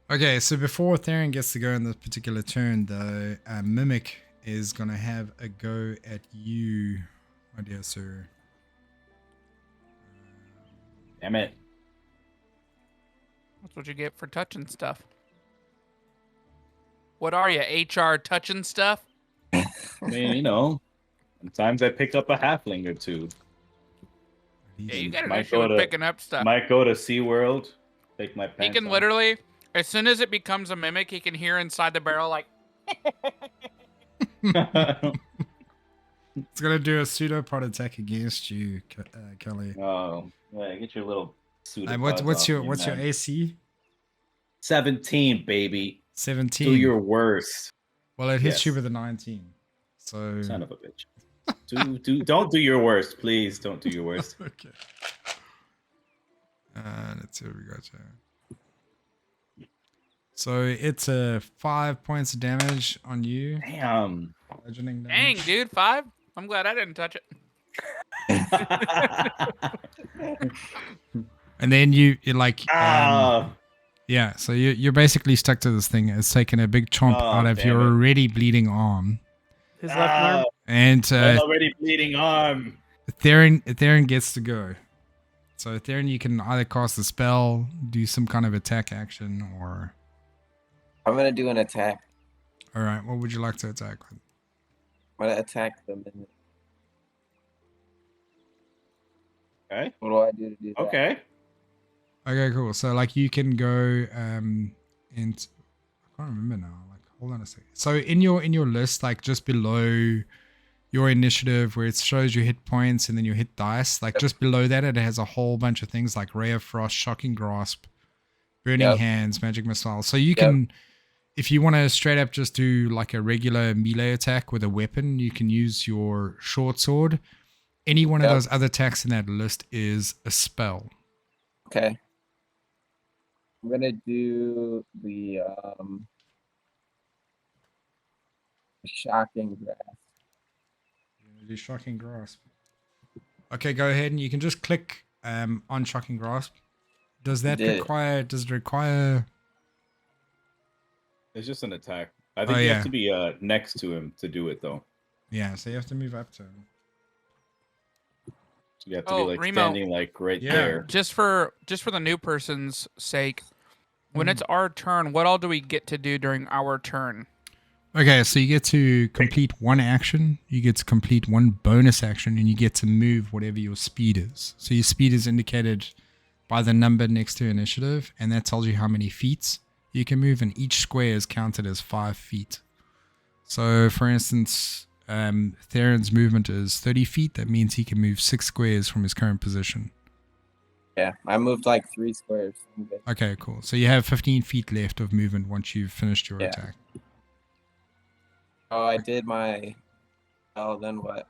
Speaker 1: Okay, so before Theron gets to go in this particular turn, the Mimic is going to have a go at you, my dear sir.
Speaker 3: Damn it.
Speaker 2: That's what you get for touching stuff. What are you, HR touching stuff?
Speaker 3: I mean, you know, sometimes I pick up a halfling or two.
Speaker 2: Yeah, you got an
Speaker 3: Might
Speaker 2: issue
Speaker 3: go
Speaker 2: with
Speaker 3: to-
Speaker 2: picking up stuff.
Speaker 3: Might go to SeaWorld, take my
Speaker 2: He
Speaker 3: pants
Speaker 2: can
Speaker 3: off.
Speaker 2: literally, as soon as it becomes a mimic, he can hear inside the barrel like,
Speaker 1: It's going to do a pseudopod attack against you, Kelly.
Speaker 3: Oh, yeah, get your little suit.
Speaker 1: What's your AC?
Speaker 3: 17, baby.
Speaker 1: 17.
Speaker 3: Do your worst,
Speaker 1: Well, it hits you
Speaker 3: Yes.
Speaker 1: with a 19. So
Speaker 3: son of a bitch. Don't do your worst, please. Don't do your worst.
Speaker 1: okay. Let's see what we got here. So it's 5 points of damage on you.
Speaker 3: Damn.
Speaker 1: Bludgeoning
Speaker 2: dang,
Speaker 1: damage.
Speaker 2: dude, 5? I'm glad I didn't touch it.
Speaker 1: And then you're like,
Speaker 3: Ah,
Speaker 1: yeah. So you're basically stuck to this thing. It's taken a big chomp
Speaker 3: Oh,
Speaker 1: out of
Speaker 3: damn
Speaker 1: your
Speaker 3: it.
Speaker 1: already bleeding arm.
Speaker 4: His left arm.
Speaker 1: And
Speaker 3: an already bleeding arm.
Speaker 1: Theron gets to go. So Theron, you can either cast a spell, do some kind of attack action, or
Speaker 5: I'm gonna do an attack.
Speaker 1: all right. What would you like to attack with?
Speaker 5: I'm gonna attack the mimic.
Speaker 3: Okay.
Speaker 5: What do I do to do that?
Speaker 3: Okay.
Speaker 1: Okay, cool. So like you can go and I can't remember now. Like hold on a second. So in your list, like just below your initiative where it shows your hit points and then your hit dice, like just below that it has a whole bunch of things like Ray of Frost, Shocking Grasp, Burning
Speaker 5: Yep.
Speaker 1: Hands, Magic Missile. So you can if you want to straight up just do like a regular melee attack with a weapon, you can use your short sword. Any one of
Speaker 5: Yep.
Speaker 1: those other attacks in that list is a spell.
Speaker 5: Okay. I'm gonna do the shocking grasp.
Speaker 1: Do shocking grasp. Okay, go ahead and you can just click on shocking grasp. Does that
Speaker 5: Did it.
Speaker 1: require? Does it require?
Speaker 3: It's just an attack. I think
Speaker 1: Oh,
Speaker 3: you
Speaker 1: yeah.
Speaker 3: have to be next to him to do it, though.
Speaker 1: Yeah, so you have to move up to him.
Speaker 3: So you have to
Speaker 2: Oh,
Speaker 3: be like
Speaker 2: Remo.
Speaker 3: standing like right
Speaker 1: Yeah.
Speaker 3: there.
Speaker 2: Just for the new person's sake, when it's our turn, what all do we get to do during our turn?
Speaker 1: Okay, so you get to complete one action, you get to complete one bonus action, and you get to move whatever your speed is. So your speed is indicated by the number next to initiative, and that tells you how many feet you can move, and each square is counted as 5 feet. So, for instance, Theron's movement is 30 feet. That means he can move 6 squares from his current position.
Speaker 5: Yeah, I moved like 3 squares. I'm good.
Speaker 1: Okay, cool. So you have 15 feet left of movement once you've finished your
Speaker 5: Yeah.
Speaker 1: attack.
Speaker 5: Oh, I did my. Oh, then what?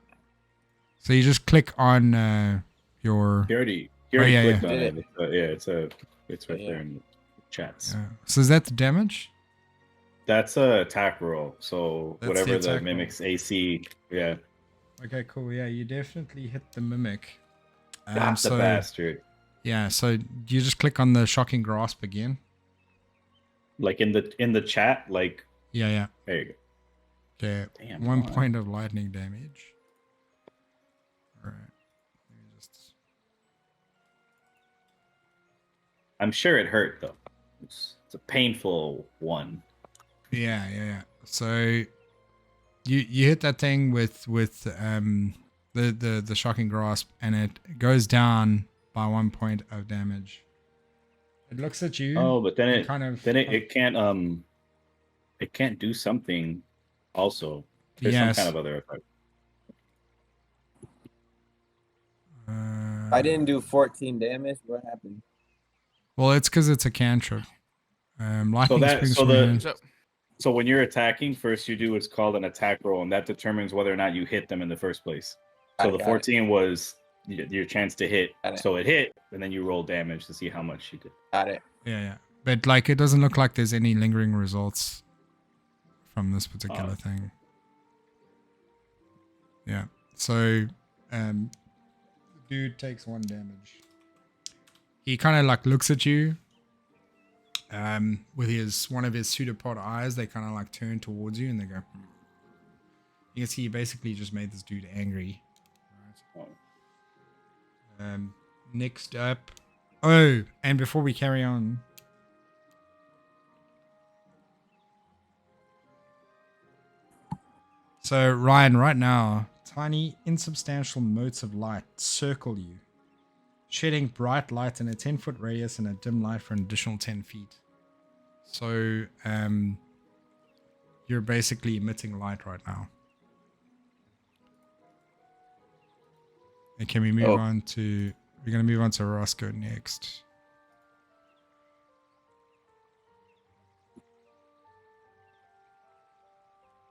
Speaker 1: So you just click on your...
Speaker 3: He already
Speaker 1: Oh, yeah,
Speaker 3: clicked
Speaker 5: yeah.
Speaker 3: on it. It's right
Speaker 5: Yeah.
Speaker 3: there in the chats.
Speaker 1: So is that the damage?
Speaker 3: That's a attack roll. So
Speaker 1: That's
Speaker 3: whatever
Speaker 1: the
Speaker 3: the
Speaker 1: attack
Speaker 3: mimic's AC, yeah.
Speaker 1: Okay, cool. Yeah, you definitely hit the mimic.
Speaker 3: That's the bastard.
Speaker 1: Yeah, so you just click on the shocking grasp again.
Speaker 3: Like in the chat, like
Speaker 1: Yeah.
Speaker 3: there you go.
Speaker 1: Okay,
Speaker 3: Damn,
Speaker 1: 1
Speaker 3: come on.
Speaker 1: point of lightning damage. Alright. Let me just...
Speaker 3: I'm sure it hurt though. It's a painful one.
Speaker 1: Yeah. So you hit that thing with the shocking grasp, and it goes down by 1 point of damage. It looks at you.
Speaker 3: Oh, but then
Speaker 1: and
Speaker 3: it
Speaker 1: kind of
Speaker 3: it can't do something also. There's
Speaker 1: Yes.
Speaker 3: some kind of other effect.
Speaker 5: I didn't do 14 damage. What happened?
Speaker 1: Well, it's because it's a cantrip. Lightning
Speaker 3: that-
Speaker 1: springs
Speaker 3: so
Speaker 1: from your
Speaker 3: the-
Speaker 1: hand.
Speaker 2: So,
Speaker 3: So when you're attacking, first you do what's called an attack roll, and that determines whether or not you hit them in the first place. So the
Speaker 5: Got it.
Speaker 3: 14 was your chance to hit.
Speaker 5: Got it.
Speaker 3: So it hit, and then you roll damage to see how much you did.
Speaker 5: Got it.
Speaker 1: Yeah. But like, it doesn't look like there's any lingering results from this particular thing. Yeah. So, dude takes 1 damage. He kind of like looks at you. With one of his pseudopod eyes, they kind of like turn towards you and they go. "Hmm." You can see he basically just made this dude angry.
Speaker 3: Oh.
Speaker 1: Next up. Oh, and before we carry on. So, Ryan, right now, tiny, insubstantial motes of light circle you, shedding bright light in a 10-foot radius and a dim light for an additional 10 feet. So, you're basically emitting light right now. And can we move on to... We're going to move on to Roscoe next.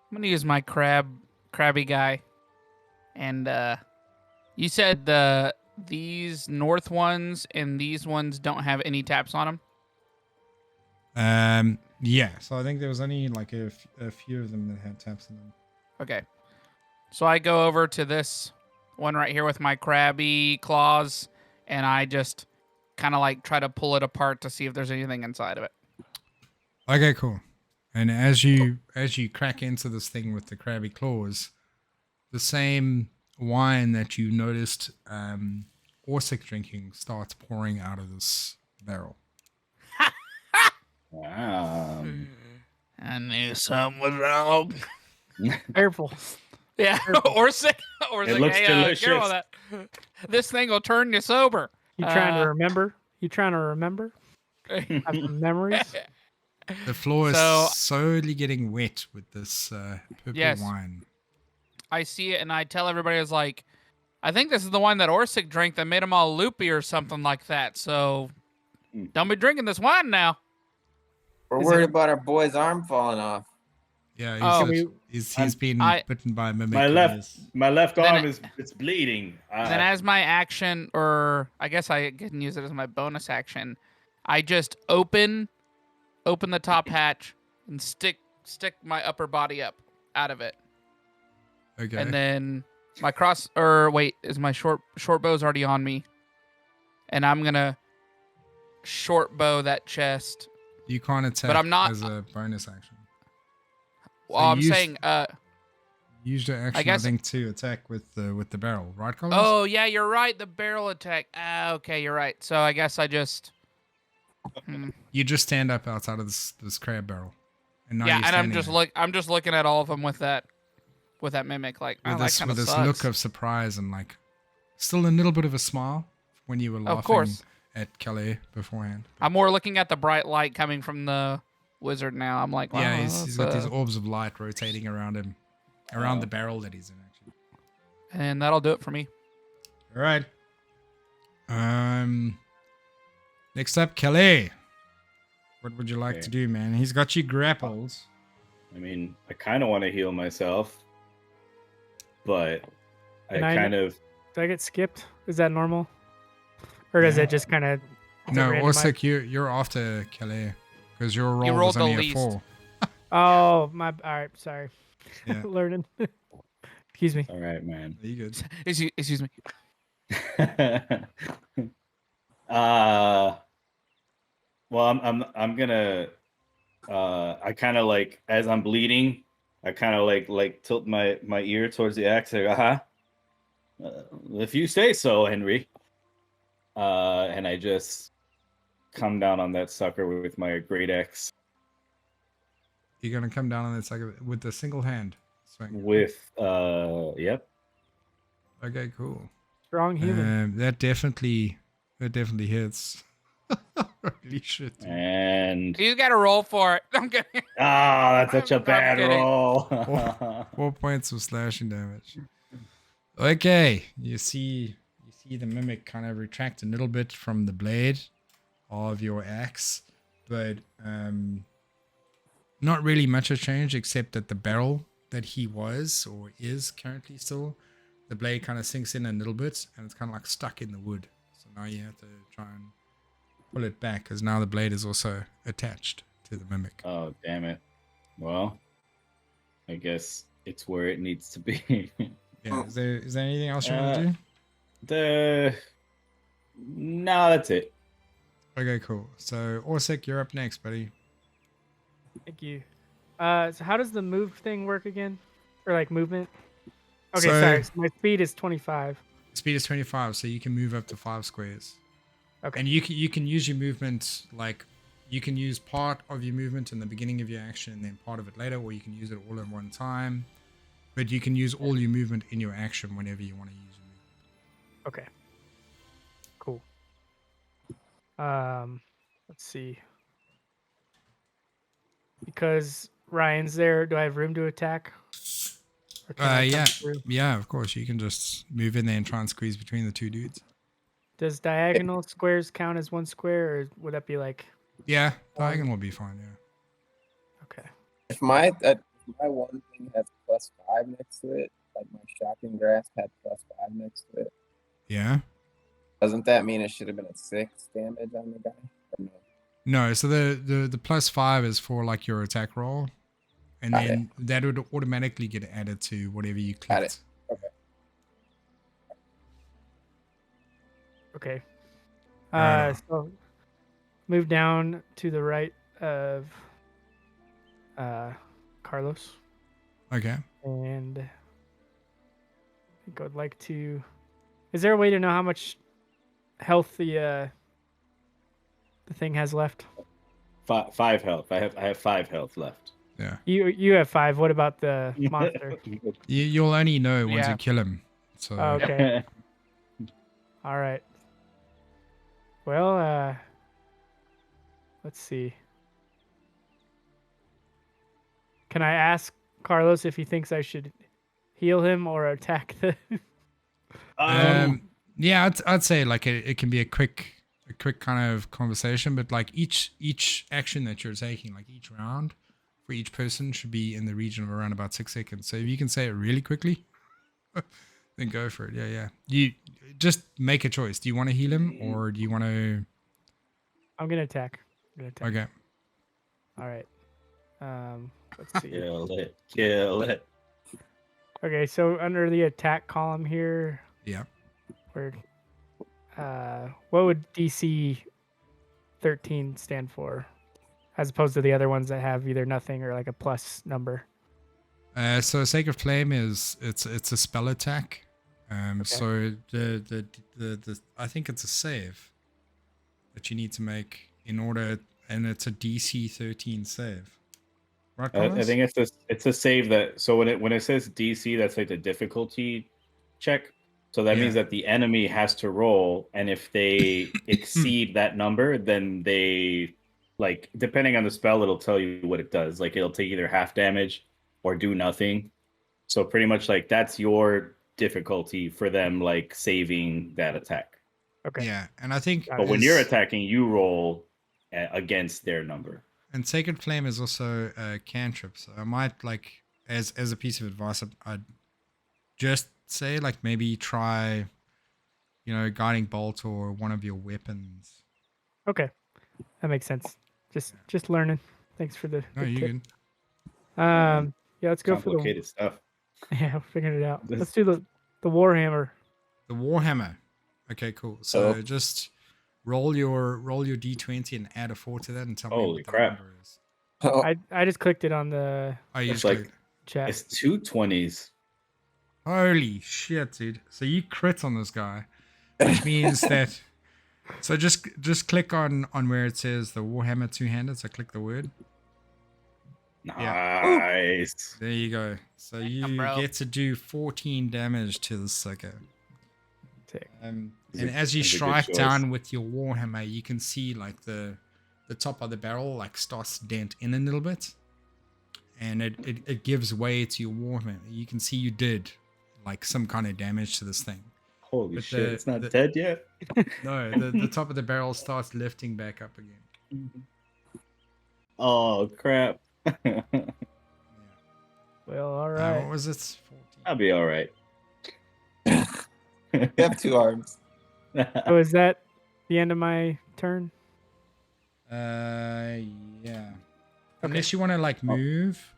Speaker 2: I'm gonna use my crabby guy, and you said these north ones and these ones don't have any taps on them.
Speaker 1: Yeah. So I think there was only like a few of them that had taps in them.
Speaker 2: Okay, so I go over to this one right here with my crabby claws, and I just kind of like try to pull it apart to see if there's anything inside of it.
Speaker 1: Okay, cool. And as you crack into this thing with the crabby claws, the same wine that you noticed Orsic drinking starts pouring out of this barrel.
Speaker 3: Wow.
Speaker 2: I knew something was wrong.
Speaker 4: Careful.
Speaker 2: Yeah, Orsic.
Speaker 3: It looks
Speaker 2: hey,
Speaker 3: delicious.
Speaker 2: careful with that. This thing will turn you sober.
Speaker 4: You trying to remember? You trying to remember? Have some memories?
Speaker 1: The floor is
Speaker 2: So-
Speaker 1: slowly getting wet with this purple
Speaker 2: Yes.
Speaker 1: wine.
Speaker 2: I see it and I tell everybody, I was like, I think this is the wine that Orsic drank that made him all loopy or something like that. So don't be drinking this wine now.
Speaker 5: We're
Speaker 4: Is
Speaker 5: worried
Speaker 4: it-
Speaker 5: about our boy's arm falling off.
Speaker 1: Yeah,
Speaker 2: Oh.
Speaker 1: he's been
Speaker 2: I-
Speaker 1: bitten by a mimic.
Speaker 3: My
Speaker 1: and
Speaker 3: left
Speaker 2: Then
Speaker 3: arm
Speaker 2: it-
Speaker 3: it's bleeding.
Speaker 2: Then as my action, or I guess I can use it as my bonus action, I just open the top hatch and stick my upper body up out of it.
Speaker 1: Okay.
Speaker 2: And then my is my short bow's already on me. And I'm gonna short bow that chest.
Speaker 1: you can't attack
Speaker 2: I'm not-
Speaker 1: as a bonus action.
Speaker 2: Well, I'm
Speaker 1: use-
Speaker 2: saying
Speaker 1: Use your action, I
Speaker 2: guess-
Speaker 1: think, to attack with the barrel, right, Carlos?
Speaker 2: oh yeah, you're right, the barrel attack. Okay, you're right. So I guess I just
Speaker 1: You just stand up outside of this crab barrel, and now
Speaker 2: yeah,
Speaker 1: you're
Speaker 2: and I'm
Speaker 1: standing there.
Speaker 2: I'm just looking at all of them with that mimic, like, oh,
Speaker 1: with
Speaker 2: that
Speaker 1: this
Speaker 2: kind of
Speaker 1: with this
Speaker 2: sucks.
Speaker 1: look of surprise and like still a little bit of a smile when you were laughing
Speaker 2: Of course.
Speaker 1: at Calais beforehand.
Speaker 2: I'm more looking at the bright light coming from the wizard now. I'm like, wow,
Speaker 1: Yeah, he's got these
Speaker 2: that's,
Speaker 1: orbs of light rotating around him, around the barrel that he's in. Actually.
Speaker 2: and that'll do it for me.
Speaker 1: All right. Next up, Calais. What would you like
Speaker 3: Okay.
Speaker 1: to do, man? He's got you grappled.
Speaker 3: I mean, I kind of want to heal myself, but I
Speaker 4: Can I-
Speaker 3: kind of
Speaker 4: Do I get skipped? Is that normal? Or does
Speaker 1: Yeah.
Speaker 4: it just kind of?
Speaker 1: No, Orsic, you're after Calais because your roll
Speaker 2: rolled
Speaker 1: was
Speaker 2: the
Speaker 1: only a
Speaker 2: least.
Speaker 1: 4.
Speaker 4: Oh my! All right, sorry.
Speaker 1: Yeah.
Speaker 4: Learning. Excuse me.
Speaker 3: all right, man.
Speaker 1: You good?
Speaker 2: Excuse me.
Speaker 3: Well, I'm gonna I kind of like as I'm bleeding, I kind of like tilt my ear towards the axe. Like, if you say so, Henry. And I just come down on that sucker with my great axe
Speaker 1: You're gonna come down on this like with a single hand swing.
Speaker 3: with yep.
Speaker 1: Okay, cool.
Speaker 4: Strong human.
Speaker 1: That definitely hits. Holy shit. dude.
Speaker 3: And
Speaker 2: You got to roll for it. I'm kidding.
Speaker 3: that's such a
Speaker 2: I'm
Speaker 3: bad
Speaker 2: kidding.
Speaker 3: roll.
Speaker 1: 4 points of slashing damage. Okay, you see the mimic kind of retract a little bit from the blade of your axe, but not really much has changed except that the barrel that he was or is currently still, the blade kind of sinks in a little bit and it's kind of like stuck in the wood. So now you have to try and pull it back because now the blade is also attached to the mimic.
Speaker 3: Oh, damn it. Well, I guess it's where it needs to be.
Speaker 1: Yeah, is there anything else you want to do?
Speaker 3: No, that's it.
Speaker 1: Okay, cool. So Orsek, you're up next, buddy.
Speaker 4: Thank you. So how does the move thing work again? Or like movement? Okay,
Speaker 1: So-
Speaker 4: sorry. So my speed is 25.
Speaker 1: Speed is 25, so you can move up to 5 squares.
Speaker 4: Okay.
Speaker 1: And you can use your movement, like, you can use part of your movement in the beginning of your action and then part of it later, or you can use it all at one time. But you can use all your movement in your action whenever you want to use your movement.
Speaker 4: Okay. Cool. Let's see. Because Ryan's there, do I have room to attack? Or can I come
Speaker 1: Yeah.
Speaker 4: through?
Speaker 1: Yeah, of course. You can just move in there and try and squeeze between the two dudes.
Speaker 4: Does diagonal squares count as one square, or would that be like
Speaker 1: Yeah, diagonal will be fine, yeah.
Speaker 4: okay?
Speaker 5: If my one thing has +5 next to it, like my shocking grasp had +5 next to it,
Speaker 1: Yeah?
Speaker 5: doesn't that mean it should have been a 6 damage on the guy? Or no?
Speaker 1: No, so the +5 is for like your attack roll. And
Speaker 5: Got it.
Speaker 1: then that would automatically get added to whatever you clicked.
Speaker 5: Got it.
Speaker 4: Okay.
Speaker 1: Right on.
Speaker 4: So move down to the right of Carlos,
Speaker 1: Okay.
Speaker 4: and I think I'd like to. Is there a way to know how much health the thing has left?
Speaker 3: 5 health. I have 5 health left.
Speaker 1: Yeah.
Speaker 4: You have 5. What about the monster?
Speaker 1: You'll only know once
Speaker 2: Yeah.
Speaker 1: you kill him. So
Speaker 4: Oh, okay. All right. Well, let's see. Can I ask Carlos if he thinks I should heal him or attack the?
Speaker 1: yeah, I'd say like it can be a quick a quick kind of conversation, but like each action that you're taking, like each round for each person should be in the region of around about 6 seconds. So if you can say it really quickly, then go for it. Yeah. You just make a choice. Do you want to heal him or do you want to?
Speaker 4: I'm gonna attack.
Speaker 1: Okay.
Speaker 4: All right. Let's see.
Speaker 3: Kill it.
Speaker 4: Okay, so under the attack column here,
Speaker 1: Yeah.
Speaker 4: where what would DC 13 stand for, as opposed to the other ones that have either nothing or like a plus number?
Speaker 1: So Sacred Flame it's a spell attack. So the I think it's a save that you need to make in order, and it's a DC 13 save. Right,
Speaker 3: I
Speaker 1: Thomas?
Speaker 3: think it's a save that. So when it says DC, that's like the difficulty check. So that means
Speaker 1: Yeah.
Speaker 3: that the enemy has to roll, and if they exceed that number, then they, like, depending on the spell, it'll tell you what it does. Like, it'll take either half damage or do nothing. So pretty much like that's your difficulty for them, like saving that attack.
Speaker 4: Okay.
Speaker 1: Yeah, and I think
Speaker 4: Got
Speaker 3: But when you're
Speaker 1: is-
Speaker 3: attacking, you roll against their number.
Speaker 1: and Sacred Flame is also a cantrip, so I might like as a piece of advice, I'd just say like maybe try, guiding bolt or one of your weapons.
Speaker 4: Okay, that makes sense. Just learning. Thanks for the.
Speaker 1: No,
Speaker 4: the
Speaker 1: you
Speaker 4: tip.
Speaker 1: can.
Speaker 4: Yeah, let's go for the.
Speaker 3: Complicated stuff.
Speaker 4: Yeah, we're figuring it out.
Speaker 3: This-
Speaker 4: Let's do the Warhammer.
Speaker 1: The Warhammer. Okay, cool. So
Speaker 3: Oh.
Speaker 1: just roll your D20 and add a 4 to that and tell me
Speaker 3: Holy
Speaker 1: what the
Speaker 3: crap.
Speaker 1: number is.
Speaker 5: Oh,
Speaker 4: I just clicked it on the
Speaker 1: Oh, you
Speaker 3: It's
Speaker 1: just
Speaker 3: like
Speaker 1: clicked.
Speaker 4: chat.
Speaker 3: it's 2 20s.
Speaker 1: Holy shit, dude. So you crit on this guy, which means that. So just click on where it says the Warhammer two-handed. So click the word.
Speaker 3: Nice.
Speaker 1: There you go. So
Speaker 2: Damn,
Speaker 1: you
Speaker 2: bro.
Speaker 1: get to do 14 damage to the sucker.
Speaker 4: Sick.
Speaker 1: And
Speaker 3: That's a-
Speaker 1: as you
Speaker 3: that's a good
Speaker 1: strike
Speaker 3: choice.
Speaker 1: down with your Warhammer, you can see like the top of the barrel like starts to dent in a little bit. And it gives way to your Warhammer. You can see you did like some kind of damage to this thing.
Speaker 3: Holy
Speaker 1: But
Speaker 3: shit!
Speaker 1: the-
Speaker 3: It's not
Speaker 1: the-
Speaker 3: dead yet.
Speaker 1: No, the top of the barrel starts lifting back up again.
Speaker 3: Oh crap!
Speaker 1: Yeah.
Speaker 4: Well, all
Speaker 1: What
Speaker 4: right.
Speaker 1: was it? 14.
Speaker 3: I'll be all right.
Speaker 5: you have 2 arms.
Speaker 4: So is that the end of my turn?
Speaker 1: Yeah. Unless you want to like move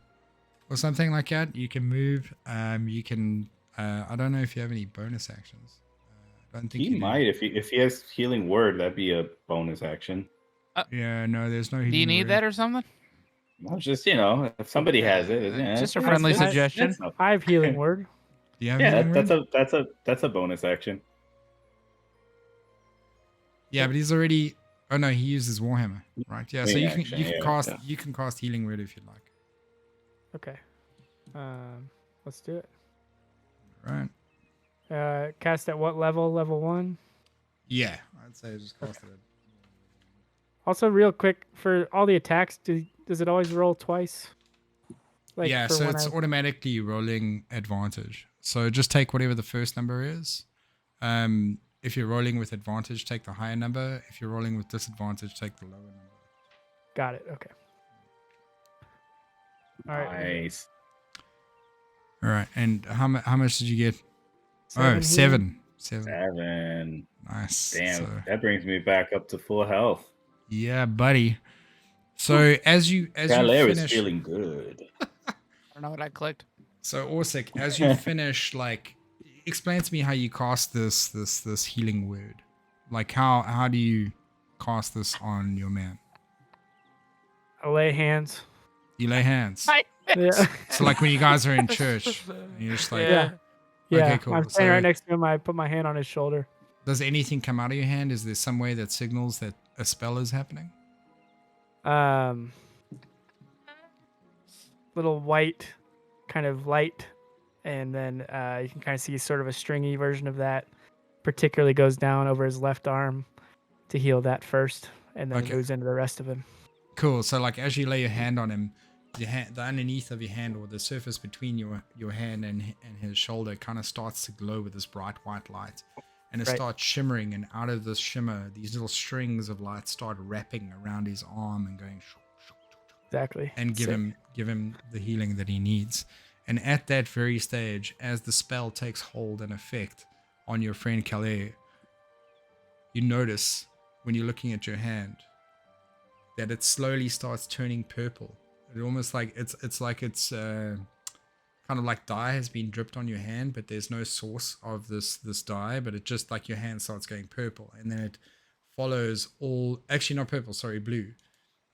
Speaker 1: or something like that, you can move. You can. I don't know if you have any bonus actions. I don't think
Speaker 3: He
Speaker 1: you do.
Speaker 3: might if he has healing word. That'd be a bonus action.
Speaker 1: Yeah, no, there's no.
Speaker 2: Do you
Speaker 1: healing
Speaker 2: need
Speaker 1: word.
Speaker 2: that or something?
Speaker 3: Well, just if somebody has it, yeah,
Speaker 2: Just a
Speaker 3: that's-
Speaker 2: friendly
Speaker 3: that's-
Speaker 2: suggestion.
Speaker 3: that's not-
Speaker 4: I have healing word.
Speaker 1: Do you have
Speaker 3: Yeah,
Speaker 1: healing
Speaker 3: that's a bonus action.
Speaker 1: Yeah, but he's already. Oh no, he uses Warhammer, right? Yeah, so
Speaker 3: Yeah,
Speaker 1: you can
Speaker 3: actually, yeah,
Speaker 1: cast
Speaker 3: yeah.
Speaker 1: you can cast healing word if you like.
Speaker 4: Okay. Let's do it.
Speaker 1: Right?
Speaker 4: Cast at what level? Level 1.
Speaker 1: Yeah, I'd say just cast it.
Speaker 4: Also, real quick, for all the attacks, does it always roll twice?
Speaker 1: Yeah,
Speaker 4: for
Speaker 1: so
Speaker 4: when
Speaker 1: it's
Speaker 4: I-
Speaker 1: automatically rolling advantage. So just take whatever the first number is. If you're rolling with advantage, take the higher number. If you're rolling with disadvantage, take the lower number.
Speaker 4: Got it. Okay. All right.
Speaker 3: Nice.
Speaker 1: All right, and how much did you get?
Speaker 4: Seven
Speaker 1: Oh,
Speaker 4: healing.
Speaker 1: 7.
Speaker 3: 7.
Speaker 1: Nice.
Speaker 3: Damn,
Speaker 1: So,
Speaker 3: that brings me back up to full health.
Speaker 1: yeah, buddy. So as you
Speaker 3: Galera is
Speaker 1: finish,
Speaker 3: feeling good.
Speaker 2: I don't know what I clicked.
Speaker 1: so Orsic, as you finish, like, explain to me how you cast this healing word. Like, how do you cast this on your man?
Speaker 4: I lay hands.
Speaker 1: You lay hands.
Speaker 4: Yeah.
Speaker 1: So like when you guys are in church, and you're just like,
Speaker 4: Yeah. Yeah.
Speaker 1: Okay, cool.
Speaker 4: I'm standing right
Speaker 1: So-
Speaker 4: next to him. I put my hand on his shoulder.
Speaker 1: does anything come out of your hand? Is there some way that signals that a spell is happening?
Speaker 4: Little white, kind of light, and then you can kind of see sort of a stringy version of that. Particularly goes down over his left arm to heal that first, and then it
Speaker 1: Okay.
Speaker 4: goes into the rest of him.
Speaker 1: Cool. So like as you lay your hand on him, the underneath of your hand or the surface between your hand and his shoulder kind of starts to glow with this bright white light. and it
Speaker 4: Right.
Speaker 1: starts shimmering, and out of this shimmer, these little strings of light start wrapping around his arm and going
Speaker 4: Exactly.
Speaker 1: and give
Speaker 4: Sick.
Speaker 1: him the healing that he needs. And at that very stage, as the spell takes hold and effect on your friend Calais, you notice when you're looking at your hand that it slowly starts turning purple. It almost like it's kind of like dye has been dripped on your hand, but there's no source of this dye, but it just like your hand starts going purple, and then it follows all, actually not purple, sorry, blue.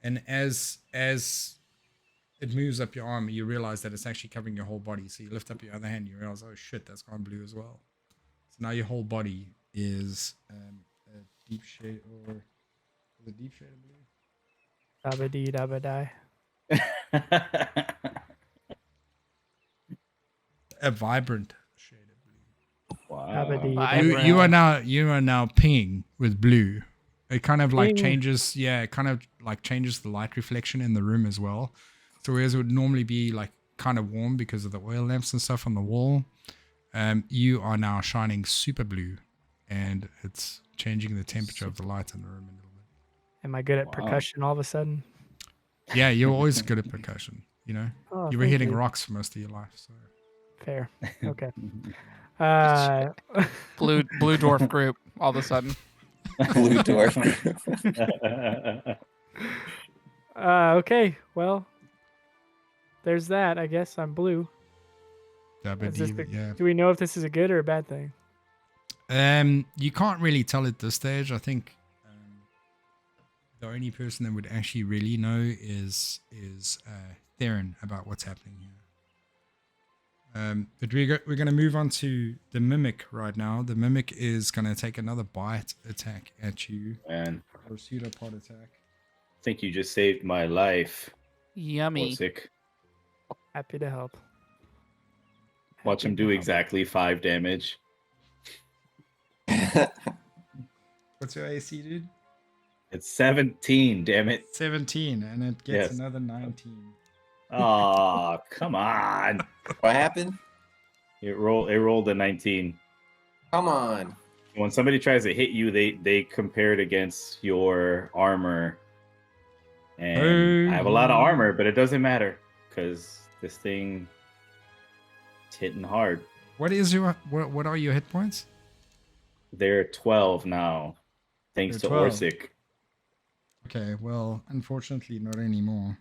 Speaker 1: And as it moves up your arm, you realize that it's actually covering your whole body. So you lift up your other hand, you realize, oh shit, that's gone blue as well. So now your whole body is a deep shade, or is it deep shade of blue?
Speaker 4: Dabba dee dabba die.
Speaker 1: A vibrant shade of blue.
Speaker 4: Dabba dee
Speaker 3: Wow.
Speaker 4: dabba
Speaker 1: You are now pinging with blue. It kind of like
Speaker 4: Ping.
Speaker 1: changes, yeah, it kind of like changes the light reflection in the room as well. So whereas it would normally be like kind of warm because of the oil lamps and stuff on the wall, you are now shining super blue, and it's changing the temperature of the light in the room a little bit.
Speaker 4: Am I good at
Speaker 3: Wow.
Speaker 4: percussion all of a sudden?
Speaker 1: Yeah, you're always good at percussion. You know,
Speaker 4: Oh,
Speaker 1: you were
Speaker 4: thank
Speaker 1: hitting
Speaker 4: you.
Speaker 1: rocks for most of your life. So
Speaker 4: Fair. Okay.
Speaker 2: Blue dwarf group all of a sudden.
Speaker 5: Blue dwarf.
Speaker 4: Okay. Well, there's that. I guess I'm blue. Is this the-
Speaker 1: yeah.
Speaker 4: Do we know if this is a good or a bad thing?
Speaker 1: You can't really tell at this stage. I think the only person that would actually really know is Theron about what's happening here. But we're going to move on to the Mimic right now. The Mimic is going to take another bite attack at you,
Speaker 3: Man,
Speaker 1: or pseudopod attack.
Speaker 3: I think you just saved my life.
Speaker 2: Yummy.
Speaker 3: Sick.
Speaker 4: Happy to help.
Speaker 3: Watch him
Speaker 4: Happy
Speaker 3: do
Speaker 4: to help.
Speaker 3: exactly 5 damage.
Speaker 1: What's your AC, dude?
Speaker 3: It's 17, damn it.
Speaker 1: 17, and it gets
Speaker 3: Yes.
Speaker 1: another 19.
Speaker 3: Oh, come on.
Speaker 5: What happened?
Speaker 3: It rolled a 19.
Speaker 5: Come on.
Speaker 3: When somebody tries to hit you, they compare it against your armor. And I have a lot of armor, but it doesn't matter because this thing is hitting hard.
Speaker 1: What is your what are your hit points?
Speaker 3: They're 12 now, thanks
Speaker 1: They're
Speaker 3: to
Speaker 1: 12.
Speaker 3: Orsic.
Speaker 1: Okay, well, unfortunately, not anymore.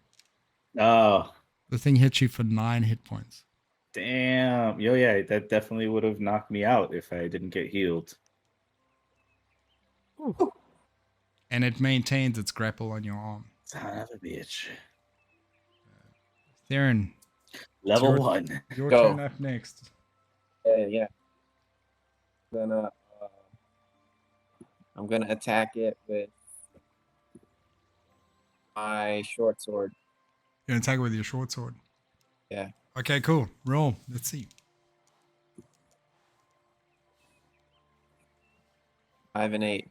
Speaker 3: Oh,
Speaker 1: The thing hit you for 9 hit points.
Speaker 3: damn. Yo, yeah, that definitely would have knocked me out if I didn't get healed.
Speaker 1: And it maintains its grapple on your arm.
Speaker 3: Son of a bitch.
Speaker 1: Theron,
Speaker 3: Level
Speaker 1: your-
Speaker 3: 1.
Speaker 1: your
Speaker 5: Go.
Speaker 1: turn up next.
Speaker 5: Yeah. I'm gonna attack it with my short sword.
Speaker 1: You're going to attack it with your short sword.
Speaker 5: Yeah.
Speaker 1: Okay, cool. Roll. Let's see.
Speaker 5: 5 and 8.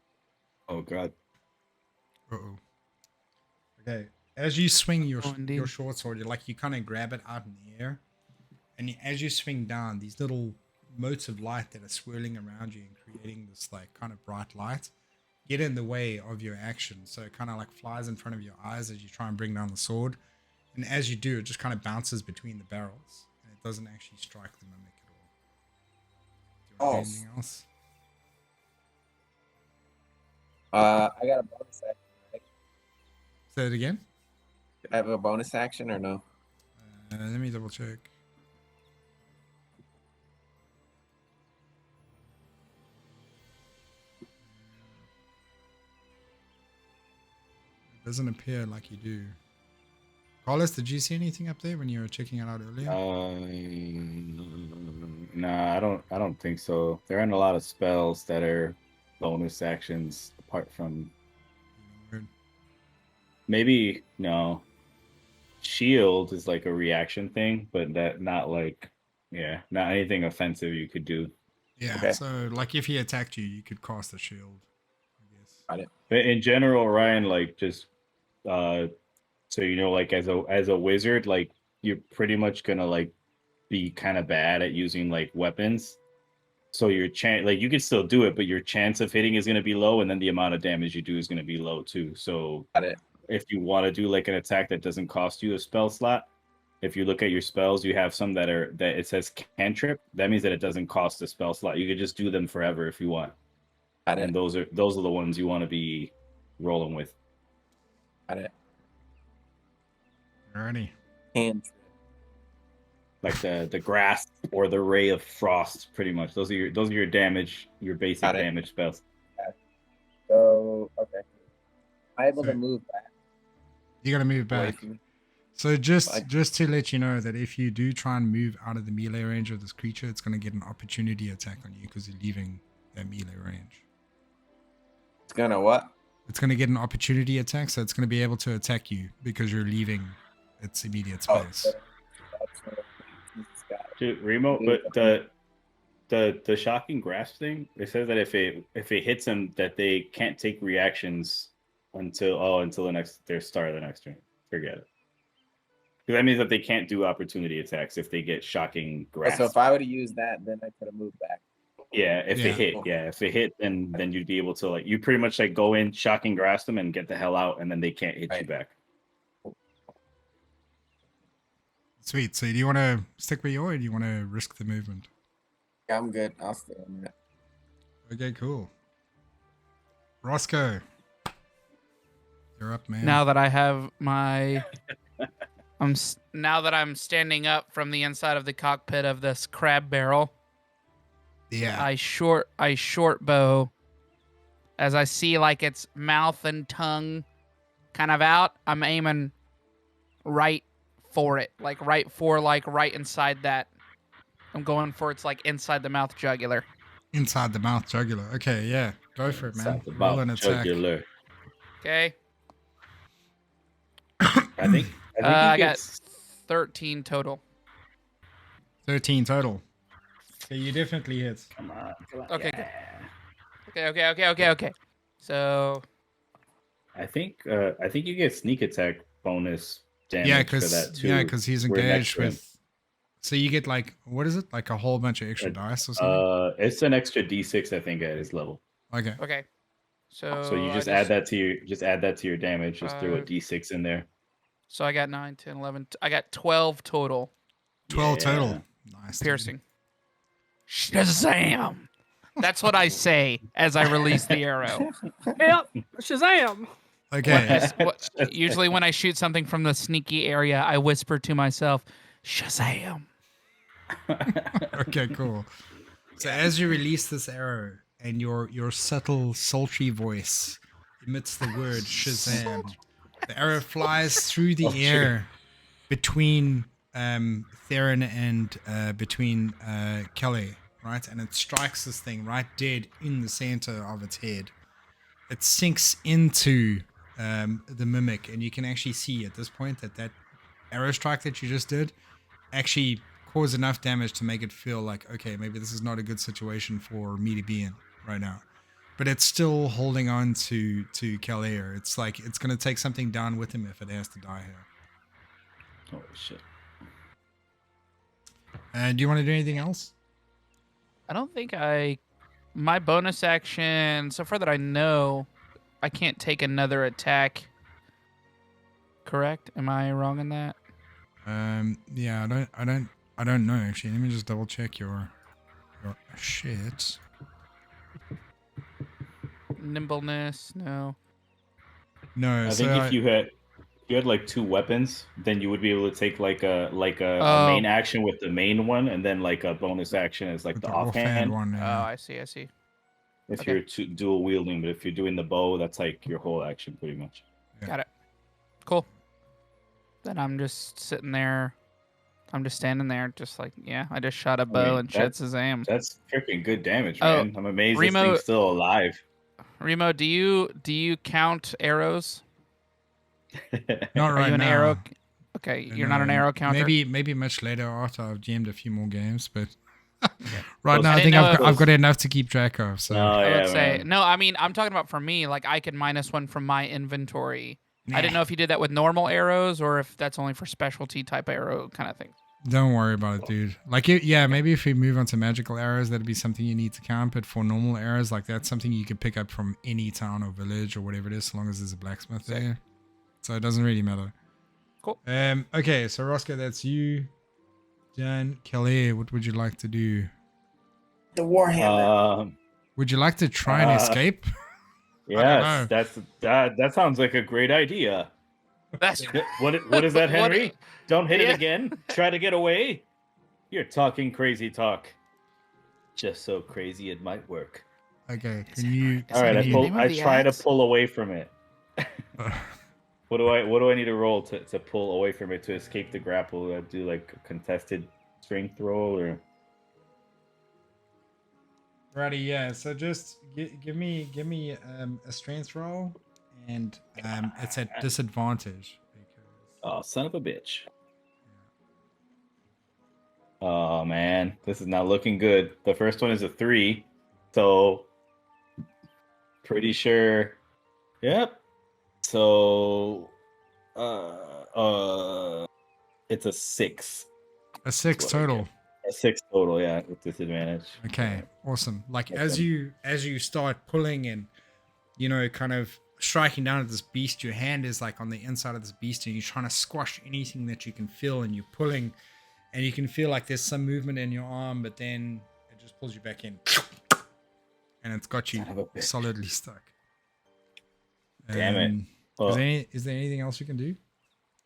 Speaker 3: Oh, God.
Speaker 1: Uh-oh. Okay. As you swing your
Speaker 2: Oh, indeed.
Speaker 1: your short sword, you kind of grab it out in the air. And as you swing down, these little motes of light that are swirling around you and creating this like kind of bright light get in the way of your action. So it kind of like flies in front of your eyes as you try and bring down the sword. And as you do, it just kind of bounces between the barrels. And it doesn't actually strike the Mimic at all. Do you want
Speaker 5: Oh.
Speaker 1: anything else?
Speaker 5: I got a bonus action, right?
Speaker 1: Say it again.
Speaker 5: I have a bonus action or no?
Speaker 1: Let me double check. It doesn't appear like you do. Carlos, did you see anything up there when you were checking it out earlier?
Speaker 3: Nah, I don't think so. There aren't a lot of spells that are bonus actions apart from
Speaker 1: Weird.
Speaker 3: maybe no. Shield is like a reaction thing, but that not like not anything offensive you could do.
Speaker 1: Yeah,
Speaker 5: Okay.
Speaker 1: so like if he attacked you, you could cast a shield, I guess.
Speaker 3: But in general, Ryan, like just so you know, like as a wizard, like you're pretty much gonna like be kind of bad at using like weapons. So your chance, like you can still do it, but your chance of hitting is going to be low, and then the amount of damage you do is going to be low too. So
Speaker 5: Got it.
Speaker 3: if you want to do like an attack that doesn't cost you a spell slot, if you look at your spells, you have some that it says cantrip. That means that it doesn't cost a spell slot. You could just do them forever if you want.
Speaker 5: Got it.
Speaker 3: And those are the ones you want to be rolling with.
Speaker 5: Got it.
Speaker 1: Alrighty.
Speaker 5: Cantrip.
Speaker 3: Like the grass or the ray of frost, pretty much. Those are your damage, your basic
Speaker 5: Got it.
Speaker 3: damage spells.
Speaker 5: So okay. Am I able
Speaker 1: So-
Speaker 5: to move back?
Speaker 1: You gotta move
Speaker 5: away
Speaker 1: back.
Speaker 5: from-
Speaker 1: So just
Speaker 5: Like-
Speaker 1: to let you know that if you do try and move out of the melee range of this creature, it's gonna get an opportunity attack on you because you're leaving that melee range.
Speaker 5: It's gonna what?
Speaker 1: It's gonna get an opportunity attack, so it's gonna be able to attack you because you're leaving its immediate
Speaker 5: Oh,
Speaker 1: space.
Speaker 5: that's what Jesus got it.
Speaker 3: Dude, Remo, but the shocking grasp thing, it says that if it hits them, that they can't take reactions until their start of the next turn. Forget it. Because that means that they can't do opportunity attacks if they get shocking grasp.
Speaker 5: So if I would have used that, then I could have moved back.
Speaker 3: Yeah, if
Speaker 1: Yeah.
Speaker 3: it hit, then you'd be able to like you pretty much like go in, shocking grasp them, and get the hell out, and then they can't hit you
Speaker 5: Right.
Speaker 3: back.
Speaker 1: Sweet. So do you want to stick where you are, or do you want to risk the movement?
Speaker 5: Yeah, I'm good. I'll stay on that.
Speaker 1: Okay, cool. Roscoe, you're up, man.
Speaker 2: Now that I have my, now that I'm standing up from the inside of the cockpit of this crab barrel,
Speaker 1: Yeah.
Speaker 2: I short bow. As I see like its mouth and tongue kind of out, I'm aiming right for it, like right inside that. I'm going for its like inside the mouth jugular.
Speaker 1: Inside the mouth jugular. Okay, yeah. Go for it, man.
Speaker 3: Inside the
Speaker 1: Roll
Speaker 3: mouth
Speaker 1: an attack.
Speaker 3: jugular.
Speaker 2: Okay.
Speaker 3: I think
Speaker 2: I
Speaker 3: he
Speaker 2: got
Speaker 3: gets-
Speaker 2: 13 total.
Speaker 1: 13 total. So you definitely hit.
Speaker 3: Come on.
Speaker 2: Okay,
Speaker 3: yeah.
Speaker 2: good. Okay. So
Speaker 3: I think you get sneak attack bonus damage
Speaker 1: Yeah,
Speaker 3: for that too.
Speaker 1: because he's
Speaker 3: We're next
Speaker 1: engaged
Speaker 3: to him.
Speaker 1: with. So you get like, what is it? Like a whole bunch of extra dice or something?
Speaker 3: It's an extra D6, I think, at his level.
Speaker 1: Okay.
Speaker 2: okay. So
Speaker 3: So you
Speaker 2: I
Speaker 3: just add that to your damage. Just throw a
Speaker 2: 5.
Speaker 3: D6 in there.
Speaker 2: So I got 9, 10, 11. I got 12 total
Speaker 1: 12
Speaker 3: Yeah.
Speaker 1: total. Nice. dude.
Speaker 2: piercing. Shazam! That's what I say as I release the arrow.
Speaker 4: Yep, Shazam!
Speaker 1: Okay.
Speaker 2: Usually when I shoot something from the sneaky area, I whisper to myself, Shazam!
Speaker 1: Okay, cool. So as you release this arrow and your subtle, sultry voice emits the word Shazam, the arrow flies through the air between Theron and between Kelly, right? And it strikes this thing right dead in the center of its head. It sinks into the mimic, and you can actually see at this point that arrow strike that you just did actually caused enough damage to make it feel like, okay, maybe this is not a good situation for me to be in right now. But it's still holding on to Kalair. It's like it's gonna take something down with him if it has to die here.
Speaker 3: Oh shit.
Speaker 1: Do you want to do anything else?
Speaker 2: I don't think my bonus action, so far that I know, I can't take another attack. Correct? Am I wrong in that?
Speaker 1: Yeah, I don't know actually. Let me just double check your shit.
Speaker 2: Nimbleness, no.
Speaker 1: No,
Speaker 3: I
Speaker 1: so
Speaker 3: think if you had like 2 weapons, then you would be able to take like a
Speaker 2: Oh.
Speaker 3: main action with the main one, and then like a bonus action as like the offhand.
Speaker 1: one.
Speaker 2: Oh,
Speaker 1: Yeah.
Speaker 2: I see.
Speaker 3: If
Speaker 2: Okay.
Speaker 3: you're dual wielding, but if you're doing the bow, that's like your whole action pretty much.
Speaker 2: Got it. Cool. Then I'm just sitting there. I'm just standing there, just like, yeah, I just shot a bow
Speaker 3: mean,
Speaker 2: and shot Shazam.
Speaker 3: That's freaking good damage,
Speaker 2: Oh,
Speaker 3: man. I'm amazed
Speaker 2: Remo-
Speaker 3: this thing's still alive.
Speaker 2: Remo, do you count arrows?
Speaker 1: Not
Speaker 2: Are
Speaker 1: right
Speaker 2: you an
Speaker 1: now.
Speaker 2: arrow? Okay, you're not an
Speaker 1: No,
Speaker 2: arrow counter.
Speaker 1: Maybe much later after I've GM'd a few more games, but right
Speaker 3: Those-
Speaker 1: now
Speaker 2: I
Speaker 1: I
Speaker 2: didn't
Speaker 1: think
Speaker 2: know
Speaker 1: I've
Speaker 2: if-
Speaker 1: I've got enough to keep track of. So
Speaker 3: Oh,
Speaker 2: I
Speaker 3: yeah,
Speaker 2: would say
Speaker 3: man.
Speaker 2: no. I mean, I'm talking about for me. Like I can -1 from my inventory. I didn't know if you did that with normal arrows or if that's only for specialty type arrow kind of thing.
Speaker 1: Don't worry about it, dude. Like, yeah, maybe if we move on to magical arrows, that'd be something you need to count. But for normal arrows, like that's something you could pick up from any town or village or whatever it is, as long as there's a blacksmith there. So it doesn't really matter.
Speaker 2: Cool.
Speaker 1: Okay, so Roscoe, that's you. Dan, Kelly, what would you like to do?
Speaker 5: The Warhammer.
Speaker 1: Would you like to try and escape?
Speaker 3: Yes, that sounds like a great idea.
Speaker 2: That's
Speaker 3: What is that,
Speaker 2: What-
Speaker 3: Henry? Don't hit
Speaker 2: Yeah.
Speaker 3: it again. Try to get away. You're talking crazy talk. Just so crazy it might work.
Speaker 1: Okay, can you?
Speaker 3: All right,
Speaker 2: the name of
Speaker 3: I
Speaker 2: the
Speaker 3: try to
Speaker 2: axe?
Speaker 3: pull away from it. What do I need to roll to pull away from it to escape the grapple? Do I do like a contested strength roll or?
Speaker 1: Righty, yeah. So just give me a strength roll, and it's at disadvantage because
Speaker 3: Oh, son of a bitch. Oh man, this is not looking good. The first one is a 3, so pretty sure. Yep. So, it's a 6.
Speaker 1: a 6
Speaker 3: What I
Speaker 1: total.
Speaker 3: get. A 6 total, yeah, with disadvantage.
Speaker 1: Okay, awesome. Like
Speaker 3: Okay.
Speaker 1: as you start pulling and kind of striking down at this beast, your hand is like on the inside of this beast, and you're trying to squash anything that you can feel, and you're pulling, and you can feel like there's some movement in your arm, but then it just pulls you back in, and it's got you
Speaker 3: Son of a bitch.
Speaker 1: solidly stuck.
Speaker 3: Damn it. Well,
Speaker 1: Is there anything else you can do?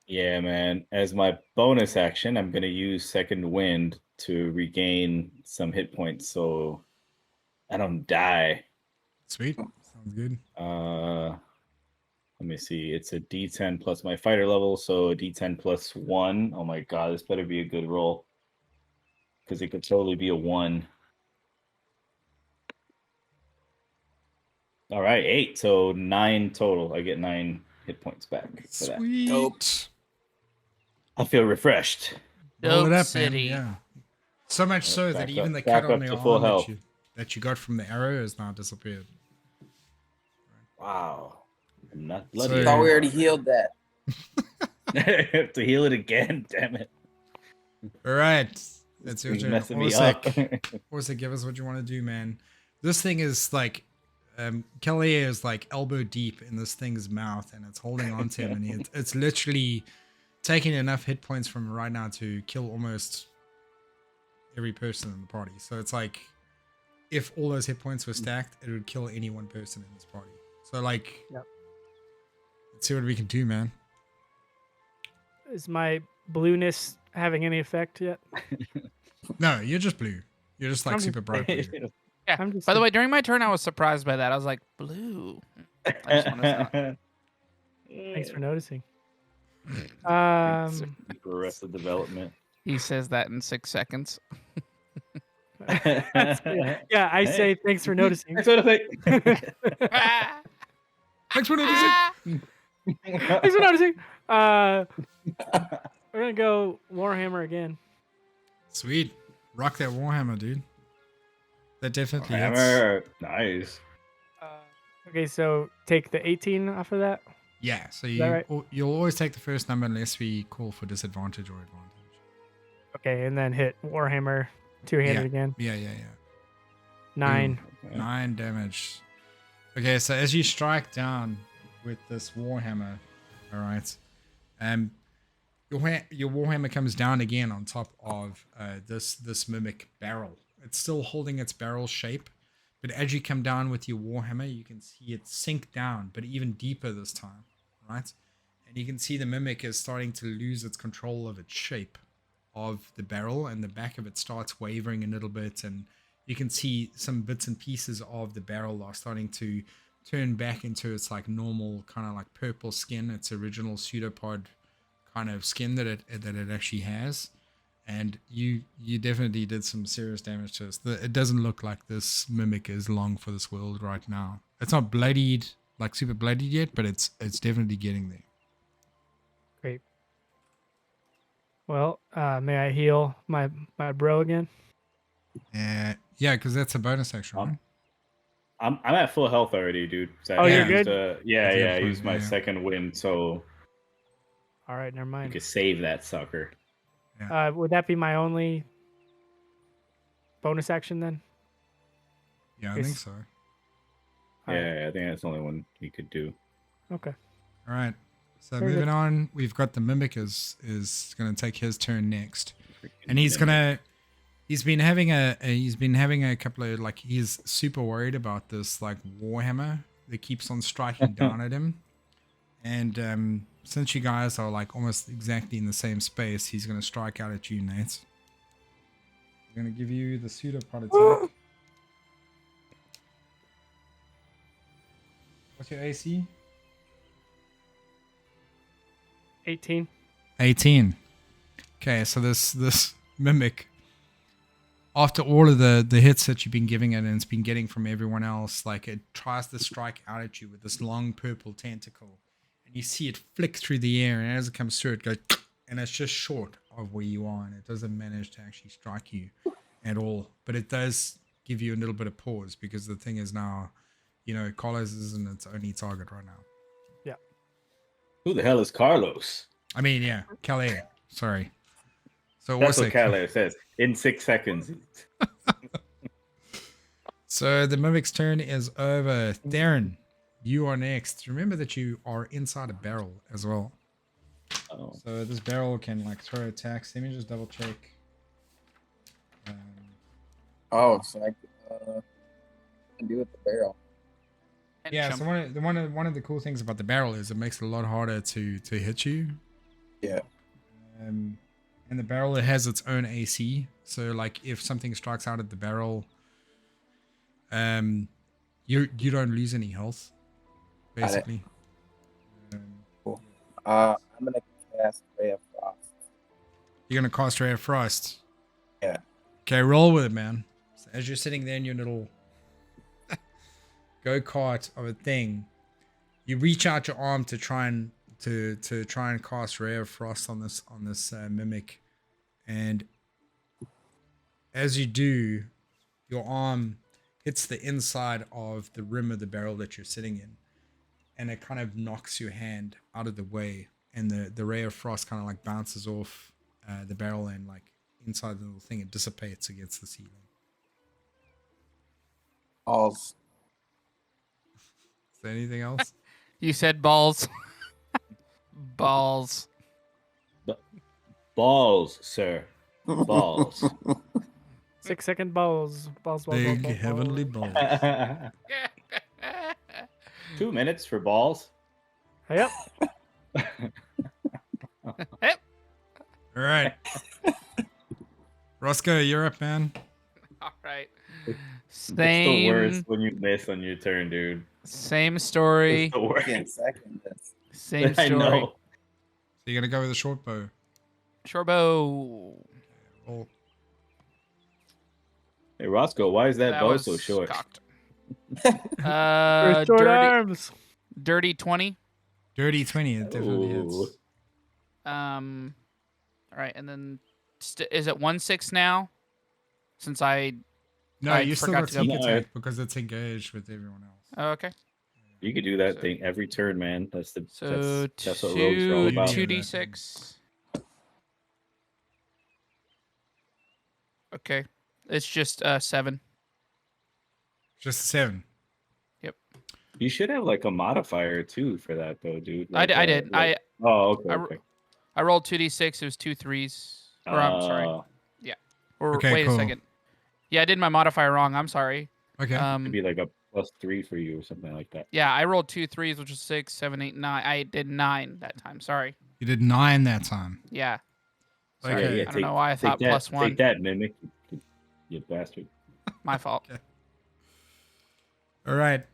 Speaker 3: yeah, man. As my bonus action, I'm gonna use Second Wind to regain some hit points, so I don't die.
Speaker 1: Sweet, sounds good.
Speaker 3: Let me see. It's a D10 plus my fighter level, so a D10 plus 1. Oh my god, this better be a good roll, because it could totally be a 1. All right, 8. So 9 total. I get 9 hit points back for that.
Speaker 1: Sweet.
Speaker 5: Dope.
Speaker 3: I feel refreshed.
Speaker 1: Roll it
Speaker 2: Dope
Speaker 1: up,
Speaker 2: City.
Speaker 1: man. Yeah. So much so that
Speaker 3: Back
Speaker 1: even
Speaker 3: up-
Speaker 1: the
Speaker 3: back
Speaker 1: cut on
Speaker 3: up
Speaker 1: the
Speaker 3: to full
Speaker 1: arm
Speaker 3: health.
Speaker 1: that you got from the arrow has now disappeared.
Speaker 3: Wow. I'm not
Speaker 1: So-
Speaker 3: bloody.
Speaker 5: I thought we already healed that.
Speaker 3: I have to heal it again. Damn it.
Speaker 1: All right. That's your
Speaker 3: It's
Speaker 1: turn.
Speaker 3: messing me up.
Speaker 1: Orsic, give us what you want to do, man. This thing is like, Kelly is like elbow deep in this thing's mouth, and it's holding on to him, and it's literally taking enough hit points from right now to kill almost every person in the party. So it's like, if all those hit points were stacked, it would kill any one person in this party. So like,
Speaker 4: Yep.
Speaker 1: let's see what we can do, man.
Speaker 4: Is my blueness having any effect yet?
Speaker 1: No, you're just blue. You're just like
Speaker 4: I'm
Speaker 1: super bright blue.
Speaker 2: Yeah.
Speaker 4: I'm just
Speaker 2: By the
Speaker 4: a-
Speaker 2: way, during my turn, I was surprised by that. I was like, blue. I just wanna say
Speaker 4: Thanks for noticing.
Speaker 2: Thanks.
Speaker 3: Arrested Development.
Speaker 2: He says that in 6 seconds.
Speaker 4: Yeah, I
Speaker 3: Hey.
Speaker 4: say thanks for noticing.
Speaker 3: That's what I think.
Speaker 1: Thanks for noticing.
Speaker 4: Thanks for noticing. We're gonna go Warhammer again.
Speaker 1: Sweet. Rock that Warhammer, dude. That definitely hits.
Speaker 3: Hammer. Nice.
Speaker 4: Okay, so take the 18 off of that.
Speaker 1: Yeah, so
Speaker 4: that right?
Speaker 1: you'll always take the first number unless we call for disadvantage or advantage.
Speaker 4: Okay, and then hit Warhammer two-handed
Speaker 1: Yeah.
Speaker 4: again.
Speaker 1: Yeah.
Speaker 4: 9.
Speaker 1: 9 damage. Okay, so as you strike down with this Warhammer, all right, your Warhammer comes down again on top of this mimic barrel. It's still holding its barrel shape, but as you come down with your Warhammer, you can see it sink down, but even deeper this time, right? And you can see the mimic is starting to lose its control of its shape of the barrel, and the back of it starts wavering a little bit, and you can see some bits and pieces of the barrel are starting to turn back into its like normal kind of like purple skin, its original pseudopod kind of skin that it actually has. And you definitely did some serious damage to us. It doesn't look like this mimic is long for this world right now. It's not bloodied, like super bloodied yet, but it's definitely getting there.
Speaker 4: Great. Well, may I heal my bro again?
Speaker 1: Yeah, because that's a bonus action, right?
Speaker 3: I'm at full health already, dude. So
Speaker 4: Oh,
Speaker 3: I
Speaker 4: you're
Speaker 3: used,
Speaker 4: good?
Speaker 3: yeah,
Speaker 1: Yeah,
Speaker 3: I used my
Speaker 1: yeah.
Speaker 3: second wind, so
Speaker 4: All right, never
Speaker 3: you
Speaker 4: mind.
Speaker 3: could save that sucker.
Speaker 4: Would that be my only bonus action then?
Speaker 1: Yeah, I
Speaker 4: Yes.
Speaker 1: think so.
Speaker 3: Yeah, I think that's the only one you could do.
Speaker 4: Okay.
Speaker 1: All right. So
Speaker 4: Very
Speaker 1: moving
Speaker 4: good.
Speaker 1: on, we've got the mimic is going to take his turn next, and he's been having a couple of like he's super worried about this like warhammer that keeps on striking down at him, and since you guys are like almost exactly in the same space, he's going to strike out at you, Nate. I'm going to give you the pseudopod attack. What's your AC?
Speaker 4: 18.
Speaker 1: 18. Okay, so this mimic, after all of the hits that you've been giving it and it's been getting from everyone else, like it tries to strike out at you with this long purple tentacle, and you see it flick through the air, and as it comes through, it goes, and it's just short of where you are, and it doesn't manage to actually strike you at all. But it does give you a little bit of pause because the thing is now, Carlos isn't its only target right now.
Speaker 3: Who the hell is Carlos?
Speaker 1: I mean, yeah, Calais. Sorry. So
Speaker 3: That's what
Speaker 1: Orsic.
Speaker 3: Calais says. In 6 seconds.
Speaker 1: So the mimic's turn is over. Darren, you are next. Remember that you are inside a barrel as well.
Speaker 3: Oh.
Speaker 1: So this barrel can like throw attacks. Let me just double check.
Speaker 5: So I can do with the barrel.
Speaker 2: And
Speaker 1: Yeah.
Speaker 2: jump.
Speaker 1: So one of the cool things about the barrel is it makes it a lot harder to hit you.
Speaker 5: Yeah.
Speaker 1: And the barrel, it has its own AC. So like if something strikes out at the barrel, you don't lose any health, basically.
Speaker 5: Cool. I'm gonna cast Ray of Frost.
Speaker 1: You're gonna cast Ray of Frost.
Speaker 5: Yeah.
Speaker 1: Okay, roll with it, man. So as you're sitting there in your little go-kart of a thing, you reach out your arm to try and cast Ray of Frost on this mimic, and as you do, your arm hits the inside of the rim of the barrel that you're sitting in, and it kind of knocks your hand out of the way, and the Ray of Frost kind of like bounces off the barrel, and like inside the little thing, it dissipates against the ceiling.
Speaker 5: Balls.
Speaker 1: Is there anything else?
Speaker 2: You said balls. Balls.
Speaker 3: Balls, sir. Balls.
Speaker 4: 6-second balls. Balls.
Speaker 1: Big heavenly balls.
Speaker 3: 2 minutes for balls.
Speaker 4: Yep.
Speaker 1: All right. Roscoe, you're up, man.
Speaker 2: All right.
Speaker 3: It's the worst
Speaker 2: Same.
Speaker 3: when you miss on your turn, dude.
Speaker 2: Same story.
Speaker 3: It's the worst.
Speaker 5: Again, second. That's
Speaker 2: Same
Speaker 3: I
Speaker 2: story.
Speaker 3: know.
Speaker 1: So you're gonna go with a short bow.
Speaker 2: Shorbo.
Speaker 1: Roll.
Speaker 3: Hey, Roscoe, why is that bow
Speaker 2: was
Speaker 3: so short?
Speaker 2: cocked.
Speaker 4: With short
Speaker 2: dirty,
Speaker 4: arms.
Speaker 2: dirty 20.
Speaker 1: Dirty 20. It definitely
Speaker 3: Ooh.
Speaker 1: hits.
Speaker 2: All right, and then is it 1/6 now? Since I
Speaker 1: No,
Speaker 2: I
Speaker 1: you still
Speaker 2: forgot
Speaker 1: got
Speaker 2: to
Speaker 1: sneak
Speaker 3: go-
Speaker 1: attack because it's engaged with everyone else.
Speaker 2: oh, okay.
Speaker 3: You could do that
Speaker 2: So-
Speaker 3: thing every turn, man. That's the
Speaker 2: So
Speaker 3: that's what rogues are all about.
Speaker 2: 2d6. Okay, it's just 7.
Speaker 1: Just a 7.
Speaker 3: You should have like a modifier too for that though, dude.
Speaker 2: I did.
Speaker 3: like- oh, okay.
Speaker 2: I-
Speaker 3: okay.
Speaker 2: I rolled 2d6. It was 2 3s. Or I'm sorry. Or
Speaker 1: Okay,
Speaker 2: wait
Speaker 1: cool.
Speaker 2: a second. Yeah, I did my modifier wrong. I'm sorry.
Speaker 1: Okay.
Speaker 3: It'd be like a +3 for you or something like that.
Speaker 2: Yeah, I rolled 2 3s, which was 6, 7, 8, 9. I did 9 that time. Sorry.
Speaker 1: You did 9 that time.
Speaker 2: Yeah.
Speaker 1: Okay.
Speaker 2: Sorry.
Speaker 3: Yeah,
Speaker 2: I don't know why I
Speaker 3: take
Speaker 2: thought
Speaker 3: that,
Speaker 2: +1.
Speaker 3: Take that, mimic. You bastard.
Speaker 2: My fault.
Speaker 1: All right.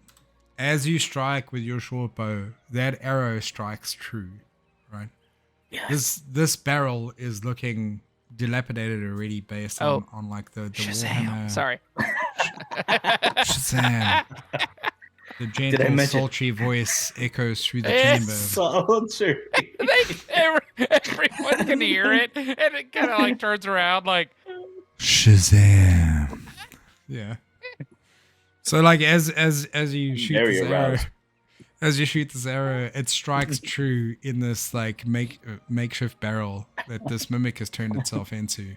Speaker 1: As you strike with your short bow, that arrow strikes true, right?
Speaker 3: Yes.
Speaker 1: This barrel is looking dilapidated already based on,
Speaker 2: Oh.
Speaker 1: on like the
Speaker 2: Shazam.
Speaker 1: Warhammer.
Speaker 2: Sorry.
Speaker 1: Shazam. The
Speaker 3: I
Speaker 1: gentle,
Speaker 3: mention-
Speaker 1: sultry voice echoes through the
Speaker 2: It's
Speaker 1: chamber.
Speaker 3: Sultry.
Speaker 2: Everyone can hear it, and it kind of like turns around, like
Speaker 1: Shazam. Yeah. So like as you shoot
Speaker 3: Very
Speaker 1: this arrow,
Speaker 3: aroused.
Speaker 1: as you shoot this arrow, it strikes true in this like makeshift barrel that this mimic has turned itself into.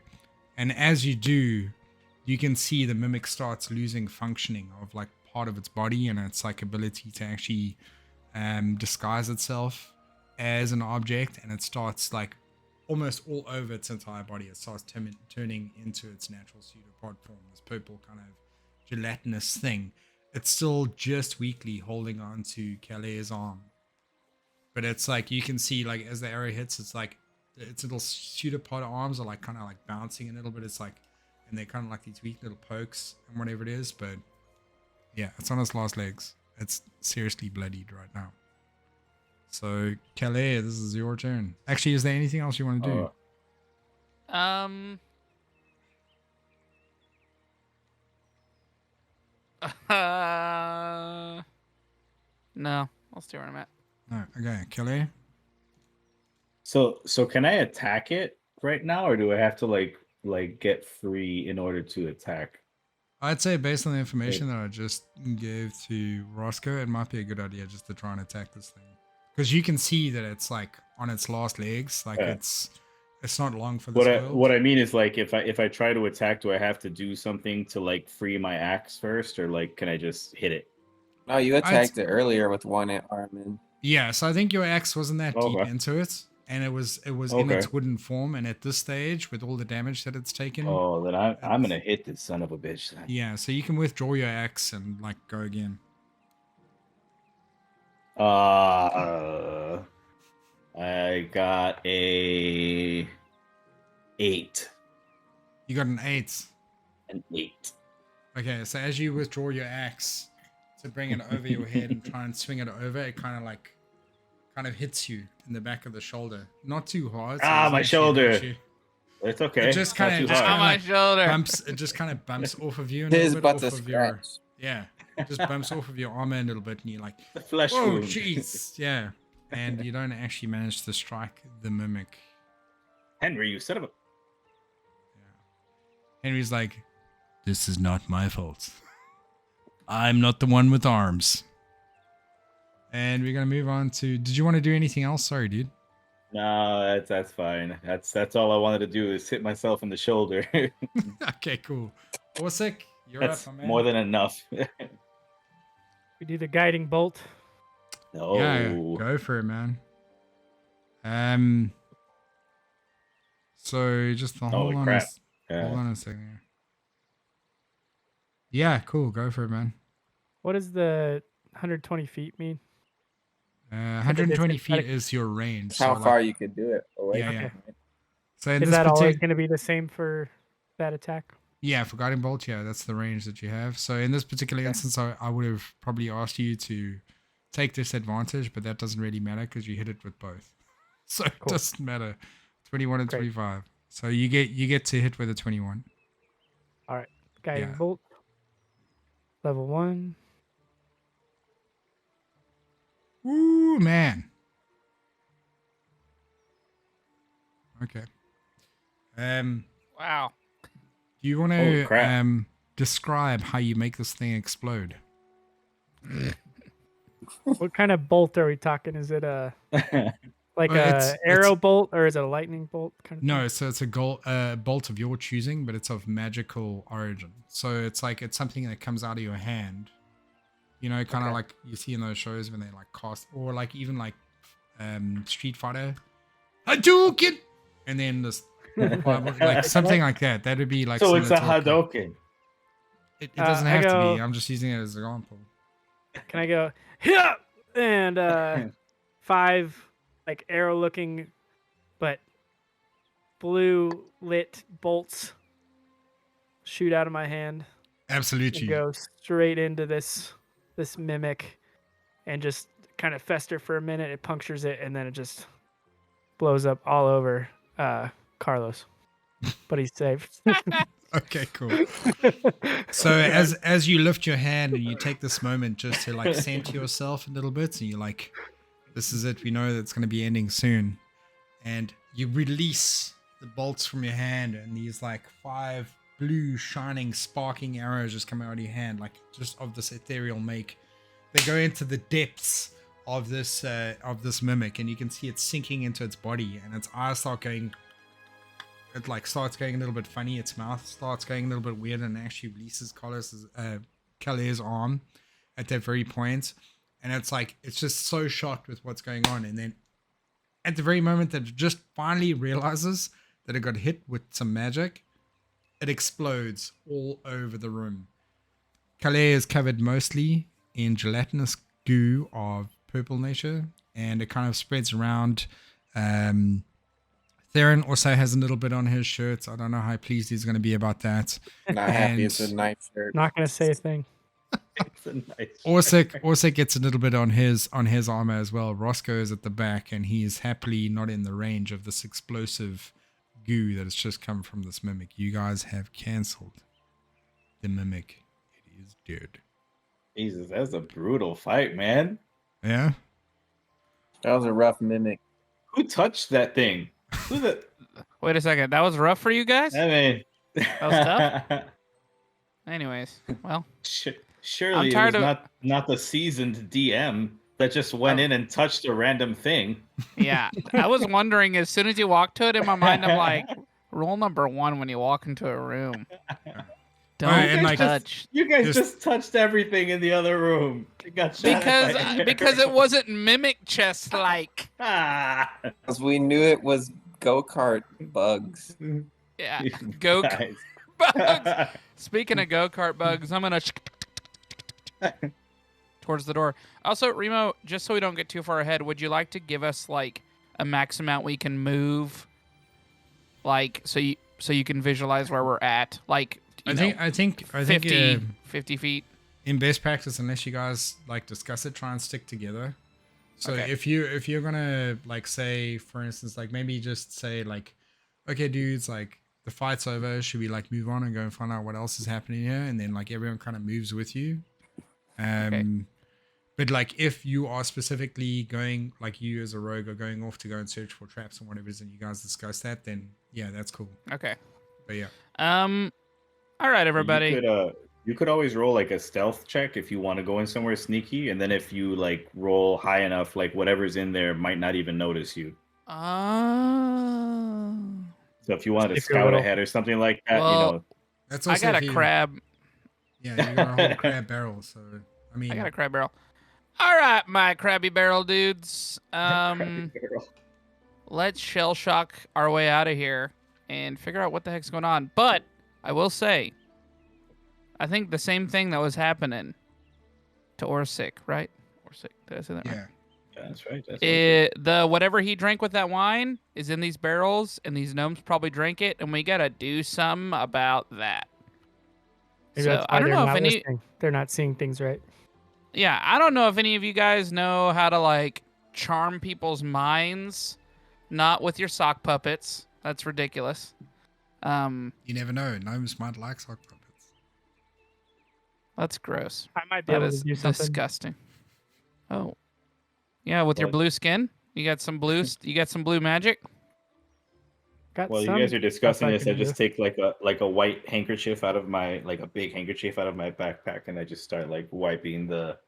Speaker 1: And as you do, you can see the mimic starts losing functioning of like part of its body and its like ability to actually disguise itself as an object, and it starts like almost all over its entire body. It starts turning into its natural pseudopod form, this purple kind of gelatinous thing. It's still just weakly holding on to Calais' arm, but it's like you can see like as the arrow hits, it's like its little pseudopod arms are like kind of like bouncing a little bit. It's like, and they're kind of like these weak little pokes and whatever it is. But yeah, it's on its last legs. It's seriously bloodied right now. So Calais, this is your turn. Actually, is there anything else you want to do?
Speaker 2: No, I'll stay where I'm at.
Speaker 1: No, okay, Calais.
Speaker 3: So can I attack it right now, or do I have to like get free in order to attack?
Speaker 1: I'd say based on the information that I just gave to Roscoe, it might be a good idea just to try and attack this thing. Because you can see that it's like on its last legs, like it's not long for this world.
Speaker 3: What I mean is like if I try to attack, do I have to do something to like free my axe first, or like can I just hit it?
Speaker 5: No, you attacked it earlier with one arm in.
Speaker 1: Yeah, so I think your axe wasn't that deep
Speaker 3: Okay.
Speaker 1: into it, and it was in
Speaker 3: Okay.
Speaker 1: its wooden form, and at this stage, with all the damage that it's taken,
Speaker 3: Oh, then I'm gonna hit this son of a bitch then.
Speaker 1: yeah, so you can withdraw your axe and like go again.
Speaker 3: I got a 8.
Speaker 1: You got an 8.
Speaker 3: An 8.
Speaker 1: Okay, so as you withdraw your axe to bring it over your head and try and swing it over, it kind of hits you in the back of the shoulder. Not too hard. So it doesn't
Speaker 3: My
Speaker 1: actually
Speaker 3: shoulder.
Speaker 1: hurt you.
Speaker 3: It's okay.
Speaker 1: It just
Speaker 3: Not
Speaker 1: kind
Speaker 3: too
Speaker 1: of
Speaker 3: hard.
Speaker 2: On my shoulder.
Speaker 1: it just kind of bumps off of you and
Speaker 5: His
Speaker 1: a little bit
Speaker 5: butt's
Speaker 1: off
Speaker 5: a
Speaker 1: of your
Speaker 5: scratch.
Speaker 1: yeah. It just bumps off of your armor a little bit, and you're like,
Speaker 3: The flesh
Speaker 1: "Oh,
Speaker 3: wound.
Speaker 1: jeez!" Yeah, and you don't actually manage to strike the mimic.
Speaker 3: Henry, you son of a.
Speaker 1: Yeah. Henry's like,
Speaker 6: This is not my fault. I'm not the one with arms.
Speaker 1: and we're gonna move on to. Did you want to do anything else? Sorry, dude.
Speaker 3: No, that's fine. That's all I wanted to do is hit myself in the shoulder.
Speaker 1: Okay, cool. Orsic, you're
Speaker 3: That's
Speaker 1: up, my man.
Speaker 3: more than enough.
Speaker 4: We do the guiding bolt.
Speaker 3: No.
Speaker 1: Yeah, go for it, man. So just hold
Speaker 3: Holy
Speaker 1: on,
Speaker 3: crap.
Speaker 1: hold on a second. Here. Yeah, cool. Go for it, man.
Speaker 4: What does the 120 feet mean?
Speaker 1: 120
Speaker 4: distance,
Speaker 1: feet
Speaker 4: like-
Speaker 1: is your range.
Speaker 5: How
Speaker 1: so,
Speaker 5: far
Speaker 1: like,
Speaker 5: you could do it away.
Speaker 1: Yeah,
Speaker 5: from
Speaker 1: yeah.
Speaker 5: it.
Speaker 1: So in
Speaker 4: Is
Speaker 1: this
Speaker 4: that always
Speaker 1: particular,
Speaker 4: going to be the same for that attack?
Speaker 1: yeah, for guiding bolt, yeah, that's the range that you have. So in this particular instance, I would have probably asked you to take disadvantage, but that doesn't really matter because you hit it with both. So it
Speaker 4: Cool.
Speaker 1: doesn't matter. 21 and
Speaker 4: Great.
Speaker 1: 25. So you get to hit with a 21.
Speaker 4: Guiding
Speaker 1: Yeah.
Speaker 4: bolt. Level 1.
Speaker 1: Ooh, man. Okay.
Speaker 2: Wow.
Speaker 1: Do you want
Speaker 3: Holy
Speaker 1: to
Speaker 3: crap.
Speaker 1: describe how you make this thing explode?
Speaker 4: What kind of bolt are we talking? Is it a like
Speaker 1: Well, it's-
Speaker 4: a arrow bolt or is it a lightning bolt? Kind of
Speaker 1: No, so it's a bolt of your choosing, but it's of magical origin. So it's like it's something that comes out of your hand. You know, kind of
Speaker 4: Okay.
Speaker 1: like you see in those shows when they like cast, or like even like Street Fighter, Hadouken, and then this like something like that. That would be like.
Speaker 3: So it's a
Speaker 1: similar to
Speaker 3: Hadouken.
Speaker 1: It doesn't
Speaker 4: I
Speaker 1: have to
Speaker 4: go-
Speaker 1: be. I'm just using it as an example.
Speaker 4: Can I go yeah and 5 like arrow looking but blue lit bolts shoot out of my hand and
Speaker 1: Absolutely.
Speaker 4: go straight into this mimic and just kind of fester for a minute. It punctures it and then it just blows up all over Carlos. But he's safe.
Speaker 1: Okay, cool. So as you lift your hand and you take this moment just to like center yourself a little bit, and you're like, this is it, we know that it's going to be ending soon, and you release the bolts from your hand, and these like 5 blue shining sparking arrows just come out of your hand, like just of this ethereal make. They go into the depths of this mimic, and you can see it sinking into its body, and its eyes start going. It like starts going a little bit funny. Its mouth starts going a little bit weird, and actually releases Calais' arm at that very point. And it's like it's just so shocked with what's going on, and then at the very moment that it just finally realizes that it got hit with some magic, it explodes all over the room. Calais is covered mostly in gelatinous goo of purple nature, and it kind of spreads around. Theron also has a little bit on his shirt. I don't know how pleased he's going to be about that.
Speaker 5: Not happy. It's a
Speaker 1: And
Speaker 5: nice shirt.
Speaker 4: Not gonna say a thing.
Speaker 3: It's a nice
Speaker 1: Orsic gets a little bit on his armor as well. Roscoe is at the back, and he is happily not in the range of this explosive goo that has just come from this mimic. You guys have cancelled the mimic. It is dead.
Speaker 3: Jesus, that's a brutal fight, man.
Speaker 1: Yeah?
Speaker 5: That was a rough mimic.
Speaker 3: Who touched that thing? Who the?
Speaker 2: Wait a second. That was rough for you guys?
Speaker 3: I mean,
Speaker 2: That was tough? Anyways, well,
Speaker 3: Surely it
Speaker 2: tired
Speaker 3: was
Speaker 2: of-
Speaker 3: not the seasoned DM that just went in and touched a random thing.
Speaker 2: yeah. I was wondering as soon as you walk to it, in my mind, I'm like, rule number 1 when you walk into a room. Don't
Speaker 1: and, like,
Speaker 2: touch.
Speaker 3: You guys
Speaker 1: Just-
Speaker 3: just touched everything in the other room. You got shot by-
Speaker 2: Because it wasn't mimic chest like.
Speaker 3: Ah.
Speaker 5: Because we knew it was go-kart bugs.
Speaker 2: Yeah.
Speaker 3: You
Speaker 2: Go
Speaker 3: guys.
Speaker 2: bugs. Speaking of go-kart bugs, I'm gonna towards the door. Also, Remo, just so we don't get too far ahead, would you like to give us like a max amount we can move, like so you can visualize where we're at, like
Speaker 1: I think
Speaker 2: 50, 50 feet.
Speaker 1: in best practice, unless you guys like discuss it, try and stick together. So
Speaker 2: Okay.
Speaker 1: if you're gonna like say, for instance, like maybe just say like, okay, dudes, like the fight's over. Should we like move on and go and find out what else is happening here? And then like everyone kind of moves with you. But like if you are specifically going, like you as a rogue are going off to go and search for traps and whatever it is, and you guys discuss that, then yeah, that's cool.
Speaker 2: Okay.
Speaker 1: But yeah,
Speaker 2: All right, everybody.
Speaker 3: You could always roll like a stealth check if you want to go in somewhere sneaky, and then if you like roll high enough, like whatever's in there might not even notice you. So if you wanted to
Speaker 4: If you're
Speaker 3: scout
Speaker 4: little.
Speaker 3: ahead or something like that,
Speaker 2: Well,
Speaker 3: you know.
Speaker 1: that's
Speaker 2: I
Speaker 1: also
Speaker 2: got
Speaker 1: if
Speaker 2: a
Speaker 1: you-
Speaker 2: crab.
Speaker 1: Yeah, you got a whole crab barrel. So I mean,
Speaker 2: I got a crab barrel. All right, my crabby barrel dudes. Let's shell shock our way out of here and figure out what the heck's going on. But I will say, I think the same thing that was happening to Orsic, right? Orsic, did I say that right?
Speaker 1: yeah.
Speaker 3: That's right. That's right.
Speaker 2: The whatever he drank with that wine is in these barrels, and these gnomes probably drank it, and we gotta do something about that.
Speaker 4: Maybe
Speaker 2: So
Speaker 4: that's why
Speaker 2: I don't
Speaker 4: they're
Speaker 2: know if
Speaker 4: not
Speaker 2: any.
Speaker 4: listening. They're not seeing things right.
Speaker 2: Yeah, I don't know if any of you guys know how to like charm people's minds, not with your sock puppets. That's ridiculous.
Speaker 1: You never know. Gnomes might like sock puppets.
Speaker 2: That's gross.
Speaker 4: I might be
Speaker 2: That
Speaker 4: able
Speaker 2: is
Speaker 4: to do something.
Speaker 2: disgusting. Oh, yeah, with your
Speaker 3: What?
Speaker 2: blue skin, you got some blue. You got some blue magic.
Speaker 4: Got
Speaker 3: Well, you
Speaker 4: some
Speaker 3: guys are discussing
Speaker 4: I
Speaker 3: this.
Speaker 4: can
Speaker 3: I just
Speaker 4: do.
Speaker 3: take like a white handkerchief out of my a big handkerchief out of my backpack, and I just start like wiping the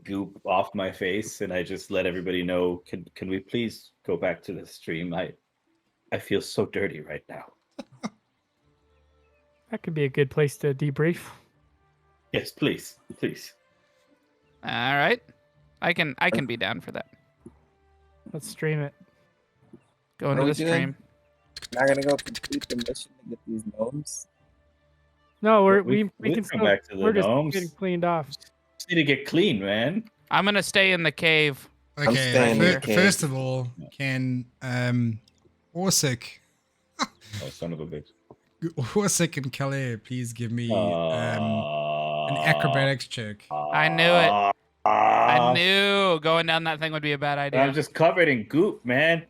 Speaker 3: goop off my face, and I just let everybody know. Can we please go back to the stream? I feel so dirty right now.
Speaker 4: That could be a good place to debrief.
Speaker 3: Yes, please.
Speaker 2: All right, I can be down for that.
Speaker 4: Let's stream it.
Speaker 2: Go
Speaker 5: What
Speaker 2: into
Speaker 5: are we
Speaker 2: the
Speaker 5: doing?
Speaker 2: stream.
Speaker 5: Not gonna go complete the mission to get these gnomes.
Speaker 4: No,
Speaker 3: We
Speaker 4: we can
Speaker 3: come
Speaker 4: still.
Speaker 3: back to the
Speaker 4: We're just
Speaker 3: gnomes.
Speaker 4: getting cleaned off.
Speaker 3: Just need to get clean, man.
Speaker 2: I'm gonna stay in the cave.
Speaker 1: Okay,
Speaker 5: staying
Speaker 2: here.
Speaker 1: first of all, can Orsic
Speaker 3: Oh, son of a bitch.
Speaker 1: and Calais please give me an acrobatics check?
Speaker 2: I knew it. I knew going down that thing would be a bad idea.
Speaker 3: I'm just covered in goop, man.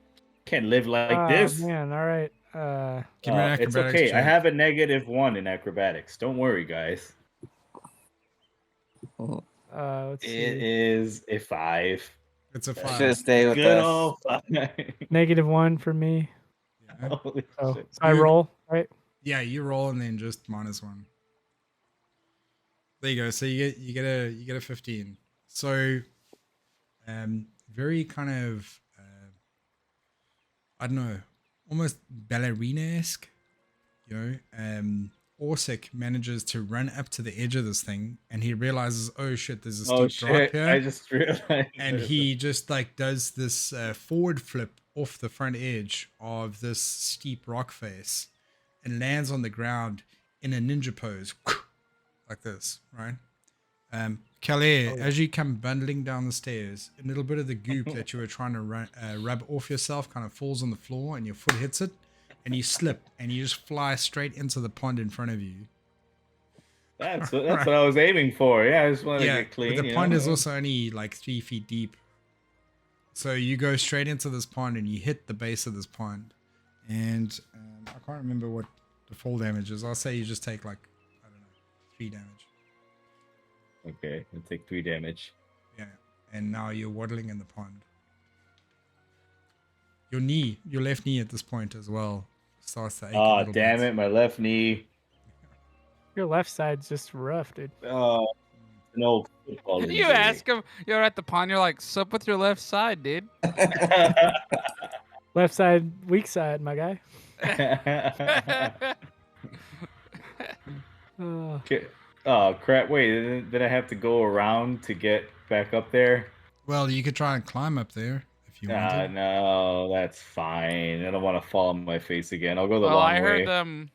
Speaker 3: Can't live like this.
Speaker 4: Man, all right.
Speaker 1: Give me an
Speaker 3: It's
Speaker 1: acrobatics
Speaker 3: okay.
Speaker 1: check.
Speaker 3: I have a -1 in acrobatics. Don't worry, guys.
Speaker 4: Let's
Speaker 3: It
Speaker 4: see.
Speaker 3: is a 5.
Speaker 1: It's a
Speaker 5: Should
Speaker 1: 5.
Speaker 5: have stayed with
Speaker 3: Good
Speaker 5: us.
Speaker 3: old 5.
Speaker 4: -1 for me.
Speaker 1: Yeah.
Speaker 3: Holy
Speaker 4: So,
Speaker 3: shit.
Speaker 4: so I
Speaker 1: You-
Speaker 4: roll, right?
Speaker 1: Yeah, you roll and then just -1. There you go. So you get a 15. So very kind of I don't know, almost ballerina-esque. You know, Orsic manages to run up to the edge of this thing, and he realizes, oh shit, there's a steep drop here.
Speaker 3: I just realized.
Speaker 1: And he just like does this forward flip off the front edge of this steep rock face and lands on the ground in a ninja pose like this, right? Calais, as you come bundling down the stairs, a little bit of the goop that you were trying to rub off yourself kind of falls on the floor, and your foot hits it, and you slip, and you just fly straight into the pond in front of you.
Speaker 3: That's what I was aiming for. Yeah, I just wanted to get clean.
Speaker 1: But the pond is also only like 3 feet deep. So you go straight into this pond and you hit the base of this pond. And I can't remember what the fall damage is. I'll say you just take like, I don't know, 3 damage.
Speaker 3: Okay, I'll take 3 damage.
Speaker 1: Yeah. And now you're waddling in the pond. Your left knee at this point as well starts to ache.
Speaker 3: Oh, damn it, my left knee.
Speaker 4: Your left side's just rough, dude.
Speaker 3: No football
Speaker 2: You
Speaker 3: injury.
Speaker 2: ask him, you're at the pond, you're like, sup with your left side, dude.
Speaker 4: Left side, weak side, my guy.
Speaker 3: Okay. Oh crap! Wait, did I have to go around to get back up there?
Speaker 1: Well, you could try and climb up there if you wanted.
Speaker 3: No, that's fine. I don't want to fall on my face again. I'll go the
Speaker 2: Well,
Speaker 3: long
Speaker 2: I
Speaker 3: way.
Speaker 2: heard them.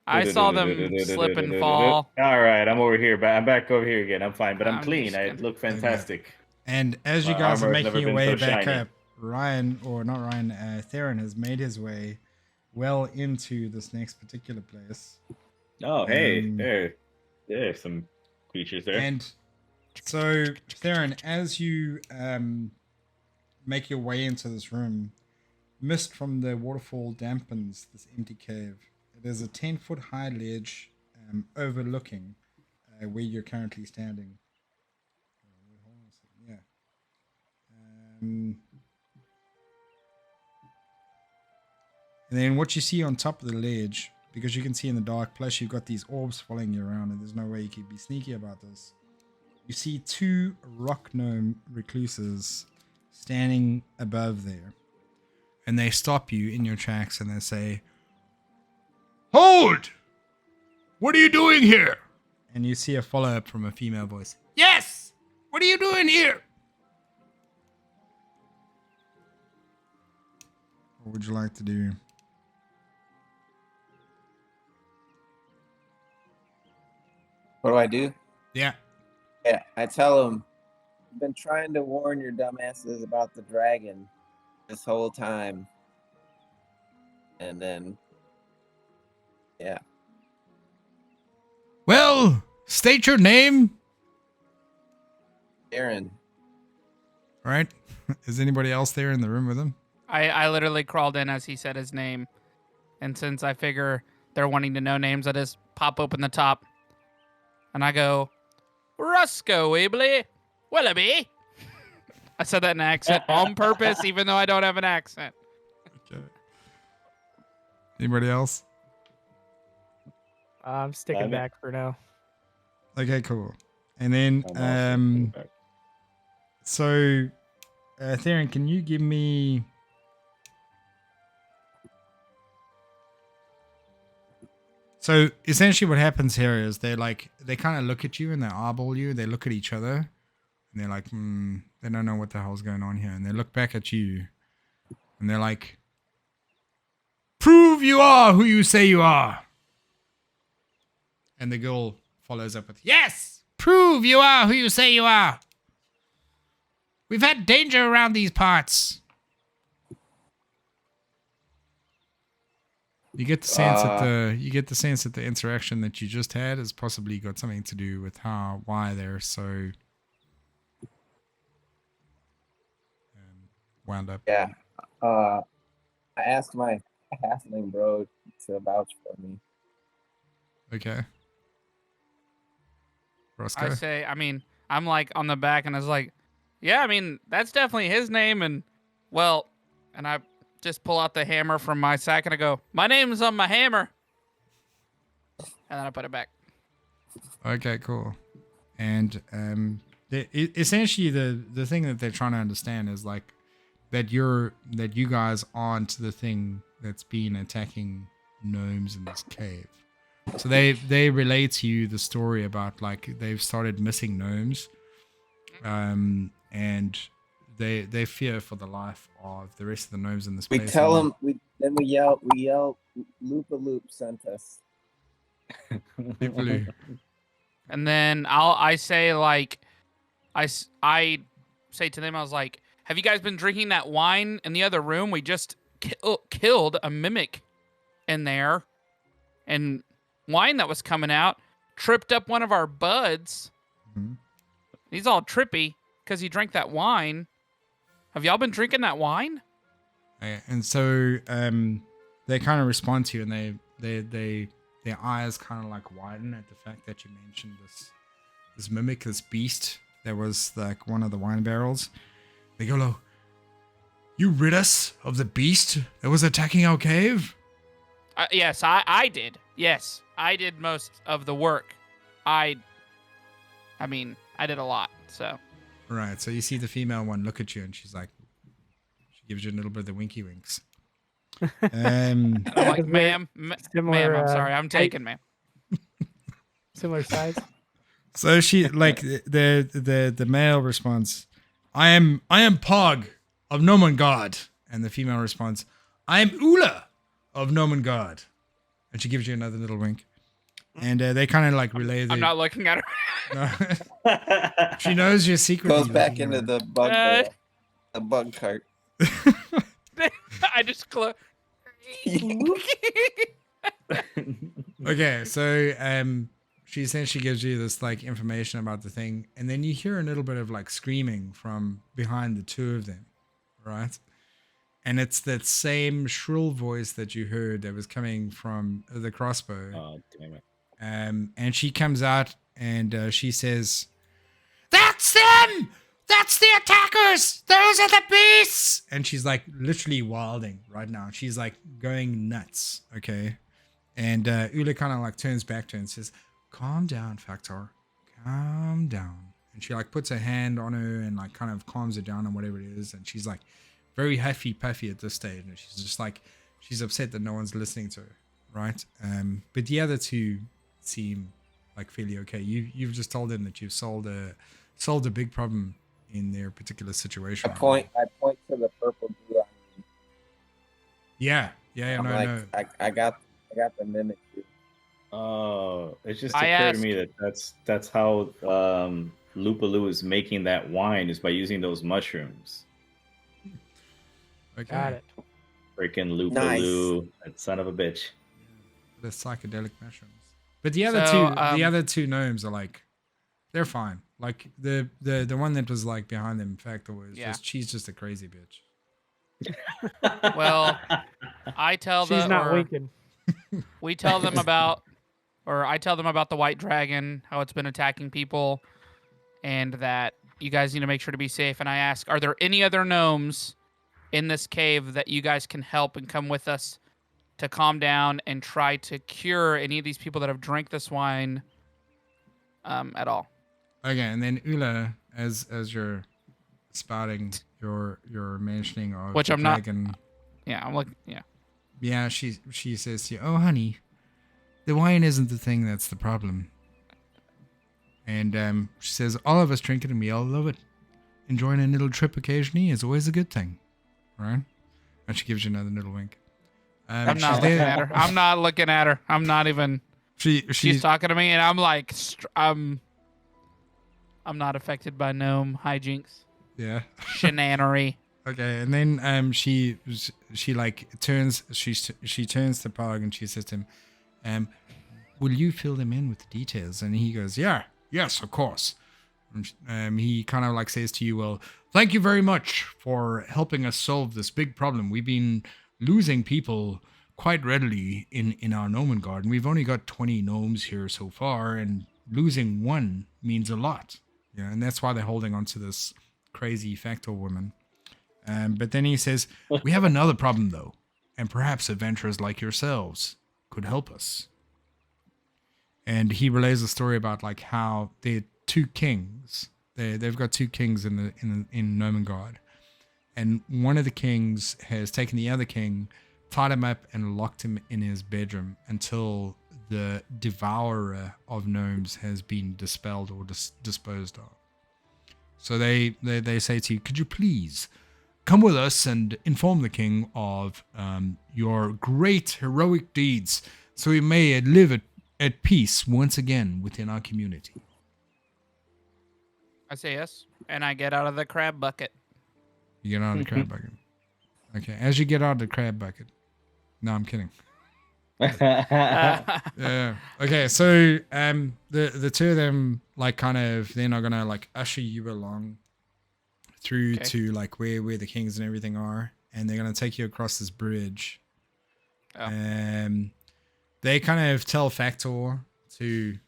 Speaker 2: I saw them slip and fall.
Speaker 3: All right, I'm over here, but I'm back over here again. I'm fine, but I'm
Speaker 2: I'm
Speaker 3: clean.
Speaker 2: just
Speaker 3: I
Speaker 2: kidding.
Speaker 3: look fantastic.
Speaker 1: And as you
Speaker 3: My
Speaker 1: guys are
Speaker 3: armor has
Speaker 1: making
Speaker 3: never
Speaker 1: your
Speaker 3: been
Speaker 1: way
Speaker 3: so
Speaker 1: back
Speaker 3: shiny.
Speaker 1: up, Ryan, or not Ryan, Theron has made his way well into this next particular place.
Speaker 3: Oh, hey, there's some creatures there.
Speaker 1: And so, Theron, as you make your way into this room, mist from the waterfall dampens this empty cave. It is a 10-foot high ledge overlooking where you're currently standing. Hold on a second. Yeah. And then what you see on top of the ledge, because you can see in the dark, plus you've got these orbs following you around, and there's no way you could be sneaky about this. You see 2 rock gnome recluses standing above there. And they stop you in your tracks and they say, "Hold! What are you doing here?" And you see a follow-up from a female voice. "Yes! What are you doing here?" What would you like to do?
Speaker 5: What do I do?
Speaker 1: Yeah.
Speaker 5: Yeah, I tell them, I've been trying to warn your dumbasses about the dragon this whole time. And then, yeah.
Speaker 6: Well, state your name.
Speaker 5: Aaron.
Speaker 1: All right. Is anybody else there in the room with him?
Speaker 2: I literally crawled in as he said his name. And since I figure they're wanting to know names, I just pop open the top. And I go, Roscoe Weebly Willoughby. I said that in an accent on purpose, even though I don't have an accent.
Speaker 1: Okay. Anybody else?
Speaker 4: I'm sticking back for now.
Speaker 1: Okay, cool. And then, so, Theron, can you give me... So essentially what happens here is they kind of look at you and they eyeball you. They look at each other and they're like, they don't know what the hell's going on here. And they look back at you and they're like, "Prove you are who you say you are." And the girl follows up with, "Yes,
Speaker 6: Prove you are who you say you are. We've had danger around these parts.
Speaker 1: You get the sense that the interaction that you just had has possibly got something to do with why they're so wound up.
Speaker 5: Yeah. I asked my halfling bro to vouch for me.
Speaker 1: Okay. Roscoe?
Speaker 2: I say, I'm like on the back and I was like, yeah, that's definitely his name. And well, and I just pull out the hammer from my sack and I go, my name's on my hammer. And then I put it back.
Speaker 1: Okay, cool. And essentially the thing that they're trying to understand is like that you guys aren't the thing that's been attacking gnomes in this cave. So they relate to you the story about like they've started missing gnomes, and they fear for the life of the rest of the gnomes in this
Speaker 5: We
Speaker 1: place.
Speaker 5: tell them. We yell. Loop sent us.
Speaker 1: People
Speaker 2: And then I say like, I say to them, I was like, have you guys been drinking that wine in the other room? We just killed a mimic in there, and wine that was coming out tripped up one of our buds.
Speaker 1: Mhm.
Speaker 2: He's all trippy because he drank that wine. Have y'all been drinking that wine?
Speaker 1: and so they kind of respond to you, and their eyes kind of like widen at the fact that you mentioned this mimic, this beast that was like one of the wine barrels. They go, "Lo, you rid us of the beast that was attacking our cave?"
Speaker 2: Yes, I did. Yes, I did most of the work. I mean, I did a lot. So
Speaker 1: Right. So you see the female one look at you, and she's like, she gives you a little bit of the winky winks.
Speaker 2: I'm like, ma'am,
Speaker 4: Similar,
Speaker 2: I'm sorry, I'm
Speaker 4: height.
Speaker 2: taken, ma'am.
Speaker 4: Similar size.
Speaker 1: So she like the male responds, I am Pog of Nomengard. And the female responds, I am Ula of Nomengard. And she gives you another little wink. And they kind of like relay
Speaker 2: I'm not looking at her.
Speaker 1: No. She knows your secret.
Speaker 5: Goes back into the bug barrel, the bug cart.
Speaker 2: I just close.
Speaker 1: Okay, so she essentially gives you this like information about the thing, and then you hear a little bit of like screaming from behind the two of them, right? And it's that same shrill voice that you heard that was coming from the crossbow.
Speaker 3: Oh, damn it.
Speaker 1: And she comes out and she says, "That's them! That's the attackers! Those are the beasts!" And she's like literally wilding right now. She's like going nuts, okay? And Ula kind of like turns back to her and says, "Calm down, Factor. Calm down." And she like puts her hand on her and like kind of calms her down on whatever it is. And she's like very huffy puffy at this stage. And she's just like, she's upset that no one's listening to her, right? But the other two seem like fairly okay. You've just told them that you've solved a big problem in their particular situation.
Speaker 5: I point to the purple blue.
Speaker 1: Yeah,
Speaker 5: I'm
Speaker 1: no,
Speaker 5: like,
Speaker 1: no.
Speaker 5: I got the mimic. Dude.
Speaker 3: Oh, it just
Speaker 2: I
Speaker 3: occurred to
Speaker 2: asked-
Speaker 3: me that that's how Lupaloo is making that wine is by using those mushrooms.
Speaker 1: Okay.
Speaker 4: Got it.
Speaker 3: Freaking Lupaloo, that son of a bitch.
Speaker 1: The psychedelic mushrooms. But the other two gnomes are like, they're fine. Like the one that was like behind them, in fact, was just she's just a crazy bitch.
Speaker 2: Well, I tell
Speaker 4: She's
Speaker 2: them,
Speaker 4: not winking.
Speaker 2: we tell them about, or I tell them about the white dragon, how it's been attacking people, and that you guys need to make sure to be safe. And I ask, are there any other gnomes in this cave that you guys can help and come with us to calm down and try to cure any of these people that have drank this wine at all?
Speaker 1: Okay, and then Ula, as you're spouting your mentioning of
Speaker 2: Which
Speaker 1: the
Speaker 2: I'm not-
Speaker 1: dragon,
Speaker 2: Yeah, I'm like, yeah.
Speaker 1: yeah, she says to you, "Oh, honey, the wine isn't the thing that's the problem." And she says, "All of us drink it, and we all love it. Enjoying a little trip occasionally is always a good thing, right?" And she gives you another little wink.
Speaker 2: I'm not looking at her. I'm not looking at her. I'm not even.
Speaker 1: She's
Speaker 2: She's talking to me, and I'm like, I'm not affected by gnome hijinks,
Speaker 1: yeah.
Speaker 2: shenanery.
Speaker 1: Okay, and then she like turns she turns to Pog and she says to him, "Will you fill them in with the details?" And he goes, "Yes, of course." And he kind of like says to you, "Well, thank you very much for helping us solve this big problem. We've been losing people quite readily in our gnome garden. We've only got 20 gnomes here so far, and losing one means a lot. Yeah, and that's why they're holding on to this crazy factor woman." But then he says, "We have another problem, though, and perhaps adventurers like yourselves could help us." And he relays a story about like how the two kings they've got two kings in Nomengard, and one of the kings has taken the other king, tied him up, and locked him in his bedroom until the devourer of gnomes has been dispelled or disposed of. So they say to you, could you please come with us and inform the king of your great heroic deeds, so we may live at peace once again within our community.
Speaker 2: I say yes, and I get out of the crab bucket.
Speaker 1: You get out of the crab bucket. Okay, as you get out of the crab bucket. No, I'm kidding. Yeah. Okay, so the two of them like kind of then are gonna like usher you along through to like where the kings and everything are, and they're gonna take you across this bridge. They kind of tell Factor to,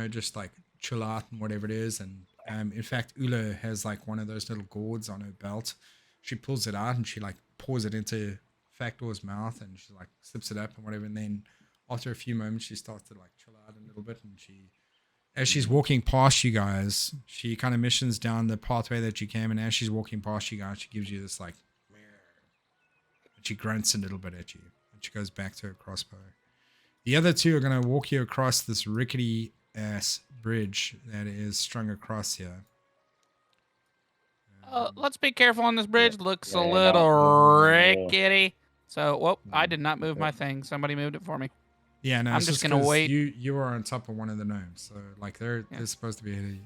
Speaker 1: just like chill out and whatever it is, and in fact Ula has like one of those little gourds on her belt. She pulls it out and she like pours it into Factor's mouth, and she like sips it up and whatever, and then after a few moments she starts to like chill out a little bit, and as she's walking past you guys, she kind of missions down the pathway that you came, and as she's walking past you guys, she gives you this like, and she grunts a little bit at you, and she goes back to her crossbow. The other two are going to walk you across this rickety ass bridge that is strung across here.
Speaker 2: Let's be careful on this bridge. Looks a little rickety. So, I did not move my thing. Somebody moved it for me.
Speaker 1: Yeah, no,
Speaker 2: I'm just gonna wait.
Speaker 1: You are on top of one of the gnomes, so like they're supposed to be ahead of you.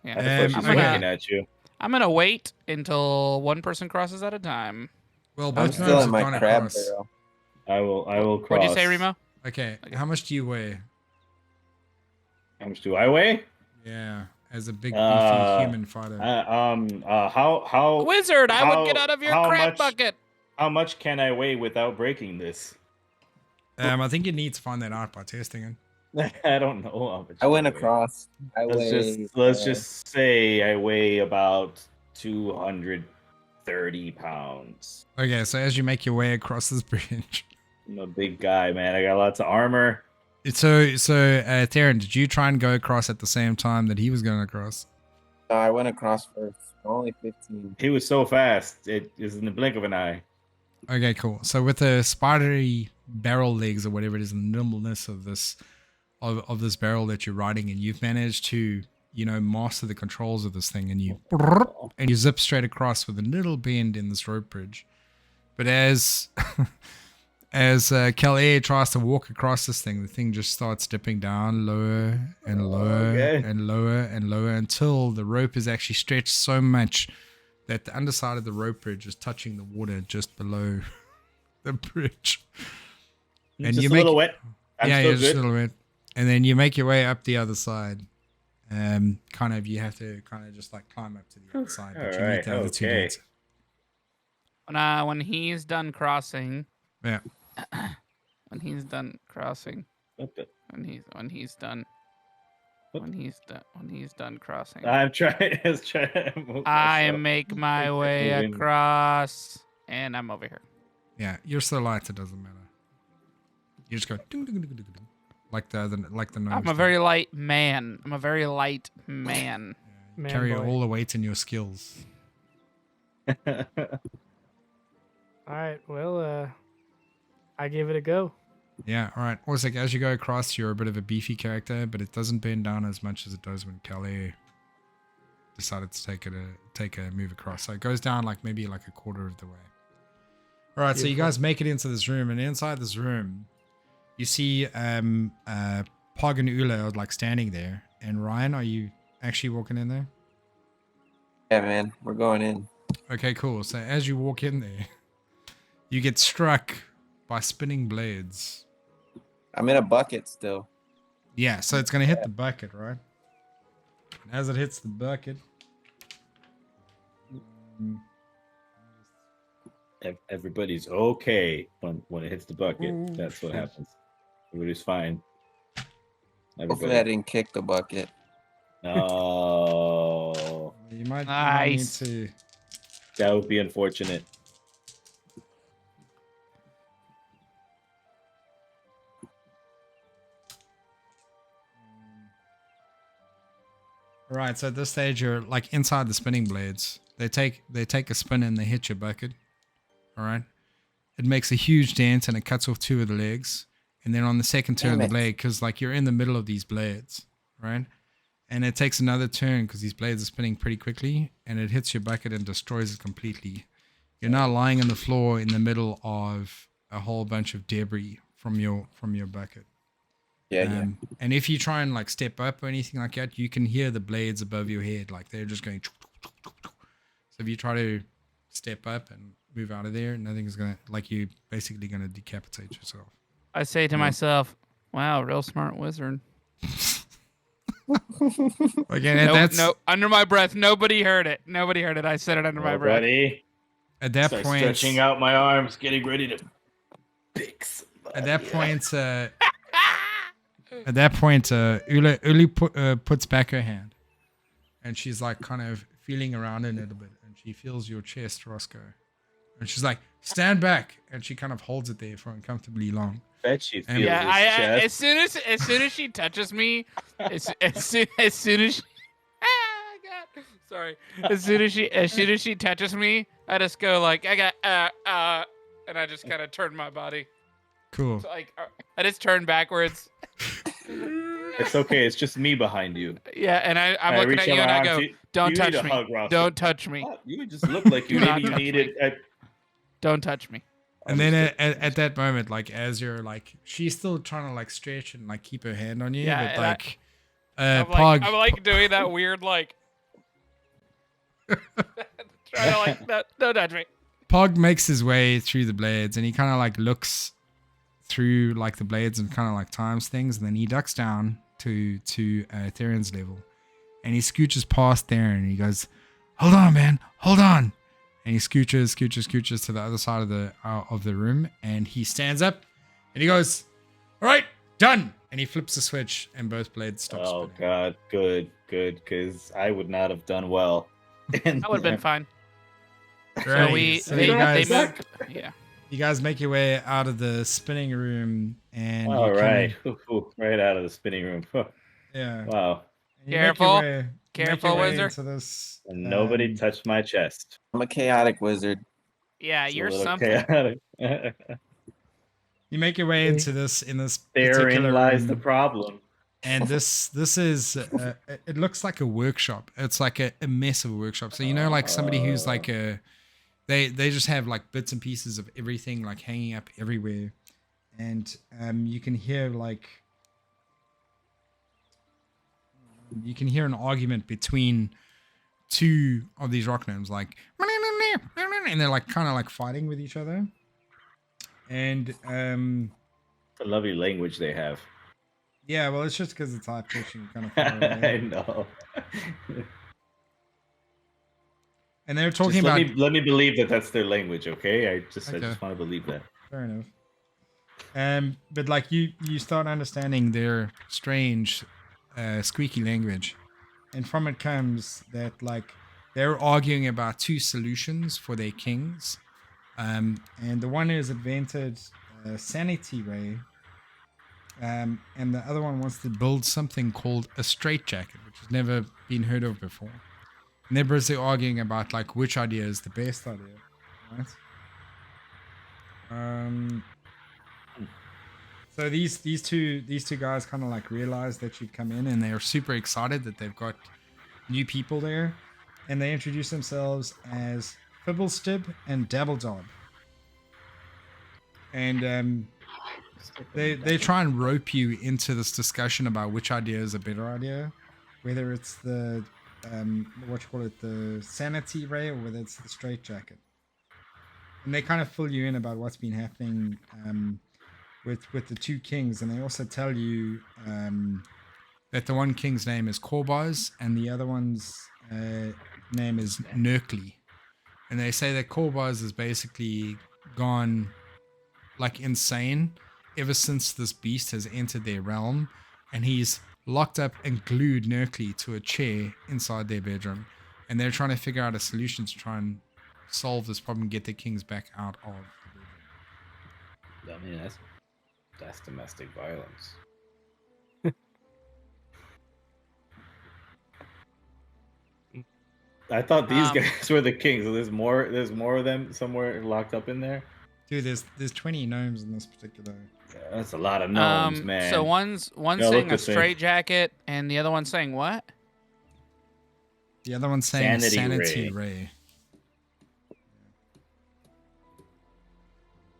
Speaker 2: Yeah,
Speaker 3: I thought she's looking at you.
Speaker 2: I'm gonna wait until one person crosses at a time.
Speaker 1: Well,
Speaker 5: I'm
Speaker 1: both
Speaker 5: still
Speaker 1: gnomes
Speaker 5: in
Speaker 1: have
Speaker 5: my
Speaker 1: gone
Speaker 5: crab
Speaker 1: across.
Speaker 5: barrel.
Speaker 3: I will cross.
Speaker 2: What'd you say, Remo?
Speaker 1: Okay, how much do you weigh?
Speaker 3: How much do I weigh?
Speaker 1: Yeah, as a big beefy human fighter.
Speaker 3: How
Speaker 2: Wizard, I would get out of your crab bucket.
Speaker 3: How much can I weigh without breaking this?
Speaker 1: I think you need to find that out by testing it.
Speaker 3: I don't know how much.
Speaker 5: I went across.
Speaker 3: Let's just say I weigh about 230 pounds.
Speaker 1: Okay, so as you make your way across this bridge,
Speaker 3: I'm a big guy, man. I got lots of armor.
Speaker 1: So Theron, did you try and go across at the same time that he was going across?
Speaker 5: No, I went across first. Only 15.
Speaker 3: He was so fast. It is in the blink of an eye.
Speaker 1: Okay, cool. So with the spidery barrel legs or whatever it is, and the nimbleness of this of this barrel that you're riding in, you've managed to master the controls of this thing, and you zip straight across with a little bend in this rope bridge. But as Calais tries to walk across this thing, the thing just starts dipping down lower and lower and lower and lower until the rope is actually stretched so much that the underside of the rope bridge is touching the water just below the bridge. And
Speaker 3: just a little wet. I'm still
Speaker 1: just
Speaker 3: good.
Speaker 1: a little wet. And then you make your way up the other side. You have to just like climb up to the other side, but you meet the other two dudes.
Speaker 2: When he's done crossing.
Speaker 1: Yeah.
Speaker 2: When he's done crossing.
Speaker 3: Okay.
Speaker 2: When he's done crossing.
Speaker 3: I'm trying to move
Speaker 2: I
Speaker 3: myself.
Speaker 2: make my way across, and I'm over here.
Speaker 1: Yeah, you're so light it doesn't matter. You just go ding, ding, ding, ding, ding, like the gnomes.
Speaker 2: I'm a very light man.
Speaker 1: You carry all the weight in your skills.
Speaker 4: All right. Well, I gave it a go.
Speaker 1: Yeah, all right. Also, as you go across, you're a bit of a beefy character, but it doesn't bend down as much as it does when Calais decided to take a move across. So it goes down maybe a quarter of the way. All right, so you guys make it into this room, and inside this room, you see Pog and Ula are standing there. And Ryan, are you actually walking in there?
Speaker 5: Yeah, man. We're going in.
Speaker 1: Okay, cool. So as you walk in there, you get struck by spinning blades.
Speaker 5: I'm in a bucket still.
Speaker 1: Yeah, so it's going to hit the bucket, right? And as it hits the bucket...
Speaker 3: Everybody's okay when it hits the bucket. That's what happens. Everybody's fine.
Speaker 5: Hopefully I didn't kick the bucket.
Speaker 3: No.
Speaker 1: You might
Speaker 2: Nice.
Speaker 1: need to...
Speaker 3: That would be unfortunate.
Speaker 1: All right, so at this stage you're like inside the spinning blades. They take a spin and they hit your bucket. All right. It makes a huge dent and it cuts off 2 of the legs. And then on the second turn of the blade, because like you're in the middle of these blades, right? And it takes another turn because these blades are spinning pretty quickly, and it hits your bucket and destroys it completely. You're now lying on the floor in the middle of a whole bunch of debris from your bucket.
Speaker 5: Yeah.
Speaker 1: And if you try and like step up or anything like that, you can hear the blades above your head, like they're just going. So if you try to step up and move out of there, nothing's gonna, like, you basically gonna decapitate yourself.
Speaker 2: I say to myself, "Wow, real smart wizard."
Speaker 1: Again,
Speaker 2: No, under my breath. Nobody heard it. Nobody heard it. I said it under my breath.
Speaker 3: Ready?
Speaker 1: At that
Speaker 3: Start
Speaker 1: point,
Speaker 3: stretching out my arms, getting ready to pick somebody.
Speaker 1: At that point, Uli puts back her hand, and she's like kind of feeling around it a little bit, and she feels your chest, Roscoe, and she's like, "Stand back!" And she kind of holds it there for uncomfortably long.
Speaker 3: Bet she feels
Speaker 2: Yeah,
Speaker 3: his chest.
Speaker 2: as soon as she touches me, as soon as she, God, sorry, as soon as she touches me, I just go like, I got and I just kind of turn my body.
Speaker 1: Cool.
Speaker 2: So, like, I just turn backwards.
Speaker 3: It's okay. It's just me behind you.
Speaker 2: Yeah, and I'm looking
Speaker 3: reach
Speaker 2: at you
Speaker 3: out
Speaker 2: and
Speaker 3: my
Speaker 2: I go,
Speaker 3: arms.
Speaker 2: "Don't
Speaker 3: You
Speaker 2: touch
Speaker 3: need a
Speaker 2: me!
Speaker 3: hug, Ross.
Speaker 2: Don't touch me!
Speaker 3: Oh, you just look like you
Speaker 2: Do not
Speaker 3: maybe
Speaker 2: touch
Speaker 3: needed.
Speaker 2: Don't touch me!"
Speaker 1: And then at that moment, like, as you're like, she's still trying to like stretch and like keep her hand on you,
Speaker 2: Yeah,
Speaker 1: but
Speaker 2: and
Speaker 1: like,
Speaker 2: I'm
Speaker 1: Pog,
Speaker 2: like doing that weird like, trying to like, no, don't touch me.
Speaker 1: Pog makes his way through the blades, and he kind of like looks through like the blades and kind of like times things, and then he ducks down to Theron's level, and he scooches past Theron, and he goes, "Hold on, man, hold on." And he scooches to the other side of the room, and he stands up, and he goes, "All right, done." And he flips the switch, and both blades stop
Speaker 3: Oh
Speaker 1: spinning.
Speaker 3: God, good, because I would not have done well.
Speaker 2: That would have been fine.
Speaker 1: Right.
Speaker 2: So
Speaker 1: you guys,
Speaker 2: they moved. Yeah.
Speaker 1: you guys make your way out of the spinning room, and
Speaker 3: All
Speaker 1: you
Speaker 3: right, right out of the spinning room.
Speaker 1: yeah.
Speaker 3: Wow,
Speaker 1: And you make your
Speaker 2: Careful.
Speaker 1: way-
Speaker 2: Careful,
Speaker 1: make your way
Speaker 2: wizard.
Speaker 1: into this,
Speaker 3: and nobody touched my chest.
Speaker 5: I'm a chaotic wizard.
Speaker 2: Yeah,
Speaker 3: It's a
Speaker 2: you're
Speaker 3: little
Speaker 2: something.
Speaker 3: chaotic.
Speaker 1: You make your way into this particular
Speaker 3: Therein lies
Speaker 1: room,
Speaker 3: the problem.
Speaker 1: and this is it looks like a workshop. It's like a mess of a workshop. So you know, like somebody who's like they just have like bits and pieces of everything like hanging up everywhere, and you can hear an argument between 2 of these rock gnomes, like, and they're like kind of like fighting with each other, and
Speaker 3: The lovely language they have.
Speaker 1: yeah, well, it's just because it's high pitched and kind of far away.
Speaker 3: I know.
Speaker 1: And they're talking
Speaker 3: Just
Speaker 1: about
Speaker 3: let me believe that that's their language, okay? I just
Speaker 1: Okay.
Speaker 3: want to believe that.
Speaker 1: fair enough. But like you start understanding their strange, squeaky language, and from it comes that like they're arguing about 2 solutions for their kings, and the one is invented sanity ray, and the other one wants to build something called a straitjacket, which has never been heard of before. And they're busy arguing about like which idea is the best idea, right? So these two guys kind of like realize that you've come in, and they're super excited that they've got new people there, and they introduce themselves as Fibblestib and Dabbledob, and they try and rope you into this discussion about which idea is a better idea, whether it's the the sanity ray, or whether it's the straitjacket. And they kind of fill you in about what's been happening with the 2 kings, and they also tell you that the one king's name is Korbaz and the other one's name is Nerkly. And they say that Korbaz has basically gone like insane ever since this beast has entered their realm, and he's locked up and glued Nerkly to a chair inside their bedroom, and they're trying to figure out a solution to try and solve this problem, get the kings back out of the bedroom.
Speaker 3: I mean, that's domestic violence. I thought these
Speaker 2: Um,
Speaker 3: guys were the kings. So there's more. There's more of them somewhere locked up in there.
Speaker 1: Dude, there's 20 gnomes in this particular.
Speaker 3: Yeah, that's a lot of gnomes, man.
Speaker 2: So one's
Speaker 3: They all
Speaker 2: saying
Speaker 3: look
Speaker 2: a
Speaker 3: the same.
Speaker 2: straight jacket, and the other one's saying what?
Speaker 1: The other one's saying
Speaker 3: Sanity
Speaker 1: sanity
Speaker 3: ray.
Speaker 1: ray.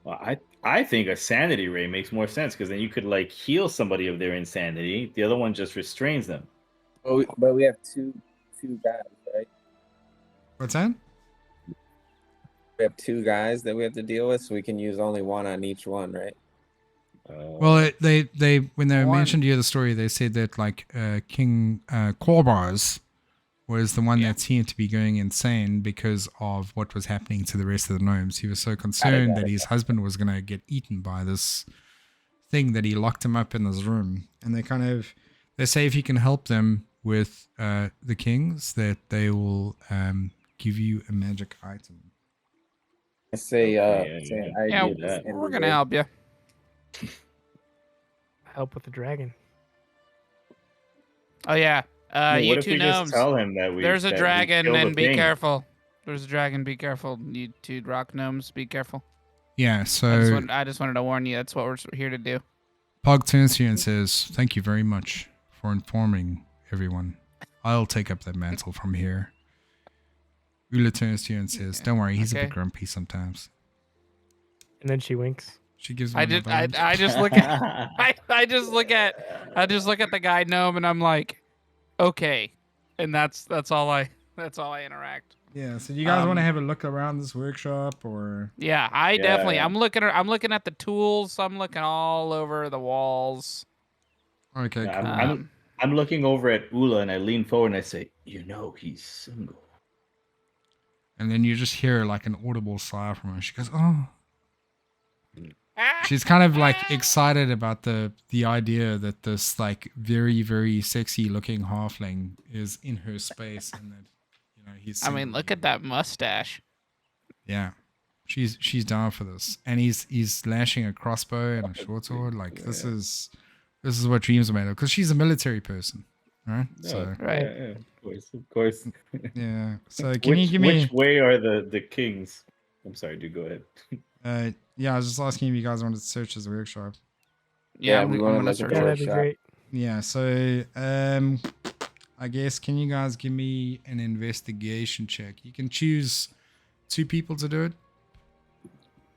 Speaker 3: Well, I think a sanity ray makes more sense because then you could like heal somebody of their insanity. The other one just restrains them.
Speaker 5: But we have two guys, right?
Speaker 1: What's that?
Speaker 5: We have two guys that we have to deal with, so we can use only one on each one, right?
Speaker 1: Well, they when they
Speaker 2: One.
Speaker 1: mentioned you the story, they said that like King Korbars was the one
Speaker 2: Yeah.
Speaker 1: that seemed to be going insane because of what was happening to the rest of the gnomes. He was so concerned that his husband was going to get eaten by this thing that he locked him up in this room. And they say if you can help them with the kings, that they will give you a magic item.
Speaker 5: I say,
Speaker 3: Okay,
Speaker 5: I
Speaker 2: Yeah,
Speaker 5: do this
Speaker 2: we're
Speaker 5: every
Speaker 2: gonna
Speaker 5: day.
Speaker 2: help you.
Speaker 4: Help with the dragon.
Speaker 2: Oh yeah,
Speaker 3: Well,
Speaker 2: you
Speaker 3: what if
Speaker 2: two
Speaker 3: we
Speaker 2: gnomes.
Speaker 3: just tell him that we?
Speaker 2: There's a
Speaker 3: that we
Speaker 2: dragon,
Speaker 3: killed
Speaker 2: and
Speaker 3: the
Speaker 2: be
Speaker 3: thing?
Speaker 2: careful. There's a dragon. Be careful. You two rock gnomes. Be careful.
Speaker 1: Yeah,
Speaker 2: I
Speaker 1: so
Speaker 2: just wanted to warn you. That's what we're here to do.
Speaker 1: Pog turns to you and says, "Thank you very much for informing everyone. I'll take up that mantle from here." Ula turns to you and says, "Don't worry, he's a
Speaker 2: Okay.
Speaker 1: bit grumpy sometimes."
Speaker 4: And then she winks.
Speaker 1: She gives him
Speaker 2: I just
Speaker 1: another
Speaker 2: I just look at I just look at the guy gnome, and I'm like, okay, and that's all I interact.
Speaker 1: Yeah, so do you guys want to
Speaker 2: Um,
Speaker 1: have a look around this workshop or?
Speaker 2: Yeah, I definitely.
Speaker 3: Yeah.
Speaker 2: I'm looking at the tools. I'm looking all over the walls.
Speaker 1: Okay,
Speaker 3: Yeah,
Speaker 1: cool.
Speaker 3: I'm looking over at Ula and I lean forward and I say, "You know he's single."
Speaker 1: And then you just hear like an audible sigh from her. She goes, "Oh." She's kind of like excited about the idea that this like very very sexy looking halfling is in her space and that he's.
Speaker 2: I mean, look at that mustache.
Speaker 1: Yeah, she's down for this, and he's lashing a crossbow and a short sword. Like this is what dreams are made of. Because she's a military person, right? So
Speaker 2: Right.
Speaker 3: Yeah, of course.
Speaker 1: yeah. So can you give me?
Speaker 3: Which way are the kings? I'm sorry, dude. Go ahead.
Speaker 1: Yeah, I was just asking if you guys wanted to search as a workshop.
Speaker 2: Yeah,
Speaker 5: Yeah,
Speaker 2: I'm
Speaker 5: we
Speaker 2: gonna
Speaker 5: wanna look
Speaker 2: search
Speaker 5: at
Speaker 4: Yeah,
Speaker 2: it.
Speaker 5: the
Speaker 4: that'd be
Speaker 5: workshop.
Speaker 4: great.
Speaker 1: Yeah. So I guess can you guys give me an investigation check? You can choose 2 people to do it.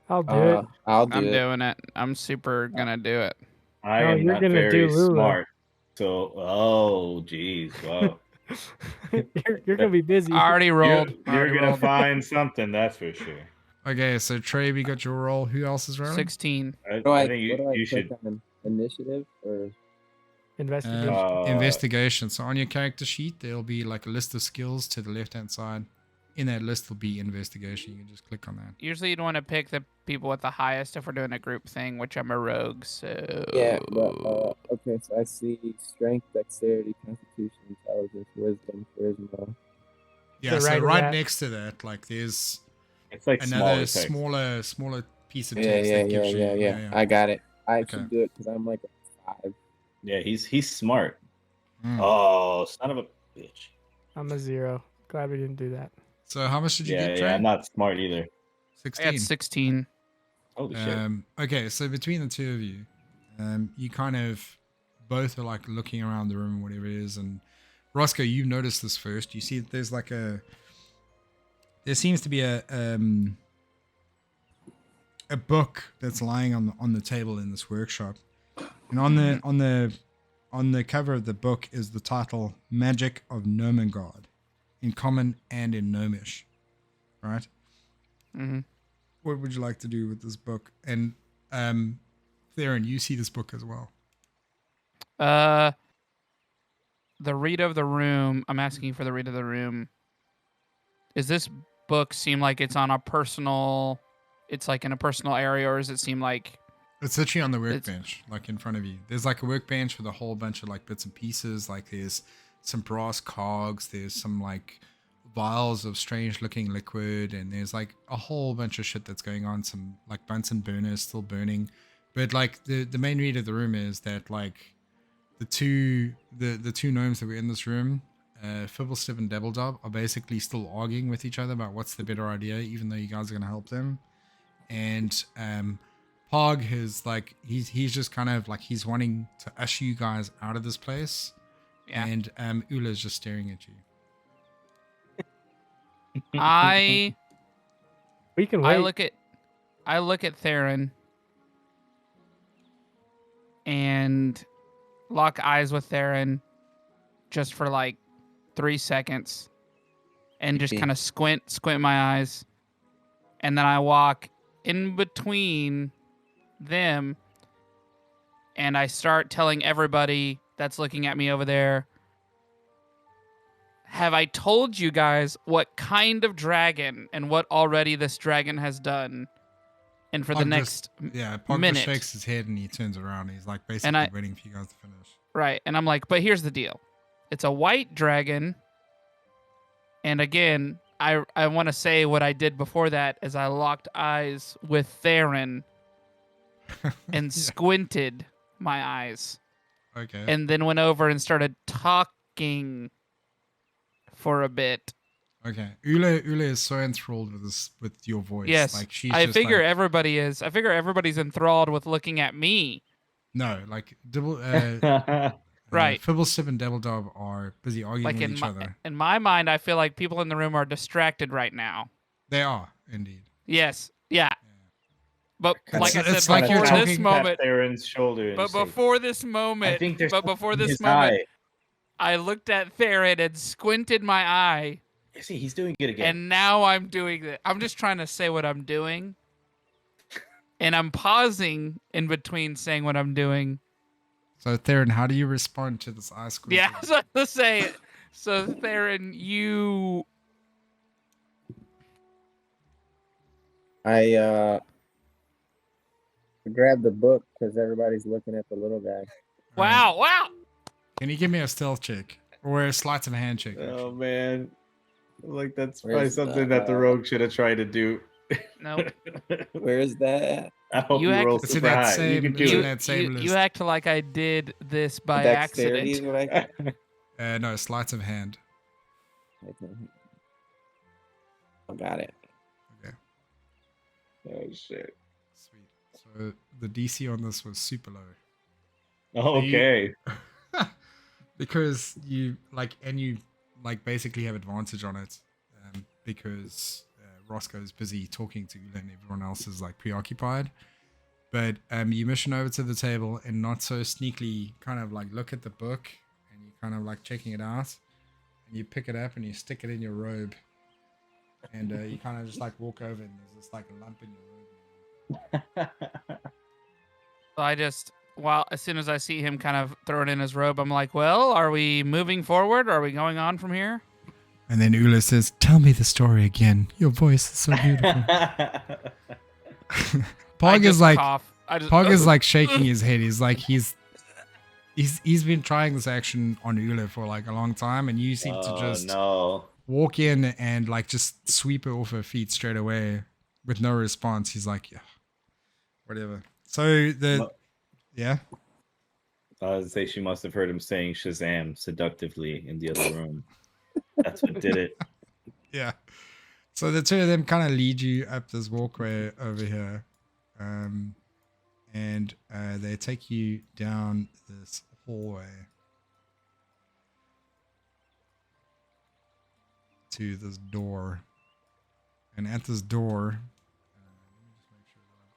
Speaker 4: I'll do it.
Speaker 5: I'll do
Speaker 2: I'm
Speaker 5: it.
Speaker 2: doing it. I'm super gonna do it.
Speaker 3: I
Speaker 4: No,
Speaker 3: am
Speaker 4: you're
Speaker 3: not
Speaker 4: gonna
Speaker 3: very
Speaker 4: do Lula.
Speaker 3: smart. So, oh, geez, wow.
Speaker 4: you're gonna be busy.
Speaker 2: I already rolled. I
Speaker 3: You're
Speaker 2: already
Speaker 3: gonna
Speaker 2: rolled.
Speaker 3: find something, that's for sure.
Speaker 1: Okay, so Trey, we got your roll. Who else is rolling?
Speaker 2: 16.
Speaker 3: I
Speaker 5: What
Speaker 3: think
Speaker 5: do I
Speaker 3: you
Speaker 5: click
Speaker 3: should.
Speaker 5: on? Initiative or
Speaker 4: Investigation.
Speaker 1: Investigation. So on your character sheet, there'll be like a list of skills to the left-hand side. In that list will be investigation. You can just click on that.
Speaker 2: Usually, you'd want to pick the people with the highest if we're doing a group thing, which I'm a rogue. So
Speaker 5: yeah, but okay, so I see strength, dexterity, constitution, intelligence, wisdom, charisma.
Speaker 1: Yeah,
Speaker 4: So
Speaker 1: so
Speaker 4: right in
Speaker 1: right
Speaker 4: that-
Speaker 1: next to that, like there's
Speaker 3: It's like
Speaker 1: another
Speaker 3: smaller text.
Speaker 1: smaller piece of
Speaker 5: Yeah,
Speaker 1: text
Speaker 5: yeah,
Speaker 1: that
Speaker 5: yeah,
Speaker 1: gives you.
Speaker 5: yeah. I got it. I
Speaker 1: Okay.
Speaker 5: should do it because I'm like a 5.
Speaker 3: Yeah, he's smart.
Speaker 1: Mm.
Speaker 3: Oh, son of a bitch.
Speaker 4: I'm a 0. Glad we didn't do that.
Speaker 1: So how much did you
Speaker 3: Yeah,
Speaker 1: get,
Speaker 3: yeah,
Speaker 1: Trey?
Speaker 3: I'm not smart either.
Speaker 2: I got
Speaker 1: 16.
Speaker 2: 16.
Speaker 3: Holy shit.
Speaker 1: Okay, so between the two of you, you kind of both are like looking around the room, whatever it is, and Roscoe, you've noticed this first. You see that there's like there seems to be a book that's lying on the table in this workshop, and on the cover of the book is the title "Magic of Gnomengard," in Common and in Gnomish, right?
Speaker 2: Mm-hmm.
Speaker 1: What would you like to do with this book? And Theron, you see this book as well.
Speaker 2: The read of the room. I'm asking for the read of the room. Does this book seem like it's on a personal? It's like in a personal area, or does it seem like?
Speaker 1: It's literally on the
Speaker 2: It's-
Speaker 1: workbench, like in front of you. There's like a workbench with a whole bunch of like bits and pieces. Like there's some brass cogs. There's some like vials of strange looking liquid, and there's like a whole bunch of shit that's going on. Some like Bunsen burners still burning. But like the main read of the room is that like the two gnomes that were in this room, Fibblestip and Dabbledob are basically still arguing with each other about what's the better idea, even though you guys are going to help them. And Pog is like, he's just kind of like, he's wanting to usher you guys out of this place.
Speaker 2: Yeah.
Speaker 1: And Ula is just staring at you.
Speaker 2: I
Speaker 4: We can wait.
Speaker 2: I look at Theron and lock eyes with Theron just for like 3 seconds and just
Speaker 5: Okay.
Speaker 2: kind of squint my eyes. And then I walk in between them and I start telling everybody that's looking at me over there, have I told you guys what kind of dragon and what already this dragon has done? And for the
Speaker 1: Pog
Speaker 2: next
Speaker 1: Pog
Speaker 2: minute.
Speaker 1: just shakes his head and he turns around. He's like basically
Speaker 2: I-
Speaker 1: waiting for you guys to finish.
Speaker 2: Right. And I'm like, but here's the deal. It's a white dragon. And again, I want to say what I did before that as I locked eyes with Theron and squinted my eyes.
Speaker 1: Okay.
Speaker 2: And then went over and started talking for a bit.
Speaker 1: Okay. Ula is so enthralled with your voice.
Speaker 2: Yes.
Speaker 1: Like she's
Speaker 2: I
Speaker 1: just
Speaker 2: figure
Speaker 1: like,
Speaker 2: everybody is. I figure everybody's enthralled with looking at me.
Speaker 1: no, like
Speaker 2: Right.
Speaker 1: Fibblestip and Dabbledob are busy arguing
Speaker 2: Like
Speaker 1: with each other.
Speaker 2: in my mind, I feel like people in the room are distracted right now.
Speaker 1: They are indeed.
Speaker 2: Yes. Yeah. But like I said,
Speaker 1: It's like
Speaker 2: before
Speaker 1: you're
Speaker 2: this
Speaker 1: talking-
Speaker 2: moment,
Speaker 3: Theron's shoulder. and
Speaker 2: but
Speaker 3: say,
Speaker 2: before this moment,
Speaker 3: I think there's
Speaker 2: but before
Speaker 3: something in
Speaker 2: this
Speaker 3: his
Speaker 2: moment,
Speaker 3: eye.
Speaker 2: I looked at Theron and squinted my eye,
Speaker 3: You see, he's doing it again.
Speaker 2: and now I'm doing it. I'm just trying to say what I'm doing, and I'm pausing in between saying what I'm doing.
Speaker 1: So Theron, how do you respond to this ice squeeze?
Speaker 2: Yeah, so let's say it. So Theron, you
Speaker 5: I grabbed the book because everybody's looking at the little guy.
Speaker 2: wow.
Speaker 1: Can you give me a stealth check or a sleight of hand check?
Speaker 3: Oh man, like that's
Speaker 5: Where's
Speaker 3: probably something that the rogue should have tried to do.
Speaker 2: No,
Speaker 5: Where is that?
Speaker 3: I hope
Speaker 2: You
Speaker 3: you,
Speaker 2: act-
Speaker 3: roll
Speaker 1: It's in
Speaker 3: super
Speaker 1: that
Speaker 3: high.
Speaker 1: same-
Speaker 3: You can
Speaker 1: it's
Speaker 3: do
Speaker 1: in
Speaker 3: it.
Speaker 1: that same
Speaker 2: you
Speaker 1: list.
Speaker 2: act like I did this by
Speaker 5: Dexterity is
Speaker 2: accident.
Speaker 5: what I.
Speaker 1: No, sleight of hand.
Speaker 5: I got it.
Speaker 1: Okay,
Speaker 3: Oh shit.
Speaker 1: sweet. So the DC on this was super low.
Speaker 3: Okay.
Speaker 1: Because you basically have advantage on it because Roscoe's busy talking to you and everyone else is like preoccupied. But you mission over to the table and not so sneakily kind of like look at the book and you kind of like checking it out and you pick it up and you stick it in your robe and you kind of just like walk over and there's just like a lump in your robe.
Speaker 2: So I just, as soon as I see him kind of throw it in his robe, I'm like, well, are we moving forward? Are we going on from here?
Speaker 1: And then Ula says, "Tell me the story again. Your voice is so beautiful."
Speaker 2: I
Speaker 1: Pog
Speaker 2: just
Speaker 1: is like
Speaker 2: cough. I just,
Speaker 1: Pog is like shaking his head. He's like he's been trying this action on Ula for like a long time, and you seem to just
Speaker 3: no.
Speaker 1: walk in and like just sweep her off her feet straight away with no response. He's like, yeah, whatever. So yeah.
Speaker 3: I would say she must have heard him saying Shazam seductively in the other room. That's what did it.
Speaker 1: Yeah. So the two of them kind of lead you up this walkway over here. And they take you down this hallway to this door. And at this door, let me just make sure that I've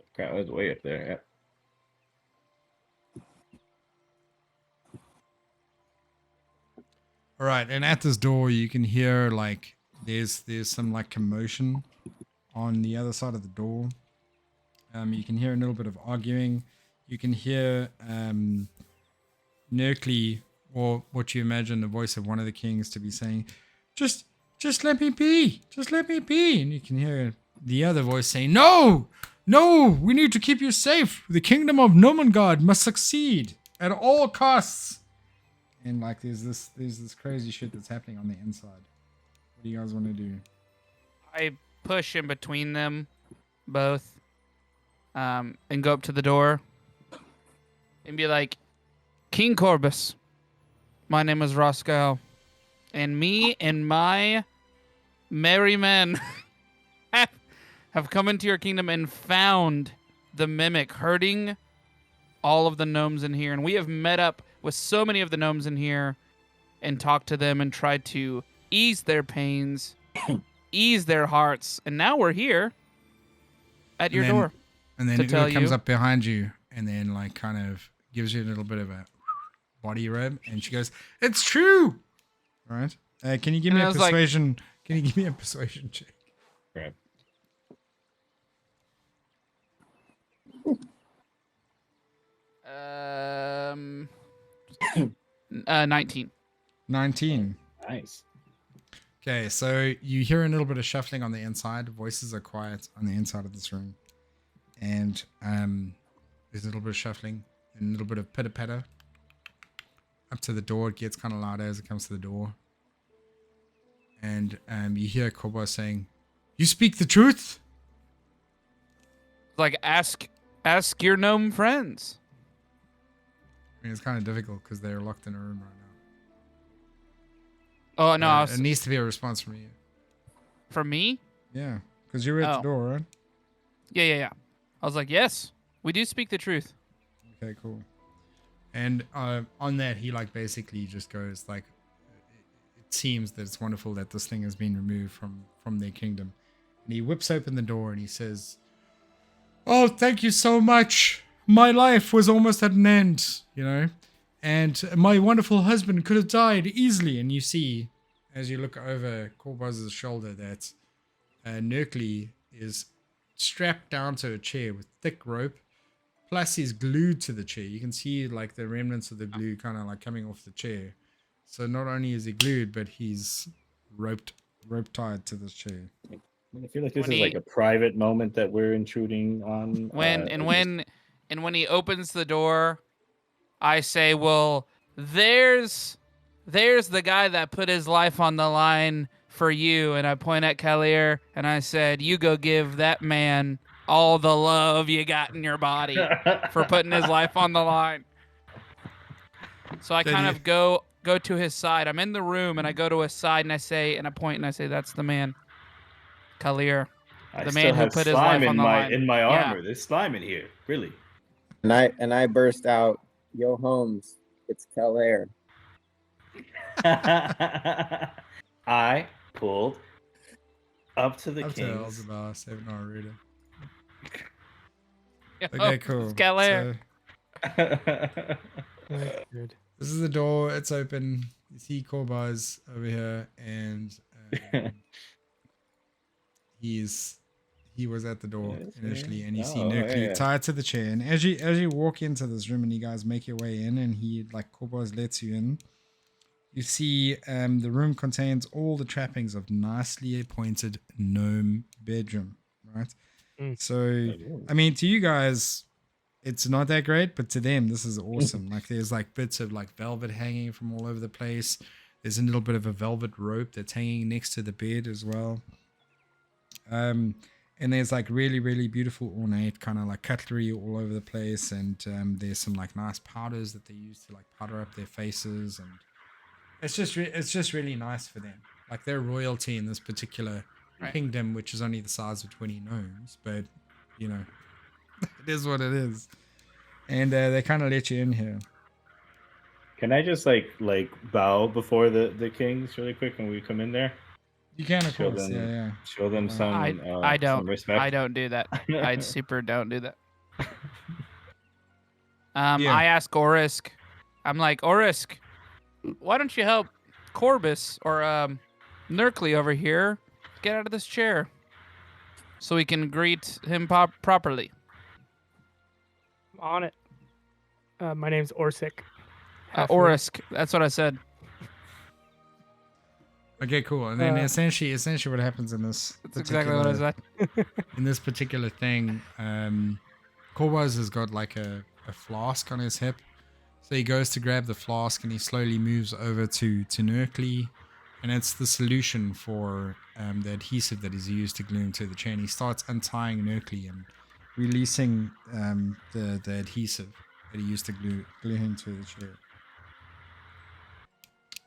Speaker 1: got.
Speaker 3: Crap, I was way up there. Yeah.
Speaker 1: All right, and at this door, you can hear like there's some like commotion on the other side of the door. You can hear a little bit of arguing. You can hear Nerkly, or what you imagine the voice of one of the kings to be saying, "Just let me be, just let me be." And you can hear the other voice saying, "No, we need to keep you safe. The kingdom of Nomengard must succeed at all costs." And like there's this crazy shit that's happening on the inside. What do you guys want to do?
Speaker 2: I push in between them both and go up to the door and be like, King Corbus, My name is Roscoe, and me and my merry men have come into your kingdom and found the mimic hurting all of the gnomes in here. And we have met up with so many of the gnomes in here and talked to them and tried to ease their pains, ease their hearts. And now we're here at your door.
Speaker 1: And then
Speaker 2: to tell
Speaker 1: Ula comes
Speaker 2: you.
Speaker 1: up behind you and then like kind of gives you a little bit of a body rub, and she goes, "It's true." All right. Can you give
Speaker 2: And
Speaker 1: me
Speaker 2: I
Speaker 1: a
Speaker 2: was like-
Speaker 1: persuasion? Can you give me a persuasion check?
Speaker 3: Right.
Speaker 2: Um, 19.
Speaker 1: 19.
Speaker 3: Nice.
Speaker 1: Okay, so you hear a little bit of shuffling on the inside. Voices are quiet on the inside of this room, and there's a little bit of shuffling and a little bit of pitter patter. Up to the door, it gets kind of louder as it comes to the door, and you hear Koba saying, "You speak the truth."
Speaker 2: Like, ask your gnome friends.
Speaker 1: I mean, it's kind of difficult because they're locked in a room right now.
Speaker 2: Oh, no, I was,
Speaker 1: It needs to be a response from you.
Speaker 2: from me?
Speaker 1: Yeah, because you're at
Speaker 2: Oh.
Speaker 1: the door, right?
Speaker 2: Yeah. I was like, yes, we do speak the truth.
Speaker 1: Okay, cool. And on that, he like basically just goes like, "It seems that it's wonderful that this thing has been removed from their kingdom." And he whips open the door and he says, "Oh, thank you so much. My life was almost at an end, you know, and my wonderful husband could have died easily." And you see, as you look over Korboz's shoulder, that Nerkly is strapped down to a chair with thick rope. Plus, he's glued to the chair. You can see like the remnants of the glue kind of like coming off the chair. So not only is he glued, but he's rope tied to this chair.
Speaker 3: I feel like this
Speaker 2: When
Speaker 3: is
Speaker 2: he-
Speaker 3: like a private moment that we're intruding on.
Speaker 2: When he opens the door, I say, "Well, there's the guy that put his life on the line for you." And I point at Kalir and I said, "You go give that man all the love you got in your body for putting his life on the line." So I
Speaker 1: Then
Speaker 2: kind
Speaker 1: you-
Speaker 2: of go to his side. I'm in the room and I go to his side and I say, and I point and I say, "That's the man, Kalir."
Speaker 3: I
Speaker 2: the
Speaker 3: still
Speaker 2: man who
Speaker 3: have
Speaker 2: put his
Speaker 3: slime
Speaker 2: life on
Speaker 3: in
Speaker 2: the
Speaker 3: my
Speaker 2: line.
Speaker 3: in my
Speaker 2: Yeah.
Speaker 3: armor. There's slime in here. Really.
Speaker 5: And I burst out, "Yo, Holmes, it's Kel Air."
Speaker 3: I pulled up to the
Speaker 1: Up to
Speaker 3: king's.
Speaker 1: Elzebah, 7 hour reader.
Speaker 2: Yo,
Speaker 1: Okay, cool.
Speaker 2: it's Kalir.
Speaker 1: So
Speaker 4: That's good.
Speaker 1: this is the door. It's open. You see Korbaz over here, and he was at the door
Speaker 3: Yes,
Speaker 1: initially,
Speaker 3: yeah.
Speaker 1: and you see
Speaker 3: Oh,
Speaker 1: Nerkly
Speaker 3: yeah.
Speaker 1: tied to the chair. And as you walk into this room, and you guys make your way in, and he like Korbaz lets you in, you see the room contains all the trappings of nicely appointed gnome bedroom, right?
Speaker 4: Mm.
Speaker 1: So I mean, to you guys, it's not that great, but to them, this is awesome. Like, there's like bits of like velvet hanging from all over the place. There's a little bit of a velvet rope that's hanging next to the bed as well. And there's like really, really beautiful ornate kind of like cutlery all over the place. And there's some like nice powders that they use to like powder up their faces. And it's just really nice for them. Like, they're royalty in this particular
Speaker 2: Right.
Speaker 1: kingdom, which is only the size of 20 gnomes, but you know, it is what it is. And they kind of let you in here.
Speaker 3: Can I just like bow before the kings really quick when we come in there?
Speaker 1: You can, of
Speaker 3: Show
Speaker 1: course.
Speaker 3: them-
Speaker 1: Yeah.
Speaker 3: Show them some.
Speaker 2: I
Speaker 3: some
Speaker 2: don't.
Speaker 3: respect.
Speaker 2: I don't do that. I super don't do that.
Speaker 1: Yeah.
Speaker 2: I ask Orisk. I'm like, Orisk, why don't you help Corbus or Nerkly over here get out of this chair so we can greet him properly?
Speaker 4: I'm on it. My name's Orsic. Halfling.
Speaker 2: Orisk. That's what I said.
Speaker 1: Okay, cool. And then
Speaker 4: Uh,
Speaker 1: essentially what happens in this
Speaker 2: That's exactly what I said.
Speaker 1: in this particular thing, Korbaz has got like a flask on his hip. So he goes to grab the flask and he slowly moves over to Nerkly, and it's the solution for the adhesive that is used to glue him to the chair. And he starts untying Nerkly and releasing the adhesive that he used to glue him to the chair.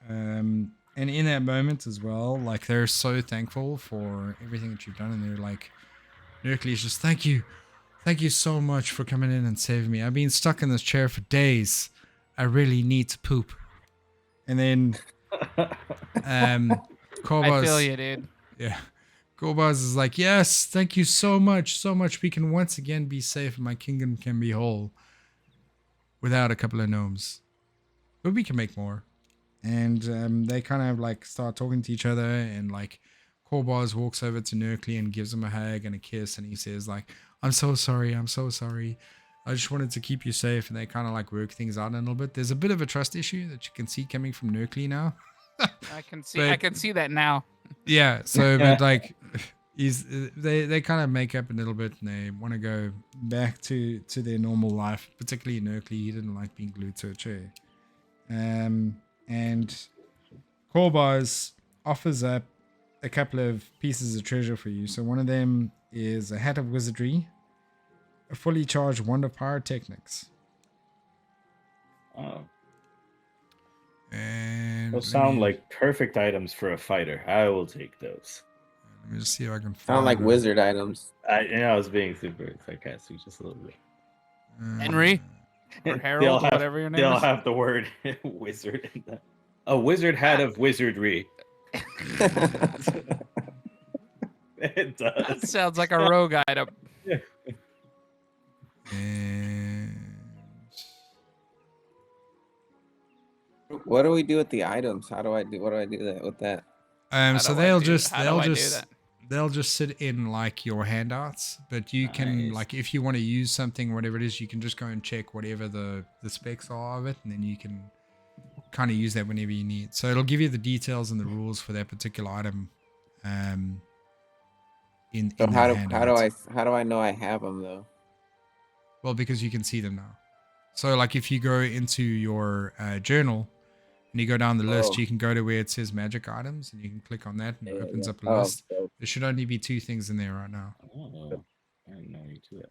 Speaker 1: And in that moment as well, like they're so thankful for everything that you've done, and they're like, Nerkly's just thank you so much for coming in and saving me. I've been stuck in this chair for days. I really need to poop. And then,
Speaker 2: I
Speaker 1: Korbas,
Speaker 2: feel you, dude.
Speaker 1: yeah, Korbas is like, yes, thank you so much. We can once again be safe, and my kingdom can be whole without a couple of gnomes, but we can make more. And they kind of like start talking to each other, and like Korbas walks over to Nerkly and gives him a hug and a kiss, and he says like, I'm so sorry. I just wanted to keep you safe. And they kind of like work things out a little bit. There's a bit of a trust issue that you can see coming from Nerkly now.
Speaker 2: I can see that now.
Speaker 1: Yeah, so but like they kind of make up a little bit, and they want to go back to their normal life, particularly Nerkly. He didn't like being glued to a chair. And Korbas offers up a couple of pieces of treasure for you. So one of them is a hat of wizardry, a fully charged wand of pyrotechnics.
Speaker 3: Oh,
Speaker 1: And
Speaker 3: those sound like perfect items for a fighter. I will take those.
Speaker 1: let me just see if I can find
Speaker 5: Sound like
Speaker 1: them.
Speaker 5: wizard items.
Speaker 3: I was being super sarcastic just a little bit.
Speaker 2: Henry? Or Harold,
Speaker 3: have,
Speaker 2: whatever your name
Speaker 3: they'll
Speaker 2: is.
Speaker 3: have the word wizard in them. A wizard hat of wizardry. It
Speaker 2: That
Speaker 3: does.
Speaker 2: sounds like a rogue item.
Speaker 1: And
Speaker 5: What do we do with the items? What do I do that with that?
Speaker 2: How
Speaker 1: so
Speaker 2: do I
Speaker 1: they'll
Speaker 2: do-
Speaker 1: just
Speaker 2: how do
Speaker 1: they'll
Speaker 2: I do
Speaker 1: just
Speaker 2: that?
Speaker 1: they'll just sit in like your handouts, but you can
Speaker 3: Nice.
Speaker 1: like if you want to use something, whatever it is, you can just go and check whatever the specs are of it, and then you can kind of use that whenever you need. So it'll give you the details and the rules for that particular item. In
Speaker 5: So
Speaker 1: that
Speaker 5: how do
Speaker 1: handout.
Speaker 5: I know I have them though?
Speaker 1: Well, because you can see them now. So like if you go into your journal and you go down the list,
Speaker 5: Oh.
Speaker 1: you can go to where it says magic items, and you can click on that, and it
Speaker 5: Yeah,
Speaker 1: opens
Speaker 5: yeah.
Speaker 1: up a
Speaker 5: Oh,
Speaker 1: list.
Speaker 5: so
Speaker 1: There should only be 2 things in there right now.
Speaker 3: Oh, I didn't know you do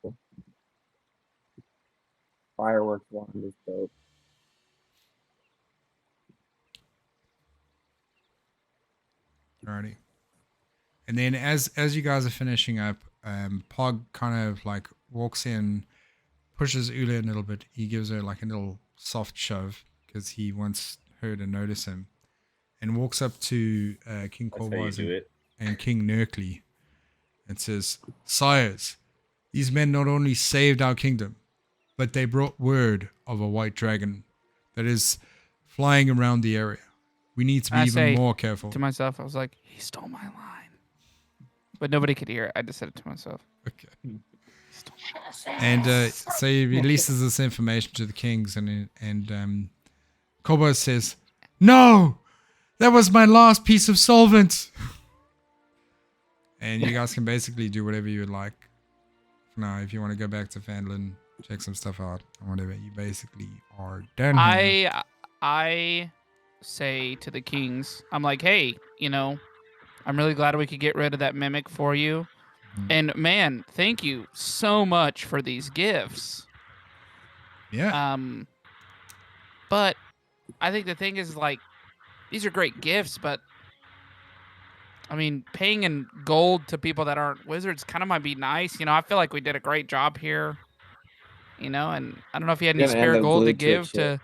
Speaker 3: that.
Speaker 5: fireworks wand is dope.
Speaker 1: Alrighty. And then as you guys are finishing up, Pog kind of like walks in, pushes Ula a little bit. He gives her like a little soft shove because he wants her to notice him, and walks up to King
Speaker 3: That's how you
Speaker 1: Korbas
Speaker 3: do it.
Speaker 1: and King Nerkly and says, Sires, these men not only saved our kingdom, but they brought word of a white dragon that is flying around the area. We need to be
Speaker 2: I
Speaker 1: even
Speaker 2: say
Speaker 1: more careful.
Speaker 2: To myself, I was like, he stole my line. But nobody could hear it. I just said it to myself.
Speaker 1: Okay. And so he releases this information to the kings, and Korbas says, "No, that was my last piece of solvent." And you guys can basically do whatever you would like. Now, if you want to go back to Fandlin, check some stuff out, or whatever, you basically are done. here.
Speaker 2: I say to the kings, I'm like, hey, I'm really glad we could get rid of that mimic for you.
Speaker 1: Mhm.
Speaker 2: And man, thank you so much for these gifts.
Speaker 1: Yeah.
Speaker 2: But I think the thing is, like, these are great gifts, but I mean, paying in gold to people that aren't wizards kind of might be nice. I feel like we did a great job here. And I don't know if you had any
Speaker 5: You're gonna end
Speaker 2: spare
Speaker 5: up
Speaker 2: gold to
Speaker 5: glued to a
Speaker 2: give
Speaker 5: chair.
Speaker 2: to.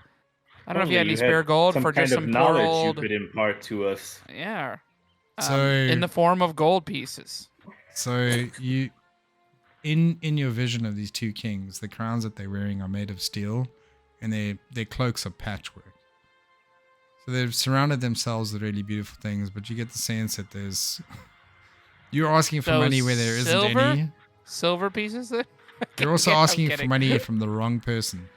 Speaker 2: I don't know if you had
Speaker 3: Only
Speaker 2: any spare gold
Speaker 3: some
Speaker 2: for
Speaker 3: kind
Speaker 2: just
Speaker 3: of
Speaker 2: some poor
Speaker 3: knowledge
Speaker 2: old.
Speaker 3: you could impart to us.
Speaker 2: Yeah.
Speaker 1: So
Speaker 2: In the form of gold pieces.
Speaker 1: So you, in your vision of these 2 kings, the crowns that they're wearing are made of steel, and their cloaks are patchwork. So they've surrounded themselves with really beautiful things, but you get the sense that you're asking for
Speaker 2: So
Speaker 1: money where there isn't
Speaker 2: silver?
Speaker 1: any.
Speaker 2: Silver pieces?
Speaker 1: You're also
Speaker 2: I'm
Speaker 1: asking for
Speaker 2: kidding.
Speaker 1: money from the wrong person.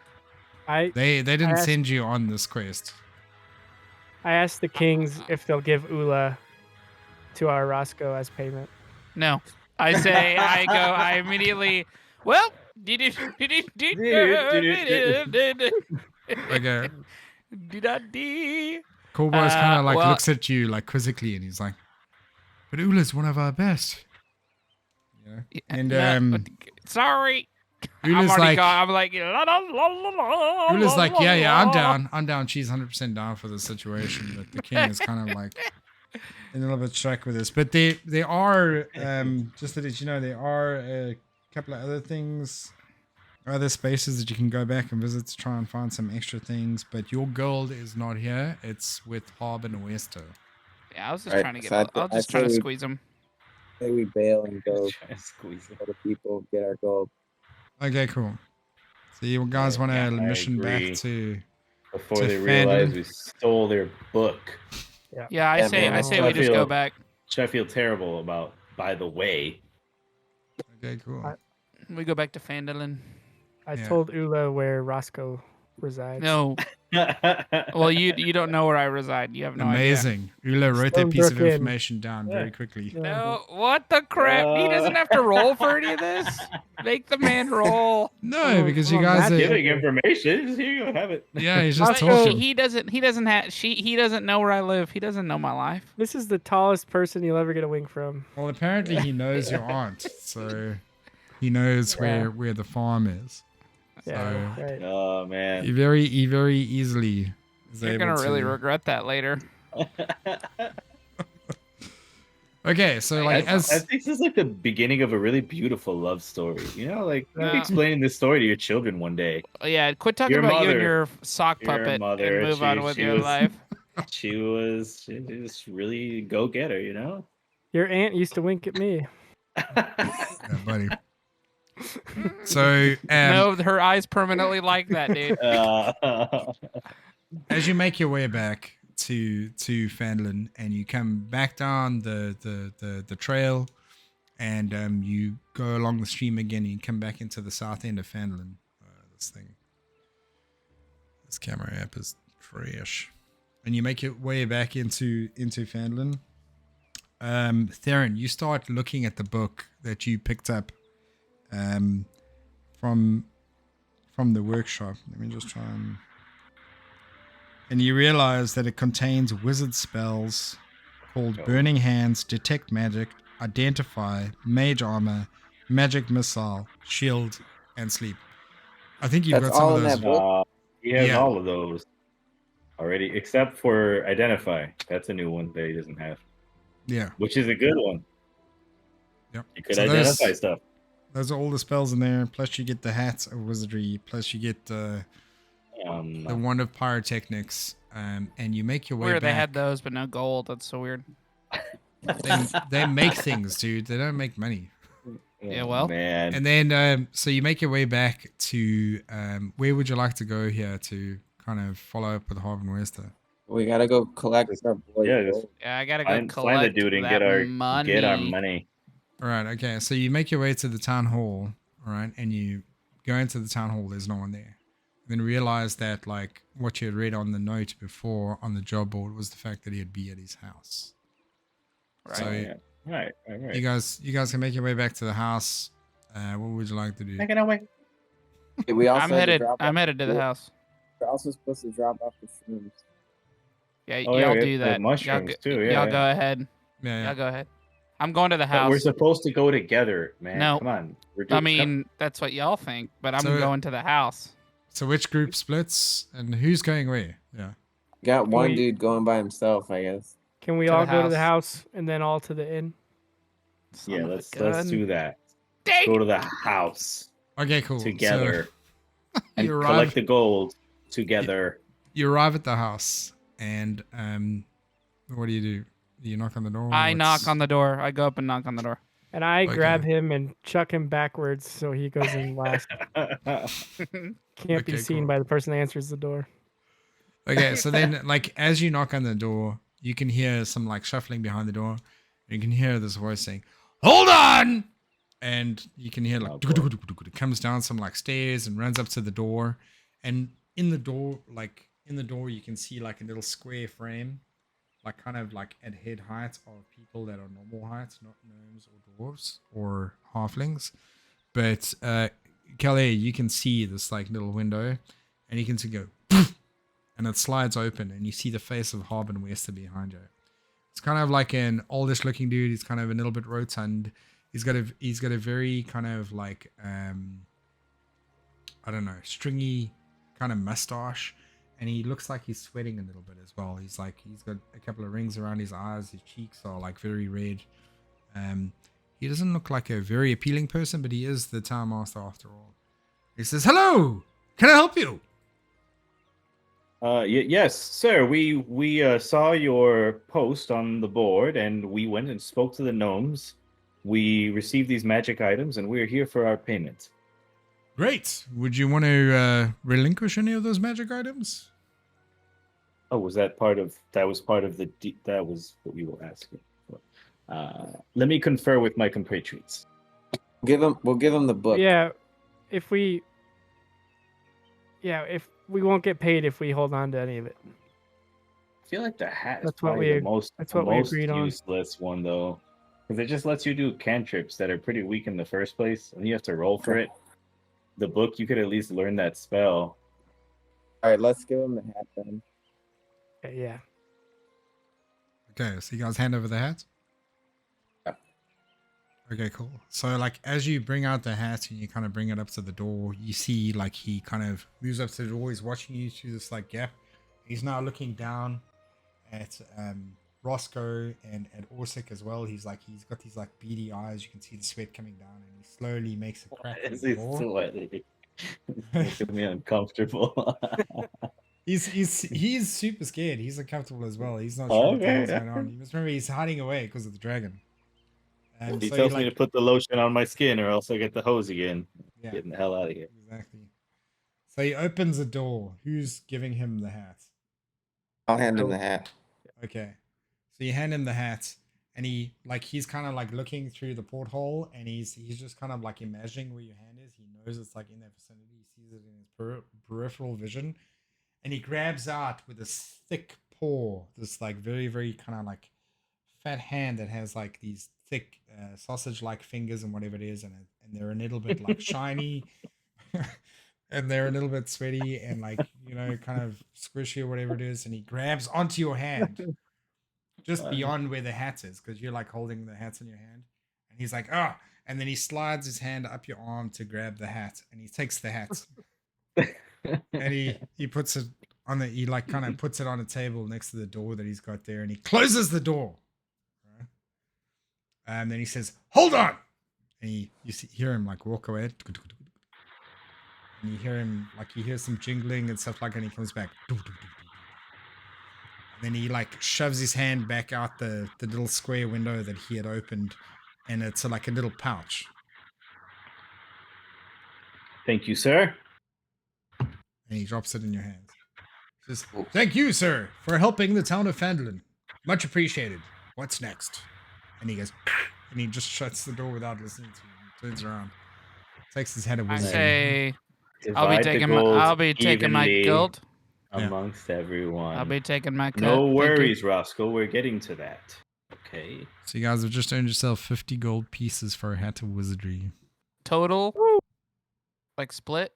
Speaker 1: They didn't
Speaker 4: asked-
Speaker 1: send you on this quest.
Speaker 4: I asked the kings if they'll give Ula to our Roscoe as payment.
Speaker 2: No. I immediately, well,
Speaker 1: Okay. Korbas kind of like
Speaker 2: well-
Speaker 1: looks at you like quizzically, and he's like, "But Ula's one of our best." Yeah. And
Speaker 2: sorry. I'm
Speaker 1: Ula's
Speaker 2: already
Speaker 1: like,
Speaker 2: gone. I'm like, la, la, la, la, la,
Speaker 1: Ula's
Speaker 2: la,
Speaker 1: like,
Speaker 2: la,
Speaker 1: yeah, I'm
Speaker 2: la."
Speaker 1: down. I'm down. She's 100% down for the situation, but the king is kind of like a little bit struck with this. But they are, just to let you know, there are a couple of other things, other spaces that you can go back and visit to try and find some extra things. But your gold is not here. It's with Harb and Westo.
Speaker 2: Yeah, I was just
Speaker 5: Right,
Speaker 2: trying to get.
Speaker 5: so
Speaker 2: I was
Speaker 5: I
Speaker 2: just trying to
Speaker 5: say we-
Speaker 2: squeeze him.
Speaker 5: Say we bail and go
Speaker 3: Try to squeeze it.
Speaker 5: to the people, get our gold.
Speaker 1: Okay, cool. So you guys want
Speaker 2: Yeah,
Speaker 1: a
Speaker 3: I
Speaker 1: mission
Speaker 3: agree.
Speaker 1: back to
Speaker 3: Before
Speaker 1: To
Speaker 3: they realize
Speaker 1: Fandolin.
Speaker 3: we stole their book.
Speaker 2: Yeah, I
Speaker 5: Yeah,
Speaker 2: say
Speaker 5: man,
Speaker 2: I
Speaker 5: I
Speaker 2: say we just go
Speaker 3: feel-
Speaker 2: back.
Speaker 3: Which I feel terrible about, by the way.
Speaker 1: Okay, cool.
Speaker 2: We go back to Fandolin.
Speaker 4: I
Speaker 1: Yeah.
Speaker 4: told Ula where Roscoe resides.
Speaker 2: No, well, you don't know where I reside. You have no idea.
Speaker 1: Amazing. Ula wrote that piece of
Speaker 4: Stonebrook Inn.
Speaker 1: information down very quickly.
Speaker 4: Yeah.
Speaker 2: No, what the crap? He doesn't have to roll for any of this. Make the man roll.
Speaker 1: No, because you
Speaker 4: I'm a
Speaker 1: guys
Speaker 4: magic-
Speaker 1: are.
Speaker 3: Giving information. Here you go, have it.
Speaker 1: Yeah, he's just
Speaker 2: But
Speaker 1: talking.
Speaker 2: he doesn't. He doesn't have. He doesn't know where I live. He doesn't know my life.
Speaker 4: This is the tallest person you'll ever get a wing from.
Speaker 1: Well, apparently he knows your aunt, so he knows
Speaker 4: Yeah.
Speaker 1: where the farm is.
Speaker 4: Yeah,
Speaker 1: So
Speaker 4: right.
Speaker 3: Oh man.
Speaker 1: he very easily is
Speaker 2: You're
Speaker 1: able
Speaker 2: gonna really
Speaker 1: to.
Speaker 2: regret that later.
Speaker 1: Okay, so like
Speaker 3: I
Speaker 1: as
Speaker 3: think this is like the beginning of a really beautiful love story. You know, like you
Speaker 2: Yeah.
Speaker 3: explaining this story to your children one day.
Speaker 2: Oh, yeah, quit talking
Speaker 3: Your
Speaker 2: about you and
Speaker 3: mother-
Speaker 2: your sock
Speaker 3: your
Speaker 2: puppet
Speaker 3: mother,
Speaker 2: and move on with
Speaker 3: she
Speaker 2: your
Speaker 3: was-
Speaker 2: life.
Speaker 3: She was really go getter, you know.
Speaker 4: Your aunt used to wink at me.
Speaker 1: yeah, buddy. So
Speaker 2: No, her eyes permanently like that, dude.
Speaker 1: as you make your way back to Fandolin and you come back down the trail and you go along the stream again and you come back into the south end of Fandolin. This camera app is trash. And you make your way back into Fandolin. Theron, you start looking at the book that you picked up from the workshop. Let me just try and you realize that it contains wizard spells called Burning Hands, Detect Magic, Identify, Mage Armor, Magic Missile, Shield, and Sleep. I think you've
Speaker 5: That's
Speaker 1: got some
Speaker 5: all
Speaker 1: of
Speaker 5: in
Speaker 1: those.
Speaker 5: that book?
Speaker 3: He has
Speaker 1: Yeah.
Speaker 3: all of those already, except for Identify. That's a new one that he doesn't have,
Speaker 1: Yeah,
Speaker 3: which is a good one.
Speaker 1: yep.
Speaker 3: You could
Speaker 1: So
Speaker 3: identify
Speaker 1: those-
Speaker 3: stuff.
Speaker 1: Those are all the spells in there. Plus, you get the hats of wizardry. Plus, you get the wand of pyrotechnics. And you make your way
Speaker 2: Where
Speaker 1: back.
Speaker 2: they had those, but no gold. That's so weird.
Speaker 1: They make things, dude. They don't make money.
Speaker 2: Yeah, well.
Speaker 3: Man.
Speaker 1: And then, so you make your way back to where would you like to go here to kind of follow up with Harvin Wester?
Speaker 5: We gotta go collect our boys.
Speaker 3: Yeah,
Speaker 5: gold.
Speaker 2: Yeah, I gotta go
Speaker 3: find
Speaker 2: collect
Speaker 3: the dude and
Speaker 2: that
Speaker 3: get our
Speaker 2: money.
Speaker 3: money.
Speaker 1: All right, okay. So you make your way to the town hall, all right, and you go into the town hall. There's no one there. Then realize that like what you had read on the note before on the job board was the fact that he'd be at his house.
Speaker 2: Right.
Speaker 1: So
Speaker 3: Yeah. Right.
Speaker 1: you guys can make your way back to the house. What would you like to do?
Speaker 3: Taking away.
Speaker 5: Okay, we also
Speaker 2: I'm
Speaker 5: had to
Speaker 2: headed.
Speaker 5: drop
Speaker 2: I'm
Speaker 5: off-
Speaker 2: headed to the house.
Speaker 5: We're also supposed to drop off the shrooms.
Speaker 2: Yeah,
Speaker 3: Oh, yeah,
Speaker 2: y'all
Speaker 3: we
Speaker 2: do
Speaker 3: have the
Speaker 2: that.
Speaker 3: mushrooms,
Speaker 2: y'all,
Speaker 3: too,
Speaker 2: Y'all
Speaker 3: yeah,
Speaker 2: go ahead.
Speaker 1: Yeah,
Speaker 2: Y'all go ahead. I'm going to the
Speaker 3: But
Speaker 2: house.
Speaker 3: we're supposed to go together, man.
Speaker 2: No.
Speaker 3: Come on. We're
Speaker 2: I
Speaker 3: doing-
Speaker 2: mean, that's what y'all think, but I'm
Speaker 1: So-
Speaker 2: going to the house.
Speaker 1: So which group splits and who's going where? Yeah.
Speaker 5: Got one
Speaker 4: we-
Speaker 5: dude going by himself, I guess.
Speaker 4: Can we
Speaker 2: To the
Speaker 4: all go to the
Speaker 2: house.
Speaker 4: house and then all to the inn?
Speaker 2: Son
Speaker 3: yeah,
Speaker 2: of a
Speaker 3: let's
Speaker 2: gun.
Speaker 3: do that.
Speaker 2: Dang
Speaker 3: Go to the house
Speaker 1: Okay, cool.
Speaker 3: together
Speaker 1: So
Speaker 3: and
Speaker 1: you
Speaker 3: collect
Speaker 1: arrive,
Speaker 3: the gold together.
Speaker 1: you arrive at the house and what do? You knock on the door?
Speaker 2: I knock on the door. I go up and knock on the door.
Speaker 4: And I
Speaker 1: Okay.
Speaker 4: grab him and chuck him backwards so he goes in last. Can't be
Speaker 1: Okay,
Speaker 4: seen
Speaker 1: cool.
Speaker 4: by the person that answers the door.
Speaker 1: Okay, so then like as you knock on the door, you can hear some like shuffling behind the door. You can hear this voice saying, "Hold on!" And you can hear like
Speaker 3: Oh, boy.
Speaker 1: it comes down some like stairs and runs up to the door. And in the door you can see like a little square frame, like kind of like at head height of people that are normal heights, not gnomes or dwarves or halflings. But Kelly, you can see this like little window, and you can see go, and it slides open, and you see the face of Harbin Wester behind you. It's kind of like an oldish looking dude. He's kind of a little bit rotund. He's got a very kind of like I don't know, stringy kind of mustache, and he looks like he's sweating a little bit as well. He's got a couple of rings around his eyes. His cheeks are like very red. He doesn't look like a very appealing person, but he is the town master after all. He says, "Hello, can I help you?"
Speaker 3: Yes, sir. We saw your post on the board, and we went and spoke to the gnomes. We received these magic items, and we're here for our payment.
Speaker 1: Great. Would you want to relinquish any of those magic items?
Speaker 3: Oh, was that part of that? Was part of the that was what we were asking for. Let me confer with my compatriots.
Speaker 5: We'll give him the book.
Speaker 4: Yeah, if we won't get paid if we hold on to any of it.
Speaker 3: I feel like the hat is
Speaker 4: That's what
Speaker 3: probably
Speaker 4: we-
Speaker 3: the most
Speaker 4: that's what we agreed on.
Speaker 3: useless one though, because it just lets you do cantrips that are pretty weak in the first place, and you have to roll for it. The book, you could at least learn that spell.
Speaker 5: All right, let's give him the hat then.
Speaker 4: Yeah.
Speaker 1: Okay, so you guys hand over the hat?
Speaker 5: Yeah.
Speaker 1: Okay, cool. So, like, as you bring out the hat and you kind of bring it up to the door, you see, like, he kind of moves up to the door. He's watching you through this, like, gap. He's now looking down at Roscoe and at Orsic as well. He's got these, like, beady eyes. You can see the sweat coming down, and he slowly makes a crack in the door.
Speaker 3: Sweaty? It's making me uncomfortable.
Speaker 1: He's super scared. He's uncomfortable as well. He's not sure what the hell's going on. You must remember he's hiding away because of the dragon.
Speaker 3: He
Speaker 1: So
Speaker 3: tells me to put the lotion on my skin, or else I get the hose again.
Speaker 1: Yeah,
Speaker 3: Getting the hell out of here.
Speaker 1: exactly. So he opens the door. Who's giving him the hat?
Speaker 5: I'll hand him the hat.
Speaker 1: Okay. So you hand him the hat, and he's kind of like looking through the porthole, and he's just kind of like imagining where your hand is. He knows it's like in that vicinity. He sees it in his peripheral vision, and he grabs out with this thick paw, this like very, very kind of like fat hand that has like these thick sausage-like fingers and whatever it is, and they're a little bit like shiny, and they're a little bit sweaty and like, you know, kind of squishy or whatever it is, and he grabs onto your hand just beyond where the hat is, because you're like holding the hats in your hand, and he's like, ah, and then he slides his hand up your arm to grab the hat, and he takes the hat and he puts it on he like kind of puts it on a table next to the door that he's got there, and he closes the door. Right? And then he says, "Hold on!" And you hear him like walk away, and you hear him like you hear some jingling and stuff like that, and he comes back. And then he like shoves his hand back out the little square window that he had opened, and it's like a little pouch.
Speaker 3: Thank you, sir.
Speaker 1: And he drops it in your hands. He says, "Thank you, sir, for helping the town of Fandolin. Much appreciated. What's next?" And he goes, and he just shuts the door without listening to you. He turns around, takes his head of
Speaker 2: I
Speaker 1: wisdom.
Speaker 2: say
Speaker 3: Divide the gold
Speaker 2: I'll be taking my
Speaker 3: evenly
Speaker 2: gold.
Speaker 3: amongst everyone.
Speaker 2: I'll be taking my cut.
Speaker 3: No
Speaker 2: Thank you.
Speaker 3: worries, Roscoe. We're getting to that. Okay.
Speaker 1: So you guys have just earned yourself 50 gold pieces for a hat of wizardry.
Speaker 2: Total, like split.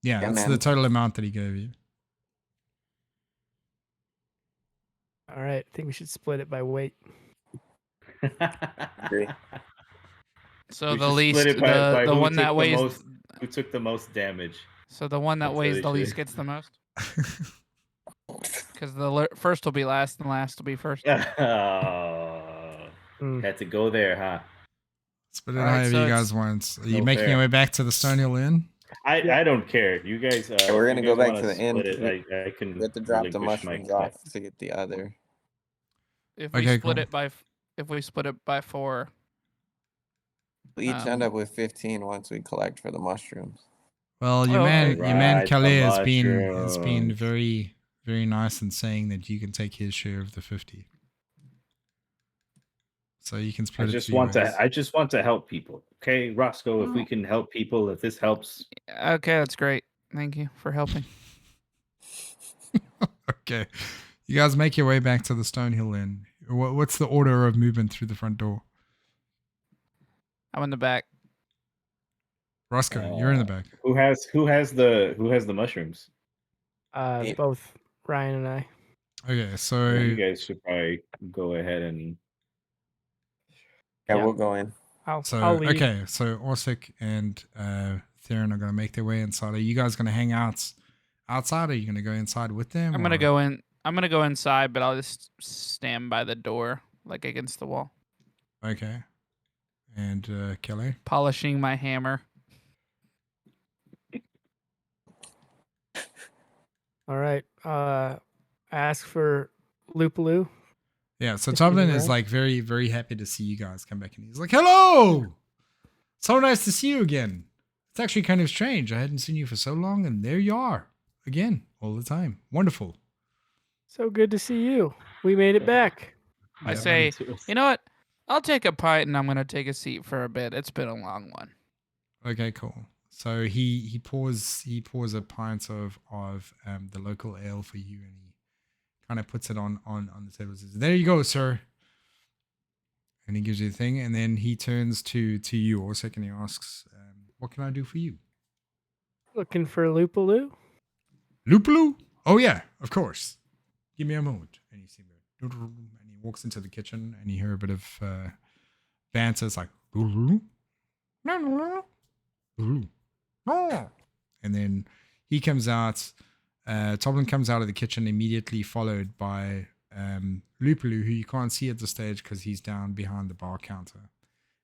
Speaker 1: Yeah,
Speaker 5: Yeah,
Speaker 1: that's
Speaker 5: man.
Speaker 1: the total amount that he gave you.
Speaker 4: All right. I think we should split it by weight.
Speaker 5: Agree.
Speaker 2: So
Speaker 3: We
Speaker 2: the
Speaker 3: should
Speaker 2: least,
Speaker 3: split it by
Speaker 2: the
Speaker 3: who
Speaker 2: one that
Speaker 3: took the
Speaker 2: weighs,
Speaker 3: most- who took the most damage.
Speaker 2: so the one that
Speaker 3: That's
Speaker 2: weighs
Speaker 3: really
Speaker 2: the least
Speaker 3: true.
Speaker 2: gets the most. Because the first will be last and last will be first.
Speaker 3: Oh,
Speaker 4: Mm.
Speaker 3: had to go there, huh?
Speaker 1: Split it
Speaker 2: All right,
Speaker 1: however
Speaker 2: so
Speaker 1: you
Speaker 2: it's-
Speaker 1: guys want. Are you
Speaker 3: No
Speaker 1: making
Speaker 3: fair.
Speaker 1: your way back to the Stonehill Inn?
Speaker 3: I don't care. You guys.
Speaker 5: we're
Speaker 3: if
Speaker 5: gonna
Speaker 3: you
Speaker 5: go
Speaker 3: guys
Speaker 5: back
Speaker 3: wanna
Speaker 5: to the inn,
Speaker 3: split
Speaker 5: 'cause
Speaker 3: it, I can.
Speaker 5: We have to drop the
Speaker 3: relinquish my
Speaker 5: mushrooms
Speaker 3: cut.
Speaker 5: off to get the other.
Speaker 2: If we
Speaker 1: Okay,
Speaker 2: split
Speaker 1: cool.
Speaker 2: it by, if we split it by 4,
Speaker 5: We each end
Speaker 2: Um,
Speaker 5: up with 15 once we collect for the mushrooms.
Speaker 1: Well, your
Speaker 2: Oh,
Speaker 1: man,
Speaker 2: okay.
Speaker 1: your man
Speaker 3: Right,
Speaker 1: Calais
Speaker 3: the
Speaker 1: has been
Speaker 3: mushrooms.
Speaker 1: very, very nice in saying that you can take his share of the 50. So you can
Speaker 3: I
Speaker 1: split it
Speaker 3: just
Speaker 1: 3
Speaker 3: want
Speaker 1: ways.
Speaker 3: to. I just want to help people. Okay, Roscoe. If we can help people, if this helps,
Speaker 2: okay, that's great. Thank you for helping.
Speaker 1: Okay. You guys make your way back to the Stonehill Inn. What's the order of movement through the front door?
Speaker 2: I'm in the back.
Speaker 1: Roscoe, you're in the back.
Speaker 3: who has the mushrooms?
Speaker 5: Yeah.
Speaker 4: Both Ryan and I.
Speaker 1: Okay, so
Speaker 3: You guys should probably go ahead and.
Speaker 5: Yeah,
Speaker 4: Yeah.
Speaker 5: we'll go in.
Speaker 4: I'll
Speaker 1: so
Speaker 4: lead.
Speaker 1: okay, so Orsic and Theron are going to make their way inside. Are you guys going to hang out outside? Or are you going to go inside with them?
Speaker 2: I'm gonna
Speaker 1: or-
Speaker 2: go in. I'm gonna go inside, but I'll just stand by the door, like against the wall,
Speaker 1: Okay. And Kelly?
Speaker 2: polishing my hammer.
Speaker 4: All right. Ask for Lupaloo.
Speaker 1: Yeah, so
Speaker 4: Just moving
Speaker 1: Toblin is
Speaker 4: around.
Speaker 1: like very, very happy to see you guys come back, and he's like, "Hello! So nice to see you again. It's actually kind of strange. I hadn't seen you for so long, and there you are again, all the time. Wonderful."
Speaker 4: So good to see you. We made it back.
Speaker 2: I
Speaker 1: Yeah,
Speaker 2: say,
Speaker 3: Me too.
Speaker 2: you know what? I'll take a pint and I'm gonna take a seat for a bit. It's been a long one.
Speaker 1: Okay, cool. So he pours a pint of the local ale for you, and he kind of puts it on the table. And says, "There you go, sir." And he gives you the thing, and then he turns to you, Orsic, and he asks, "What can I do for you?"
Speaker 4: Looking for Lupaloo?
Speaker 1: Lupulu? Oh yeah, of course. Give me a moment. And you see him go, and he walks into the kitchen, and you hear a bit of banter. It's like, and then he comes out. Toblin comes out of the kitchen immediately, followed by Lupulu, who you can't see at the stage because he's down behind the bar counter.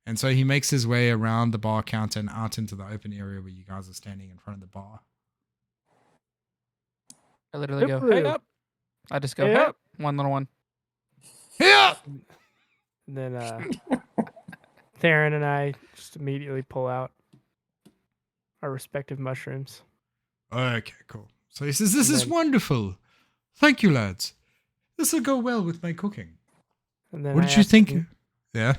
Speaker 1: And so he makes his way around the bar counter and out into the open area where you guys are standing in front of the bar.
Speaker 2: I literally go, "Hey
Speaker 4: Lupaloo.
Speaker 2: up!" I just go,
Speaker 4: Hey
Speaker 2: "Hey
Speaker 4: up."
Speaker 2: up!" One little one.
Speaker 1: Yeah.
Speaker 4: And then Theron and I just immediately pull out our respective mushrooms.
Speaker 1: Okay, cool. So he says, "This
Speaker 4: And
Speaker 1: is
Speaker 4: then-
Speaker 1: wonderful. Thank you, lads. This will go well with my cooking."
Speaker 4: And then
Speaker 1: What
Speaker 4: I
Speaker 1: did you
Speaker 4: asked
Speaker 1: think?
Speaker 4: him,
Speaker 1: Yeah.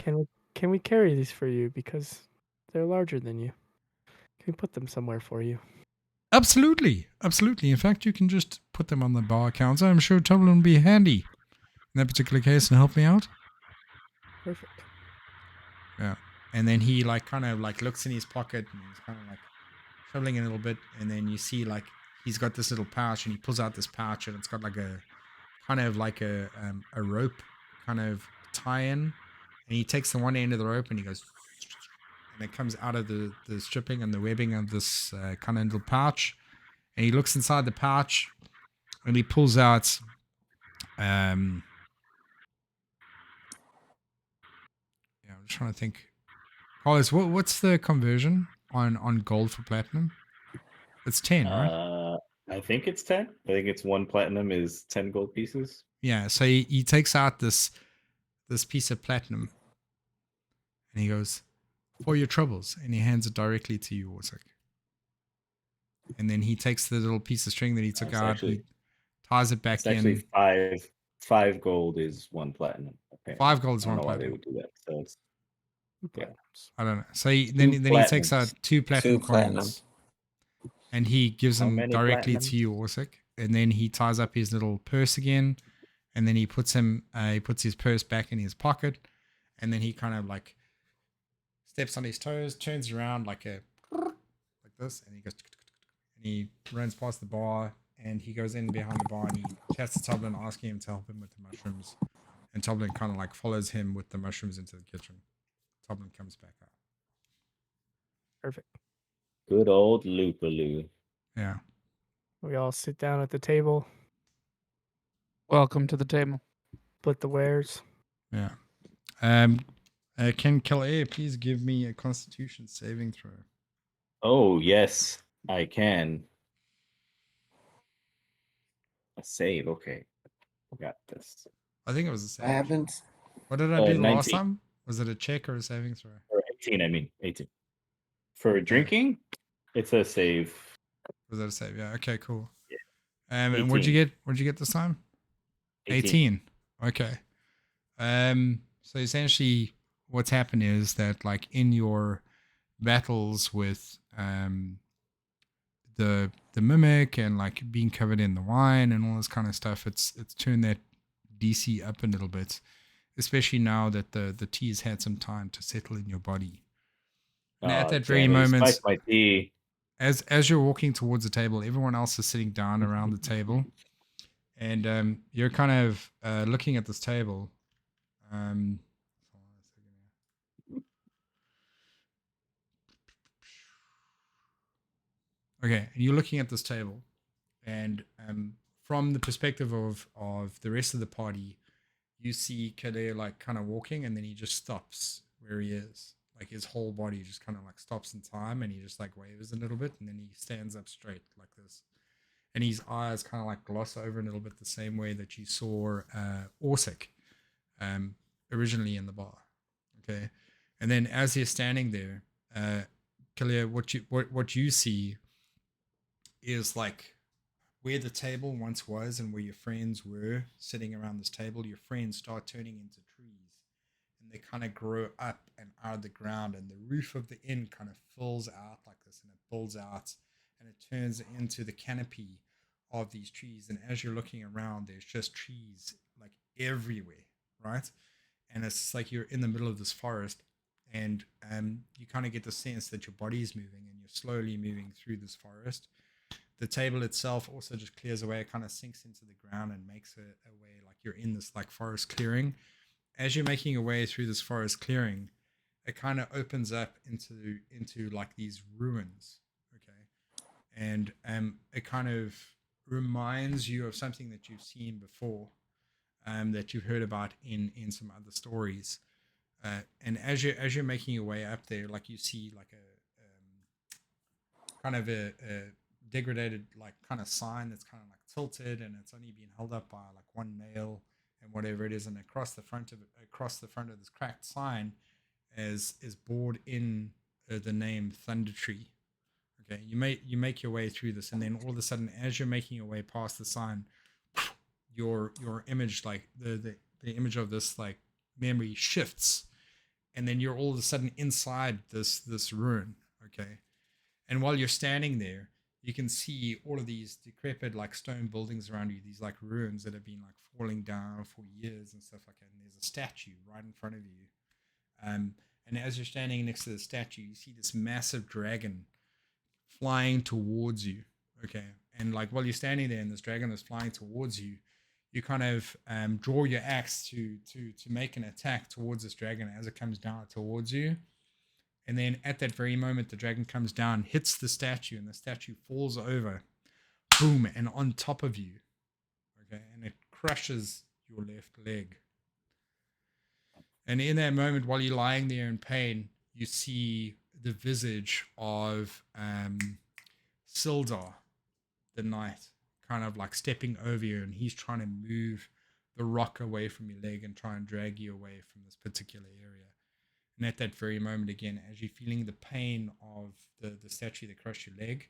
Speaker 4: Can we carry these for you because they're larger than you? Can we put them somewhere for you?
Speaker 1: Absolutely. Absolutely. In fact, you can just put them on the bar counter. I'm sure Toblin will be handy in that particular case and help me out.
Speaker 4: Perfect.
Speaker 1: Yeah. And then he kind of looks in his pocket and he's kind of like shoveling a little bit. And then you see he's got this little pouch and he pulls out this pouch and it's got a kind of like a rope kind of tie-in. And he takes the one end of the rope and he goes, and it comes out of the stripping and the webbing of this kind of little pouch. And he looks inside the pouch and he pulls out I'm just trying to think. Carlos, what's the conversion on gold for platinum? It's 10, right?
Speaker 3: I think it's 10. I think it's 1 platinum is 10 gold pieces.
Speaker 1: Yeah, so he takes out this piece of platinum and he goes, "For your troubles," and he hands it directly to you, Orsic. And then he takes the little piece of string that he took
Speaker 3: It's
Speaker 1: out,
Speaker 3: actually-
Speaker 1: he ties it back
Speaker 3: It's actually
Speaker 1: in.
Speaker 3: 5 gold is 1 platinum. Okay.
Speaker 1: 5 gold is
Speaker 3: I don't
Speaker 1: 1
Speaker 3: know why they
Speaker 1: platinum.
Speaker 3: would do that. So it's Yeah.
Speaker 1: I don't know. So then he takes out
Speaker 3: platinums.
Speaker 1: 2 platinum
Speaker 5: platinum.
Speaker 1: coins. And he gives
Speaker 3: How
Speaker 1: them
Speaker 3: many
Speaker 1: directly
Speaker 3: platinums?
Speaker 1: to you, Orsic. And then he ties up his little purse again. And then he puts his purse back in his pocket. And then he kind of steps on his toes, turns around like this, and he goes, and he runs past the bar, and he goes in behind the bar, and he chats to Toblin, asking him to help him with the mushrooms. And Toblin kind of follows him with the mushrooms into the kitchen. Toblin comes back out.
Speaker 4: Perfect.
Speaker 3: good old Lupaloo.
Speaker 1: Yeah.
Speaker 4: We all sit down at the table,
Speaker 2: Welcome to the table.
Speaker 4: split the wares.
Speaker 1: Yeah. Can Kelly please give me a Constitution saving throw?
Speaker 3: Oh, yes, I can. A save, okay. Got this.
Speaker 1: I think it was a
Speaker 5: I
Speaker 1: save.
Speaker 5: haven't.
Speaker 1: What did I do the last
Speaker 3: 19.
Speaker 1: time? Was it a check or a saving throw?
Speaker 3: Or 18, I mean. 18. For drinking, it's a save.
Speaker 1: Was it a save? Yeah. Okay. Cool.
Speaker 3: Yeah.
Speaker 1: And what'd you
Speaker 3: 18.
Speaker 1: get? What'd you get this time?
Speaker 3: 18.
Speaker 1: 18. Okay. So essentially what's happened is that in your battles with the mimic and being covered in the wine and all this kind of stuff, it's turned that DC up a little bit, especially now that the tea has had some time to settle in your body. And at that very
Speaker 3: damn it, he
Speaker 1: moment,
Speaker 3: spiked my tea.
Speaker 1: as you're walking towards the table, everyone else is sitting down around the table, and you're kind of looking at this table. Hold on a second here. Okay, and you're looking at this table, and from the perspective of the rest of the party, you see Kadir like kind of walking, and then he just stops where he is. Like his whole body just kind of like stops in time, and he just like waves a little bit, and then he stands up straight like this, and his eyes kind of like gloss over a little bit the same way that you saw Orsic originally in the bar. Okay, and then as he's standing there, Kalia, what you see is like where the table once was and where your friends were sitting around this table. Your friends start turning into trees, and they kind of grow up and out of the ground, and the roof of the inn kind of fills out like this, and it builds out, and it turns into the canopy of these trees. And as you're looking around, there's just trees like everywhere, right? And it's like you're in the middle of this forest, and you kind of get the sense that your body is moving, and you're slowly moving through this forest. The table itself also just clears away. It kind of sinks into the ground and makes a way like you're in this like forest clearing. As you're making your way through this forest clearing, it kind of opens up into like these ruins. Okay, and it kind of reminds you of something that you've seen before, that you've heard about in some other stories. And as you're making your way up there, like you see like a kind of a degraded like kind of sign that's kind of like tilted, and it's only been held up by like one nail and whatever it is, and across the front of this cracked sign is bored in the name Thunder Tree. Okay, you make your way through this, and then all of a sudden, as you're making your way past the sign, your image, like the image of this like memory shifts, and then you're all of a sudden inside this ruin. Okay, and while you're standing there, you can see all of these decrepit like stone buildings around you, these like ruins that have been like falling down for years and stuff like that. And there's a statue right in front of you. And as you're standing next to the statue, you see this massive dragon flying towards you. Okay, and like while you're standing there and this dragon is flying towards you, you kind of draw your axe to make an attack towards this dragon as it comes down towards you. And then at that very moment, the dragon comes down, hits the statue, and the statue falls over, boom, and on top of you. Okay, and it crushes your left leg. And in that moment, while you're lying there in pain, you see the visage of Sildar, the knight, kind of like stepping over you, and he's trying to move the rock away from your leg and try and drag you away from this particular area. And at that very moment, again, as you're feeling the pain of the statue that crushed your leg,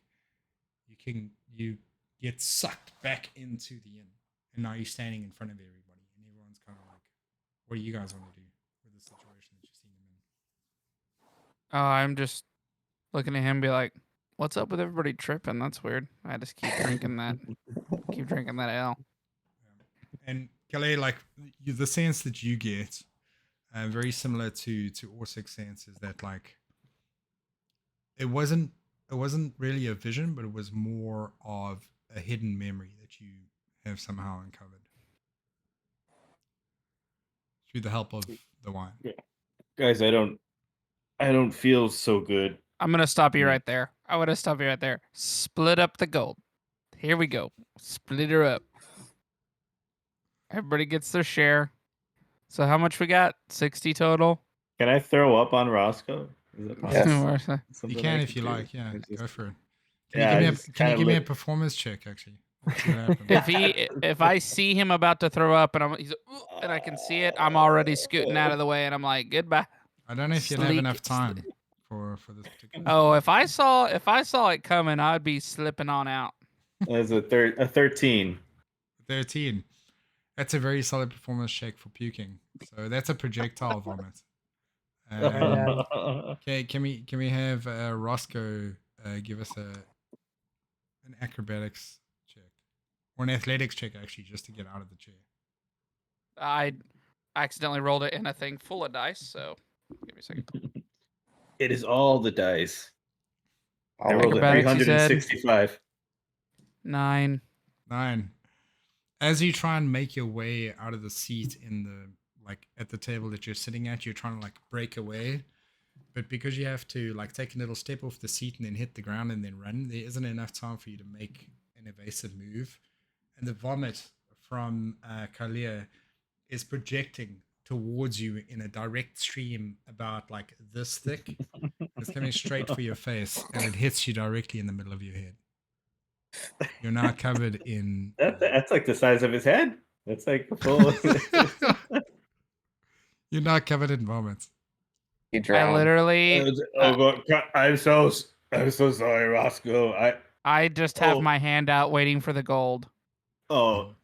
Speaker 1: you get sucked back into the inn, and now you're standing in front of everybody, and everyone's kind of like, "What do you guys want to do with the situation that you've seen him in?"
Speaker 2: I'm just looking at him, and be like, "What's up with everybody tripping? That's weird. I just keep drinking that, ale."
Speaker 1: And Calais, like the sense that you get, very similar to Orsic's sense, is that like it wasn't really a vision, but it was more of a hidden memory that you have somehow uncovered through the help of the wine.
Speaker 3: Yeah. Guys, I don't feel so good.
Speaker 2: I'm gonna stop you right there. I want to stop you right there. Split up the gold. Here we go. Split her up. Everybody gets their share. So how much we got? 60 total?
Speaker 3: Can I throw up on Roscoe? Is it possible?
Speaker 5: Yes.
Speaker 1: You
Speaker 3: Something
Speaker 1: can
Speaker 3: I
Speaker 1: if you
Speaker 3: do?
Speaker 1: like, yeah.
Speaker 3: It's just-
Speaker 1: Go for it.
Speaker 3: Yeah, I just
Speaker 1: Can you
Speaker 3: kinda
Speaker 1: give me a
Speaker 3: look-
Speaker 1: performance check, actually? Let's see what happens.
Speaker 2: If I see him about to throw up and and I can see it, I'm already scooting out of the way and I'm like, goodbye.
Speaker 1: I don't know if you'd have
Speaker 2: Sleek-
Speaker 1: enough time for this particular.
Speaker 2: Oh, if I saw it coming, I'd be slipping on out.
Speaker 3: That's a 13.
Speaker 1: 13. That's a very solid performance check for puking. So that's a projectile vomit. Okay, can we have Roscoe give us an acrobatics check or an athletics check, actually, just to get out of the chair?
Speaker 2: I accidentally rolled it in a thing full of dice, so give me a second.
Speaker 3: It is all the dice. I
Speaker 5: All
Speaker 3: rolled a
Speaker 2: Acrobatics, you said?
Speaker 3: 365.
Speaker 2: 9.
Speaker 1: 9. As you try and make your way out of the seat in the like at the table that you're sitting at, you're trying to like break away. But because you have to like take a little step off the seat and then hit the ground and then run, there isn't enough time for you to make an evasive move. And the vomit from Kalia is projecting towards you in a direct stream about like this thick. It's coming straight for your face, and it hits you directly in the middle of your head. You're now covered in.
Speaker 3: That's like the size of his head. That's like a full.
Speaker 1: You're not covered in vomit.
Speaker 5: You
Speaker 2: I
Speaker 5: drown.
Speaker 2: literally,
Speaker 3: Oh God, I'm so sorry, Roscoe.
Speaker 2: I just have
Speaker 3: Oh.
Speaker 2: my hand out waiting for the gold.
Speaker 3: Oh.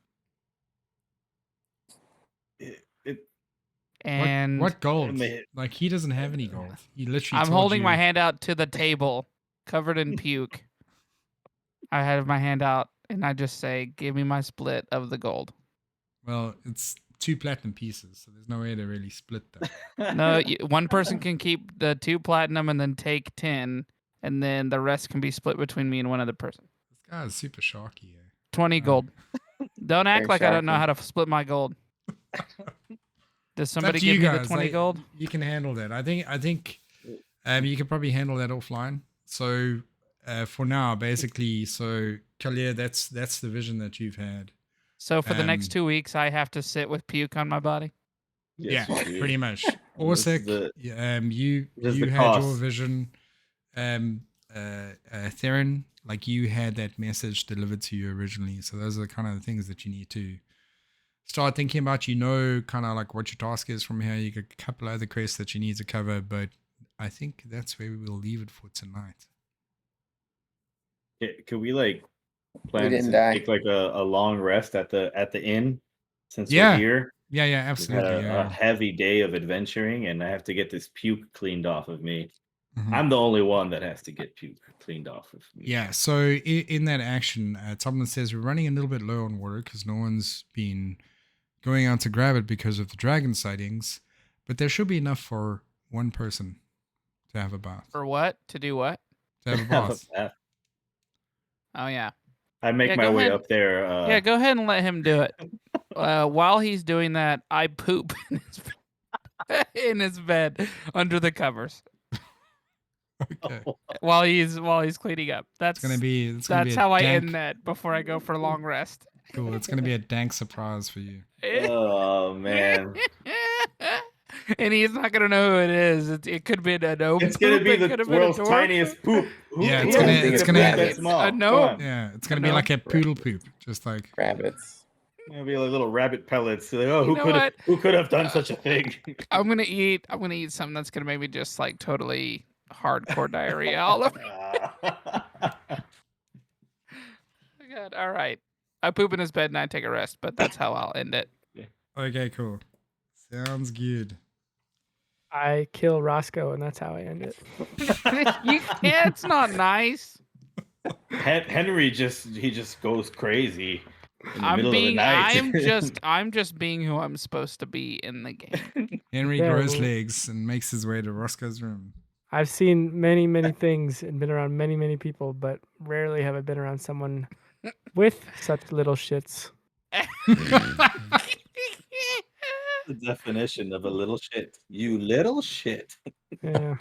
Speaker 2: And
Speaker 1: What gold?
Speaker 3: Man.
Speaker 1: Like he doesn't have any gold. He literally.
Speaker 2: I'm
Speaker 1: told
Speaker 2: holding
Speaker 1: you,
Speaker 2: my hand out to the table, covered in puke. I have my hand out, and I just say, "Give me my split of the gold."
Speaker 1: Well, it's 2 platinum pieces, so there's no way to really split them.
Speaker 2: No, one person can keep the 2 platinum and then take 10, and then the rest can be split between me and one other person.
Speaker 1: This guy is super sharky.
Speaker 2: 20 gold. Don't act
Speaker 5: Very
Speaker 2: like I don't know
Speaker 5: sharky.
Speaker 2: how to split my gold. Does
Speaker 1: It's up
Speaker 2: somebody
Speaker 1: to
Speaker 2: give
Speaker 1: you
Speaker 2: me
Speaker 1: guys.
Speaker 2: the 20
Speaker 1: Like,
Speaker 2: gold?
Speaker 1: You can handle that. I think you can probably handle that offline. So for now, basically, so Kalia, that's the vision that you've had.
Speaker 2: So for the next
Speaker 1: Um,
Speaker 2: 2 weeks, I have to sit with puke on my body.
Speaker 3: Yes,
Speaker 1: yeah,
Speaker 3: you do.
Speaker 1: pretty much.
Speaker 3: This
Speaker 1: Orsic,
Speaker 3: is the-
Speaker 1: you
Speaker 3: this is
Speaker 1: you
Speaker 3: the
Speaker 1: had your
Speaker 3: cost.
Speaker 1: vision. Theron, like you had that message delivered to you originally. So those are the kind of the things that you need to start thinking about. You know, kind of like what your task is from here. You got a couple other quests that you need to cover, but I think that's where we will leave it for tonight.
Speaker 3: Could we like plan
Speaker 5: didn't
Speaker 3: to
Speaker 5: die.
Speaker 3: take like a long rest at the inn since
Speaker 1: Yeah.
Speaker 3: we're here?
Speaker 1: Yeah,
Speaker 3: We've
Speaker 1: absolutely.
Speaker 3: had a
Speaker 1: Yeah.
Speaker 3: heavy day of adventuring, and I have to get this puke cleaned off of me.
Speaker 1: Mhm.
Speaker 3: I'm the only one that has to get puke cleaned off of me.
Speaker 1: Yeah, so in that action, Tomlin says we're running a little bit low on water because no one's been going out to grab it because of the dragon sightings, but there should be enough for one person to have a bath.
Speaker 2: For what? To do what?
Speaker 1: To have a bath.
Speaker 2: Oh, yeah.
Speaker 3: I make
Speaker 2: Yeah,
Speaker 3: my
Speaker 2: go
Speaker 3: way
Speaker 2: ahead.
Speaker 3: up there.
Speaker 2: Yeah, go ahead and let him do it. While he's doing that, I poop in his bed under the covers
Speaker 1: Okay.
Speaker 2: while he's cleaning up.
Speaker 1: It's gonna be
Speaker 2: That's
Speaker 1: a
Speaker 2: how I
Speaker 1: dank,
Speaker 2: end that before I go for a long rest.
Speaker 1: Cool. It's gonna be a dank surprise for you.
Speaker 3: Oh man,
Speaker 2: And he's not gonna know who it is. It could be a gnome.
Speaker 3: it's gonna
Speaker 2: poop,
Speaker 3: be
Speaker 2: it
Speaker 3: the
Speaker 2: could have been a
Speaker 3: world's
Speaker 2: dwarf.
Speaker 3: tiniest poop.
Speaker 1: Yeah, it's
Speaker 3: who
Speaker 1: gonna-
Speaker 3: is thinking
Speaker 1: it's
Speaker 3: of
Speaker 1: gonna-
Speaker 3: poop that small?
Speaker 2: A
Speaker 3: Come
Speaker 2: gnome.
Speaker 3: on.
Speaker 1: Yeah, it's gonna
Speaker 2: I
Speaker 1: be
Speaker 2: know.
Speaker 1: like a poodle poop, just like
Speaker 5: Rabbits.
Speaker 3: It'll be like little rabbit pellets. Like, oh,
Speaker 2: You know what?
Speaker 3: who could have done such a thing?
Speaker 2: I'm gonna eat something that's gonna make me just like totally hardcore diarrhea all over. Oh my God. All right. I poop in his bed and I take a rest, but that's how I'll end it.
Speaker 1: okay, cool. Sounds good.
Speaker 4: I kill Roscoe, and that's how I end it.
Speaker 2: You can't. It's not nice.
Speaker 3: Henry just goes crazy in the middle of the night.
Speaker 2: I'm just being who I'm supposed to be in the game.
Speaker 1: Henry
Speaker 4: Yeah,
Speaker 1: grows
Speaker 4: well-
Speaker 1: legs and makes his way to Roscoe's room.
Speaker 4: I've seen many, many things and been around many, many people, but rarely have I been around someone with such little shits.
Speaker 3: The definition of a little shit. You little shit.
Speaker 4: Yeah,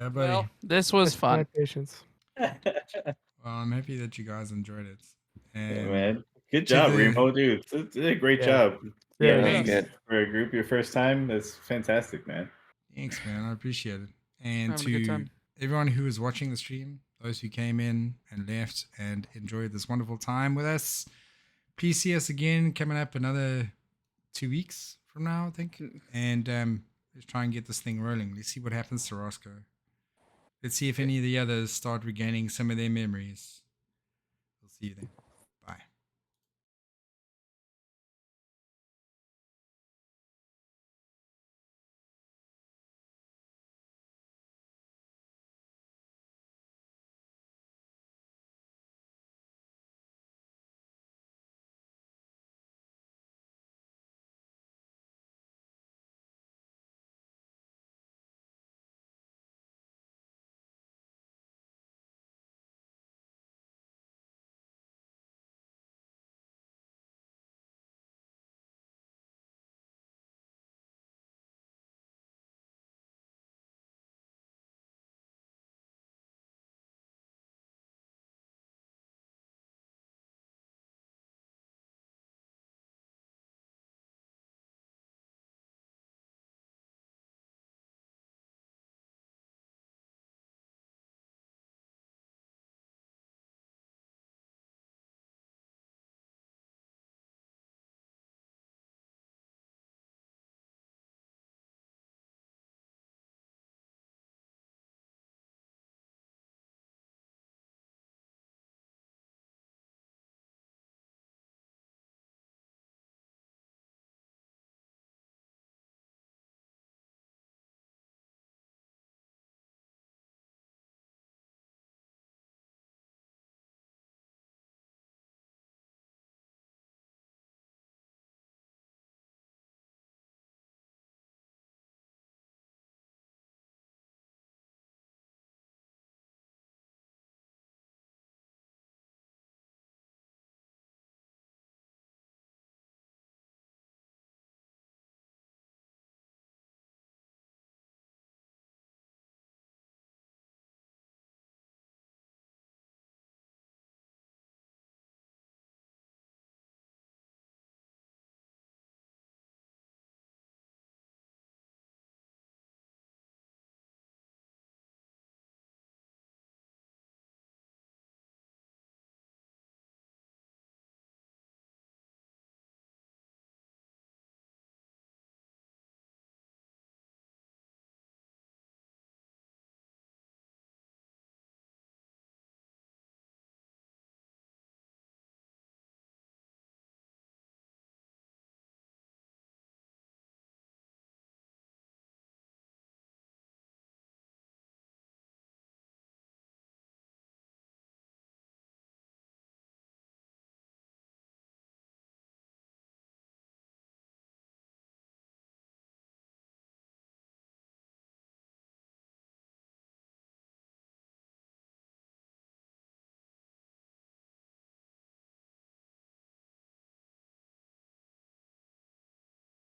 Speaker 1: Yeah, buddy.
Speaker 2: Well, this was
Speaker 4: that's my
Speaker 2: fun.
Speaker 4: patience.
Speaker 1: Well, I'm happy that you guys enjoyed it.
Speaker 3: Yeah,
Speaker 1: And
Speaker 3: man. Good
Speaker 1: to
Speaker 3: job,
Speaker 1: the-
Speaker 3: Remo, dude. You did a great
Speaker 4: Yeah.
Speaker 3: job.
Speaker 4: Yeah,
Speaker 5: that was
Speaker 2: thanks.
Speaker 5: good.
Speaker 3: For a group your first time, that's fantastic, man.
Speaker 1: thanks, man. I appreciate it. And
Speaker 2: Having a good
Speaker 1: to
Speaker 2: time.
Speaker 1: everyone who is watching the stream, those who came in and left and enjoyed this wonderful time with us, please see us again coming up another 2 weeks from now, I think. And let's try and get this thing rolling. Let's see what happens to Roscoe. Let's see if any of the others start regaining some of their memories. We'll see you then.